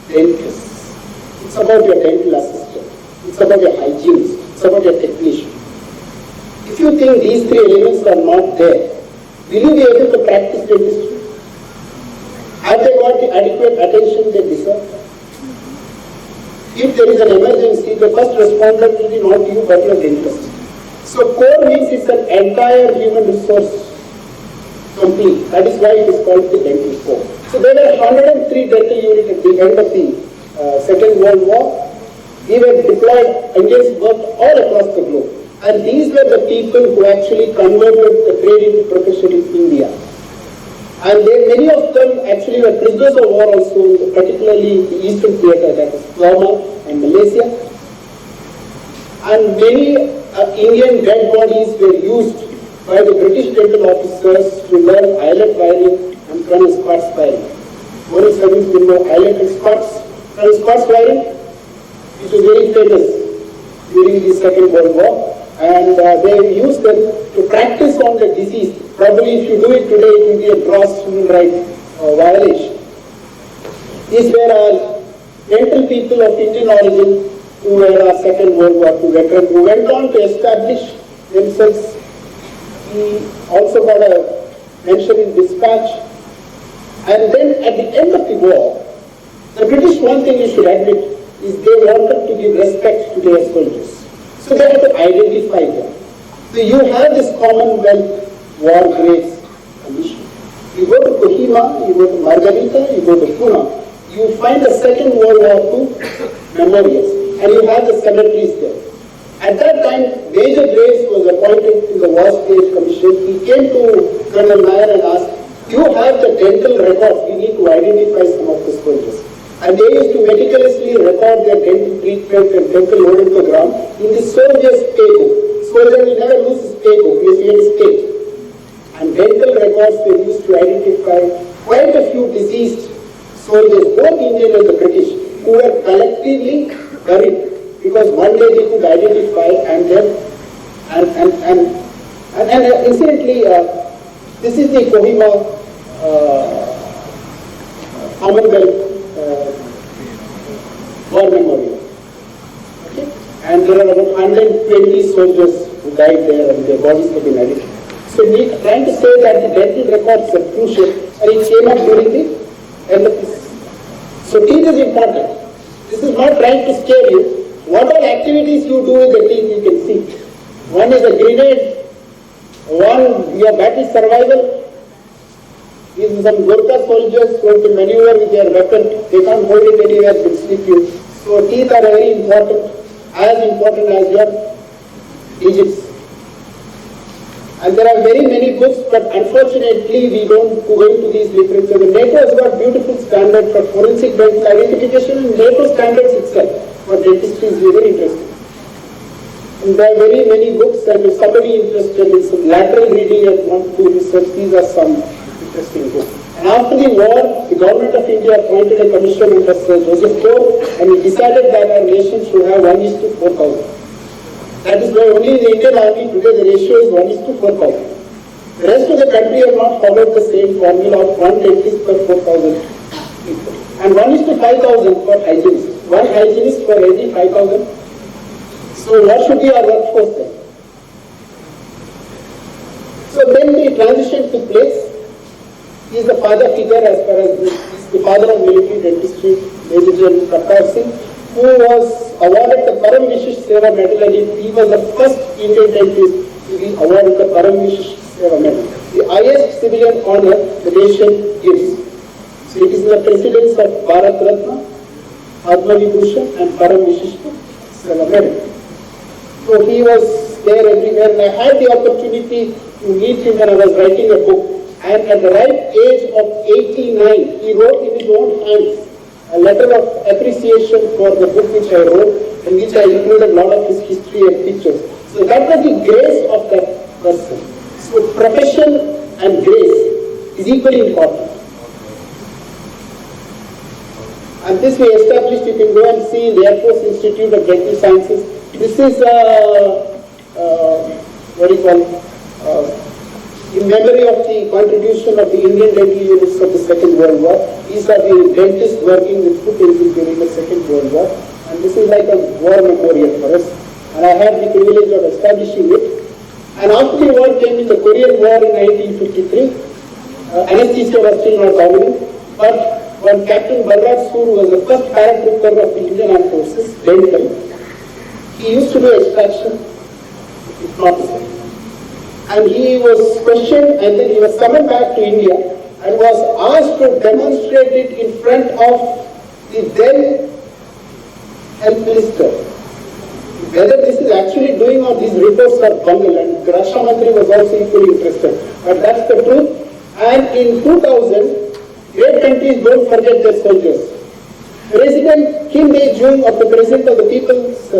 dentists. It's about your dental assistant. It's about your hygienist. It's about your technician. If you think these three elements are not there, will you be able to practice dentistry? Have they got the adequate attention they deserve? If there is an emergency, the first responder will be not you but your dentist. So core means it's an entire human resource complete. That is why it is called the dental core. So there were 103 dental units at the end of the Second World War. We were deployed against work all across the globe. And these were the people who actually converted the trade into profession in India. And many of them actually were prisoners of war also, particularly the Eastern Theatre, that is Burma and Malaysia. And many Indian dead bodies were used by the British dental officers to learn eyelet wiring and Colonel Scott's wiring. One service will know eyelet and Colonel Scott's wiring, which was very famous during the Second World War. And they used them to practice on the deceased. Probably if you do it today, it will be a gross human rights violation. These were our dental people of Indian origin who were our Second World War II veterans who went on to establish themselves. We also got a mention in dispatch. And then at the end of the war, the British, one thing you should admit, is they wanted to give respect to their soldiers. So they had to identify them. So you have this Commonwealth War Graves Commission. You go to Kohima, you go to Margarita, you go to Pune, you find the Second World War II memorials, and you have the cemeteries there. At that time, Major Graves was appointed to the War Graves Commission. He came to Colonel Nair and asked, you have the dental records, we need to identify some of the soldiers. And they used to meticulously record their dental treatment and dental load into the ground in the soldier's paybook. Soldier will never lose his paybook, he has state. And dental records were used to identify quite a few deceased soldiers, both Indian and the British, who were collectively buried because one day they could identify and then incidentally this is the Kohima Commonwealth War Memorial. Okay? And there are about 120 soldiers who died there and their bodies have been identified. So we are trying to say that the dental records are crucial and it came up during the end of this. So teeth is important. This is not trying to scare you. What all activities you do with the teeth you can see. One is a grenade, one your battle survival. These are some Gurkha soldiers who have to maneuver with their weapon. They can't hold it anywhere, they'll slip you. So teeth are very important as your digits. And there are very many books, but unfortunately we don't go into these literature. The NATO has got beautiful standards for forensic dental identification, and NATO standards itself for dentistry is very interesting. And there are very many books, and if somebody interested in some lateral reading and want to research, these are some interesting books. And after the war, the government of India appointed a commission under Sir Joseph Gore, and he decided that our nation should have 1:4,000. That is why only in the Indian Army today the ratio is 1:4,000. The rest of the country have not followed the same formula of 1 dentist per 4,000 people. And 1:5,000 for hygienists. One hygienist for every 5,000. So what should be our workforce then? So then the transition took place. He is the father figure as far as the father of military dentistry, Major General Kartar Singh, who was awarded the Param Vishish Seva Medal, and he was the first Indian dentist to be awarded the Param Vishish Seva Medal, the highest civilian honor the nation gives. So it is in the precedence of Bharat Ratna, Padma Vibhushan and Param Vishish Seva Medal. So he was there everywhere, and I had the opportunity to meet him when I was writing a book. And at the right age of 89, he wrote in his own hands a letter of appreciation for the book which I wrote, in which I included a lot of his history and pictures. So that was the grace of that person. So profession and grace is equally important. And this we established, you can go and see in the Air Force Institute of Dental Sciences. This is what do you call, in memory of the contribution of the Indian dental units of the Second World War. These are the dentists working with foot dental during the Second World War. And this is like a war memorial for us. And I had the privilege of establishing it. And after the war came in the Korean War in 1953. Anesthesia was still not dominant. But when Captain Balraj Soor was the first paratrooper of the Indian Armed Forces, dental, he used to do extraction, if not the same. And he was questioned, and then he was summoned back to India and was asked to demonstrate it in front of the then health minister. Whether this is actually doing or these reports are bungled, and Raksha Mantri was also equally interested. But that's the truth. And in 2000, great countries don't forget their soldiers. President Kim Il-jung, of the President of the People's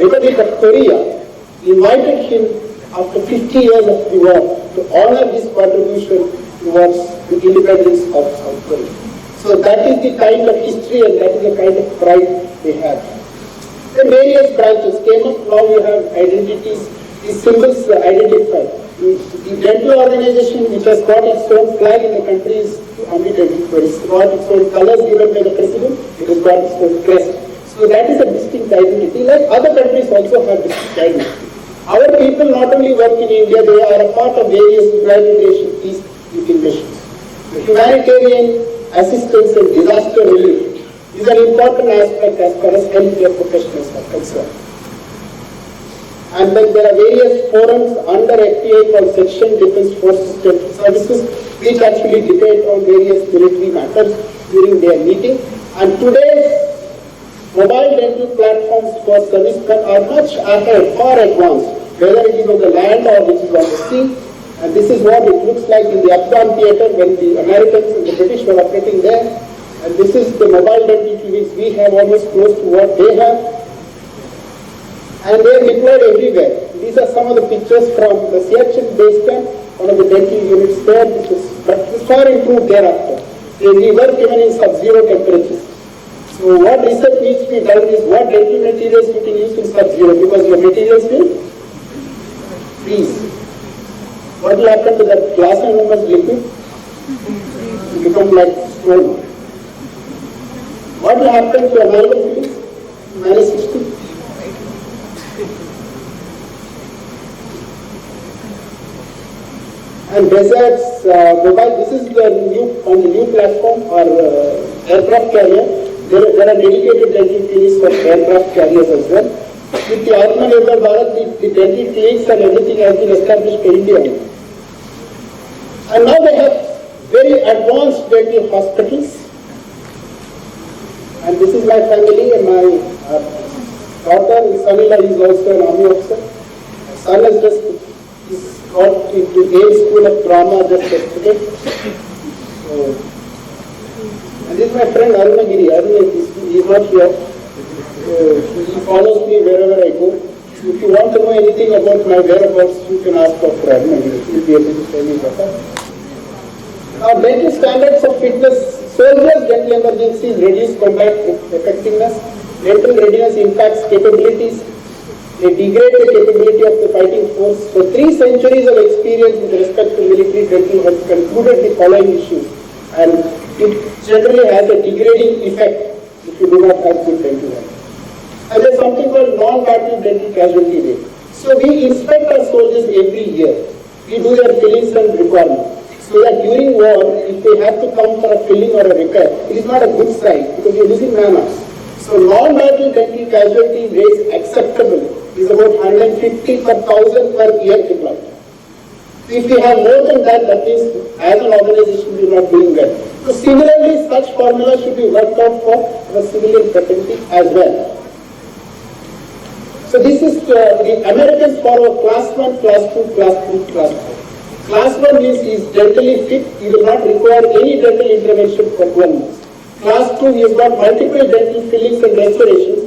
Republic of Korea, invited him after 50 years of the war to honor his contribution towards the independence of South Korea. So that is the kind of history and that is the kind of pride they have. The various branches came up. Now you have identities, these symbols identified. The dental organization, which has got its own flag in the country, is unidentified. It's got its own colors given by the president. It has got its own crest. So that is a distinct identity. Like other countries also have distinct identity. Our people not only work in India, they are a part of various humanitarian peace missions. The humanitarian assistance and disaster relief is an important aspect as far as healthcare professionals are concerned. And then there are various forums under FTA called Section Defense Forces Dental Services, which actually debate on various military matters during their meeting. And today's mobile dental platforms for servicemen are much ahead, far advanced, whether it is on the land or which is on the sea. And this is what it looks like in the Afghan theatre when the Americans and the British were operating there. And this is the mobile dental clinics we have, almost close to what they have. And they are deployed everywhere. These are some of the pictures from the Siachen base camp, one of the dental units there. But it's far improved thereafter. We work even in sub-zero temperatures. So what research needs to be done is what dental materials you can use in sub-zero, because your materials will freeze. What will happen to that glass and how much liquid? It will become like stone. What will happen to amalgam fillings? -60. And deserts, mobile, this is the on the new platform or aircraft carrier. There are dedicated dental clinics for aircraft carriers as well. With the Atmanirbhar Bharat, the dental clinics and everything has been established in India. And now they have very advanced dental hospitals. And this is my family and my daughter, Sanila, is also an army officer. My son has just got into Yale School of Trauma just yesterday. So, and this is my friend Arunagiri. He is not here. He follows me wherever I go. So if you want to know anything about my whereabouts, you can ask Dr. Arunagiri. He will be able to tell you better. Now, dental standards of fitness. Soldiers' dental emergencies reduce combat effectiveness. Dental readiness impacts capabilities. They degrade the capability of the fighting force. So 3 centuries of experience with respect to military dental has concluded the following issues. And it generally has a degrading effect if you do not have good dental health. And there's something called non-battle dental casualty rate. So we inspect our soldiers every year. We do their fillings and requirements. So that during war, if they have to come for a filling or a repair, it is not a good sign because you're losing man-hours. So non-battle dental casualty rates acceptable is about 150 per 1,000 per year deployed. If we have more than that, that means as an organization we are not doing well. So similarly, such formula should be worked out for the civilian fraternity as well. So this is the Americans follow class 1, class 2, class 3, class 4. Class 1 means he is dentally fit, he will not require any dental intervention for 12 months. Class 2, he has got multiple dental fillings and restorations.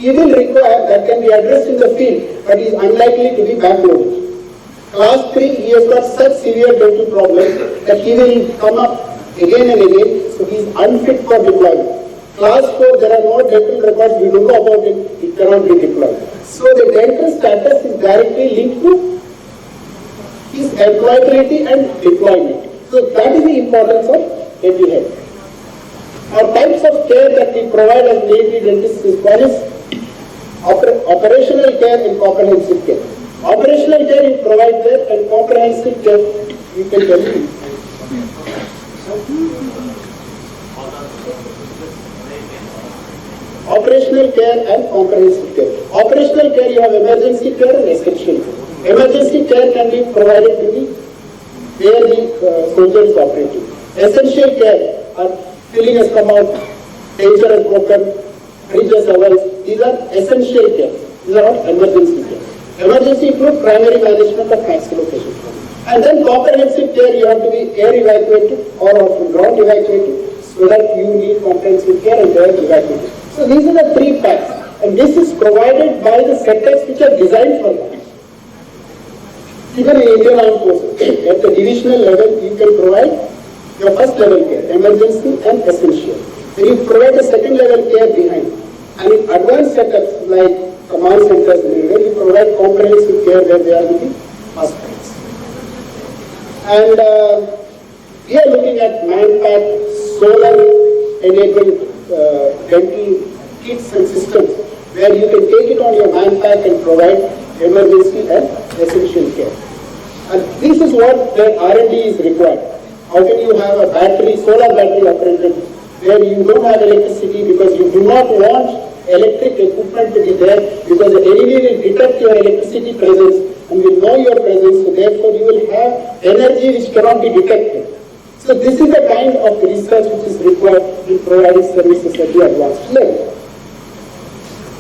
he will require, that can be addressed in the field, but is unlikely to be backloaded. Class 3, he has got such severe dental problems that he will come up again and again, so he is unfit for deployment. Class 4, there are no dental records, we don't know about it, it cannot be deployed. So the dental status is directly linked to his employability and deployment. So that is the importance of dental health. Our types of care that we provide as native dentists is one is operational care and comprehensive care. Operational care you provide there and comprehensive care you can tell me. Operational care and comprehensive care. Operational care you have emergency care and essential care. Emergency care can be provided to the where the soldier is operating. Essential care, filling has come out, danger has broken, bridge has arisen. These are essential care. These are not emergency care. Emergency includes primary management of maxillofacial trauma. And then comprehensive care, you have to be air evacuated or ground evacuated so that you need comprehensive care and air evacuated. So these are the three facts. And this is provided by the setups which are designed for that. Even in Indian Armed Forces, at the divisional level, you can provide your first level care, emergency and essential. Then you provide a second level care behind. And in advanced setups like command centers, you provide comprehensive care where they are with the hospitals. And we are looking at man-packed, solar-enabled dental kits and systems where you can take it on your man-pack and provide emergency and essential care. And this is what the R&D is required. How can you have a battery, solar battery operated, where you don't have electricity because you do not want electric equipment to be there because the enemy will detect your electricity presence and will know your presence, so therefore you will have energy which cannot be detected. So this is the kind of research which is required in providing services at the advanced level.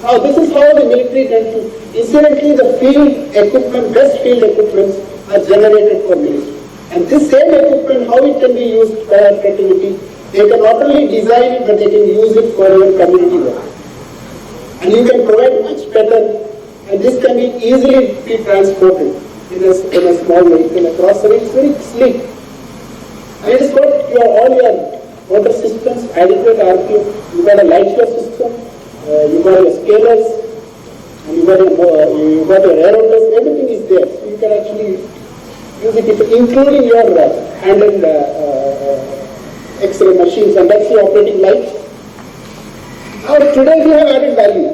Now this is how the military dental, incidentally the field equipment, best field equipments are generated for military. And this same equipment, how it can be used for our fraternity, they can not only design it, but they can use it for your community work. And you can provide much better, and this can be easily be transported in a small vehicle across the way. It's very sleek. And it is got all your motor systems, adequate RPM, you got a light show system, you got your scalers, and you got your air rotors, everything is there. So you can actually use it, including your hand and X-ray machines, and that's the operating light. Now today we have added value.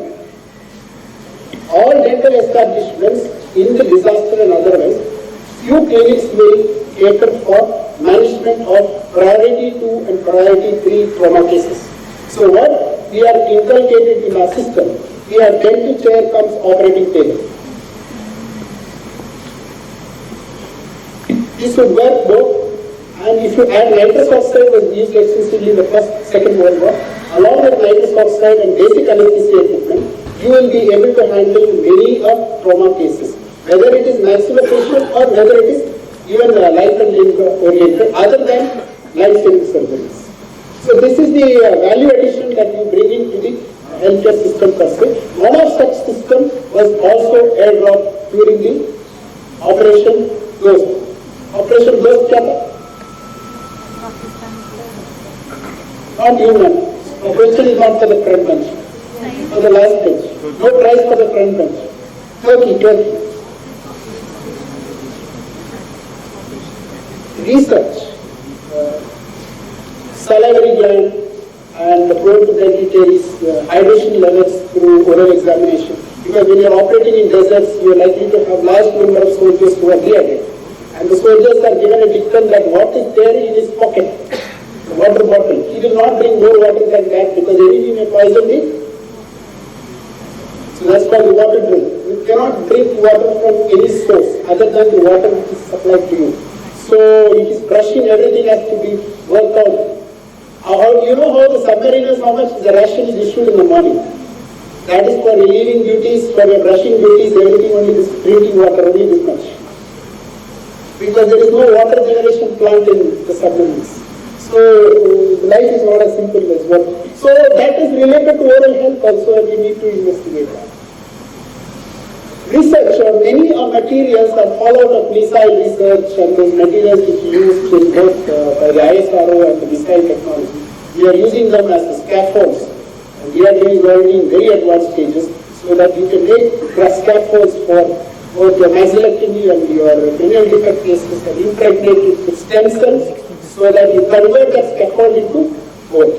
All dental establishments in the disaster and otherwise, few clinics will cater for management of priority 2 and priority 3 trauma cases. So what we are inculcated in our system, we have dental chair comes operating table. This would work both, and if you add nitrous oxide was used extensively in the Second World War, along with nitrous oxide and basic anesthesia equipment, you will be able to handle many of trauma cases, whether it is maxillofacial or whether it is even life and limb oriented, other than life-saving surgeries. So this is the value addition that you bring into the healthcare system per se. One of such system was also airdropped during the Operation Ghost. Operation Ghost क्या Not human. Operation is not for the front bench, for the last bench. No prize for the front bench. Turkey. Research, salivary gland and the prone to dental caries, hydration levels through oral examination. Because when you are operating in deserts, you are likely to have large number of soldiers who are dehydrated. And the soldiers are given a dictum that what is there in his pocket, the water bottle. He will not drink more water than that because enemy may poison him. So that's called the water drink. You cannot drink water from any source other than the water which is supplied to you. So it is brushing, everything has to be worked out. You know how the submariners, how much the ration is issued in the morning. That is for relieving duties, for your brushing duties, everything only this drinking water, only this much. Because there is no water generation plant in the submarines. So life is not as simple as what. So that is related to oral health also, and we need to investigate that. Research on many materials are fallout of missile research, and those materials which are used in both by the ISRO and the missile technology. We are using them as the scaffolds, and we are doing already in very advanced stages, so that you can make scaffolds for both your maxillectomy and your cranial defect cases and impregnate it with stem cells, so that you convert that scaffold into bone.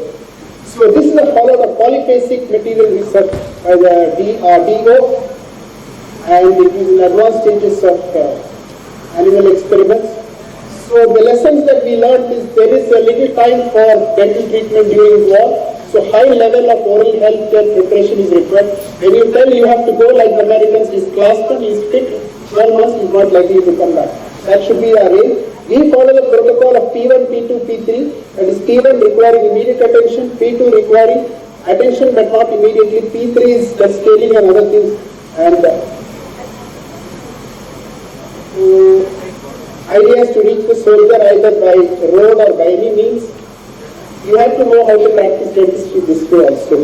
So this is a fallout of polyphasic material research by the DRDO, and it is in advanced stages of animal experiments. So the lessons that we learned is there is a little time for dental treatment during war. So high level of oral health care preparation is required. When you tell you have to go like the Americans, he's clasped and he's fit, 12 months he's not likely to come back. That should be our aim. We follow the protocol of P1, P2, P3. That is P1 requiring immediate attention, P2 requiring attention but not immediately, P3 is the scaling and other things. And idea is to reach the soldier either by road or by any means. You have to know how to practice dentistry this way also.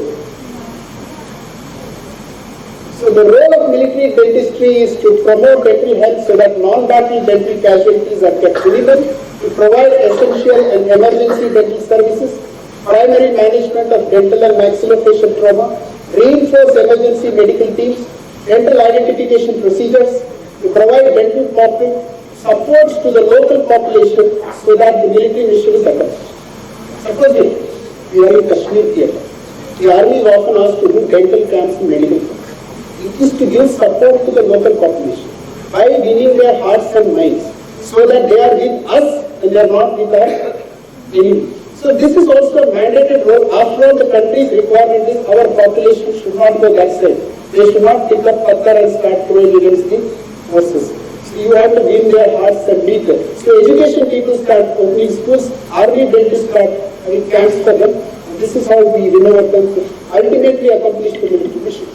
So the role of military dentistry is to promote dental health so that non-battle dental casualties are kept minimal, to provide essential and emergency dental services, primary management of dental and maxillofacial trauma, reinforce emergency medical teams, dental identification procedures, to provide dental corporate supports to the local population so that the military mission is accomplished. Suppose we are in Kashmir theatre. The army is often asked to do dental camps in medical camps. It is to give support to the local population by winning their hearts and minds so that they are with us and they are not with our enemy. So this is also a mandated role. After all, the country's requirement is our population should not go that side. They should not pick up patthar and start throwing against the forces. So you have to win their hearts and beat them. So education people start opening schools, army dentists start having camps for them. And this is how we win our country. Ultimately accomplish the military mission.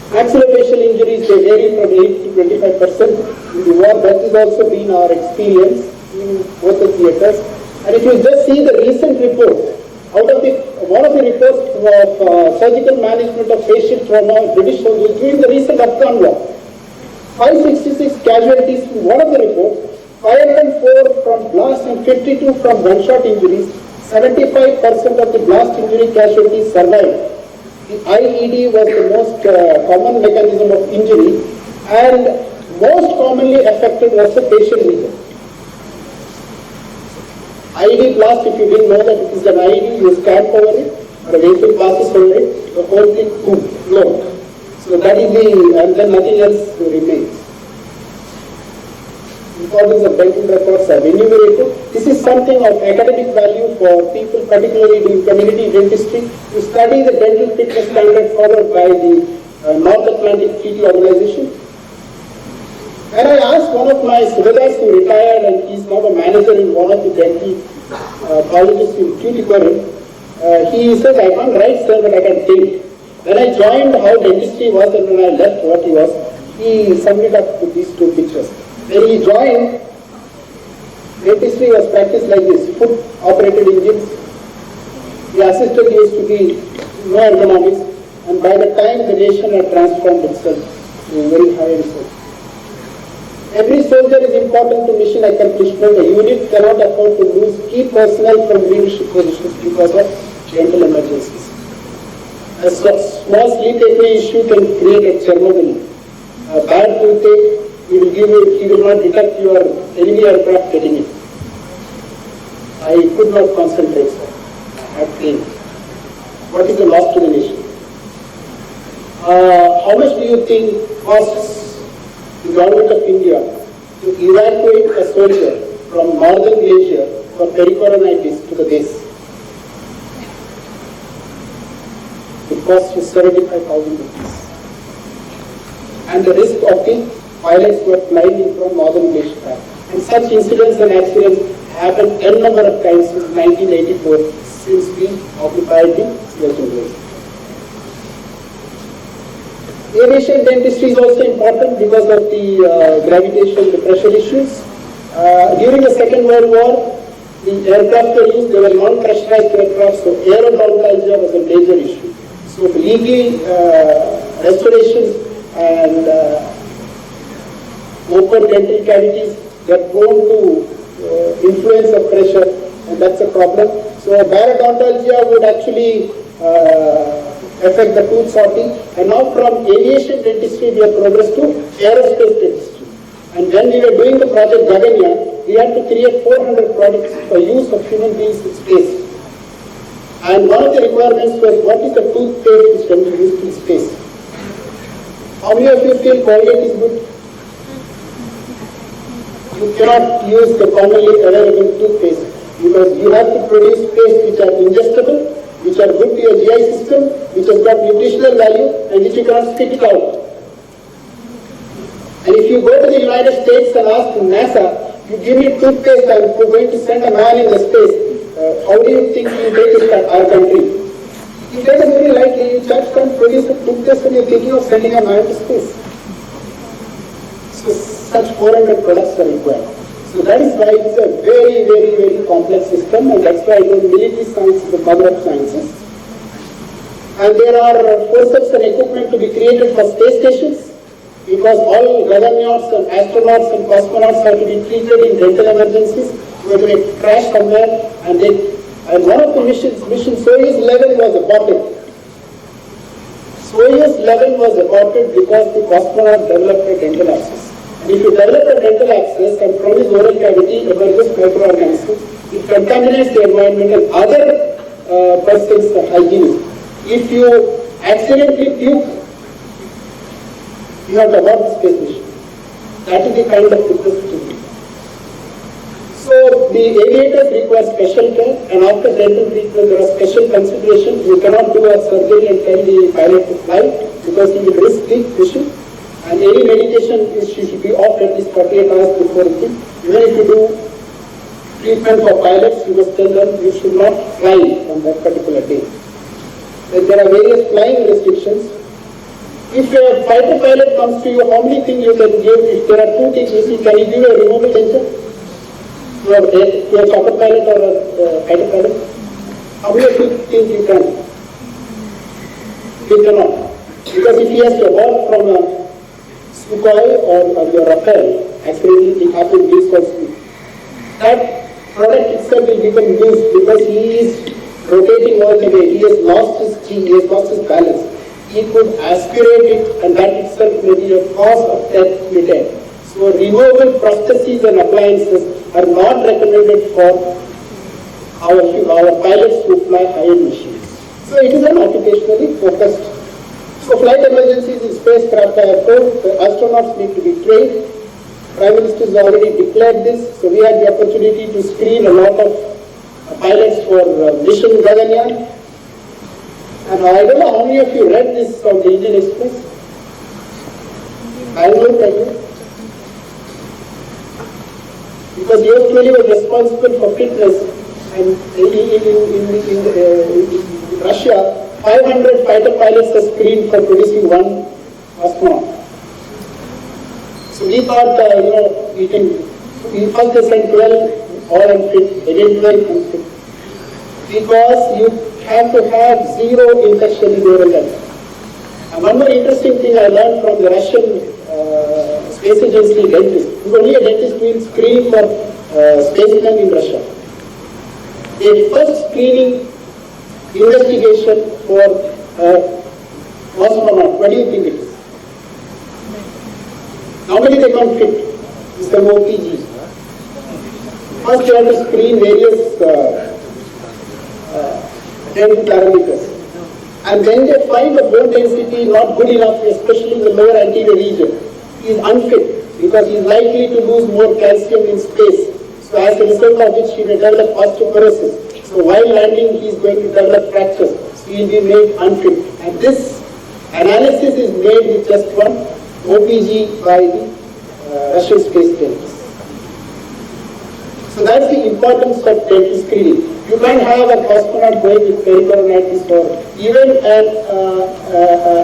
Maxillofacial injuries, they vary from 8 to 25% in the war. That has also been our experience in both the theatres. And if you just see the recent report, one of the reports of surgical management of facial trauma, British soldiers during the recent Afghan war, 566 casualties in one of the reports, 504 from blast and 52 from gunshot injuries, 75% of the blast injury casualties survived. The IED was the most common mechanism of injury, and most commonly affected was the facial region. IED blast, if you didn't know that it is an IED, you stamp over it, or a vehicle passes over it, the whole thing blown. So that is and then nothing else remains. Importance of dental records are enumerated. This is something of academic value for people, particularly doing community dentistry, to study the dental fitness standard followed by the North Atlantic Treaty Organization. And I asked one of my brothers who retired, and he's now a manager in one of the dental colleges in Tuticorin. He says, I can't write, sir, but I can think. When I joined how dentistry was and when I left what he was, he summed it up with these two pictures. When he joined, dentistry was practiced like this, foot-operated engines. The assistant used to be no ergonomics, and by the time the nation had transformed itself to a very high research. Every soldier is important to mission accomplishment. A unit cannot afford to lose key personnel from leadership positions because of dental emergencies. A small sleep apnea issue can create a Chernobyl. A bad toothache, he will not detect your enemy aircraft getting it. I could not concentrate, sir. I had pain. What is the loss to the nation? How much do you think costs the government of India to evacuate a soldier from northern Asia for pericoronitis to the base? It costs you 75,000 rupees. And the risk of the pilots who are flying in from northern Asia. And such incidents and accidents happened n number of times since 1984, since we occupied the Siachen Valley. Aviation dentistry is also important because of the gravitation, the pressure issues. During the Second World War, the aircraft were used, they were non-pressurized aircraft, so aerodontalgia was a major issue. So leaky restorations and open dental cavities, they are prone to influence of pressure, and that's a problem. So barodontalgia would actually affect the tooth sorting, and now from aviation dentistry we have progressed to aerospace dentistry. And when we were doing the project Gaganyaan, we had to create 400 products for use of human beings in space. And one of the requirements was, what is the toothpaste which can be used in space? How many of you feel Colgate is good? You cannot use the commonly available toothpaste because you have to produce paste which are ingestible, which are good to your GI system, which has got nutritional value, and which you cannot spit it out. And if you go to the United States and ask NASA, you give me toothpaste, I'm going to send a man in the space. How do you think you take it to our country? It doesn't very likely. You just can't produce a toothpaste when you're thinking of sending a man to space. So such 400 products are required. So that is why it's a very, very, very complex system, and that's why military science is the mother of sciences. And there are forceps and equipment to be created for space stations, because all Gaganyauts and astronauts and cosmonauts have to be treated in dental emergencies, where they crash somewhere, and one of the missions, mission Soyuz 11 was aborted. Soyuz 11 was aborted because the cosmonaut developed a dental abscess. And if you develop a dental abscess and from his oral cavity emerges microorganisms, it contaminates the environment and other persons' hygiene. If you accidentally puke, you have to abort the space mission. That is the kind of fitness to do. So the aviators require special care, and after dental treatment there are special considerations. You cannot do a surgery and tell the pilot to fly because he will risk the mission. And any medication should be off at least 48 hours before it. Even if you do treatment for pilots, you must tell them you should not fly on that particular day. Then there are various flying restrictions. If a fighter pilot comes to you, how many things you can give? If there are two things missing, can you give a removal denture to a chopper pilot or a fighter pilot? How many of you think you can? You cannot. Because if he has to abort from a Sukhoi or your Rafale, accidentally it happens this costly. That product itself will become loose because he is rotating all the way. He has lost his chi, he has lost his balance. He could aspirate it, and that itself may be a cause of death mid-air. So removable prostheses and appliances are not recommended for our pilots who fly high-end machines. So it is an occupationally focused. So flight emergencies in spacecraft, I have told the astronauts need to be trained. Prime Minister has already declared this, so we had the opportunity to screen a lot of pilots for mission Gaganyaan. And I don't know how many of you read this on the Indian Express. I will tell you. Because usually was responsible for fitness, and in Russia, 500 fighter pilots are screened for producing one astronaut. So we thought, we first they sent 12 all unfit, again 12 unfit. Because you have to have zero infection in your life. And one more interesting thing I learned from the Russian space agency dentist. Only a dentist will screen for spacemen in Russia. A first screening investigation for astronaut. What do you think it is? Normally they come fit. It's the OPG. First you have to screen various dental parameters. And then they find the bone density not good enough, especially in the lower anterior region. He is unfit because he is likely to lose more calcium in space. So as a result of which he may develop osteoporosis. So while landing he is going to develop fractures. So he will be made unfit. And this analysis is made with just one OPG by the Russian space dentist. So that's the importance of dental screening. You can't have a cosmonaut going with pericoronitis or even an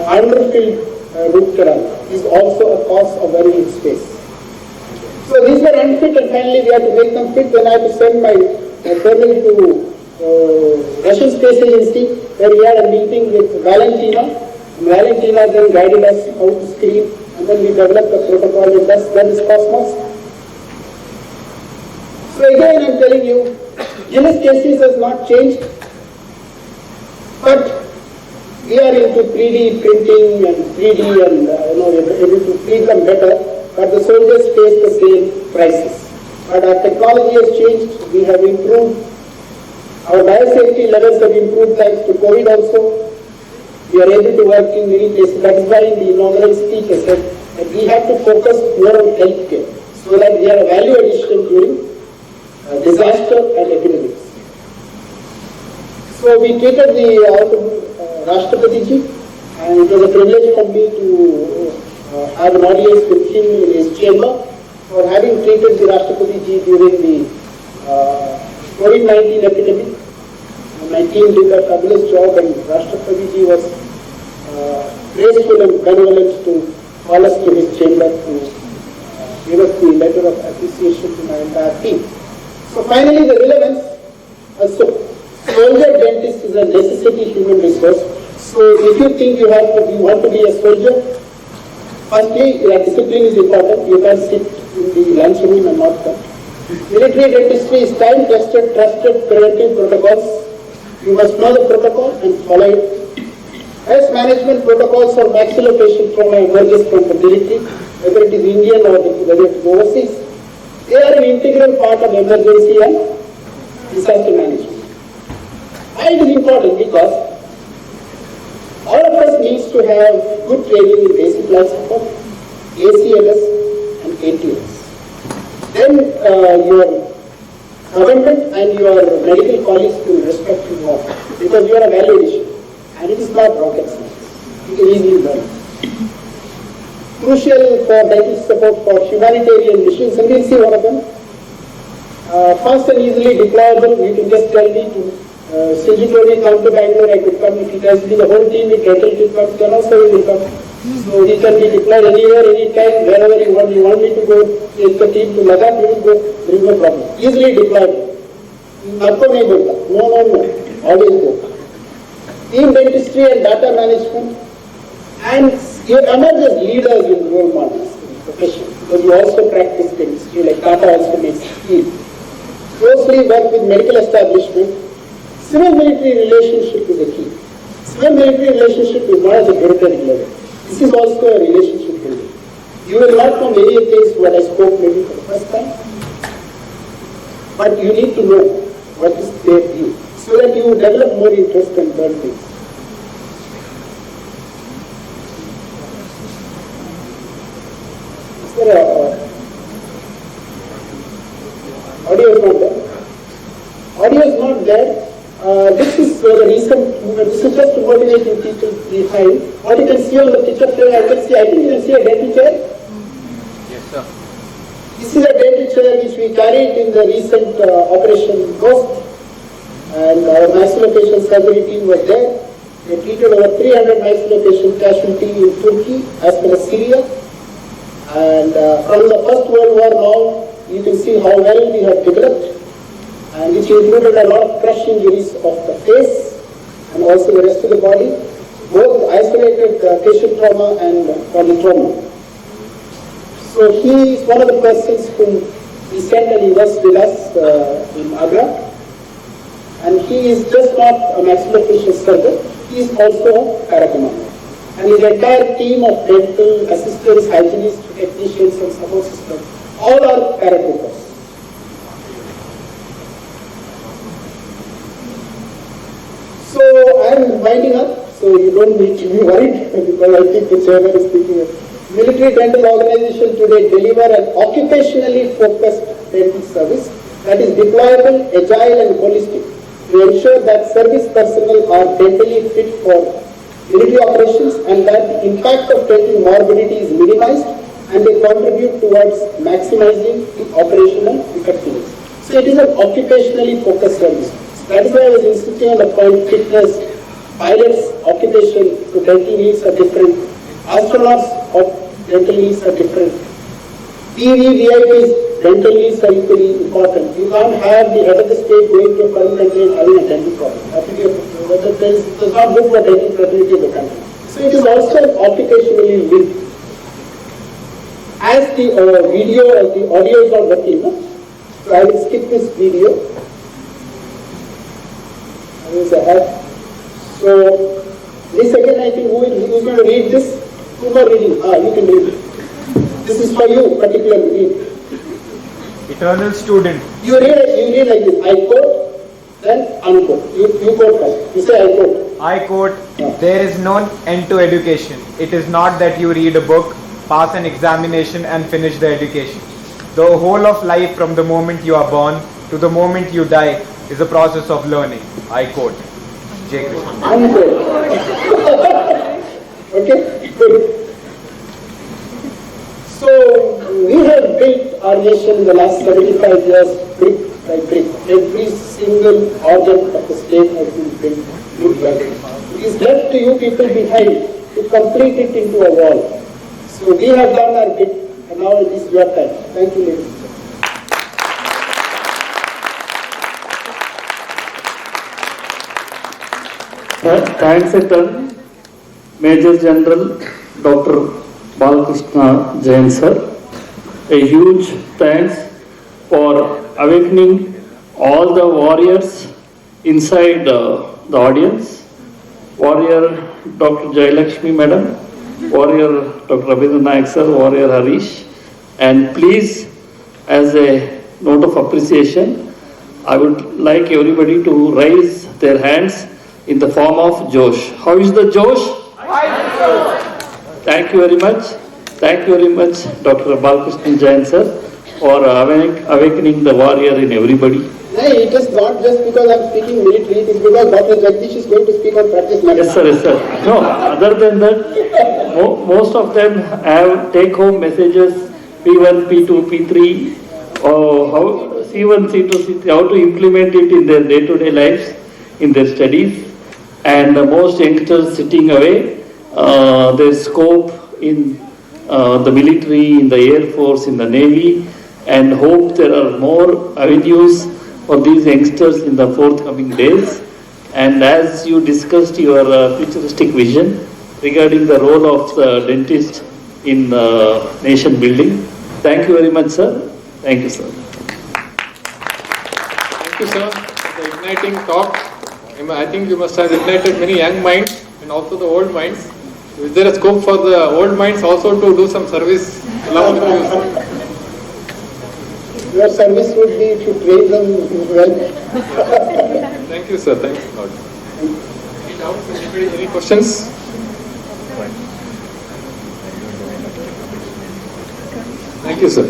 underfilled root canal is also a cause of very in space. So these were unfit, and finally we had to make them fit. Then I had to send my referring to Russian Space Agency, where we had a meeting with Valentina. Valentina then guided us how to screen, and then we developed a protocol with us, that is Cosmos. So again, I'm telling you, Guinness cases has not changed, but we are into 3D printing and 3D and we're able to print them better, but the soldiers face the same crisis. But our technology has changed, we have improved, our biosafety levels have improved thanks to COVID also. We are able to work in many places. That is why in the inaugural speech I said that we have to focus more on healthcare so that we are a value addition during disaster and epidemics. So we treated the Rashtrapati ji, and it was a privilege for me to have an audience with him in his chamber for having treated the Rashtrapati ji during the COVID-19 epidemic. And my team did a fabulous job, and Rashtrapati ji was graceful and benevolent to call us to his chamber to give us the letter of appreciation to my entire team. So finally, the relevance. Soldier dentist is a necessity human resource. So if you think you want to be a soldier, firstly, your discipline is important. You can't sit in the lunchroom and not come. Military dentistry is time-tested, trusted, preventive protocols. You must know the protocol and follow it. As management protocols for maxillofacial trauma emerges from the military, whether it is Indian or whether it is overseas, they are an integral part of emergency and disaster management. Why it is important? Because all of us needs to have good training in basic life support, ACLS and ATLS. Then your government and your medical colleagues will respect you more because you are a value addition and it is not rocket science. You can easily learn. Crucial for dental support for humanitarian missions, and we'll see one of them. Fast and easily deployable. You can just tell me to Sinjitori come to Bangalore, I could come. If he tells me the whole team with dental treatment, then also he will come. So he can be deployed anywhere, anytime, wherever you want. You want me to go, take the team to Ladakh, we will go. There is no problem. Easily deployable. No. Always go. Team dentistry and data management. And you emerge as leaders in role models in the profession. Because you also practice dentistry, like Tata also makes field. Closely work with medical establishment. Civil-military relationship is a key. Civil-military relationship is not at the bureaucratic level. This is also a relationship building. You will not know many things what I spoke maybe for the first time, but you need to know what is their view so that you develop more interest and learn things. Is there audio is not there? Audio is not there. This is the recent movement. This is just to motivate you people behind. What you can see on the picture frame, I think you can see a dental chair. Yes, sir. This is a dental chair which we carried in the recent Operation Ghost, and our maxillofacial surgery team was there. They treated over 300 maxillofacial casualties in Turkey as well as Syria. And from the First World War now, you can see how well we have developed, and which included a lot of crush injuries of the face and also the rest of the body, both isolated facial trauma and polytrauma. So he is one of the persons whom we sent, and he was with us in Agra. And he is just not a maxillofacial surgeon, he is also a paracommander. And his entire team of dental assistants, hygienists, technicians and support systems, all are paratroopers. So I am winding up, so you don't need to be worried because I think the chairman is speaking. Military dental organization today deliver an occupationally focused dental service that is deployable, agile and holistic to ensure that service personnel are dentally fit for military operations and that the impact of dental morbidity is minimized and they contribute towards maximizing the operational effectiveness. So it is an occupationally focused service. That is why I was insisting on the point fitness. Pilots' occupation to dental needs are different. Astronauts of dental needs are different. PV VIPs dentally is equally important. You can't have the head of the state going to a foreign country and having a dental problem. That is not good for dental fraternity of the country. So it is also occupationally linked. As the the audio is not working, so I will skip this video. So this again, I think who is going to read this? Who are reading? You can read it. This is for you, particularly. Eternal student. You read like this. I quote, then unquote. You quote first. You say I quote. I quote, there is no end to education. It is not that you read a book, pass an examination and finish the education. The whole of life from the moment you are born to the moment you die is a process of learning. I quote. J. Krishnan. Unquote. Okay? Good. So, we have built our nation in the last 75 years brick by brick. Every single organ of the state has been built brick by brick. It is left to you people behind to complete it into a wall. So, we have done our bit and now it is your time. Thank you, ladies. Thanks a ton, Major General Dr. Balakrishna Jain sir. A huge thanks for awakening all the warriors inside the audience. Warrior Dr. Jayalakshmi Madam, Warrior Dr. Rabindra Nayak sir, Warrior Harish. And please, as a note of appreciation, I would like everybody to raise their hands in the form of Josh. How is the Josh? Thank you very much. Thank you very much, Dr. Balakrishnan Jain sir, for awakening the warrior in everybody. No, it is not just because I am speaking military, it is because Dr. Jagdish is going to speak on practice medicine. Yes sir, yes sir. No, other than that, most of them have take-home messages, P1, P2, P3, how C1, C2, C3, how to implement it in their day-to-day lives, in their studies. And most youngsters sitting away, their scope in the military, in the Air Force, in the Navy, and hope there are more avenues for these youngsters in the forthcoming days. And as you discussed your futuristic vision regarding the role of the dentist in nation building, thank you very much, sir. Thank you, sir. Thank you, sir, for the igniting talk. I think you must have ignited many young minds and also the old minds. Is there a scope for the old minds also to do some service along with you? Your service would be if you train them well. Thank you, sir. Thanks a lot. Any doubts? Anybody? Any questions? Thank you, sir.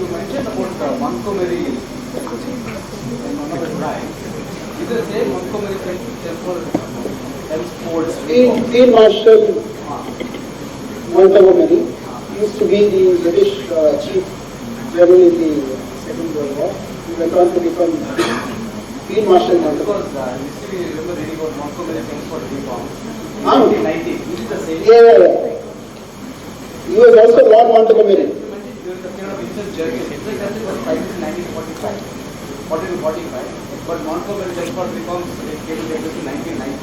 You mentioned about Montgomery. Is the same Montgomery Field Marshal Montgomery used to be the British chief general in the Second World War. He went on to become Field Marshal Montgomery. Because you still remember reading about Montgomery Chelmsford reform. 1990. Is it the same? Yeah. He was also Lord Montgomery. During the period of Vincent Churchill. Vincent Churchill was fighting in 1945, 40 to 45. But Montgomery Chelmsford reforms came into 1990.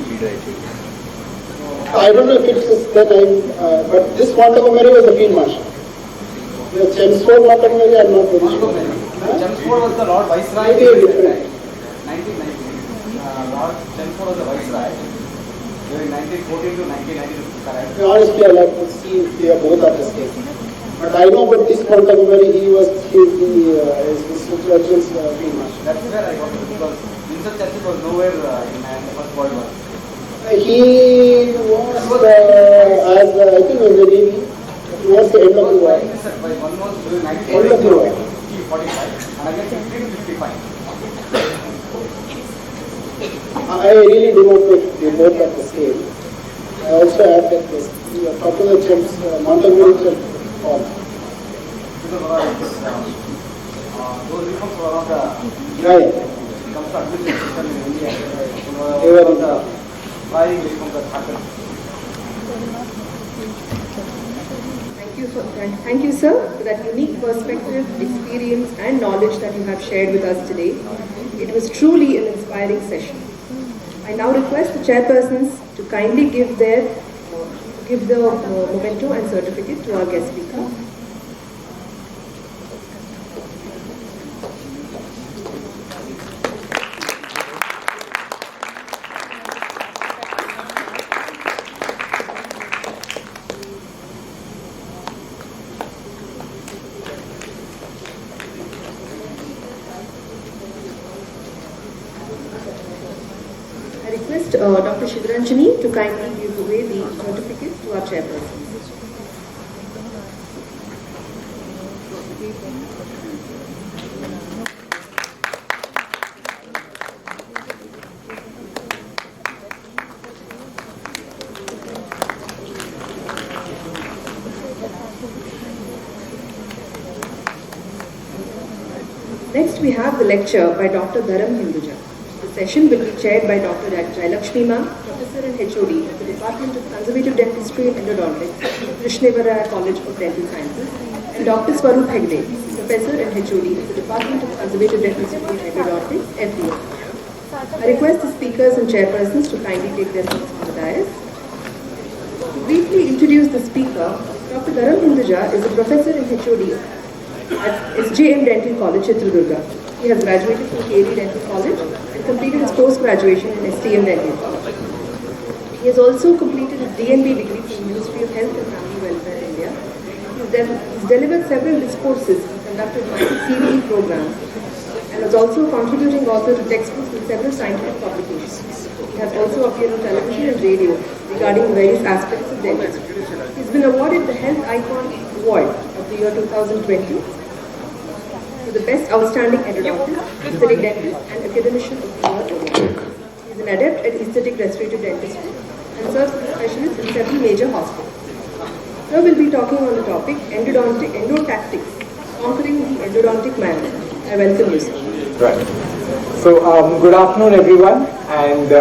I don't know if it's the time, but this Montgomery was the Field Marshal. The Chelmsford Montgomery are not very sure. Chelmsford was the Lord Viceroy. Maybe different. 1990. Lord Chelmsford was the Viceroy. During 1914 to 1990, correct? Honestly, I like to see if they are both are the same. But I know about this Montgomery, he was Churchill's Field Marshal. That's where I got it, because Winston Churchill was nowhere in the First World War. He was, I think, in the Navy. He was the end of the war. One was during End of the war. 1945 and again 1555. I really do not know if they both are the same. I also have that popular James Montgomery form. Those reforms were around the comes to administration system in India. They were on the flying reforms that happened. Thank you, sir, for that unique perspective, experience, and knowledge that you have shared with us today. It was truly an inspiring session. I now request the chairpersons to kindly give the memento and certificate to our guest speaker. Dr. Shivranjani to kindly give away the certificate to our chairperson. Next we have the lecture by Dr. Dharam Hinduja. The session will be chaired by Dr. Jayalakshmi Ma'am, Professor and HOD of the Department of Conservative Dentistry and Endodontics, Krishnavaraya College of Dental Sciences, and Dr. Swaroop Hegde, Professor and HOD of the Department of Conservative Dentistry and Endodontics, FDA. I request the speakers and chairpersons to kindly take their seats on the dais. To briefly introduce the speaker, Dr. Dharam Hinduja is a Professor and HOD at SJM Dental College, Chitradurga. He has graduated from KD Dental College and completed his post-graduation in STM Dental College. He has also completed his DNB degree from the Ministry of Health and Family Welfare, India. He's delivered several courses and conducted multi-CVE programs and is also a contributing author to textbooks with several scientific publications. He has also appeared on television and radio regarding various aspects of dentistry. He's been awarded the Health Icon Award of the year 2020 for the Best Outstanding Endodontist, Aesthetic Dentist and Academician of the Year Award. He is an adept at aesthetic restorative dentistry and serves as a specialist in several major hospitals. Sir will be talking on the topic endotactics, conquering the endodontic man. I welcome you, sir. Right. So, good afternoon, everyone, and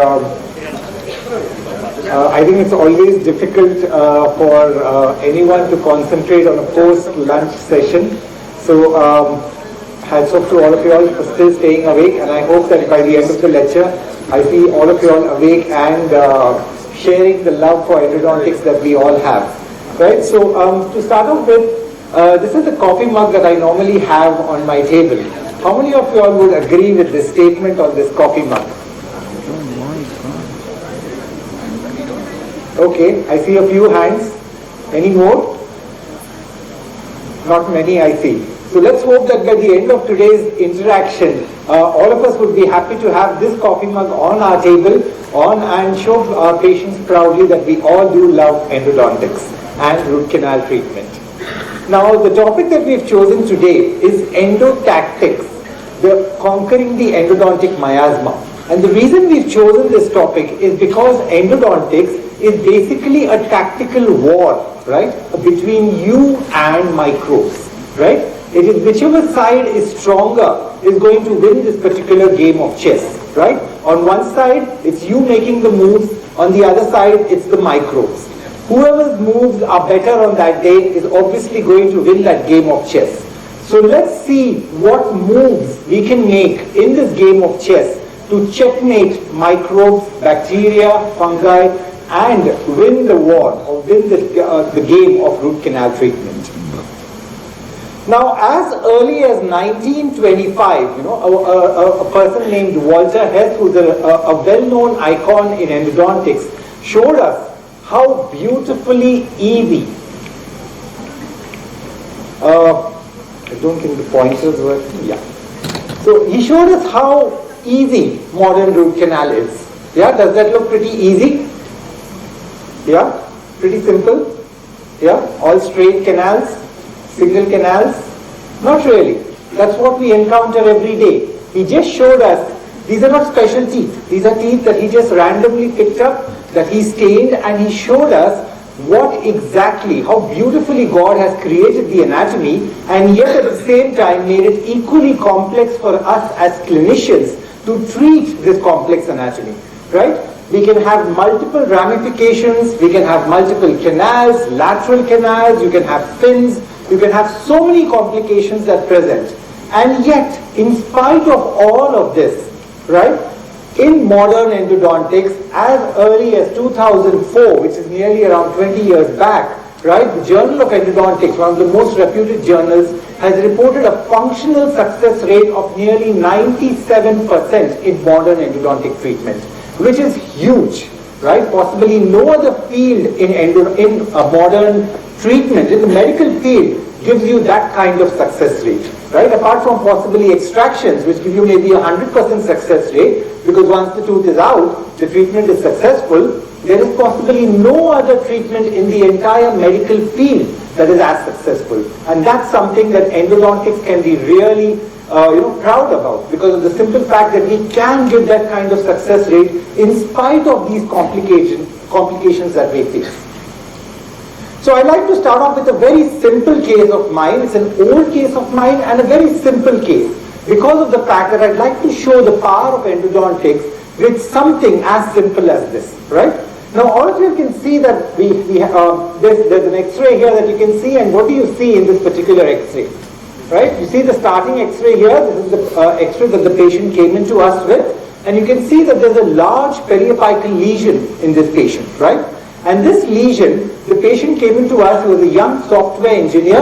I think it's always difficult for anyone to concentrate on a post-lunch session. So, hats off to all of you all for still staying awake, and I hope that by the end of the lecture, I see all of you all awake and sharing the love for endodontics that we all have. Right? So, to start off with, this is the coffee mug that I normally have on my table. How many of you all would agree with this statement on this coffee mug? Okay, I see a few hands. Any more? Not many, I see. So let's hope that by the end of today's interaction, all of us would be happy to have this coffee mug on our table and show our patients proudly that we all do love endodontics and root canal treatment. Now, the topic that we've chosen today is endotactics, the conquering the endodontic miasma. And the reason we've chosen this topic is because endodontics is basically a tactical war, right, between you and microbes, right? It is whichever side is stronger is going to win this particular game of chess, right? On one side, it's you making the moves. On the other side, it's the microbes. Whoever's moves are better on that day is obviously going to win that game of chess. So let's see what moves we can make in this game of chess to checkmate microbes, bacteria, fungi, and win the war or win the game of root canal treatment. Now, as early as 1925, a person named Walter Hess, who's a well-known icon in endodontics, showed us how beautifully easy. I don't think the pointers were. Yeah. So he showed us how easy modern root canal is. Yeah, does that look pretty easy? Yeah, pretty simple. Yeah, all straight canals, single canals. Not really. That's what we encounter every day. He just showed us these are not special teeth. These are teeth that he just randomly picked up, that he stained, and he showed us what exactly, how beautifully God has created the anatomy, and yet at the same time made it equally complex for us as clinicians to treat this complex anatomy, right? we can have multiple ramifications, we can have multiple canals, lateral canals, you can have fins, you can have so many complications that present. And yet, in spite of all of this, right, in modern endodontics, as early as 2004, which is nearly around 20 years back, right, the Journal of Endodontics, one of the most reputed journals, has reported a functional success rate of nearly 97% in modern endodontic treatment, which is huge, right? Possibly no other field in a modern treatment, in the medical field, gives you that kind of success rate, right? Apart from possibly extractions, which give you maybe 100% success rate, because once the tooth is out, the treatment is successful. There is possibly no other treatment in the entire medical field that is as successful. And that's something that endodontics can be really proud about, because of the simple fact that we can give that kind of success rate in spite of these complications that we face. So I'd like to start off with a very simple case of mine. It's an old case of mine and a very simple case, because of the fact that I'd like to show the power of endodontics with something as simple as this, right? Now all of you can see that there's an X-ray here that you can see, and what do you see in this particular X-ray? Right? You see the starting X-ray here. This is the X-ray that the patient came into us with, and you can see that there's a large periapical lesion in this patient, right? And this lesion, the patient came into us, he was a young software engineer,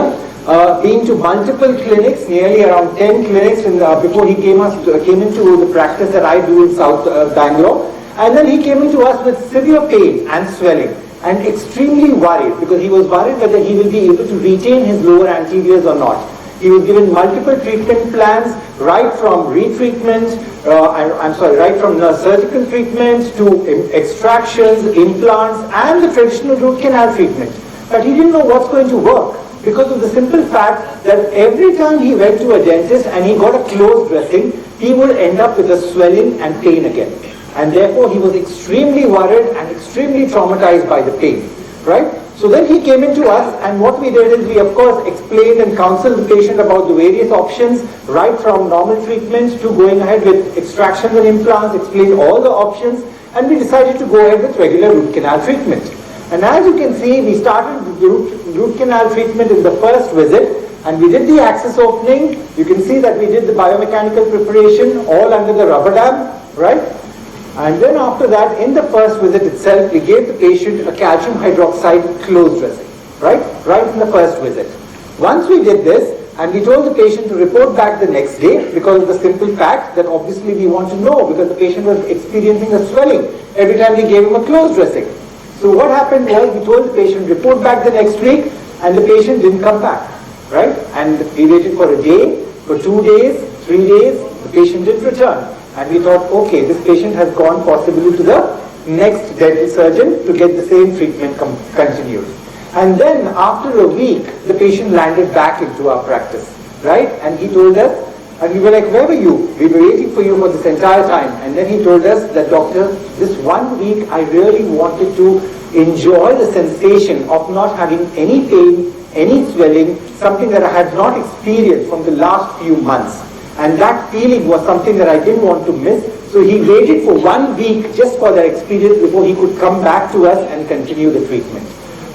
been to multiple clinics, nearly around 10 clinics before he came into the practice that I do in South Bangalore. And then he came into us with severe pain and swelling, and extremely worried, because he was worried whether he will be able to retain his lower anteriors or not. He was given multiple treatment plans, right from retreatment, right from surgical treatments to extractions, implants, and the traditional root canal treatment. But he didn't know what's going to work, because of the simple fact that every time he went to a dentist and he got a closed dressing, he would end up with a swelling and pain again. And therefore he was extremely worried and extremely traumatized by the pain, right? So then he came into us, and what we did is we of course explained and counseled the patient about the various options, right from normal treatments to going ahead with extractions and implants, explained all the options, and we decided to go ahead with regular root canal treatment. And as you can see, we started the root canal treatment in the first visit, and we did the access opening. You can see that we did the biomechanical preparation all under the rubber dam, right? And then after that, in the first visit itself, we gave the patient a calcium hydroxide closed dressing, right in the first visit. Once we did this, and we told the patient to report back the next day, because of the simple fact that obviously we want to know, because the patient was experiencing a swelling every time we gave him a closed dressing. So what happened was, we told the patient report back the next week, and the patient didn't come back, right? And we waited for a day, for 2 days, 3 days, the patient didn't return. And we thought, okay, this patient has gone possibly to the next dental surgeon to get the same treatment continued. And then after a week, the patient landed back into our practice, right? And he told us, and we were like, where were you? We were waiting for you for this entire time. And then he told us that, doctor, this 1 week I really wanted to enjoy the sensation of not having any pain, any swelling, something that I had not experienced from the last few months. And that feeling was something that I didn't want to miss. So he waited for 1 week just for that experience before he could come back to us and continue the treatment.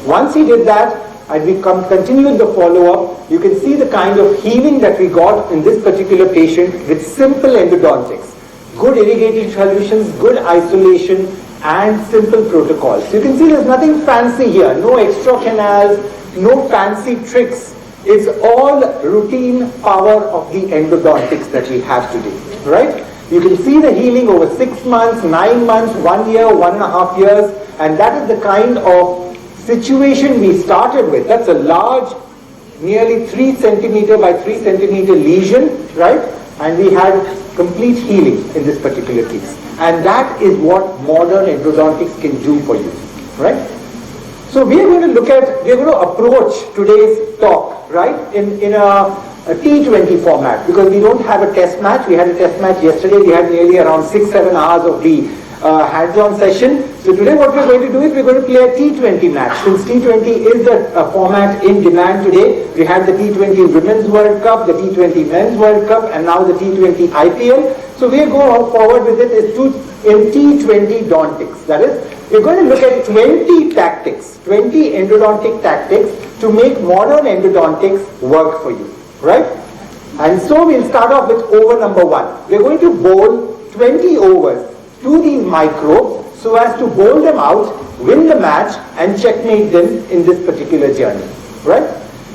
Once he did that, and we continued the follow-up, you can see the kind of healing that we got in this particular patient with simple endodontics. Good irrigating solutions, good isolation, and simple protocols. So you can see there's nothing fancy here, no extra canals, no fancy tricks. It's all routine power of the endodontics that we have today, right? You can see the healing over 6 months, 9 months, 1 year, 1.5 years, and that is the kind of situation we started with. That's a large, nearly 3 centimeter by 3 centimeter lesion, right? And we had complete healing in this particular case. And that is what modern endodontics can do for you, right? So we are going to approach today's talk, right, in a T20 format, because we don't have a test match. We had a test match yesterday. We had nearly around 6-7 hours of the hands-on session. So today what we're going to do is we're going to play a T20 match. Since T20 is the format in demand today, we had the T20 Women's World Cup, the T20 Men's World Cup, and now the T20 IPL. So we'll go forward with it in T20 Dontics. That is, we're going to look at 20 tactics, 20 endodontic tactics to make modern endodontics work for you, right? And so we'll start off with over number 1. We're going to bowl 20 overs to these microbes so as to bowl them out, win the match, and checkmate them in this particular journey, right?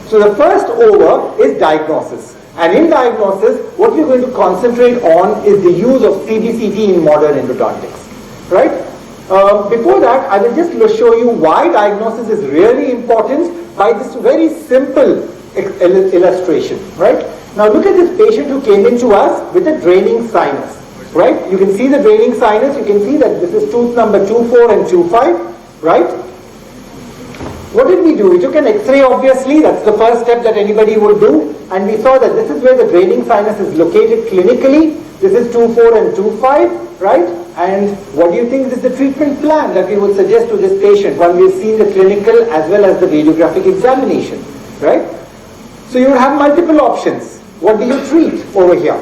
So the first over is diagnosis. And in diagnosis, what we're going to concentrate on is the use of CBCT in modern endodontics, right? Before that, I will just show you why diagnosis is really important by this very simple illustration, right? Now look at this patient who came into us with a draining sinus, right? You can see the draining sinus. You can see that this is tooth number 24 and 25, right? What did we do? We took an X-ray, obviously. That's the first step that anybody would do. And we saw that this is where the draining sinus is located clinically. This is 24 and 25, right? And what do you think is the treatment plan that we would suggest to this patient when we've seen the clinical as well as the radiographic examination, right? So you have multiple options. What do you treat over here?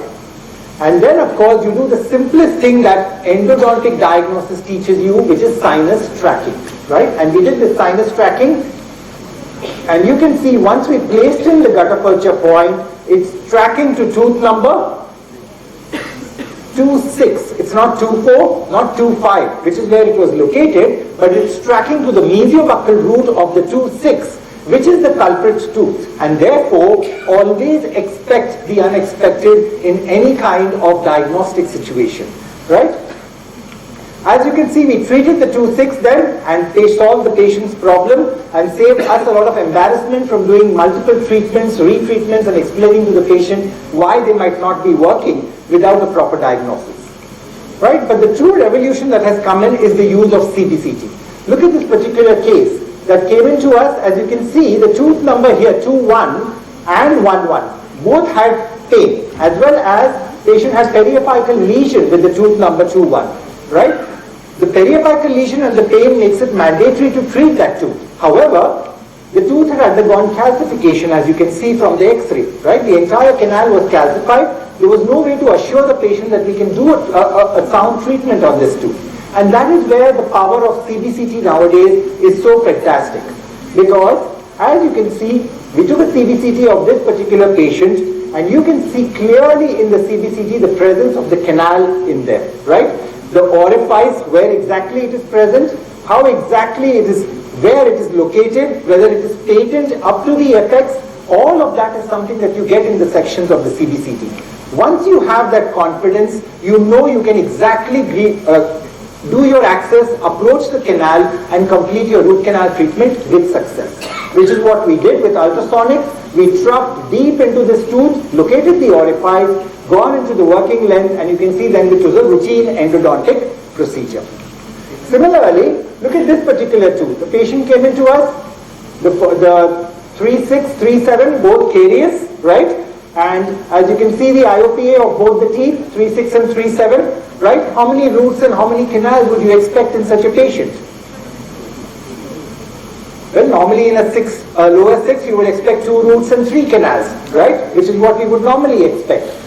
And then, of course, you do the simplest thing that endodontic diagnosis teaches you, which is sinus tracking, right? And we did the sinus tracking, and you can see once we placed in the gutta percha point, it's tracking to tooth number 26. It's not 24, not 25, which is where it was located, but it's tracking to the mesiobuccal root of the 26, which is the culprit tooth. And therefore, always expect the unexpected in any kind of diagnostic situation, right? As you can see, we treated the 26 then, and they solved the patient's problem and saved us a lot of embarrassment from doing multiple treatments, retreatments, and explaining to the patient why they might not be working without a proper diagnosis, right? But the true revolution that has come in is the use of CBCT. Look at this particular case that came into us. As you can see, the tooth number here, 2-1 and 1-1, both had pain, as well as patient had periapical lesion with the tooth number 2-1, right? The periapical lesion and the pain makes it mandatory to treat that tooth. However, the tooth had undergone calcification, as you can see from the X-ray, right? The entire canal was calcified. There was no way to assure the patient that we can do a sound treatment on this tooth. And that is where the power of CBCT nowadays is so fantastic. Because, as you can see, we took a CBCT of this particular patient, and you can see clearly in the CBCT the presence of the canal in there, right? The orifice, where exactly it is present, how exactly it is, where it is located, whether it is patent up to the apex, all of that is something that you get in the sections of the CBCT. Once you have that confidence, you know you can exactly do your access, approach the canal, and complete your root canal treatment with success, which is what we did with ultrasonics. We trucked deep into this tooth, located the orifice, gone into the working length, and you can see then it was a routine endodontic procedure. Similarly, look at this particular tooth. The patient came into us, the 3-6, 3-7, both caries, right? And as you can see, the IOPA of both the teeth, 3-6 and 3-7, right? How many roots and how many canals would you expect in such a patient? Well, normally in a lower 6, you would expect 2 roots and 3 canals, right? Which is what we would normally expect.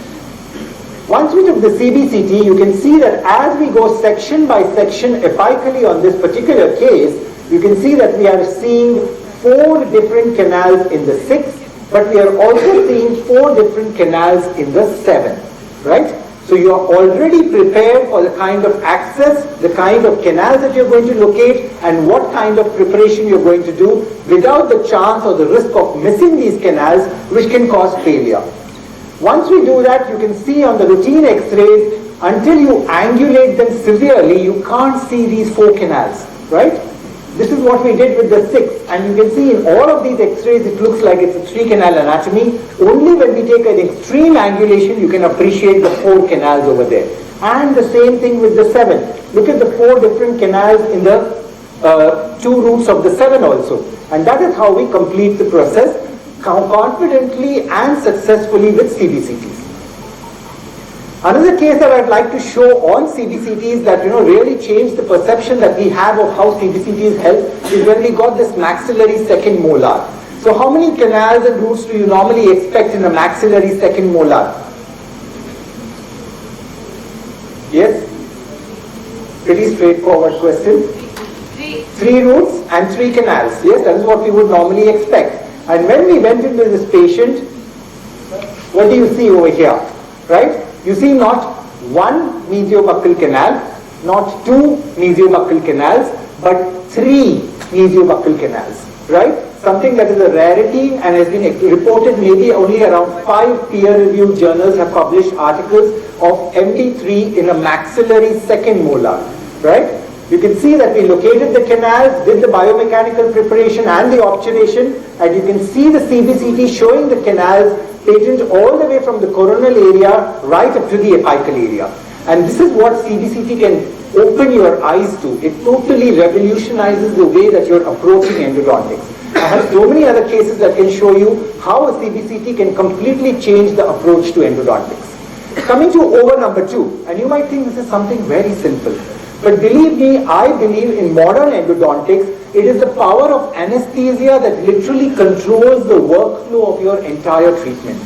Once we took the CBCT, you can see that as we go section by section apically on this particular case, you can see that we are seeing 4 different canals in the 6, but we are also seeing 4 different canals in the 7, right? So you are already prepared for the kind of access, the kind of canals that you're going to locate, and what kind of preparation you're going to do without the chance or the risk of missing these canals, which can cause failure. Once we do that, you can see on the routine X-rays, until you angulate them severely, you can't see these 4 canals, right? This is what we did with the 6, and you can see in all of these X-rays, it looks like it's a 3-canal anatomy. Only when we take an extreme angulation, you can appreciate the 4 canals over there. And the same thing with the 7. Look at the 4 different canals in the 2 roots of the 7 also. And that is how we complete the process confidently and successfully with CBCTs. Another case that I'd like to show on CBCTs that really changed the perception that we have of how CBCTs help is when we got this maxillary second molar. So how many canals and roots do you normally expect in a maxillary second molar? Yes? Pretty straightforward question. 3 roots and 3 canals. Yes, that is what we would normally expect. And when we went into this patient, what do you see over here? Right? You see not 1 mesiobuccal canal, not 2 mesiobuccal canals, but 3 mesiobuccal canals. Right? Something that is a rarity and has been reported. Maybe only around 5 peer-reviewed journals have published articles of MD3 in a maxillary second molar. Right? You can see that we located the canals, did the biomechanical preparation and the obturation, and you can see the CBCT showing the canals patent all the way from the coronal area right up to the apical area. And this is what CBCT can open your eyes to. It totally revolutionizes the way that you're approaching endodontics. I have so many other cases that can show you how a CBCT can completely change the approach to endodontics. Coming to over number 2, and you might think this is something very simple. But believe me, I believe in modern endodontics, it is the power of anesthesia that literally controls the workflow of your entire treatment.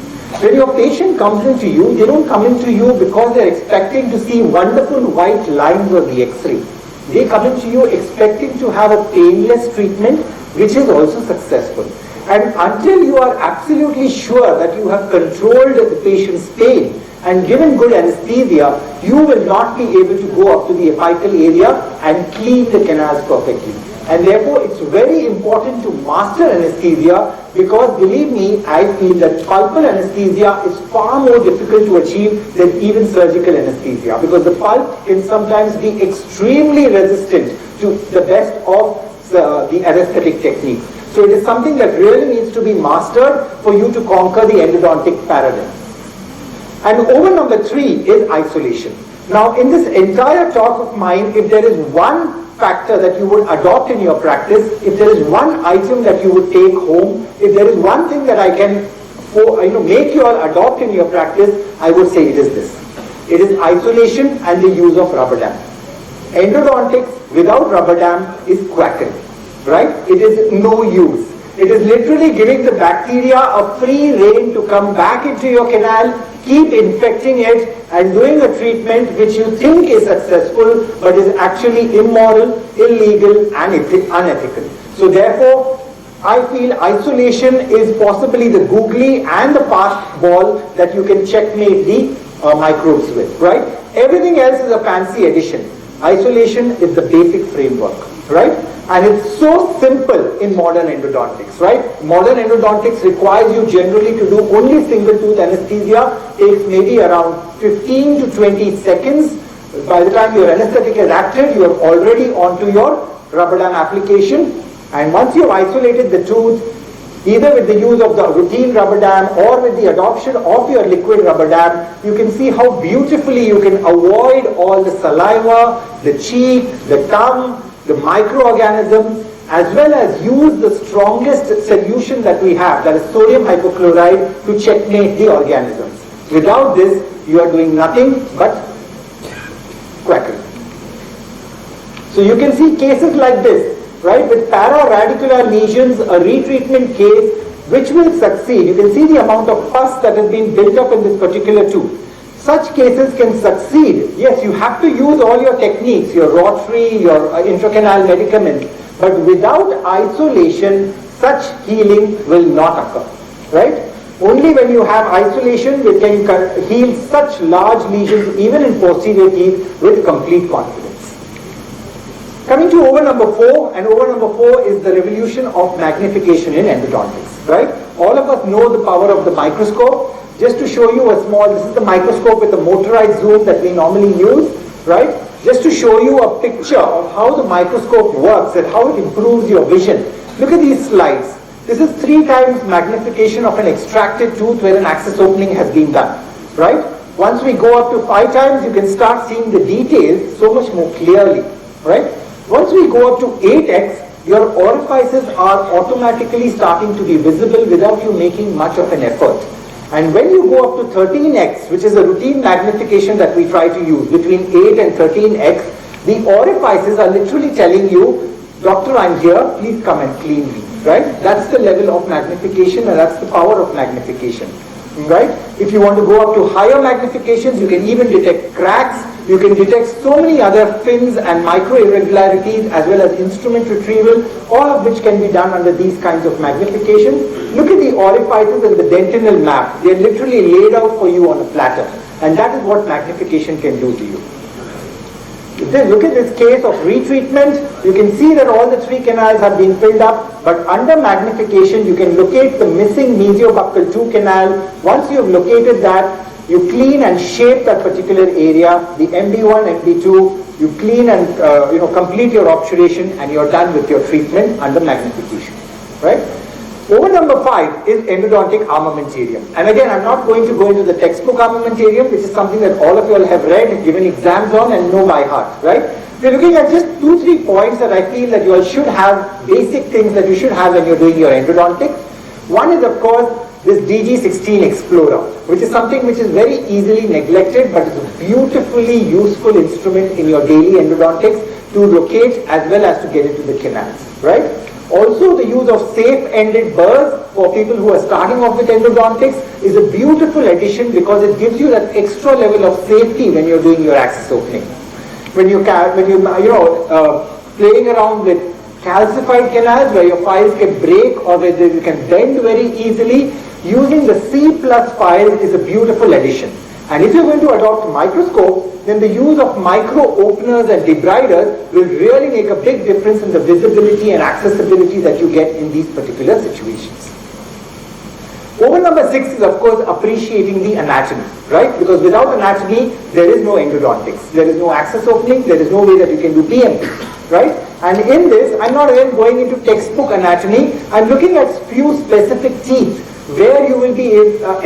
When your patient comes into you, they don't come into you because they're expecting to see wonderful white lines on the X-ray. They come into you expecting to have a painless treatment, which is also successful. And until you are absolutely sure that you have controlled the patient's pain and given good anesthesia, you will not be able to go up to the apical area and clean the canals perfectly. And therefore, it's very important to master anesthesia because, believe me, I feel that pulpal anesthesia is far more difficult to achieve than even surgical anesthesia, because the pulp can sometimes be extremely resistant to the best of the anesthetic techniques. So it is something that really needs to be mastered for you to conquer the endodontic paradigm. And over number 3 is isolation. Now, in this entire talk of mine, if there is one factor that you would adopt in your practice, if there is one item that you would take home, if there is one thing that I can make you all adopt in your practice, I would say it is this. It is isolation and the use of rubber dam. Endodontics without rubber dam is quackery, right? It is no use. It is literally giving the bacteria a free rein to come back into your canal, keep infecting it, and doing a treatment which you think is successful but is actually immoral, illegal, and unethical. So therefore, I feel isolation is possibly the googly and the fast ball that you can checkmate the microbes with, right? Everything else is a fancy addition. Isolation is the basic framework, right? And it's so simple in modern endodontics, right? Modern endodontics requires you generally to do only single tooth anesthesia, takes maybe around 15 to 20 seconds. By the time your anesthetic is acted, you are already onto your rubber dam application. And once you've isolated the tooth, either with the use of the routine rubber dam or with the adoption of your liquid rubber dam, you can see how beautifully you can avoid all the saliva, the cheek, the tongue, the microorganisms, as well as use the strongest solution that we have, that is sodium hypochlorite, to checkmate the organisms. Without this, you are doing nothing but quackery. So you can see cases like this, right, with para-radicular lesions, a retreatment case which will succeed. You can see the amount of pus that has been built up in this particular tooth. Such cases can succeed. Yes, you have to use all your techniques, your rotary, your intracanal medicaments, but without isolation, such healing will not occur, right? Only when you have isolation, we can heal such large lesions, even in posterior teeth, with complete confidence. Coming to over number 4, and over number 4 is the revolution of magnification in endodontics, right? All of us know the power of the microscope. Just to show you a small, this is the microscope with the motorized zoom that we normally use, right? Just to show you a picture of how the microscope works and how it improves your vision. Look at these slides. This is 3 times magnification of an extracted tooth where an access opening has been done, right? Once we go up to 5 times, you can start seeing the details so much more clearly, right? Once we go up to 8x, your orifices are automatically starting to be visible without you making much of an effort. And when you go up to 13x, which is a routine magnification that we try to use, between 8 and 13x, the orifices are literally telling you, doctor, I'm here, please come and clean me, right? That's the level of magnification, and that's the power of magnification, right? If you want to go up to higher magnifications, you can even detect cracks, you can detect so many other fins and micro irregularities, as well as instrument retrieval, all of which can be done under these kinds of magnifications. Look at the orifices and the dentinal map. They're literally laid out for you on a platter, and that is what magnification can do to you. Look at this case of retreatment. You can see that all the 3 canals have been filled up, but under magnification you can locate the missing mesiobuccal 2 canal. Once you have located that, you clean and shape that particular area, the MD1, MD2, you clean and complete your obturation, and you're done with your treatment under magnification, right? Over number 5 is endodontic armamentarium. And again, I'm not going to go into the textbook armamentarium, which is something that all of you all have read and given exams on and know by heart, right? We're looking at just 2-3 points that I feel that you all should have, basic things that you should have when you're doing your endodontics. One is, of course, this DG16 Explorer, which is something which is very easily neglected, but it's a beautifully useful instrument in your daily endodontics to locate as well as to get into the canals, right? Also, the use of safe-ended burrs for people who are starting off with endodontics is a beautiful addition, because it gives you that extra level of safety when you're doing your access opening. When you playing around with calcified canals where your files can break or where you can bend very easily, using the C+ files is a beautiful addition. And if you're going to adopt microscope, then the use of micro openers and debriders will really make a big difference in the visibility and accessibility that you get in these particular situations. Over number 6 is, of course, appreciating the anatomy, right? Because without anatomy, there is no endodontics. There is no access opening, there is no way that you can do PMP, right? And in this, I'm not again going into textbook anatomy, I'm looking at few specific teeth where you will be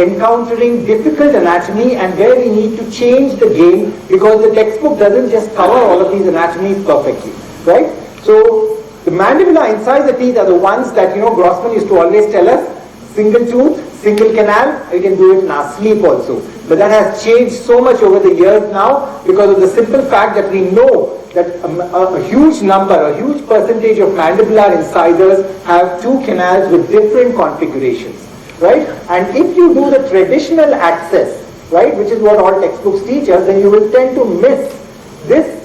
encountering difficult anatomy and where we need to change the game, because the textbook doesn't just cover all of these anatomies perfectly, right? So the mandibular inside the teeth are the ones that, Grossman used to always tell us, single tooth, single canal, you can do it in our sleep also. But that has changed so much over the years now, because of the simple fact that we know that a huge number, a huge percentage of mandibular incisors have 2 canals with different configurations. Right? And if you do the traditional access, right, which is what all textbooks teach us, then you will tend to miss this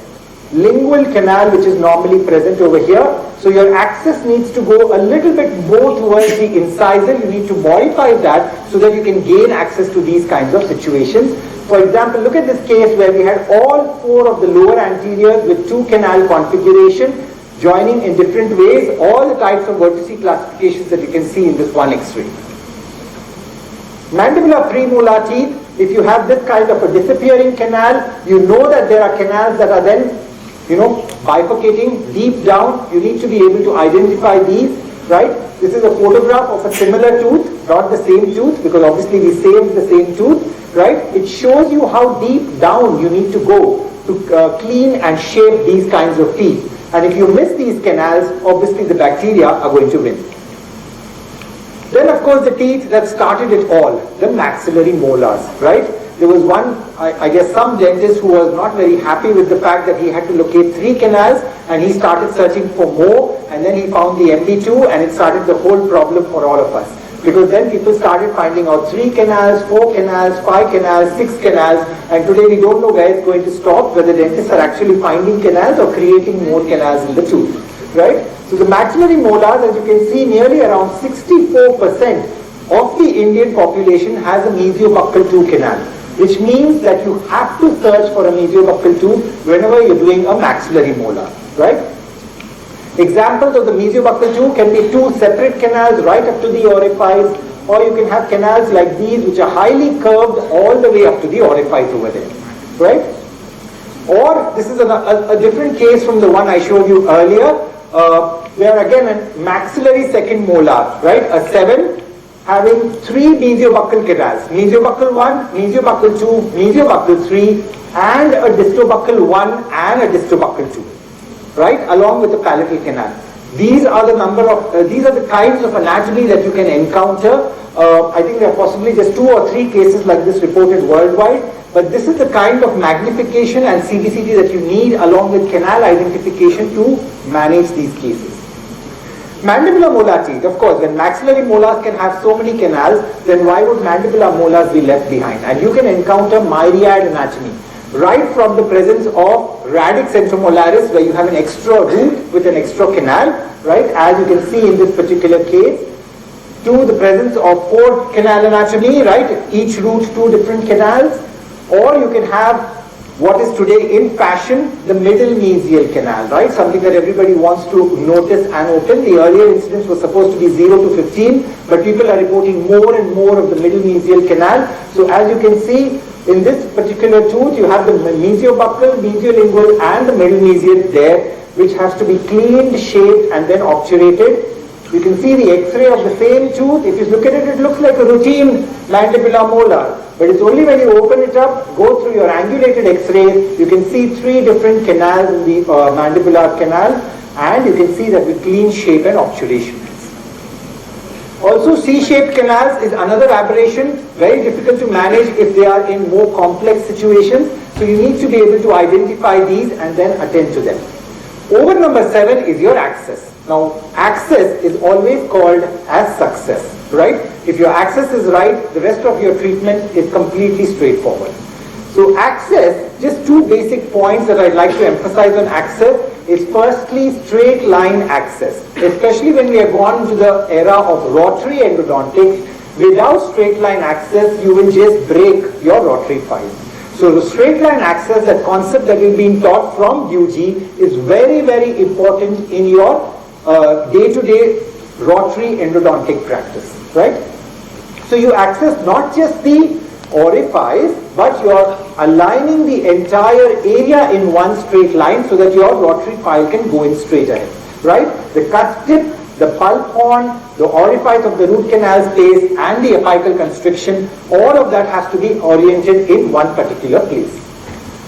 lingual canal which is normally present over here. So your access needs to go a little bit more towards the incisor. You need to modify that so that you can gain access to these kinds of situations. For example, look at this case where we had all 4 of the lower anteriors with 2 canal configuration joining in different ways, all the types of vertice classifications that you can see in this one X-ray. Mandibular premolar teeth, if you have this kind of a disappearing canal, you know that there are canals that are then, bifurcating deep down. You need to be able to identify these, right? This is a photograph of a similar tooth, not the same tooth, because obviously we saved the same tooth, right? It shows you how deep down you need to go to clean and shape these kinds of teeth. And if you miss these canals, obviously the bacteria are going to win. Then, of course, the teeth that started it all, the maxillary molars, right? There was one, I guess some dentist who was not very happy with the fact that he had to locate 3 canals, and he started searching for more, and then he found the MD2, and it started the whole problem for all of us. Because then people started finding out 3 canals, 4 canals, 5 canals, 6 canals, and today we don't know where it's going to stop, whether dentists are actually finding canals or creating more canals in the tooth, right? So the maxillary molars, as you can see, nearly around 64% of the Indian population has a mesiobuccal 2 canal, which means that you have to search for a mesiobuccal 2 whenever you're doing a maxillary molar, right? Examples of the mesiobuccal 2 can be 2 separate canals right up to the orifice, or you can have canals like these which are highly curved all the way up to the orifice over there, right? Or this is a different case from the one I showed you earlier, where again a maxillary second molar, right? A 7 having 3 mesiobuccal canals, mesiobuccal 1, mesiobuccal 2, mesiobuccal 3, and a distobuccal 1 and a distobuccal 2, right? Along with the palatal canal. These are the kinds of anatomy that you can encounter. I think there are possibly just 2 or 3 cases like this reported worldwide, but this is the kind of magnification and CBCT that you need along with canal identification to manage these cases. Mandibular molar teeth, of course, when maxillary molars can have so many canals, then why would mandibular molars be left behind? And you can encounter myriad anatomy, right from the presence of radix centromolaris, where you have an extra root with an extra canal, right, as you can see in this particular case, to the presence of 4 canal anatomy, right, each root 2 different canals, or you can have what is today in fashion, the middle mesial canal, right, something that everybody wants to notice and open. The earlier incidence was supposed to be 0 to 15, but people are reporting more and more of the middle mesial canal. So as you can see, in this particular tooth, you have the mesiobuccal, mesiolingual and the middle mesial there, which has to be cleaned, shaped and then obturated. You can see the X-ray of the same tooth. If you look at it, it looks like a routine mandibular molar. But it's only when you open it up, go through your angulated X-ray, you can see 3 different canals in the mandibular canal, and you can see that with clean shape and obturation. Also, C-shaped canals is another aberration, very difficult to manage if they are in more complex situations. So you need to be able to identify these and then attend to them. Over number 7 is your access. Now, access is always called as success, right? If your access is right, the rest of your treatment is completely straightforward. So access, just 2 basic points that I'd like to emphasize on access is firstly straight line access. Especially when we have gone to the era of rotary endodontics, without straight line access, you will just break your rotary files. So the straight line access, that concept that is being taught from UG, is very, very important in your day-to-day rotary endodontic practice, right? So you access not just the orifice, but you're aligning the entire area in one straight line so that your rotary file can go in straight ahead, right? The cut tip, the pulp horn, the orifice of the root canal space and the apical constriction, all of that has to be oriented in one particular place.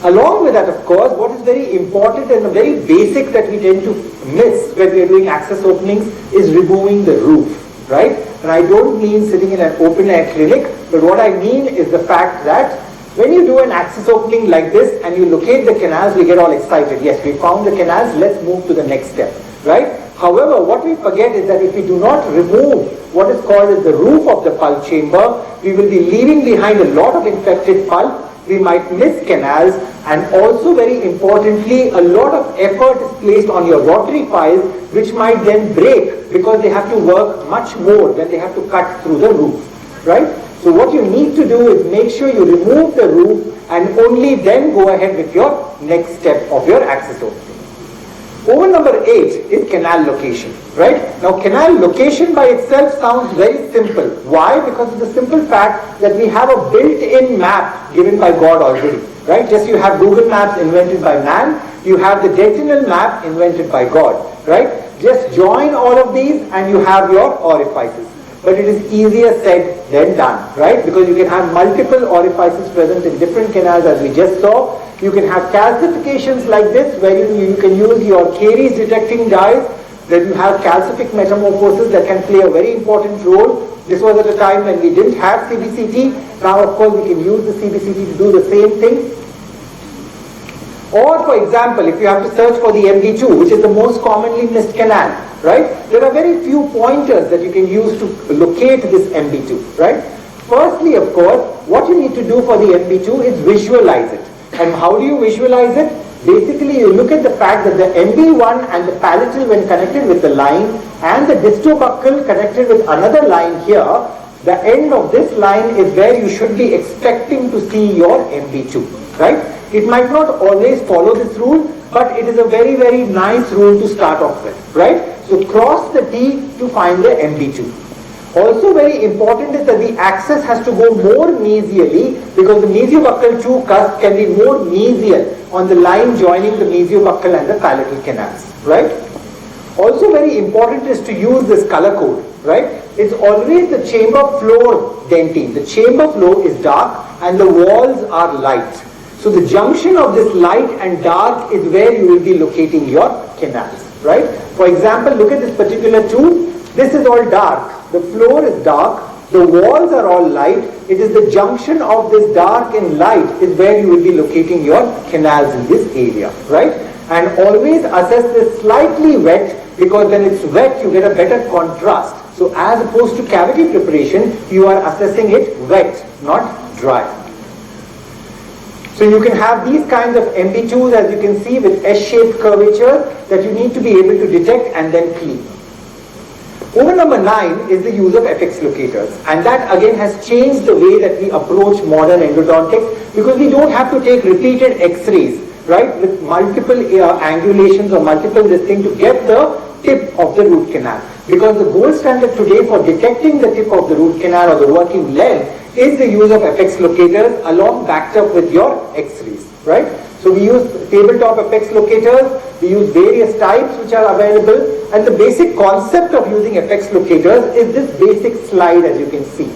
Along with that, of course, what is very important and very basic that we tend to miss when we are doing access openings is removing the roof, right? And I don't mean sitting in an open air clinic, but what I mean is the fact that when you do an access opening like this and you locate the canals, we get all excited. Yes, we found the canals, let's move to the next step, right? However, what we forget is that if we do not remove what is called as the roof of the pulp chamber, we will be leaving behind a lot of infected pulp. We might miss canals, and also very importantly, a lot of effort is placed on your rotary files, which might then break because they have to work much more when they have to cut through the roof, right? So what you need to do is make sure you remove the roof and only then go ahead with your next step of your access opening. Over number 8 is canal location, right? Now canal location by itself sounds very simple. Why? Because of the simple fact that we have a built-in map given by God already, right? Just you have Google Maps invented by man, you have the dentinal map invented by God, right? Just join all of these and you have your orifices. But it is easier said than done, right? Because you can have multiple orifices present in different canals as we just saw. You can have calcifications like this where you can use your caries detecting dyes, then you have calcific metamorphosis that can play a very important role. This was at a time when we didn't have CBCT. Now of course we can use the CBCT to do the same thing. Or for example, if you have to search for the MD2, which is the most commonly missed canal, right? There are very few pointers that you can use to locate this MD2, right? Firstly, of course, what you need to do for the MD2 is visualize it. And how do you visualize it? Basically, you look at the fact that the MB1 and the palatal, when connected with the line, and the distobuccal connected with another line here, the end of this line is where you should be expecting to see your MB2, right? It might not always follow this rule, but it is a very, very nice rule to start off with, right? So cross the T to find the MB2. Also very important is that the access has to go more mesially because the mesiobuccal 2 cusp can be more mesial on the line joining the mesiobuccal and the palatal canals, right? Also very important is to use this color code, right? It's always the chamber floor dentine. The chamber floor is dark and the walls are light. So the junction of this light and dark is where you will be locating your canals, right? For example, look at this particular tube. This is all dark. The floor is dark. The walls are all light. It is the junction of this dark and light is where you will be locating your canals in this area, right? And always assess this slightly wet, because when it's wet, you get a better contrast. So as opposed to cavity preparation, you are assessing it wet, not dry. So you can have these kinds of MB2s, as you can see, with S-shaped curvature that you need to be able to detect and then clean. Over number 9 is the use of FX locators, and that again has changed the way that we approach modern endodontics, because we don't have to take repeated X-rays, right, with multiple angulations or multiple this thing to get the tip of the root canal. Because the gold standard today for detecting the tip of the root canal or the working length is the use of FX locators along backed up with your X-rays, right? So we use tabletop FX locators, we use various types which are available, and the basic concept of using FX locators is this basic slide, as you can see.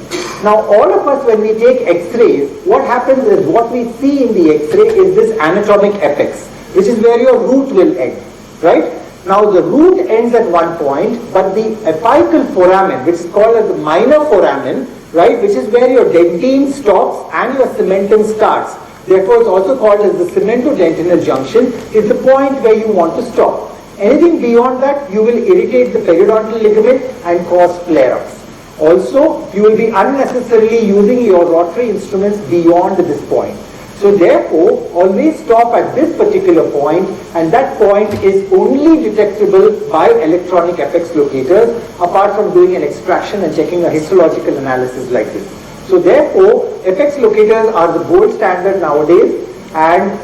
Now all of us, when we take X-rays, what happens is what we see in the X-ray is this anatomic apex, which is where your root will end, right? Now the root ends at one point, but the apical foramen, which is called as the minor foramen, right, which is where your dentine stops and your cementum starts. Therefore, it's also called as the cemento-dentinal junction, is the point where you want to stop. Anything beyond that, you will irritate the periodontal ligament and cause flare-ups. Also, you will be unnecessarily using your rotary instruments beyond this point. So therefore, always stop at this particular point, and that point is only detectable by electronic FX locators, apart from doing an extraction and checking a histological analysis like this. So therefore, FX locators are the gold standard nowadays, and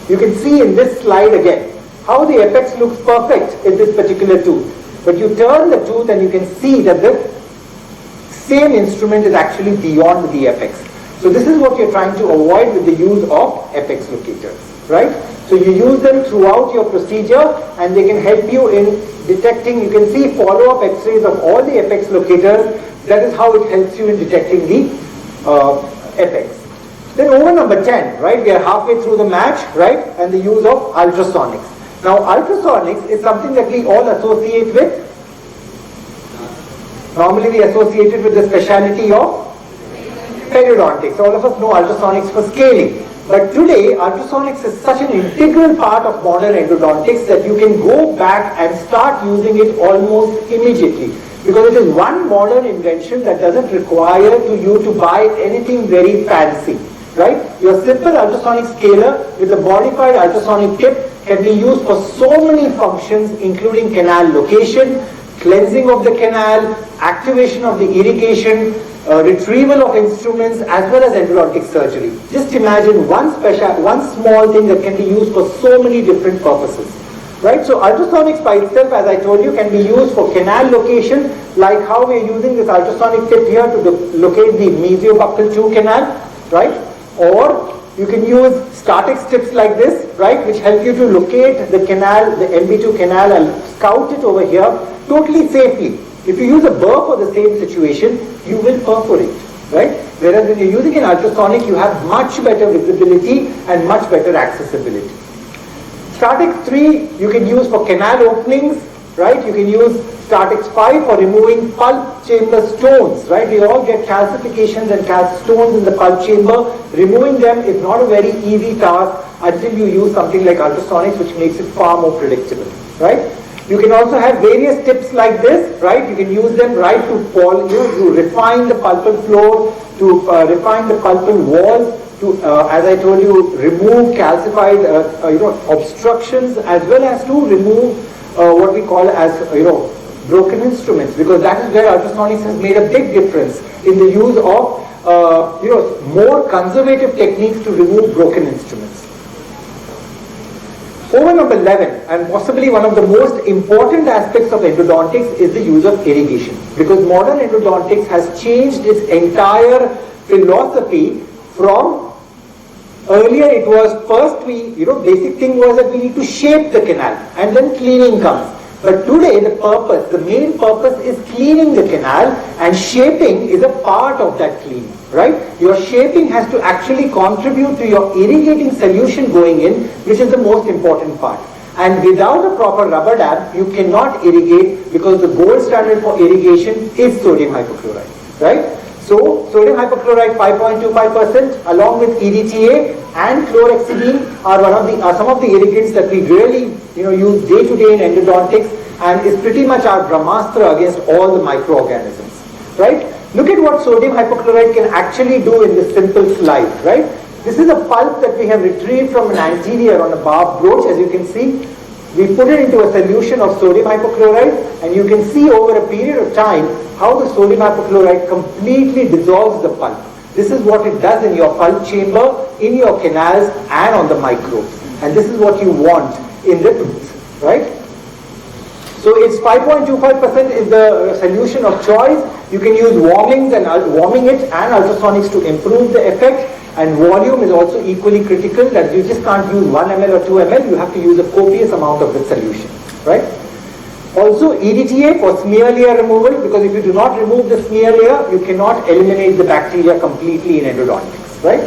you can see in this slide again how the FX looks perfect in this particular tooth. But you turn the tooth and you can see that the same instrument is actually beyond the FX. So this is what you're trying to avoid with the use of FX locators, right? So you use them throughout your procedure, and they can help you in detecting. You can see follow-up X-rays of all the FX locators. That is how it helps you in detecting the FX. Then over number 10, right, we are halfway through the match, right, and the use of ultrasonics. Now ultrasonics is something that we all associate with. Normally we associate it with the specialty of periodontics. All of us know ultrasonics for scaling. But today, ultrasonics is such an integral part of modern endodontics that you can go back and start using it almost immediately. Because it is one modern invention that doesn't require you to buy anything very fancy, right? Your simple ultrasonic scaler with a modified ultrasonic tip can be used for so many functions, including canal location, cleansing of the canal, activation of the irrigation, retrieval of instruments, as well as endodontic surgery. Just imagine one small thing that can be used for so many different purposes. Right, so ultrasonics by itself, as I told you, can be used for canal location, like how we are using this ultrasonic tip here to locate the mesiobuccal 2 canal, right? Or you can use static tips like this, right, which help you to locate the canal, the MB2 canal, and scout it over here totally safely. If you use a burr for the same situation, you will perforate, right? Whereas when you're using an ultrasonic, you have much better visibility and much better accessibility. Statics 3 you can use for canal openings, right? You can use Statics 5 for removing pulp chamber stones, right? We all get calcifications and stones in the pulp chamber. Removing them is not a very easy task until you use something like ultrasonics, which makes it far more predictable, right? You can also have various tips like this, right? You can use them right to refine the pulpal floor, to refine the pulpal walls, to, as I told you, remove calcified, obstructions, as well as to remove what we call as, broken instruments, because that is where ultrasonics has made a big difference in the use of, more conservative techniques to remove broken instruments. Over number 11, and possibly one of the most important aspects of endodontics, is the use of irrigation, because modern endodontics has changed its entire philosophy from earlier. It was first basic thing was that we need to shape the canal and then cleaning comes. But today the main purpose is cleaning the canal, and shaping is a part of that cleaning, right? Your shaping has to actually contribute to your irrigating solution going in, which is the most important part. And without a proper rubber dam, you cannot irrigate, because the gold standard for irrigation is sodium hypochlorite, right? So sodium hypochlorite 5.25% along with EDTA and chlorhexidine are some of the irrigants that we really use day to day in endodontics, and is pretty much our brahmastra against all the microorganisms, right? Look at what sodium hypochlorite can actually do in this simple slide, right? This is a pulp that we have retrieved from an anterior on a barbed brooch, as you can see. We put it into a solution of sodium hypochlorite, and you can see over a period of time how the sodium hypochlorite completely dissolves the pulp. This is what it does in your pulp chamber, in your canals, and on the microbes. And this is what you want in the tooth, right? So it's 5.25% is the solution of choice. You can use warming it and ultrasonics to improve the effect. And volume is also equally critical, that you just can't use 1 ml or 2 ml, you have to use a copious amount of the solution, right? Also EDTA for smear layer removal, because if you do not remove the smear layer, you cannot eliminate the bacteria completely in endodontics, right?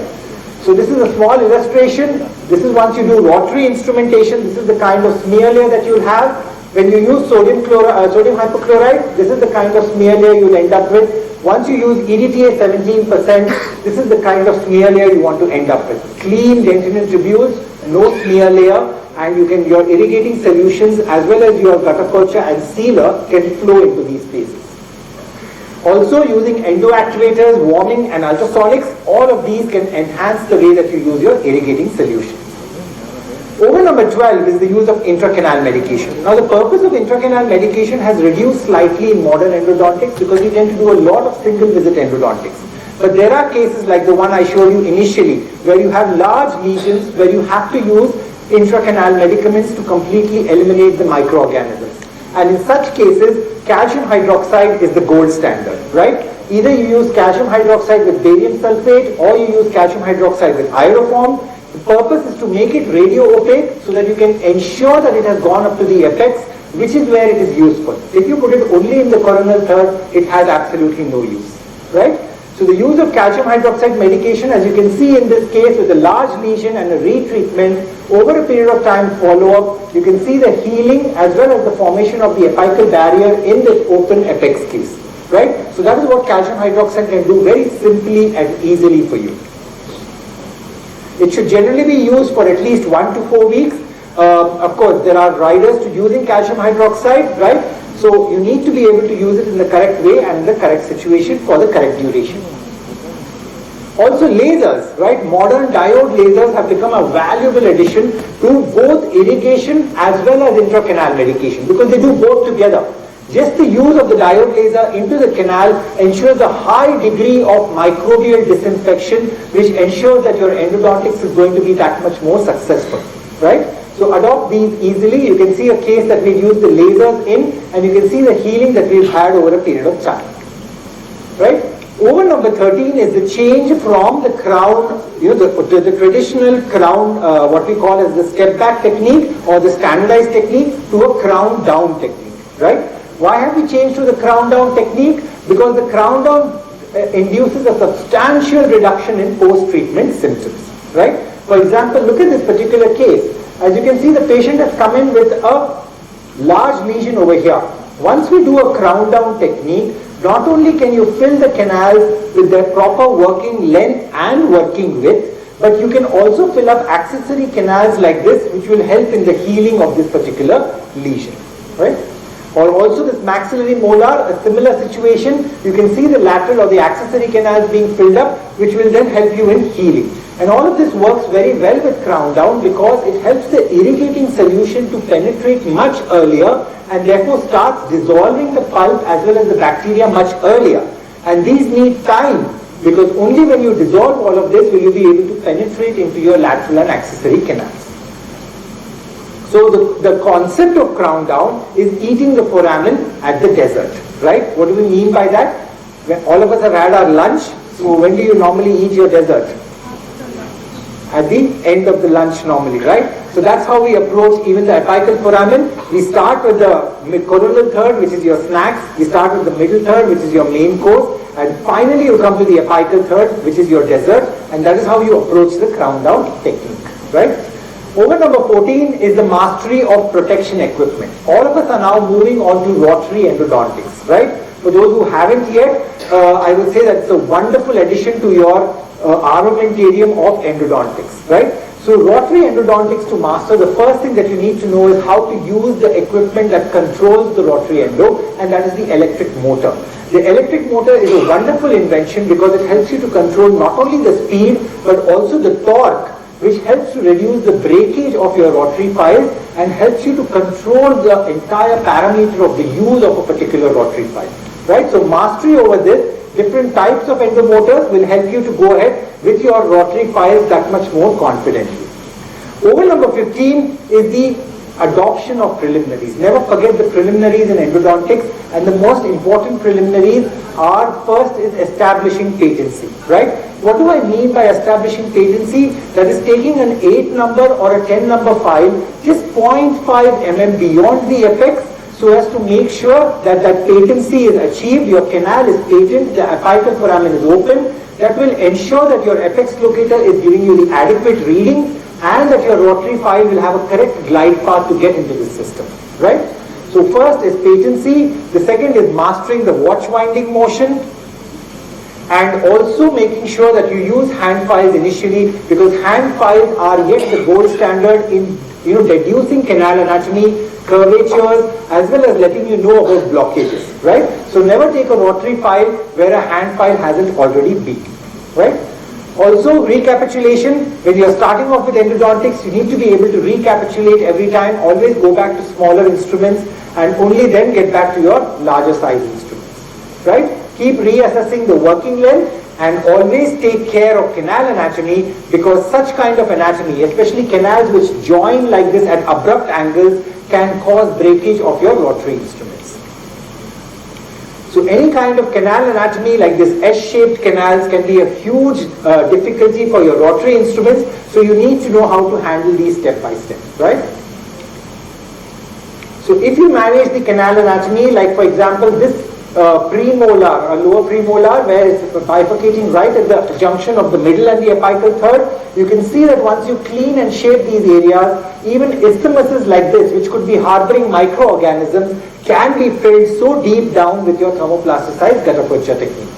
So this is a small illustration. This is once you do rotary instrumentation, this is the kind of smear layer that you'll have. When you use sodium hypochlorite, this is the kind of smear layer you'll end up with. Once you use EDTA 17%, this is the kind of smear layer you want to end up with. Clean dentin tubules, no smear layer, and your irrigating solutions as well as your gutta percha and sealer can flow into these spaces. Also using endoactivators, warming and ultrasonics, all of these can enhance the way that you use your irrigating solutions. Over number 12 is the use of intracanal medication. Now the purpose of intracanal medication has reduced slightly in modern endodontics because we tend to do a lot of single visit endodontics. But there are cases like the one I showed you initially, where you have large lesions where you have to use intracanal medicaments to completely eliminate the microorganisms. And in such cases, calcium hydroxide is the gold standard, right? Either you use calcium hydroxide with barium sulfate or you use calcium hydroxide with iodoform. The purpose is to make it radio opaque so that you can ensure that it has gone up to the apex, which is where it is useful. If you put it only in the coronal third, it has absolutely no use, right? So the use of calcium hydroxide medication, as you can see in this case with a large lesion and a retreatment, over a period of time follow-up, you can see the healing as well as the formation of the apical barrier in this open apex case, right? So that is what calcium hydroxide can do very simply and easily for you. It should generally be used for at least 1 to 4 weeks. Of course, there are riders to using calcium hydroxide, right? So you need to be able to use it in the correct way and in the correct situation for the correct duration. Also lasers, right? Modern diode lasers have become a valuable addition to both irrigation as well as intracanal medication because they do both together. Just the use of the diode laser into the canal ensures a high degree of microbial disinfection, which ensures that your endodontics is going to be that much more successful, right? So adopt these easily. You can see a case that we use the lasers in, and you can see the healing that we've had over a period of time, right? Over number 13 is the change from the crown, the traditional crown, what we call as the step back technique or the standardized technique to a crown down technique, right? Why have we changed to the crown down technique? Because the crown down induces a substantial reduction in post-treatment symptoms, right? For example, look at this particular case. As you can see, the patient has come in with a large lesion over here. Once we do a crown down technique, not only can you fill the canals with their proper working length and working width, but you can also fill up accessory canals like this, which will help in the healing of this particular lesion, right? Or also this maxillary molar, a similar situation. You can see the lateral or the accessory canals being filled up, which will then help you in healing. And all of this works very well with crown down because it helps the irrigating solution to penetrate much earlier and therefore starts dissolving the pulp as well as the bacteria much earlier. And these need time because only when you dissolve all of this will you be able to penetrate into your lateral and accessory canals. So the concept of crown down is eating the foramen at the dessert, right? What do we mean by that? When all of us have had our lunch, so when do you normally eat your dessert? At the end of the lunch normally, right? So that's how we approach even the apical foramen. We start with the coronal third, which is your snacks. We start with the middle third, which is your main course. And finally you come to the apical third, which is your dessert. And that is how you approach the crown down technique, right? Over number 14 is the mastery of protection equipment. All of us are now moving on to rotary endodontics, right? For those who haven't yet, I would say that's a wonderful addition to your armamentarium of endodontics, right? So rotary endodontics, to master, the first thing that you need to know is how to use the equipment that controls the rotary endo, and that is the electric motor. The electric motor is a wonderful invention because it helps you to control not only the speed but also the torque, which helps to reduce the breakage of your rotary files and helps you to control the entire parameter of the use of a particular rotary file. Right? So mastery over this, different types of endomotors will help you to go ahead with your rotary files that much more confidently. Over number 15 is the adoption of preliminaries. Never forget the preliminaries in endodontics, and the most important preliminaries are, first is establishing patency, right? What do I mean by establishing patency? That is taking an 8 number or a 10 number file just 0.5 mm beyond the apex, so as to make sure that that patency is achieved, your canal is patent, the apical foramen is open. That will ensure that your apex locator is giving you the adequate reading and that your rotary file will have a correct glide path to get into the system, right? So first is patency, the second is mastering the watch winding motion, and also making sure that you use hand files initially, because hand files are yet the gold standard in deducing canal anatomy, curvatures, as well as letting you know about blockages, right? So never take a rotary file where a hand file hasn't already been, right? Also, recapitulation. When you're starting off with endodontics, you need to be able to recapitulate every time. Always go back to smaller instruments and only then get back to your larger size instruments, right? Keep reassessing the working length and always take care of canal anatomy, because such kind of anatomy, especially canals which join like this at abrupt angles, can cause breakage of your rotary instruments. So any kind of canal anatomy like this S-shaped canals can be a huge difficulty for your rotary instruments, so you need to know how to handle these step by step, right? So if you manage the canal anatomy, like for example this premolar or lower premolar, where it's bifurcating right at the junction of the middle and the apical third, you can see that once you clean and shape these areas, even isthmuses like this, which could be harboring microorganisms, can be filled so deep down with your thermoplasticized gutta-percha technique.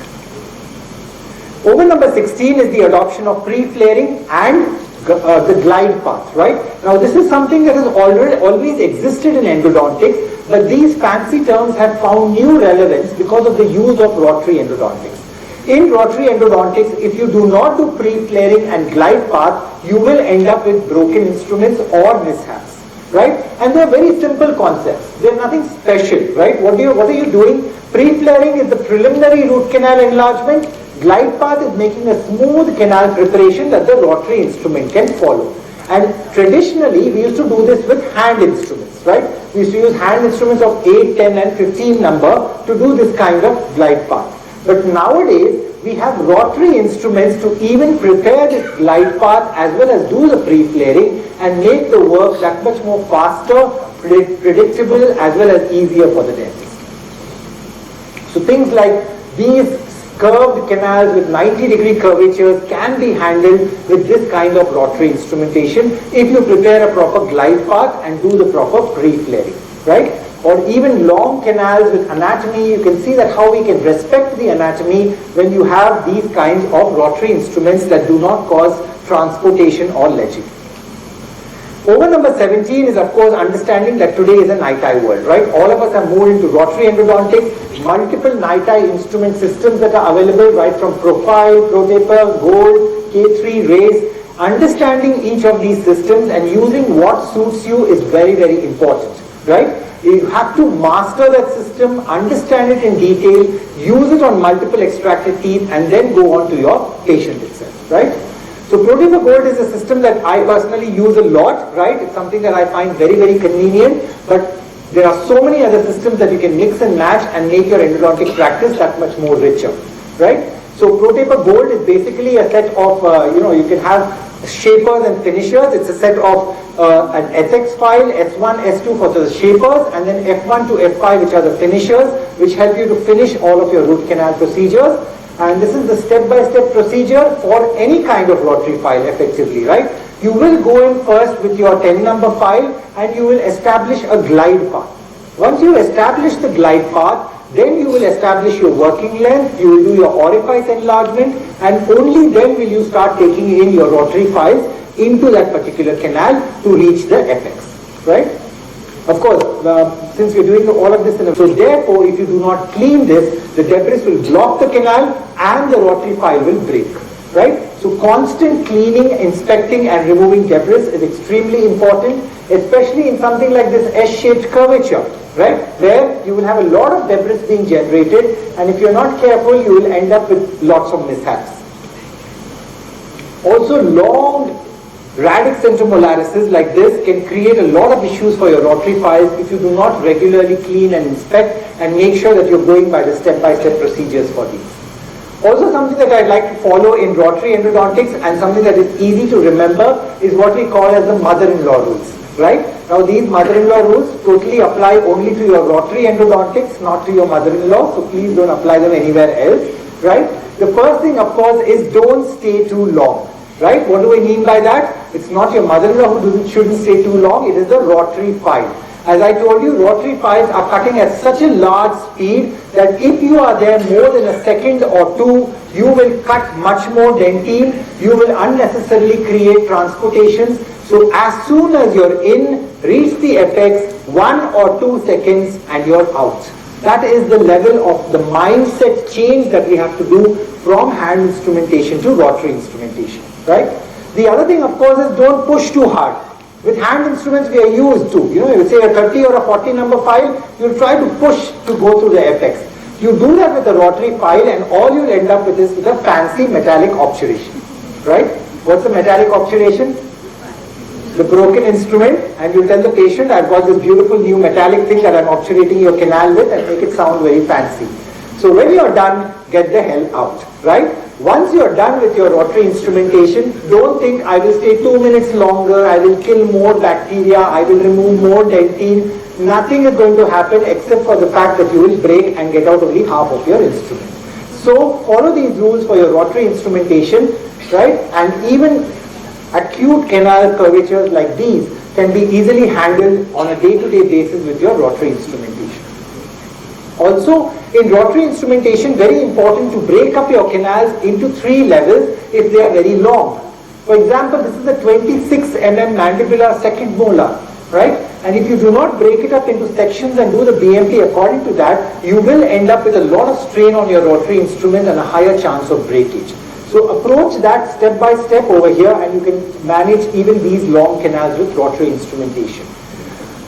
Over number 16 is the adoption of pre-flaring and the glide path, right? Now this is something that has always existed in endodontics, but these fancy terms have found new relevance because of the use of rotary endodontics. In rotary endodontics, if you do not do pre-flaring and glide path, you will end up with broken instruments or mishaps, right? And they are very simple concepts. They are nothing special, right? What are you doing? Pre-flaring is the preliminary root canal enlargement. Glide path is making a smooth canal preparation that the rotary instrument can follow. And traditionally, we used to do this with hand instruments, right? We used to use hand instruments of 8, 10 and 15 number to do this kind of glide path. But nowadays, we have rotary instruments to even prepare this glide path as well as do the pre-flaring and make the work that much more faster, predictable, as well as easier for the dentist. So things like these curved canals with 90-degree curvatures can be handled with this kind of rotary instrumentation if you prepare a proper glide path and do the proper pre-flaring, right? Or even long canals with anatomy, you can see that how we can respect the anatomy when you have these kinds of rotary instruments that do not cause transportation or ledging. Over number 17 is of course understanding that today is a night-eye world, right? All of us have moved into rotary endodontics, multiple night-eye instrument systems that are available right from Profile, ProTaper, Gold, K3, Raise. Understanding each of these systems and using what suits you is very, very important, right? You have to master that system, understand it in detail, use it on multiple extracted teeth, and then go on to your patient itself, right? So ProTaper Gold is a system that I personally use a lot, right? It's something that I find very, very convenient, but there are so many other systems that you can mix and match and make your endodontic practice that much more richer, right? So ProTaper Gold is basically a set of, you can have shapers and finishers. It's a set of an SX file, S1, S2 for the shapers, and then F1 to F5, which are the finishers, which help you to finish all of your root canal procedures. And this is the step-by-step procedure for any kind of rotary file effectively, right? You will go in first with your 10-number file and you will establish a glide path. Once you establish the glide path, then you will establish your working length, you will do your orifice enlargement, and only then will you start taking in your rotary files into that particular canal to reach the apex, right? Of course, since we're doing all of this so therefore, if you do not clean this, the debris will block the canal and the rotary file will break, right? So constant cleaning, inspecting and removing debris is extremely important, especially in something like this S-shaped curvature, right? Where you will have a lot of debris being generated, and if you're not careful, you will end up with lots of mishaps. Also, long radix centromolarises like this can create a lot of issues for your rotary files if you do not regularly clean and inspect and make sure that you're going by the step-by-step procedures for these. Also, something that I'd like to follow in rotary endodontics and something that is easy to remember is what we call as the mother-in-law rules, right? Now, these mother-in-law rules totally apply only to your rotary endodontics, not to your mother-in-law, so please don't apply them anywhere else, right? The first thing, of course, is don't stay too long. Right? What do I mean by that? It's not your mother-in-law who shouldn't stay too long, it is the rotary file. As I told you, rotary files are cutting at such a large speed that if you are there more than a second or two, you will cut much more dentine, you will unnecessarily create transportations. So as soon as you're in, reach the apex, 1 or 2 seconds and you're out. That is the level of the mindset change that we have to do from hand instrumentation to rotary instrumentation. Right? The other thing, of course, is don't push too hard. With hand instruments, we are used to, you say a 30 or a 40-number file, you'll try to push to go through the apex. You do that with a rotary file, and all you'll end up with is with a fancy metallic obturation. Right? What's a metallic obturation? The broken instrument, and you tell the patient, I've got this beautiful new metallic thing that I'm obturating your canal with, and make it sound very fancy. So when you're done, get the hell out, right? Once you're done with your rotary instrumentation, don't think I will stay 2 minutes longer, I will kill more bacteria, I will remove more dentine. Nothing is going to happen except for the fact that you will break and get out only half of your instrument. So follow these rules for your rotary instrumentation, right? And even acute canal curvatures like these can be easily handled on a day-to-day basis with your rotary instrumentation. Also, in rotary instrumentation, very important to break up your canals into 3 levels if they are very long. For example, this is a 26 mm mandibular second molar, right? And if you do not break it up into sections and do the BMP according to that, you will end up with a lot of strain on your rotary instrument and a higher chance of breakage. So approach that step by step over here, and you can manage even these long canals with rotary instrumentation.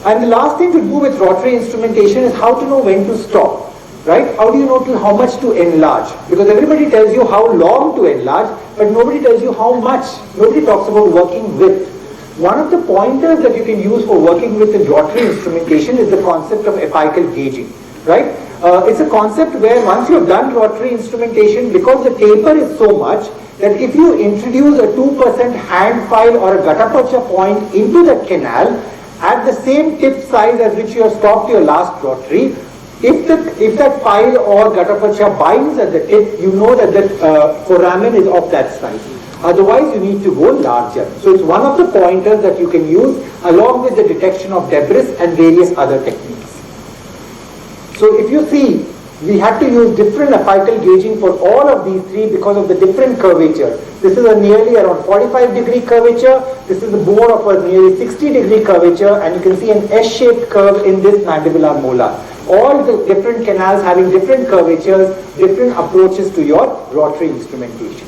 And the last thing to do with rotary instrumentation is how to know when to stop, right? How do you know how much to enlarge? Because everybody tells you how long to enlarge, but nobody tells you how much. Nobody talks about working with. One of the pointers that you can use for working with in rotary instrumentation is the concept of apical gauging, right? It's a concept where once you've done rotary instrumentation, because the taper is so much, that if you introduce a 2% hand file or a gutta-percha point into that canal, at the same tip size as which you have stopped your last rotary, if that file or gutta-percha binds at the tip, you know that the foramen is of that size. Otherwise, you need to go larger. So it's one of the pointers that you can use along with the detection of debris and various other techniques. So if you see, we had to use different apical gauging for all of these 3 because of the different curvature. This is a nearly around 45-degree curvature. This is more of a nearly 60-degree curvature, and you can see an S-shaped curve in this mandibular molar. All the different canals having different curvatures, different approaches to your rotary instrumentation.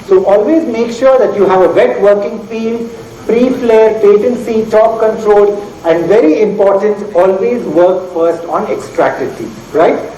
So always make sure that you have a wet working field, pre-flare, patency, top control, and very important, always work first on extracted teeth, right?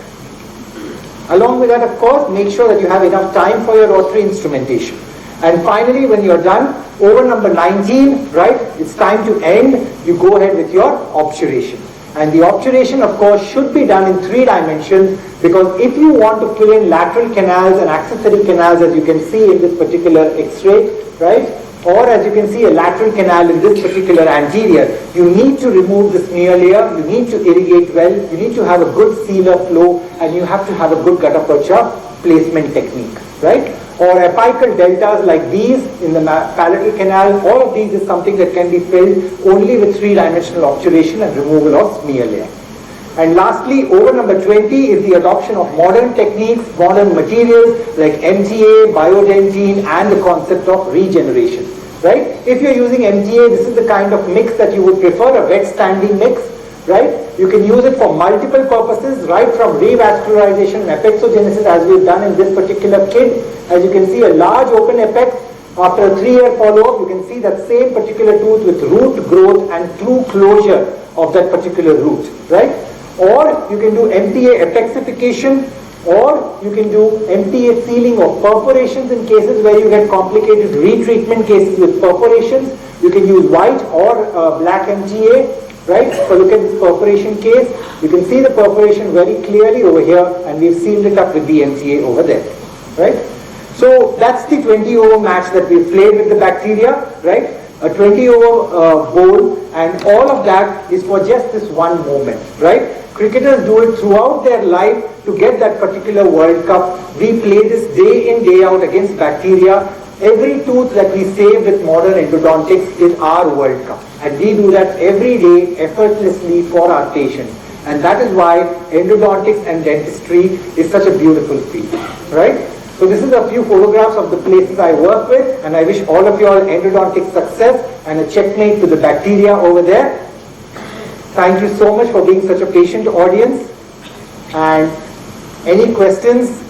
Along with that, of course, make sure that you have enough time for your rotary instrumentation. And finally, when you're done, over number 19, right, it's time to end, you go ahead with your obturation. And the obturation, of course, should be done in 3 dimensions, because if you want to fill in lateral canals and accessory canals, as you can see in this particular X-ray, right, or as you can see a lateral canal in this particular anterior, you need to remove the smear layer, you need to irrigate well, you need to have a good sealer flow, and you have to have a good gutta-percha placement technique, right? Or apical deltas like these in the palatal canal, all of these is something that can be filled only with 3-dimensional obturation and removal of smear layer. And lastly, over number 20 is the adoption of modern techniques, modern materials like MTA, biodentine, and the concept of regeneration, right? If you're using MTA, this is the kind of mix that you would prefer, a wet standing mix, right? You can use it for multiple purposes, right from revascularization and apexogenesis, as we've done in this particular kid. As you can see, a large open apex. After a 3-year follow-up, you can see that same particular tooth with root growth and true closure of that particular root, right? Or you can do MTA apexification, or you can do MTA sealing of perforations in cases where you get complicated retreatment cases with perforations. You can use white or black MTA, right? So look at this perforation case. You can see the perforation very clearly over here, and we've sealed it up with the MTA over there, right? So that's the 20-over match that we've played with the bacteria, right? A 20-over bowl, and all of that is for just this one moment, right? Cricketers do it throughout their life to get that particular World Cup. We play this day in, day out against bacteria. Every tooth that we save with modern endodontics is our World Cup. And we do that every day effortlessly for our patients. And that is why endodontics and dentistry is such a beautiful field, right? So this is a few photographs of the places I work with, and I wish all of you all endodontic success and a checkmate to the bacteria over there. Thank you so much for being such a patient audience. And any questions,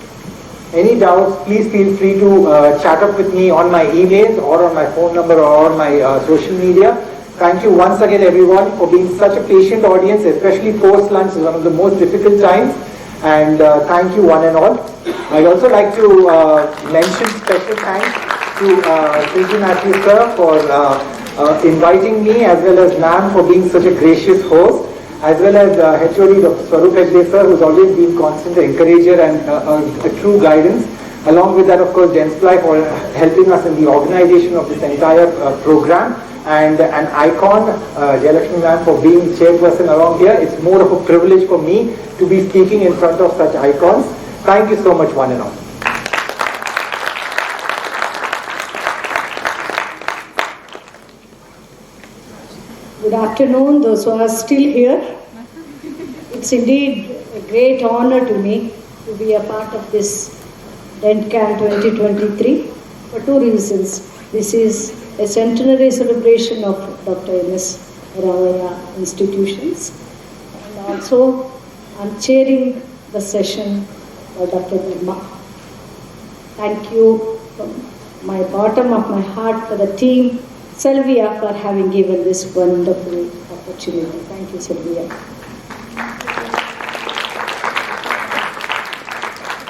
any doubts, please feel free to chat up with me on my emails or on my phone number or on my social media. Thank you once again everyone for being such a patient audience, especially post-lunch is one of the most difficult times. And thank you one and all. I'd also like to mention special thanks to Srinji Matthew sir for inviting me, as well as Ma'am for being such a gracious host, as well as HOD Dr. Swarup Hegde sir, who's always been constant encourager and a true guidance. Along with that, of course, Dentsply for helping us in the organization of this entire program. And an icon, Jayalakshmi ma'am, for being chairperson around here. It's more of a privilege for me to be speaking in front of such icons. Thank you so much, one and all. Good afternoon, those who are still here. It's indeed a great honor to me to be a part of this DENTCON 2023 for two reasons. This is a centenary celebration of Dr. M.S. Ramaiah institutions, and also I'm chairing the session by Dr. Dharma. Thank you from my bottom of my heart for the team, Sylvia, for having given this wonderful opportunity. Thank you, Sylvia.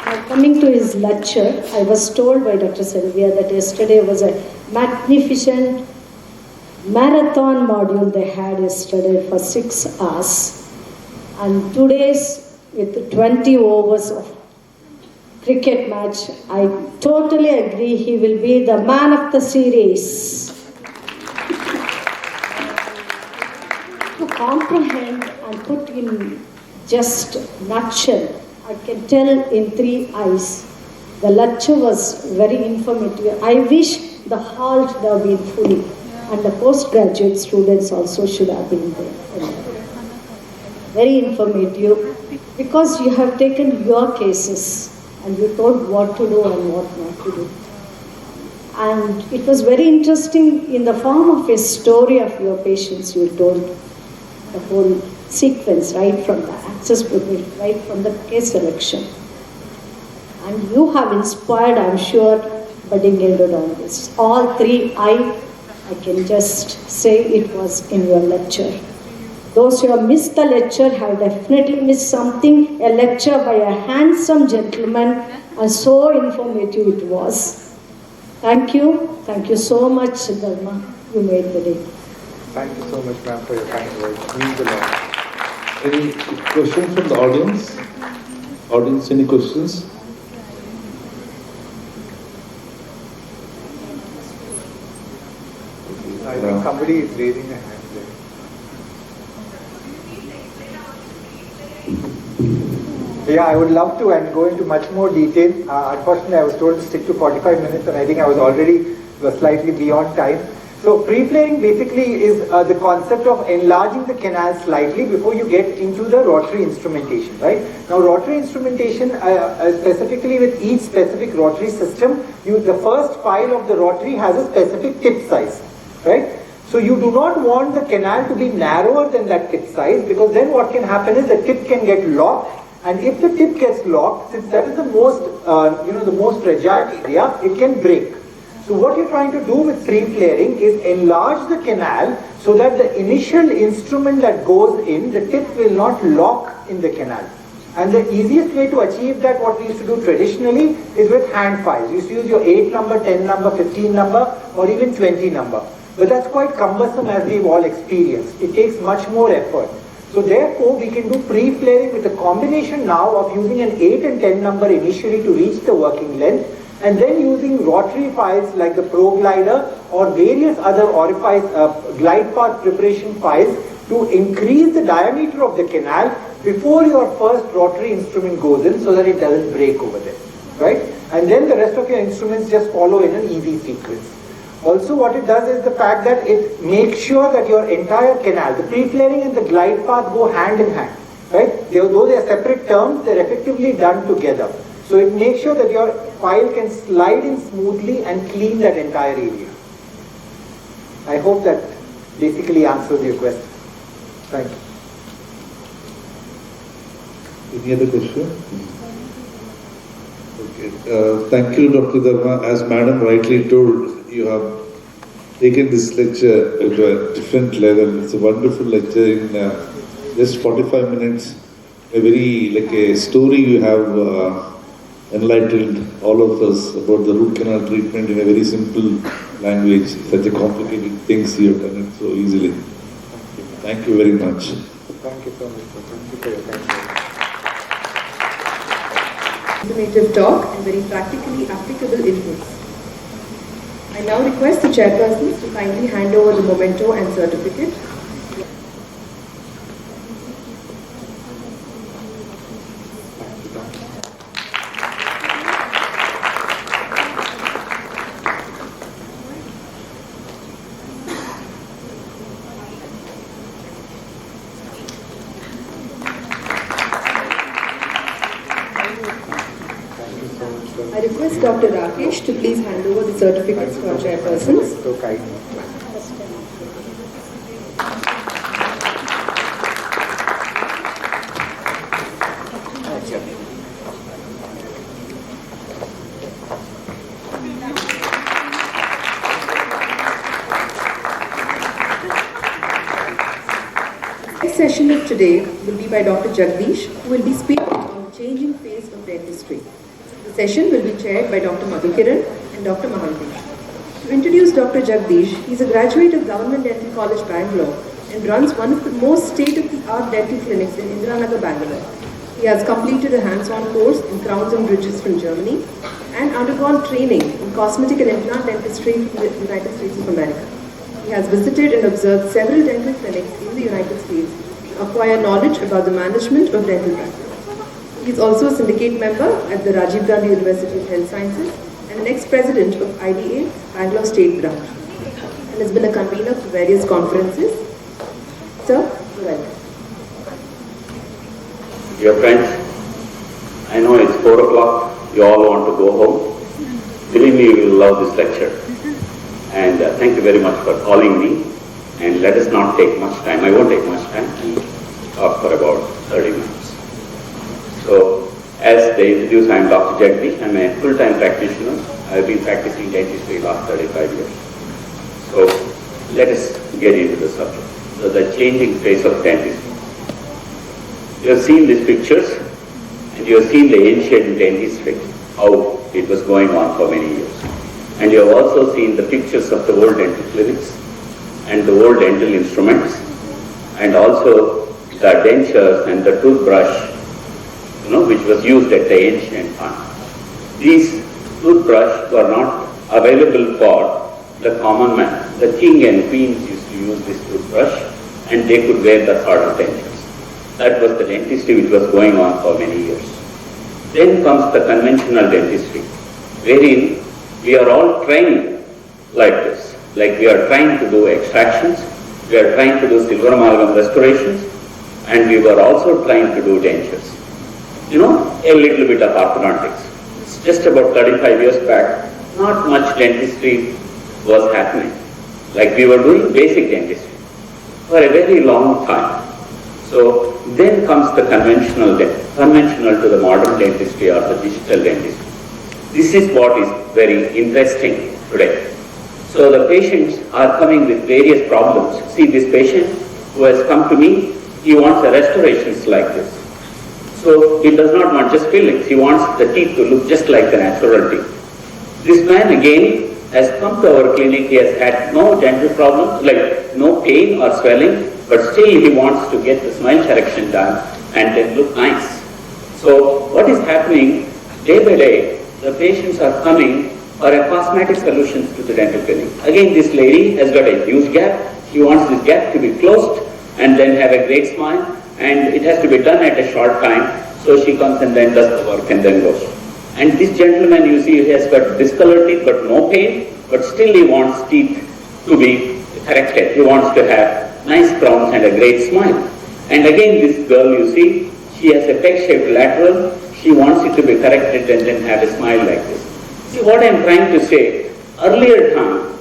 Now, coming to his lecture, I was told by Dr. Sylvia that yesterday was a magnificent marathon module they had yesterday for 6 hours, and today's with 20 overs of cricket match. I totally agree, he will be the man of the series. To comprehend and put in just nutshell, I can tell in 3 eyes. The lecture was very informative. I wish the hall should have been fully, and the postgraduate students also should have been there. Very informative, because you have taken your cases and you told what to do and what not to do. And it was very interesting in the form of a story of your patients. You told the whole sequence, right from the access point, right from the case selection. And you have inspired, I'm sure, budding endodontists. All 3 I can just say it was in your lecture. Those who have missed the lecture have definitely missed something. A lecture by a handsome gentleman, and so informative it was. Thank you so much, Dharma. You made the day. Thank you so much, ma'am, for your kind words. It means a lot. Any questions from the audience? Audience, any questions? I think somebody is raising a hand there. Yeah, I would love to and go into much more detail. Unfortunately, I was told to stick to 45 minutes and I think I was already slightly beyond time. So pre-flaring basically is the concept of enlarging the canal slightly before you get into the rotary instrumentation, right? Now rotary instrumentation, specifically with each specific rotary system, the first file of the rotary has a specific tip size, right? So you do not want the canal to be narrower than that tip size, because then what can happen is the tip can get locked, and if the tip gets locked, since that is the most, the most fragile area, it can break. So what you're trying to do with pre-flaring is enlarge the canal so that the initial instrument that goes in, the tip will not lock in the canal. And the easiest way to achieve that, what we used to do traditionally, is with hand files. You used to use your 8 number, 10 number, 15 number, or even 20 number. But that's quite cumbersome, as we've all experienced. It takes much more effort. So therefore, we can do pre-flaring with a combination now of using an 8 and 10 number initially to reach the working length, and then using rotary files like the Pro Glider or various other orifice glide path preparation files to increase the diameter of the canal before your first rotary instrument goes in, so that it doesn't break over there, right? And then the rest of your instruments just follow in an easy sequence. Also, what it does is the fact that it makes sure that your entire canal, the pre-flaring and the glide path go hand in hand, right? Though they are separate terms, they're effectively done together. So it makes sure that your file can slide in smoothly and clean that entire area. I hope that basically answers your question. Thank you. Any other question? Okay. Thank you, Dr. Dharma. As Madam rightly told, you have taken this lecture to a different level. It's a wonderful lecture in just 45 minutes. A very, like a story you have enlightened all of us about the root canal treatment in a very simple language. Such a complicated things you have done it so easily. Thank you very much. Thank you so much. Thank you for your time. Informative talk and very practically applicable inputs. I now request the chairpersons to kindly hand over the memento and certificate. I request Dr. Rakesh to please hand over the certificates to our chairpersons. So kind. The next session of today will be by Dr. Jagdish, who will be speaking on the changing face of dentistry. The session will be chaired by Dr. Madhukiran and Dr. Mahanti. To introduce Dr. Jagdish, he is a graduate of Government Dental College, Bangalore, and runs one of the most state-of-the-art dental clinics in Indiranagar, Bangalore. He has completed a hands-on course in Crowns and Bridges from Germany and undergone training in cosmetic and implant dentistry from the United States of America. He has visited and observed several dental clinics in the United States to acquire knowledge about the management of dental practice. He is also a syndicate member at the Rajiv Gandhi University of Health Sciences and an ex-president of IDA, Bangalore State Branch, and has been a convener for various conferences. Sir, you're welcome. Dear friends, I know it's 4 o'clock, you all want to go home. Believe me, you will love this lecture. And thank you very much for calling me. And let us not take much time. I won't take much time. Talk for about 30 minutes. So, as they introduced, I am Dr. Jagdish. I am a full-time practitioner. I have been practicing dentistry last 35 years. So, let us get into the subject. So, the changing face of dentistry. You have seen these pictures, and you have seen the ancient dentistry, how it was going on for many years. And you have also seen the pictures of the old dental clinics and the old dental instruments, and also the dentures and the toothbrush, which was used at the ancient time. These toothbrushes were not available for the common man. The king and queens used to use this toothbrush, and they could wear the sort of dentures. That was the dentistry which was going on for many years. Then comes the conventional dentistry, wherein we are all trained like this. Like we are trying to do extractions, we are trying to do silver amalgam restorations, and we were also trying to do dentures. You know, a little bit of orthodontics. It's just about 35 years back, not much dentistry was happening. Like we were doing basic dentistry for a very long time. So then comes the conventional to the modern dentistry or the digital dentistry. This is what is very interesting today. So the patients are coming with various problems. See, this patient who has come to me, he wants a restorations like this. So he does not want just fillings. He wants the teeth to look just like the natural teeth. This man again has come to our clinic. He has had no dental problems, like no pain or swelling, but still he wants to get the smile correction done and then look nice. So what is happening day by day, the patients are coming for a cosmetic solutions to the dental clinic. Again, this lady has got a huge gap. She wants this gap to be closed and then have a great smile, and it has to be done at a short time. So she comes and then does the work and then goes. And this gentleman, you see, he has got discolored teeth but no pain, but still he wants teeth to be corrected. He wants to have nice crowns and a great smile. And again, this girl, you see, she has a peg-shaped lateral. She wants it to be corrected and then have a smile like this. See, what I am trying to say, earlier time,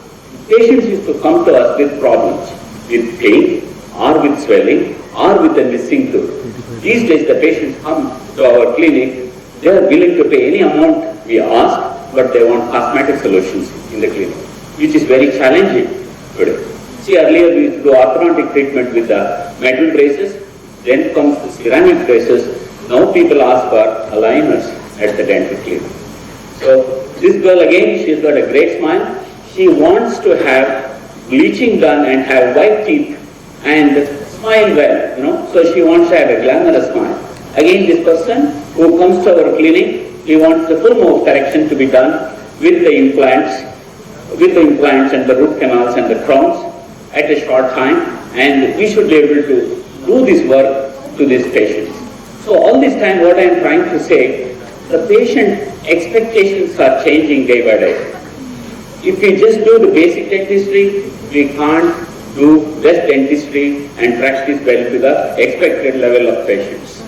patients used to come to us with problems, with pain, or with swelling, or with a missing tooth. These days, the patients come to our clinic, they are willing to pay any amount we ask, but they want cosmetic solutions in the clinic, which is very challenging today. See, earlier we used to do orthodontic treatment with the metal braces, then comes the ceramic braces. Now people ask for aligners at the dental clinic. So this girl again, she's got a great smile. She wants to have bleaching done and have white teeth and smile well, you know. So she wants to have a glamorous smile. Again, this person who comes to our clinic, he wants the full mouth correction to be done with the implants and the root canals and the crowns at a short time, and we should be able to do this work to these patients. So all this time, what I am trying to say, the patient expectations are changing day by day. If we just do the basic dentistry, we can't do best dentistry and practice well to the expected level of patients.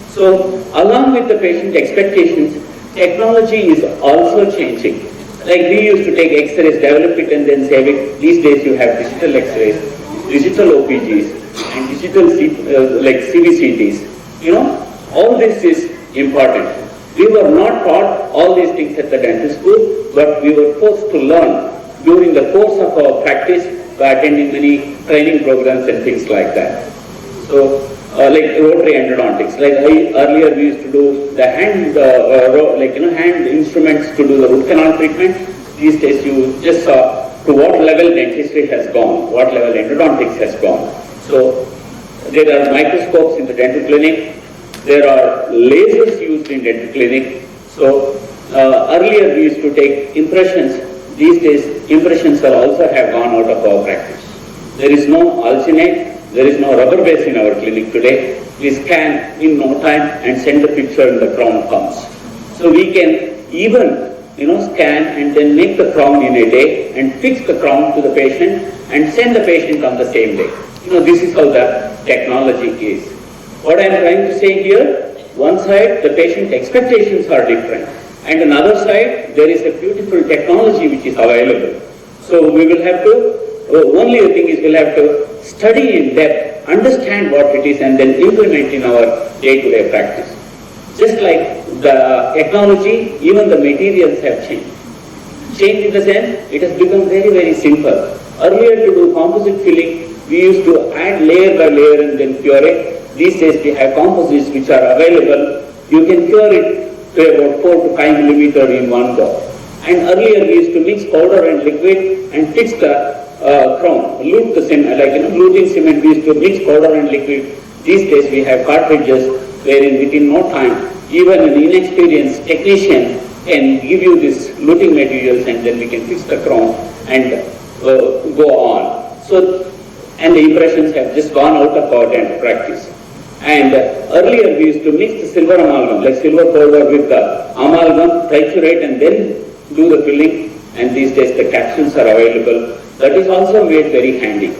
So along with the patient expectations, technology is also changing. Like we used to take X-rays, develop it and then save it. These days you have digital X-rays, digital OPGs and digital like CBCTs. You know, all this is important. We were not taught all these things at the dental school, but we were forced to learn during the course of our practice by attending many training programs and things like that. So like rotary endodontics. Like earlier we used to do the hand, hand instruments to do the root canal treatment. These days you just saw to what level dentistry has gone, what level endodontics has gone. So there are microscopes in the dental clinic. There are lasers used in dental clinic. So earlier we used to take impressions. These days impressions will also have gone out of our practice. There is no alginate. There is no rubber base in our clinic today. We scan in no time and send the picture and the crown comes. So we can even scan and then make the crown in a day and fix the crown to the patient and send the patient on the same day. This is how the technology is. What I am trying to say here, one side the patient expectations are different, and another side there is a beautiful technology which is available. So we will have to, only thing is we'll have to study in depth, understand what it is and then implement in our day-to-day practice. Just like the technology, even the materials have changed. Changed in the sense, it has become very, very simple. Earlier to do composite filling, we used to add layer by layer and then cure it. These days we have composites which are available. You can cure it to about 4 to 5 millimeter in one go. And earlier we used to mix powder and liquid and fix the crown, lute the cement, luting cement, we used to mix powder and liquid. These days we have cartridges wherein within no time, even an inexperienced technician can give you this luting materials and then we can fix the crown and go on. So, and the impressions have just gone out of our dental practice. And earlier we used to mix the silver amalgam, like silver powder with the amalgam, triturate and then do the filling. And these days the capsules are available. That is also made very handy.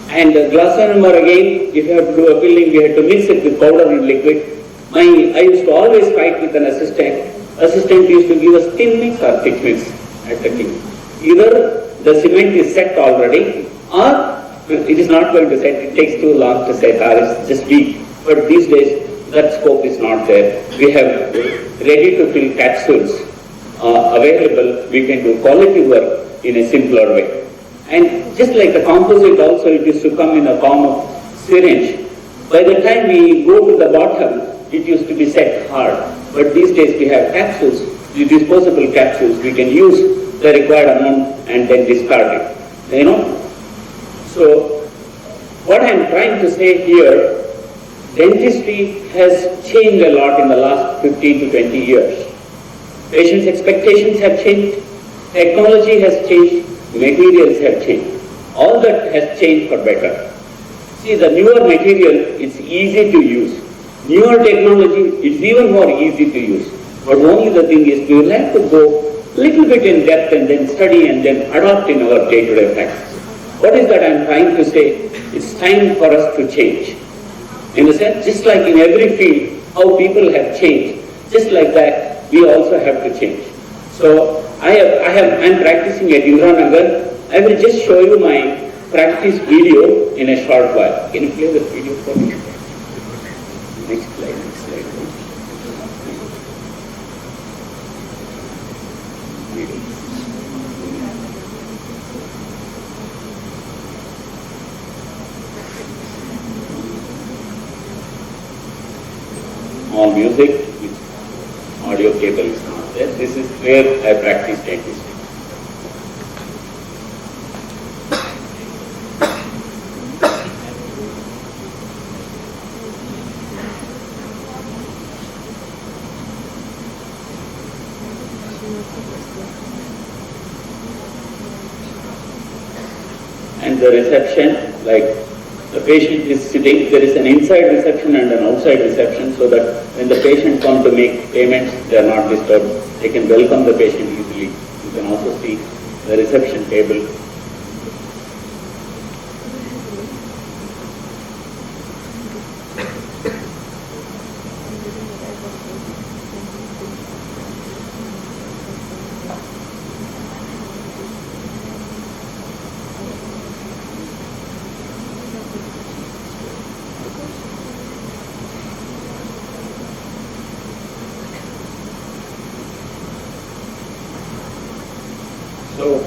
And glass ionomer again, if you have to do a filling, we had to mix it with powder and liquid. I used to always fight with an assistant. Assistant used to give us thin mix or thick mix at the king. Either the cement is set already or it is not going to set, it takes too long to set or it's just weak. But these days that scope is not there. We have ready to fill capsules available. We can do quality work in a simpler way. And just like the composite also, it used to come in a form of syringe. By the time we go to the bottom, it used to be set hard. But these days we have capsules, the disposable capsules. We can use the required amount and then discard it. You know? So, what I am trying to say here, dentistry has changed a lot in the last 15 to 20 years. Patients' expectations have changed, technology has changed, materials have changed. All that has changed for better. See, the newer material, it's easy to use. Newer technology, it's even more easy to use. But only the thing is, we will have to go a little bit in depth and then study and then adopt in our day-to-day practice. What is that I am trying to say? It's time for us to change. In a sense, just like in every field, how people have changed, just like that, we also have to change. So, I'm practicing at Indranagar. I will just show you my practice video in a short while. Can you play the video for me? Next slide, next slide. All music, with audio cable is not there. This is where I practice dentistry. And the reception, like the patient is sitting, there is an inside reception and an outside reception, so that when the patient comes to make payments, they are not disturbed. They can welcome the patient easily. You can also see the reception table. So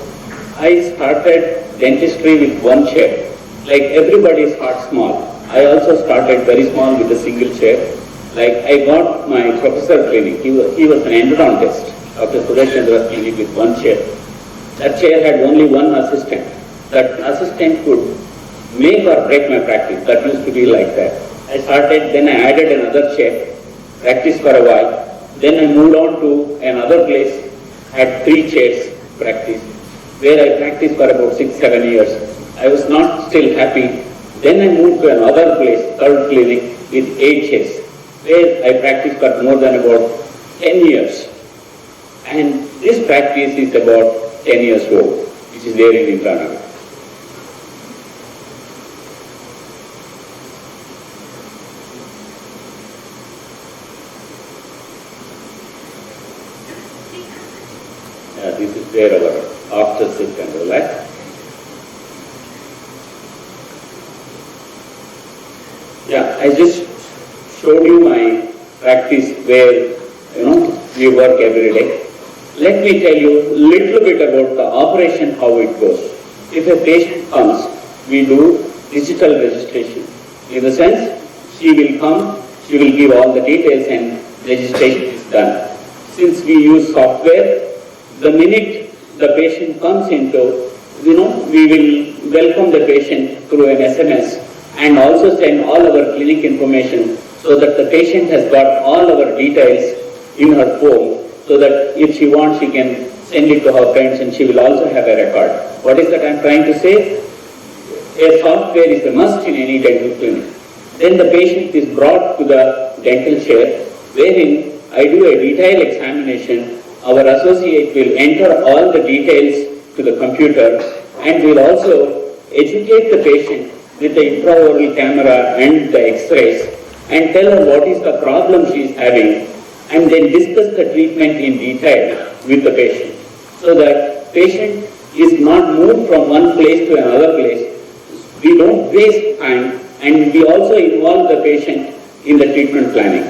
I started dentistry with one chair. Like everybody starts small. I also started very small with a single chair. Like I got my professor clinic. He was an endodontist. Dr. Suresh Chandra's clinic with one chair. That chair had only one assistant. That assistant could make or break my practice. That used to be like that. I started, then I added another chair, practiced for a while. Then I moved on to another place, had 3 chairs, practice, where I practiced for about 6-7 years. I was not still happy. Then I moved to another place, third clinic, with 8 chairs, where I practiced for more than about 10 years. And this practice is about 10 years old, which is there in Indranagar. This is where our after sit and relax. Yeah, I just showed you my practice where, we work every day. Let me tell you a little bit about the operation, how it goes. If a patient comes, we do digital registration. In the sense, she will come, she will give all the details and registration is done. Since we use software, the minute the patient comes into, we will welcome the patient through an SMS and also send all our clinic information so that the patient has got all our details in her phone, so that if she wants, she can send it to her friends and she will also have a record. What is that I am trying to say? A software is a must in any dental clinic. Then the patient is brought to the dental chair, wherein I do a detailed examination. Our associate will enter all the details to the computer and will also educate the patient with the intraoral camera and the x-rays and tell her what is the problem she is having, and then discuss the treatment in detail with the patient, so that patient is not moved from one place to another place. We don't waste time, and we also involve the patient in the treatment planning.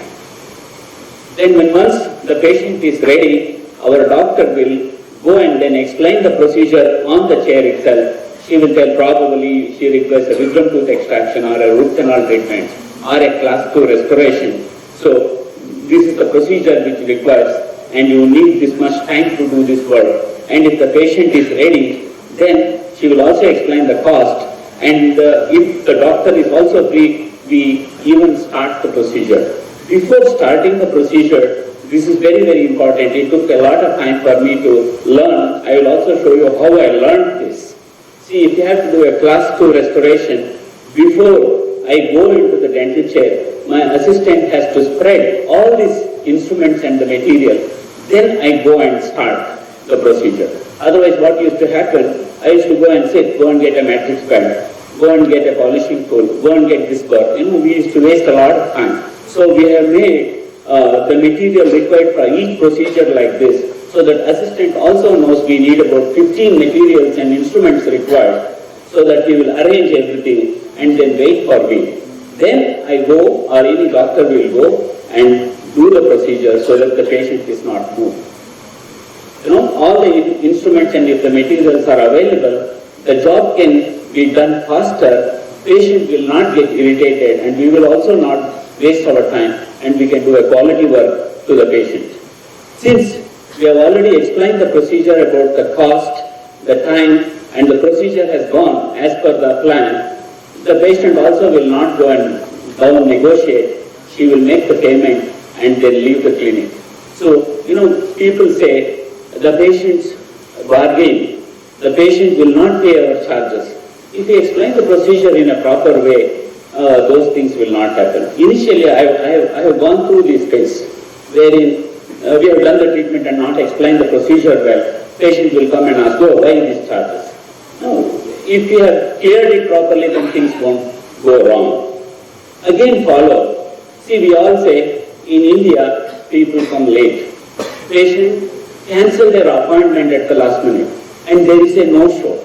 Then once the patient is ready, our doctor will go and then explain the procedure on the chair itself. She will tell probably she requires a wisdom tooth extraction or a root canal treatment or a class 2 restoration. So this is the procedure which requires, and you need this much time to do this work. And if the patient is ready, then she will also explain the cost. And if the doctor is also free, we even start the procedure. Before starting the procedure, this is very, very important. It took a lot of time for me to learn. I will also show you how I learned this. See, if you have to do a class 2 restoration, before I go into the dental chair, my assistant has to spread all these instruments and the material. Then I go and start the procedure. Otherwise, what used to happen, I used to go and sit, go and get a matrix pen, go and get a polishing tool, go and get this bar. We used to waste a lot of time. So we have made the material required for each procedure like this, so that assistant also knows we need about 15 materials and instruments required, so that we will arrange everything and then wait for me. Then I go, or any doctor will go and do the procedure so that the patient is not moved. All the instruments and if the materials are available, the job can be done faster, patient will not get irritated, and we will also not waste our time, and we can do a quality work to the patient. Since we have already explained the procedure about the cost, the time, and the procedure has gone as per the plan, the patient also will not go and down negotiate. She will make the payment and then leave the clinic. So, people say the patient's bargain, the patient will not pay our charges. If we explain the procedure in a proper way, those things will not happen. Initially, I have gone through this case wherein we have done the treatment and not explained the procedure well. Patient will come and ask, why these charges? No, if we have cleared it properly, then things won't go wrong. Again, follow. See, we all say in India, people come late. Patient cancel their appointment at the last minute, and there is a no-show.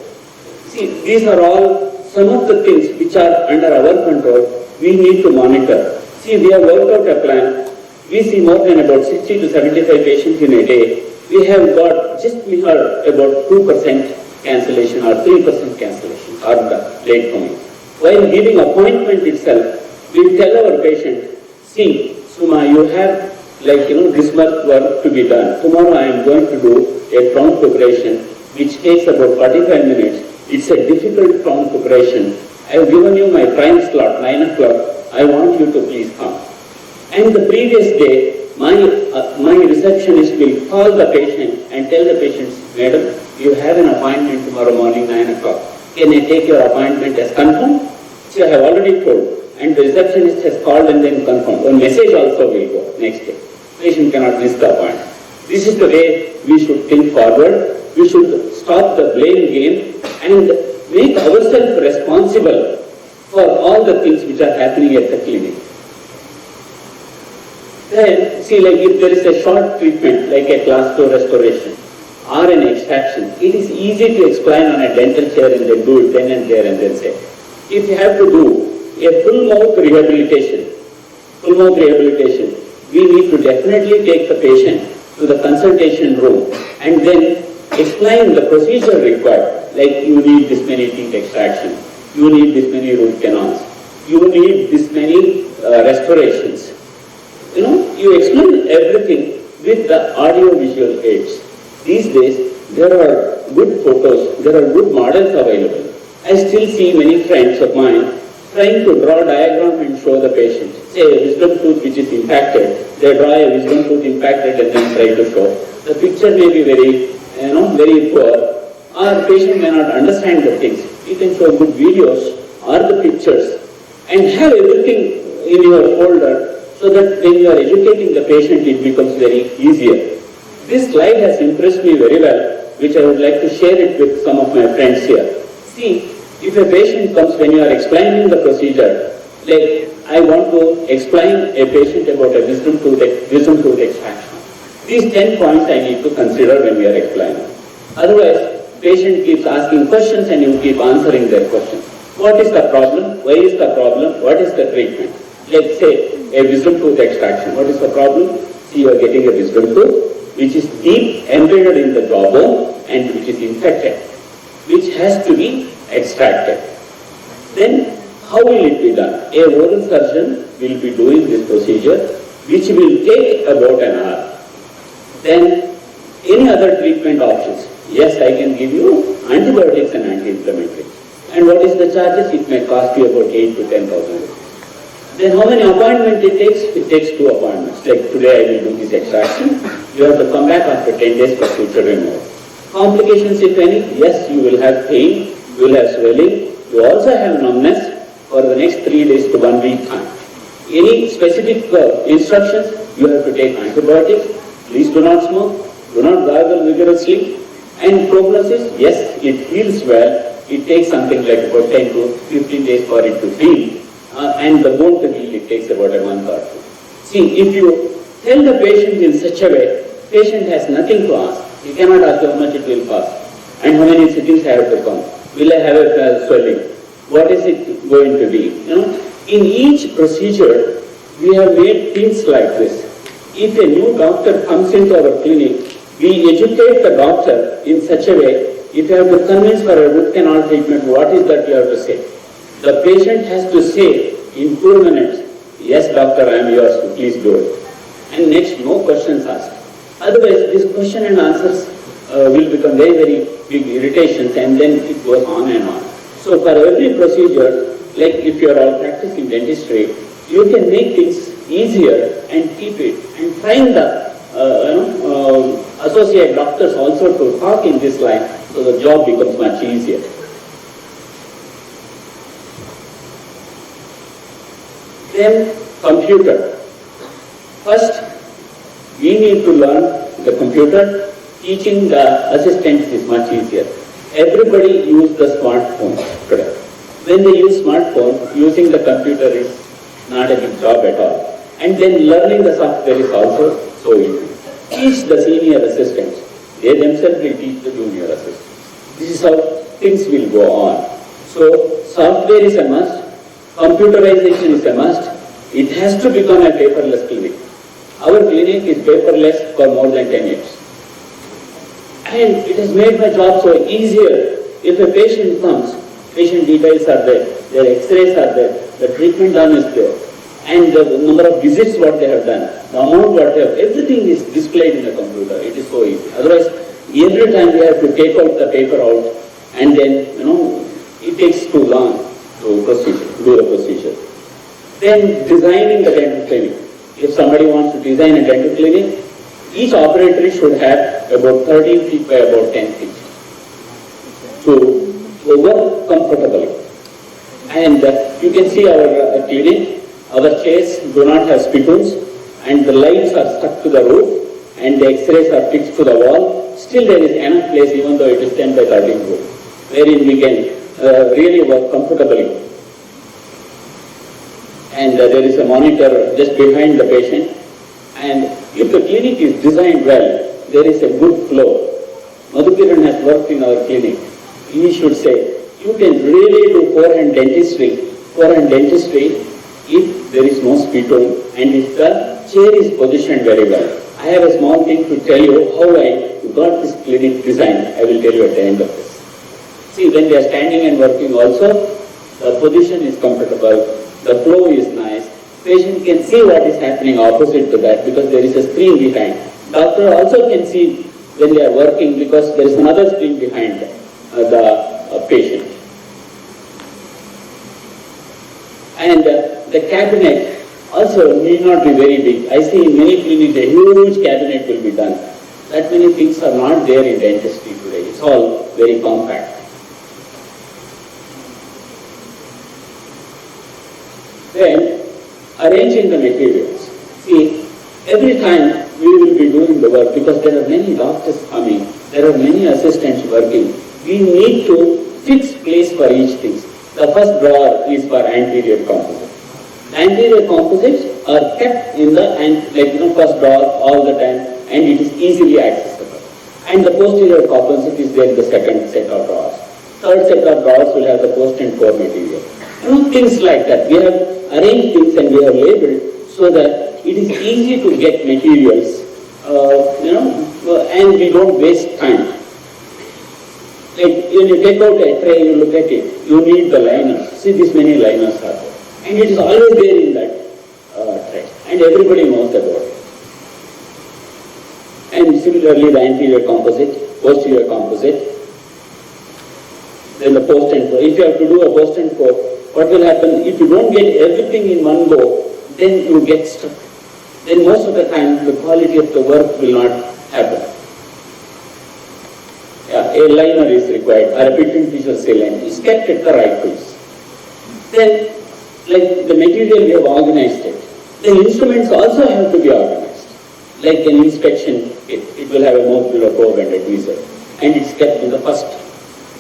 See, these are all some of the things which are under our control. We need to monitor. See, we have worked out a plan. We see more than about 60 to 75 patients in a day. We have got, just we heard about 2% cancellation or 3% cancellation or the late coming. While giving appointment itself, we tell our patient, see, Suma, you have this much work to be done. Tomorrow I am going to do a crown preparation which takes about 45 minutes. It's a difficult crown preparation. I have given you my prime slot, 9 o'clock. I want you to please come. And the previous day, my receptionist will call the patient and tell the patient, Madam, you have an appointment tomorrow morning, 9 o'clock. Can I take your appointment as confirmed? See, I have already told. And the receptionist has called and then confirmed. A message also will go next day. Patient cannot miss the appointment. This is the way we should think forward. We should stop the blame game and make ourselves responsible for all the things which are happening at the clinic. Then, see, if there is a short treatment, like a class 2 restoration or an extraction, it is easy to explain on a dental chair and then do it then and there and then say. If you have to do a full mouth rehabilitation, we need to definitely take the patient to the consultation room and then explain the procedure required, like you need this many teeth extraction, you need this many root canals, you need this many restorations. You explain everything with the audio-visual aids. These days, there are good photos, there are good models available. I still see many friends of mine trying to draw a diagram and show the patient. Say a wisdom tooth which is impacted, they draw a wisdom tooth impacted and then try to show. The picture may be very poor, or patient may not understand the things. You can show good videos or the pictures and have everything in your folder so that when you are educating the patient, it becomes very easier. This slide has impressed me very well, which I would like to share it with some of my friends here. See, if a patient comes when you are explaining the procedure, like I want to explain a patient about a wisdom tooth extraction. These 10 points I need to consider when we are explaining. Otherwise, patient keeps asking questions and you keep answering their questions. What is the problem? Why is the problem? What is the treatment? Let's say a wisdom tooth extraction. What is the problem? See, you are getting a wisdom tooth which is deep embedded in the jawbone and which is infected, which has to be extracted. Then how will it be done? A oral surgeon will be doing this procedure, which will take about an hour. Then any other treatment options? Yes, I can give you antibiotics and anti-inflammatories. And what is the charges? It may cost you about 8 to 10,000. Then how many appointments it takes? It takes 2 appointments. Like today I will do this extraction. You have to come back after 10 days for future removal. Complications, if any? Yes, you will have pain, you will have swelling, you also have numbness for the next 3 days to 1 week time. Any specific instructions? You have to take antibiotics. Please do not smoke, do not gargle vigorously. And prognosis, yes, it heals well. It takes something like about 10 to 15 days for it to heal. And the bone to heal, it takes about a month or 2. See, if you tell the patient in such a way, patient has nothing to ask. He cannot ask how much it will cost and how many sittings I have to come. Will I have a swelling? What is it going to be? You know, in each procedure, we have made things like this. If a new doctor comes into our clinic, we educate the doctor in such a way. If you have to convince for a root canal treatment, what is that you have to say? The patient has to say in 2 minutes, yes doctor, I am yours, please do it. And next, no questions asked. Otherwise, this question and answers will become very, very big irritations and then it goes on and on. So for every procedure, like if you are all practicing dentistry, you can make things easier and keep it and find the associate doctors also to talk in this line so the job becomes much easier. Then computer. First, we need to learn the computer. Teaching the assistants is much easier. Everybody uses the smartphone today. When they use smartphone, using the computer is not a big job at all. And then learning the software is also so easy. Teach the senior assistants. They themselves will teach the junior assistants. This is how things will go on. So software is a must. Computerization is a must. It has to become a paperless clinic. Our clinic is paperless for more than 10 years. And it has made my job so easier. If a patient comes, patient details are there, their x-rays are there, the treatment done is there, and the number of visits what they have done, the amount what they have, everything is displayed in the computer. It is so easy. Otherwise, every time we have to take out the paper out, and then, it takes too long to do the procedure. Then designing the dental clinic. If somebody wants to design a dental clinic, each operatory should have about 13 feet by about 10 feet to work comfortably. And you can see our clinic, our chairs do not have spittoons, and the lights are stuck to the roof, and the x-rays are fixed to the wall. Still there is enough place, even though it is 10 by 13 roof, wherein we can really work comfortably. And there is a monitor just behind the patient. And if the clinic is designed well, there is a good flow. Madhukiran has worked in our clinic. He should say, you can really do forehand dentistry if there is no spittoon and if the chair is positioned very well. I have a small thing to tell you how I got this clinic designed. I will tell you at the end of this. See, when they are standing and working also, the position is comfortable, the flow is nice. Patient can see what is happening opposite to that because there is a screen behind. Doctor also can see when they are working because there is another screen behind the patient. And the cabinet also need not be very big. I see in many clinics a huge cabinet will be done. That many things are not there in dentistry today. It's all very compact. Then, arranging the materials. See, every time we will be doing the work, because there are many doctors coming, there are many assistants working, we need to fix place for each thing. The first drawer is for anterior composite. Anterior composites are kept in the first drawer all the time, and it is easily accessible. And the posterior composite is there in the second set of drawers. Third set of drawers will have the post and core material. Things like that. We have arranged things and we have labeled so that it is easy to get materials, and we don't waste time. Like when you take out a tray, you look at it, you need the liners. See, this many liners are there. And it is always there in that tray. And everybody knows about it. And similarly, the anterior composite, posterior composite, then the post and core. If you have to do a post and core, what will happen? If you don't get everything in one go, then you get stuck. Then most of the time, the quality of the work will not happen. Yeah, a liner is required, or a pigment fissure saline is kept at the right place. Then, like the material we have organized it, the instruments also have to be organized. Like an inspection kit, it will have a molecular probe and a tweezer, and it's kept in the first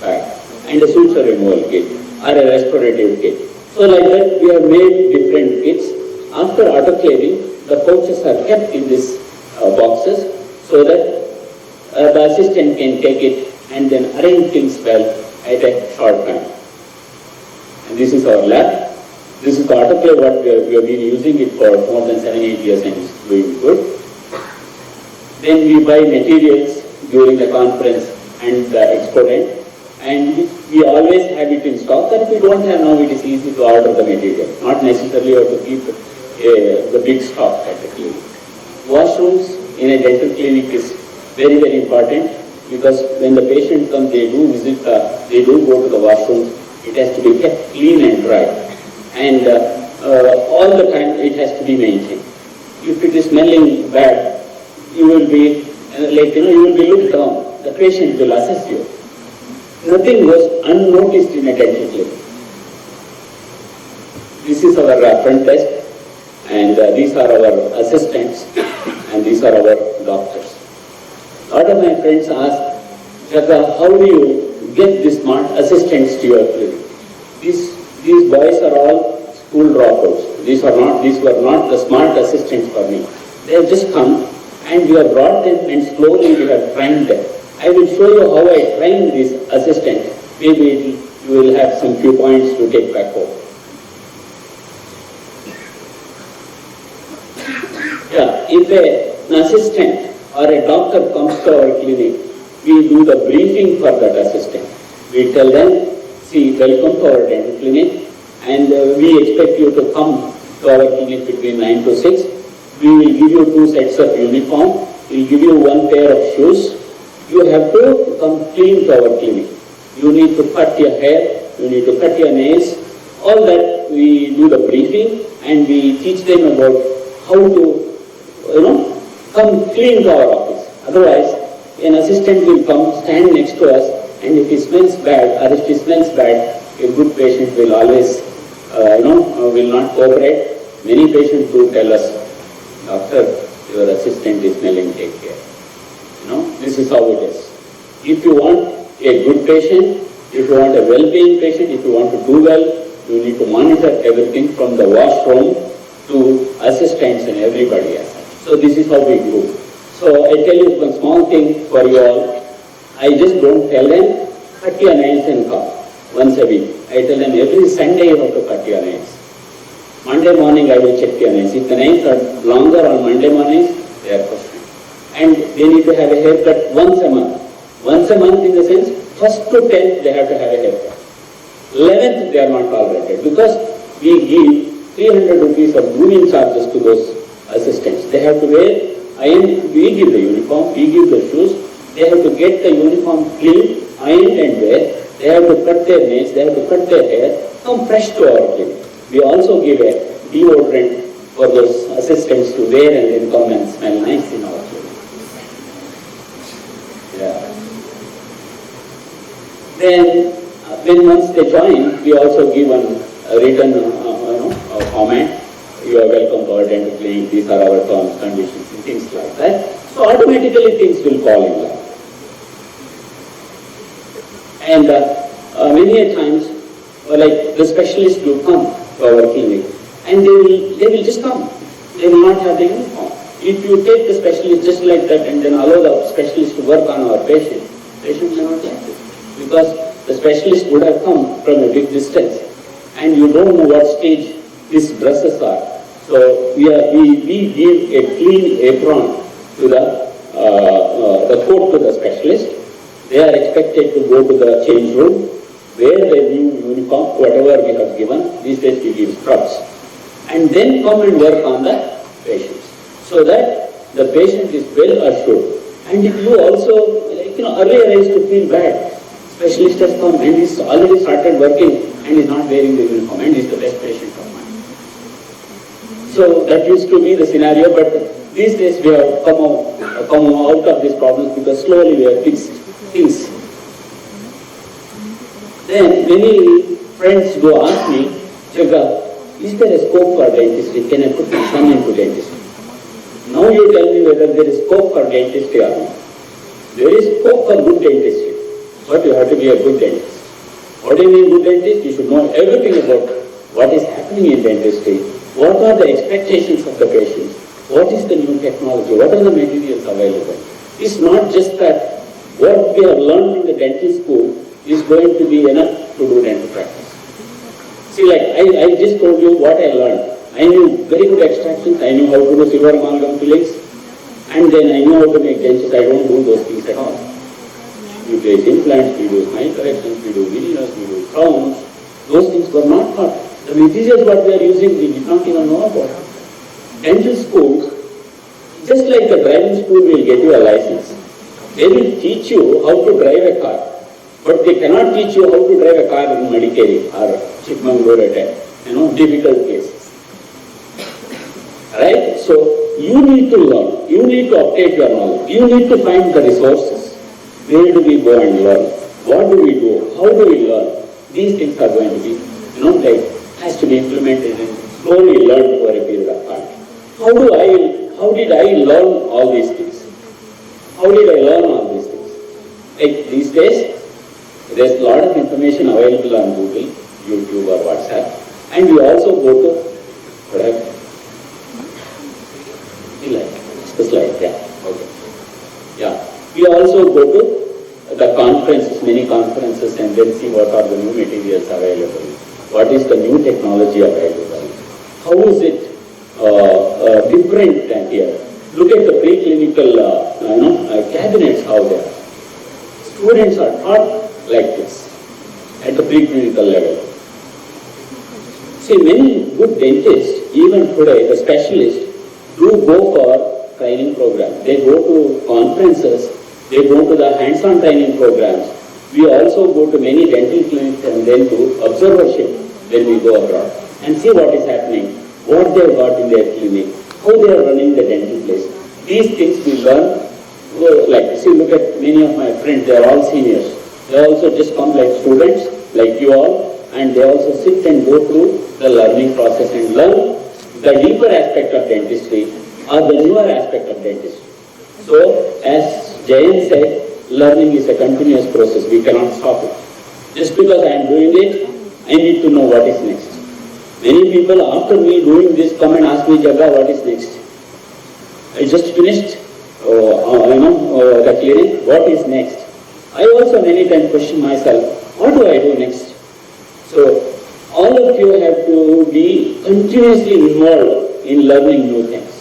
bag, and a suture removal kit, or a restorative kit. So like that, we have made different kits. After autoclaving, the pouches are kept in these boxes, so that the assistant can take it and then arrange things well at a short time. And this is our lab. This is the autoclave what we have been using it for more than 7-8 years and it's doing good. Then we buy materials during the conference and the exponent, and we always have it in stock, and if we don't have now, it is easy to order the material. Not necessarily you have to keep the big stock at the clinic. Washrooms in a dental clinic is very, very important, because when the patient comes, they do visit, they do go to the washroom. It has to be kept clean and dry, and all the time it has to be maintained. If it is smelling bad, you will be you will be looked down. The patient will assess you. Nothing goes unnoticed in a dental clinic. This is our front desk, and these are our assistants, and these are our doctors. A lot of my friends ask, Jagga, how do you get these smart assistants to your clinic? These boys are all school dropouts. These were not the smart assistants for me. They have just come, and we have brought them, and slowly we have trained them. I will show you how I train these assistants. Maybe you will have some few points to take back home. Yeah, if an assistant or a doctor comes to our clinic, we do the briefing for that assistant. We tell them, see, welcome to our dental clinic, and we expect you to come to our clinic between 9 to 6. We will give you 2 sets of uniform. We will give you 1 pair of shoes. You have to come clean to our clinic. You need to cut your hair, you need to cut your nails. All that we do the briefing, and we teach them about how to, come clean to our office. Otherwise, an assistant will come, stand next to us, and if he smells bad, or if she smells bad, a good patient will always, will not cooperate. Many patients do tell us, doctor, your assistant is smelling, take care. This is how it is. If you want a good patient, if you want a well-being patient, if you want to do well, you need to monitor everything from the washroom to assistants and everybody else. So this is how we do. So I tell you one small thing for you all. I just don't tell them, cut your nails and come once a week. I tell them every Sunday you have to cut your nails. Monday morning I will check your nails. If the nails are longer on Monday mornings, they are questioned. And they need to have a haircut once a month. Once a month in the sense, 1st to 10th they have to have a haircut. 11th they are not tolerated, because we give 300 rupees of grooming charges to those assistants. They have to wear iron, we give the uniform, we give the shoes. They have to get the uniform clean, ironed and wear. They have to cut their nails, they have to cut their hair, come fresh to our clinic. We also give a deodorant for those assistants to wear and then come and smell nice in our clinic. Yeah. Then, when once they join, we also give a written comment, you are welcome to our dental clinic, these are our terms, conditions, and things like that. So automatically things will fall in line. And many a times, like the specialists will come to our clinic and they will just come. They will not have the uniform. If you take the specialist just like that and then allow the specialist to work on our patient may not like it. Because the specialist would have come from a big distance and you don't know what stage these dresses are. So we give a clean apron to the coat to the specialist. They are expected to go to the change room, wear the new uniform, whatever we have given. These days we give scrubs. And then come and work on the patients. So that the patient is well assured. And if you also, earlier I used to feel bad. Specialist has come and he's already started working and is not wearing the uniform and is the best patient of mine. So that used to be the scenario, but these days we have come out of these problems because slowly we have fixed things. Then many friends go ask me, Jaga, is there a scope for dentistry? Can I put my son into dentistry? Now you tell me whether there is scope for dentistry or not. There is scope for good dentistry, but you have to be a good dentist. What do you mean good dentist? You should know everything about what is happening in dentistry, what are the expectations of the patients, what is the new technology, what are the materials available. It's not just that what we have learned in the dental school is going to be enough to do dental practice. See, like I just told you what I learned. I knew very good extractions, I knew how to do silver amalgam fillings, and then I knew how to make dentures. I don't do those things at all. We place implants, we do smile corrections, we do veneers, we do crowns. Those things were not taught. The materials what we are using, we did not even know about. Dental schools, just like the driving school will get you a license, they will teach you how to drive a car, but they cannot teach you how to drive a car in Madikeri or Chikmagalur at difficult places. Right? So you need to learn, you need to update your knowledge, you need to find the resources. Where do we go and learn? What do we do? How do we learn? These things are going to be, has to be implemented and slowly learned over a period of time. How did I learn all these things? How did I learn all these things? Like these days, there's a lot of information available on Google, YouTube or WhatsApp, and we also go to, we also go to the conferences, many conferences, and then see what are the new materials available. What is the new technology available? How is it different than here? Look at the preclinical cabinets, how they are. Students are taught like this at the preclinical level. See, many good dentists, even today, the specialists, do go for training programs. They go to conferences, they go to the hands-on training programs. We also go to many dental clinics and then do observership when we go abroad and see what is happening, what they have got in their clinic, how they are running the dental place. These things we learn, look at many of my friends, they are all seniors. They also just come like students, like you all, and they also sit and go through the learning process and learn the deeper aspect of dentistry or the newer aspect of dentistry. So, as Jayan said, learning is a continuous process. We cannot stop it. Just because I am doing it, I need to know what is next. Many people after me doing this come and ask me, Jaga, what is next? I just finished the clinic, what is next? I also many times question myself, what do I do next? So, all of you have to be continuously involved in learning new things.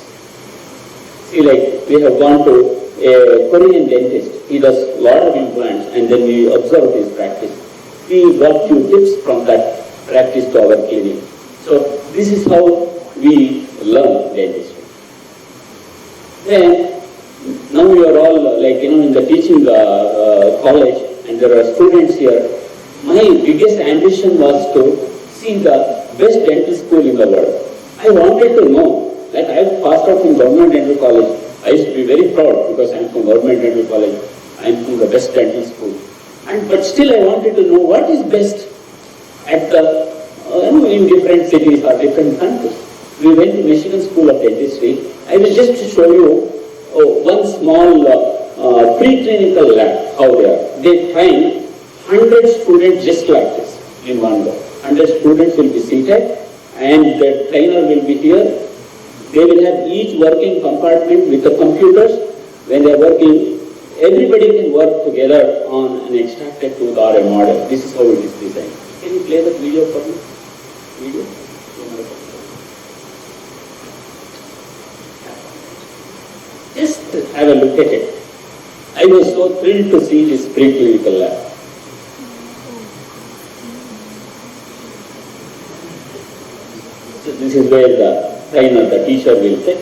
See, like we have gone to a Korean dentist, he does a lot of implants and then we observe his practice. We got few tips from that practice to our clinic. So this is how we learn dentistry. Then, now we are all in the teaching college and there are students here. My biggest ambition was to see the best dental school in the world. I wanted to know, like I passed out from government dental college. I used to be very proud because I am from government dental college. I am from the best dental school. But still I wanted to know what is best at the in different cities or different countries. We went to Michigan School of Dentistry. I will just show you one small preclinical lab, how they are. They train 100 students just like this in one go. 100 students will be seated and the trainer will be here. They will have each working compartment with the computers. When they are working, everybody can work together on an extracted tooth or a model. This is how it is designed. Can you play that video for me? Video? Just have a look at it. I was so thrilled to see this preclinical lab. So this is where the trainer, the teacher will sit.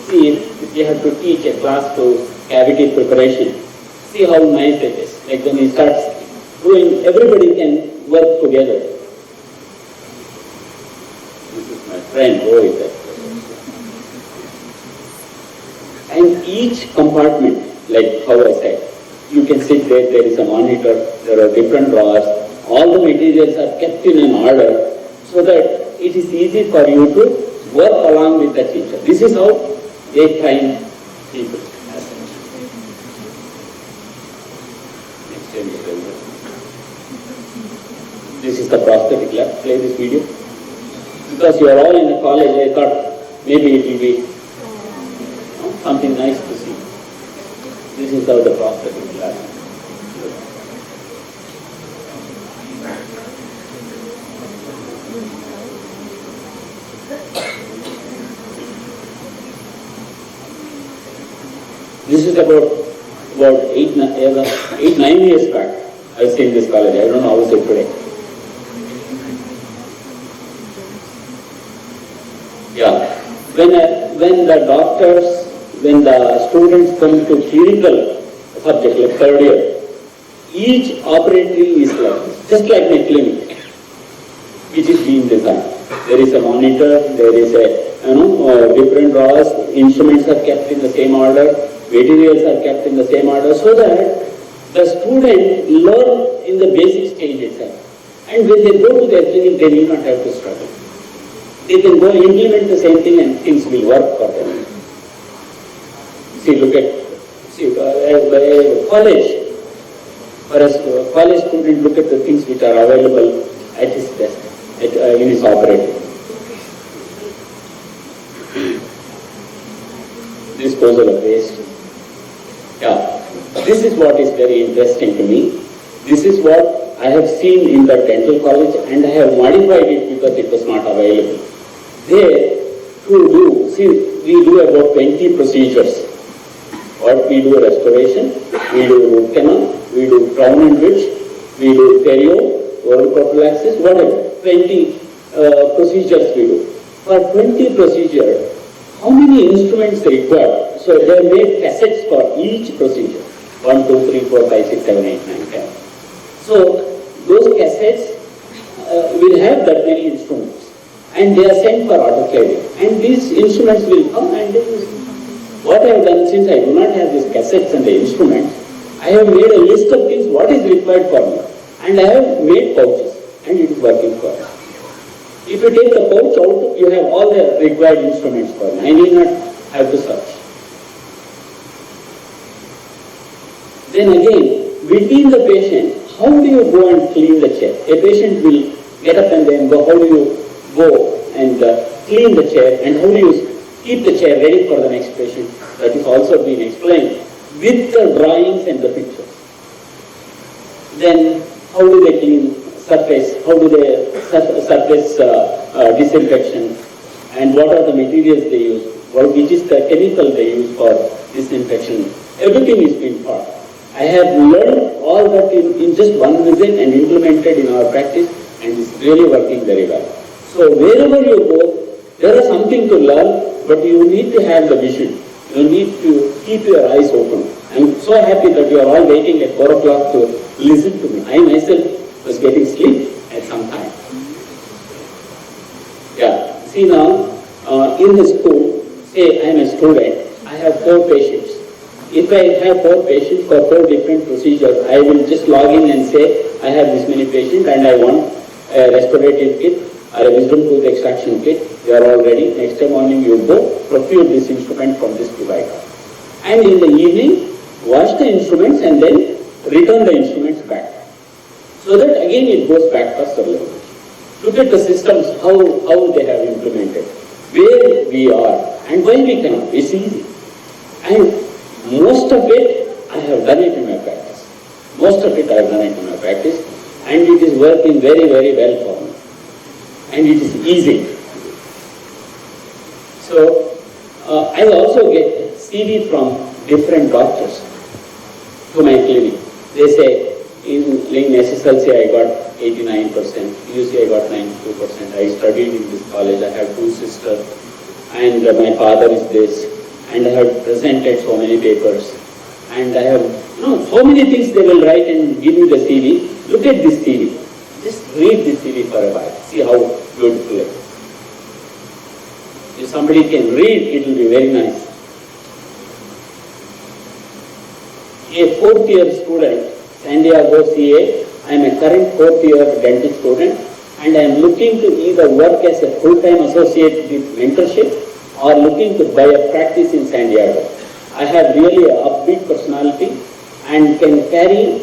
See, if you have to teach a class to cavity preparation, see how nice it is. Like when he starts doing, everybody can work together. This is my friend Rohit. And each compartment, like how I said, you can sit there, there is a monitor, there are different drawers, all the materials are kept in an order so that it is easy for you to work along with the teacher. This is how they train people. This is the prosthetic lab. Play this video. Because you are all in the college, I thought maybe it will be something nice to see. This is how the prosthetic lab. This is about 8-9 years back. I've seen this college. I don't know how is it today. Yeah. When the doctors, when the students come to clinical subject like third year, each operatory is like just like my clinic, which is being designed. There is a monitor, there is a different drawers, instruments are kept in the same order, materials are kept in the same order, so that the student learn in the basic stage itself. And when they go to their clinic, they need not have to struggle. They can go implement the same thing and things will work for them. See, look at, college. For a college student, look at the things which are available at his desk, in his operating. Disposal of waste. Yeah, this is what is very interesting to me. This is what I have seen in the dental college and I have modified it because it was not available. There, we do about 20 procedures. What we do restoration, we do root canal, we do crown and bridge, we do perio, oral prophylaxis, whatever. 20 procedures we do. For 20 procedures, how many instruments are required? So they have made cassettes for each procedure. 1, 2, 3, 4, 5, 6, 7, 8, 9, 10. So those cassettes will have that many instruments. And they are sent for autoclaving. And these instruments will come and they use. What I have done, since I do not have these cassettes and the instruments, I have made a list of things what is required for me. And I have made pouches and it is working for me. If you take the pouch out, you have all the required instruments for me. I need not have to search. Then again, between the patient, how do you go and clean the chair? A patient will get up and then go, how do you go and clean the chair and how do you keep the chair ready for the next patient? That is also being explained with the drawings and the pictures. Then how do they clean surface? How do they surface disinfection? And what are the materials they use? Which is the chemical they use for disinfection? Everything is being taught. I have learned all that in just one visit and implemented in our practice and it's really working very well. So wherever you go, there is something to learn, but you need to have the vision. You need to keep your eyes open. I'm so happy that you are all waiting at 4 o'clock to listen to me. I myself was getting sleep at some time. Yeah, see now, in the school, say I am a student, I have 4 patients. If I have 4 patients for 4 different procedures, I will just log in and say, I have this many patients and I want a restorative kit or a wisdom tooth extraction kit. You are all ready. Next day morning you go, procure this instrument from this provider. And in the evening, wash the instruments and then return the instruments back. So that again it goes back for level. Look at the systems, how they have implemented, where we are and why we cannot. It's easy. And most of it, I have done it in my practice. Most of it I have done it in my practice and it is working very, very well for me. And it is easy. So, I also get CV from different doctors to my clinic. They say, in SSLC I got 89%, UC I got 92%, I studied in this college, I have 2 sisters, and my father is this, and I have presented so many papers, and I have, so many things they will write and give me the CV. Look at this CV. Just read this CV for a while. See how beautiful it is. If somebody can read, it will be very nice. A 4th year student, San Diego CA, I am a current 4th year dental student, and I am looking to either work as a full-time associate with mentorship or looking to buy a practice in San Diego. I have really an upbeat personality and can carry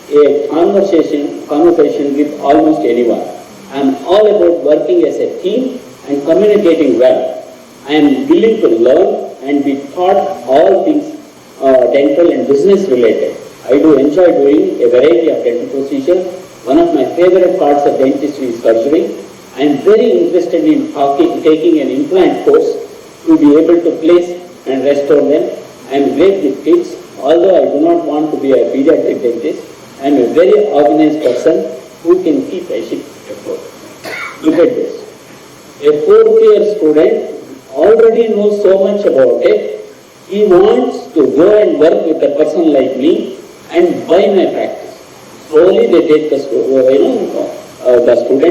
a conversation with almost anyone. I am all about working as a team and communicating well. I am willing to learn and be taught all things dental and business related. I do enjoy doing a variety of dental procedures. One of my favorite parts of dentistry is surgery. I am very interested in taking an implant course to be able to place and restore them. I am great with kids. Although I do not want to be a pediatric dentist, I am a very organized person who can keep a ship afloat. Look at this. A 4th year student already knows so much about it. He wants to go and work with a person like me and buy my practice. Slowly they take the student,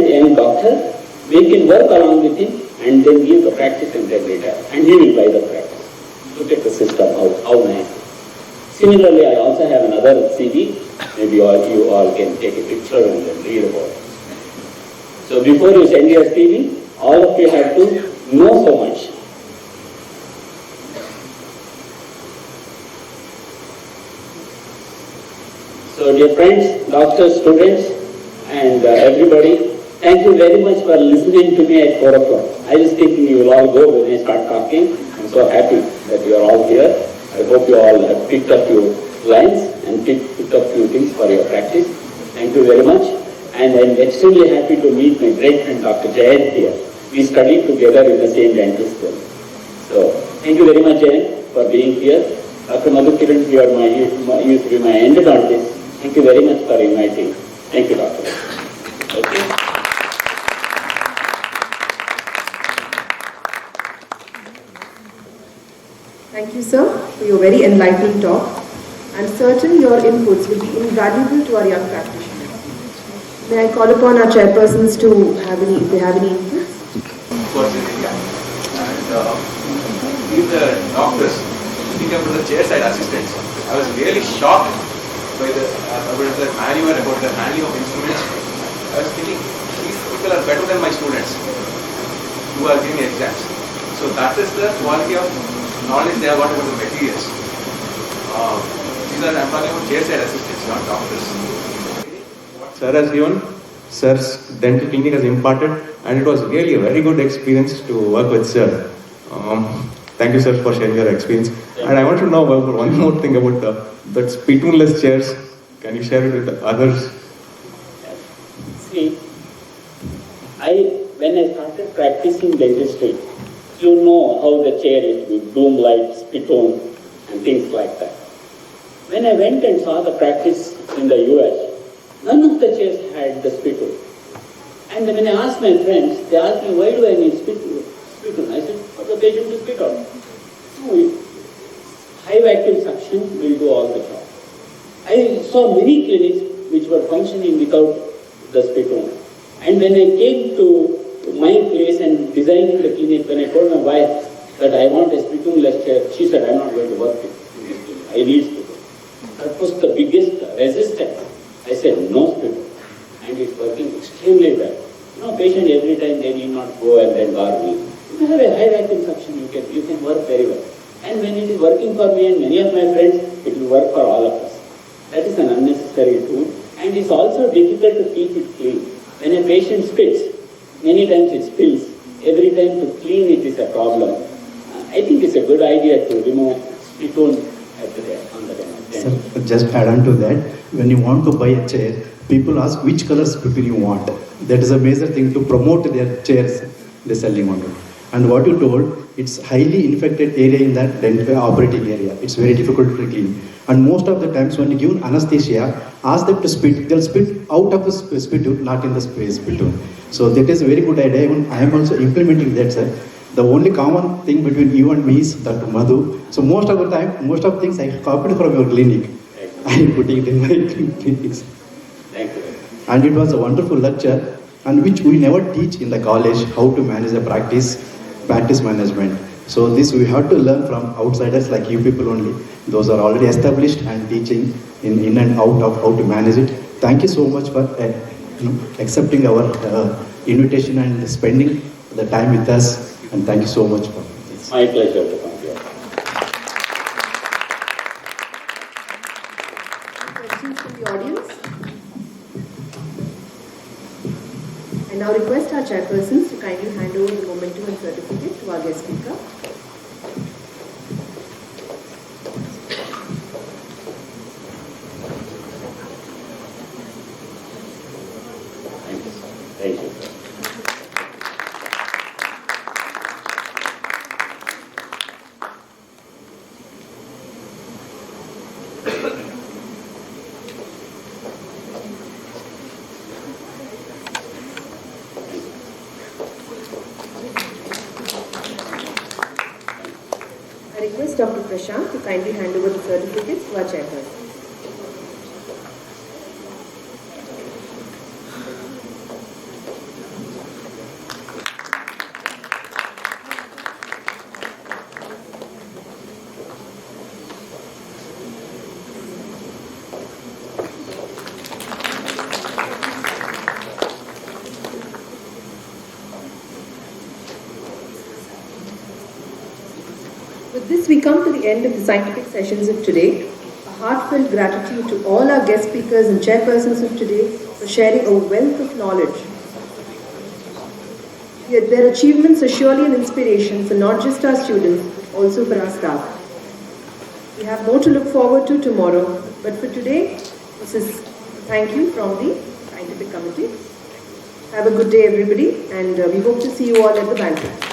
young doctor, make him work along with him and then give the practice and then retire. And he will buy the practice. Look at the system, how nice. Similarly, I also have another CD. Maybe you all can take a picture and then read about it. So before you send your CD, all of you have to know so much. So dear friends, doctors, students, and everybody, thank you very much for listening to me at 4 o'clock. I was thinking you will all go when I start talking. I'm so happy that you are all here. I hope you all have picked up your lines and picked up few things for your practice. Thank you very much. And I'm extremely happy to meet my great friend Dr. Jayant here. We studied together in the same dental school. So thank you very much, Jayant, for being here. Dr. Madhukiran, you used to be my endodontist. Thank you very much for inviting. Thank you, Doctor. Okay. Thank you, sir, for your very enlightening talk. I'm certain your inputs will be invaluable to our young practitioners. May I call upon our chairpersons to have any, if they have any inputs? Of course, in India. And even the doctors, looking up to the chairside assistants, I was really shocked by the about the manual, about the handling of instruments. I was thinking, these people are better than my students who are giving exams. So that is the quality of knowledge they have got about the materials. These are, I'm talking about chairside assistants, not doctors. Sir has given, Sir's dental clinic has imparted, and it was really a very good experience to work with Sir. Thank you, sir, for sharing your experience. And I want to know about one more thing about that spittoonless chairs. Can you share it with the others? See, when I started practicing dentistry, you know how the chair is with doom light, spittoon, and things like that. When I went and saw the practice in the US, none of the chairs had the spittoon. And when I asked my friends, they asked me, why do I need spittoon? I said, for the patient to spit out. So, high vacuum suction will do all the job. I saw many clinics which were functioning without the spittoon. And when I came to my place and designing the clinic, when I told my wife that I want a spittoonless chair, she said, I'm not going to work in this clinic. I need spittle. That was the biggest resistance. I said no spittle. And it's working extremely well. Patient every time they need not go and then gargle. If you have a high vacuum suction, you can work very well. And when it is working for me and many of my friends, it will work for all of us. That is an unnecessary tool. And it's also difficult to keep it clean. When a patient spits, many times it spills. Every time to clean it is a problem. I think it's a good idea to remove spittoon on the Sir, just add on to that, when you want to buy a chair, people ask which color spittoon you want. That is a major thing to promote their chairs they're selling on it. And what you told, it's highly infected area in that dental operating area. It's very difficult to clean. And most of the times when you give anesthesia, ask them to spit, they'll spit out of the spittoon, not in the spittoon. So that is a very good idea. Even I am also implementing that, sir. The only common thing between you and me is that Madhu. So most of the time, most of things I copied from your clinic. I am putting it in my clinics. Thank you. And it was a wonderful lecture, and which we never teach in the college, how to manage the practice management. So this we have to learn from outsiders like you people only. Those are already established and teaching in and out of how to manage it. Thank you so much for accepting our invitation and spending the time with us. And thank you so much for this. My pleasure to come here. Questions from the audience? I now request our chairpersons to kindly hand over the memento and certificate to our guest speaker. Thank you. I request Dr. Prashant to kindly hand over the certificate to our chairperson. With this, we come to the end of the scientific sessions of today. A heartfelt gratitude to all our guest speakers and chairpersons of today for sharing a wealth of knowledge. Yet their achievements are surely an inspiration for not just our students, but also for our staff. We have more to look forward to tomorrow, but for today, this is a thank you from the scientific committee. Have a good day, everybody, and we hope to see you all at the banquet.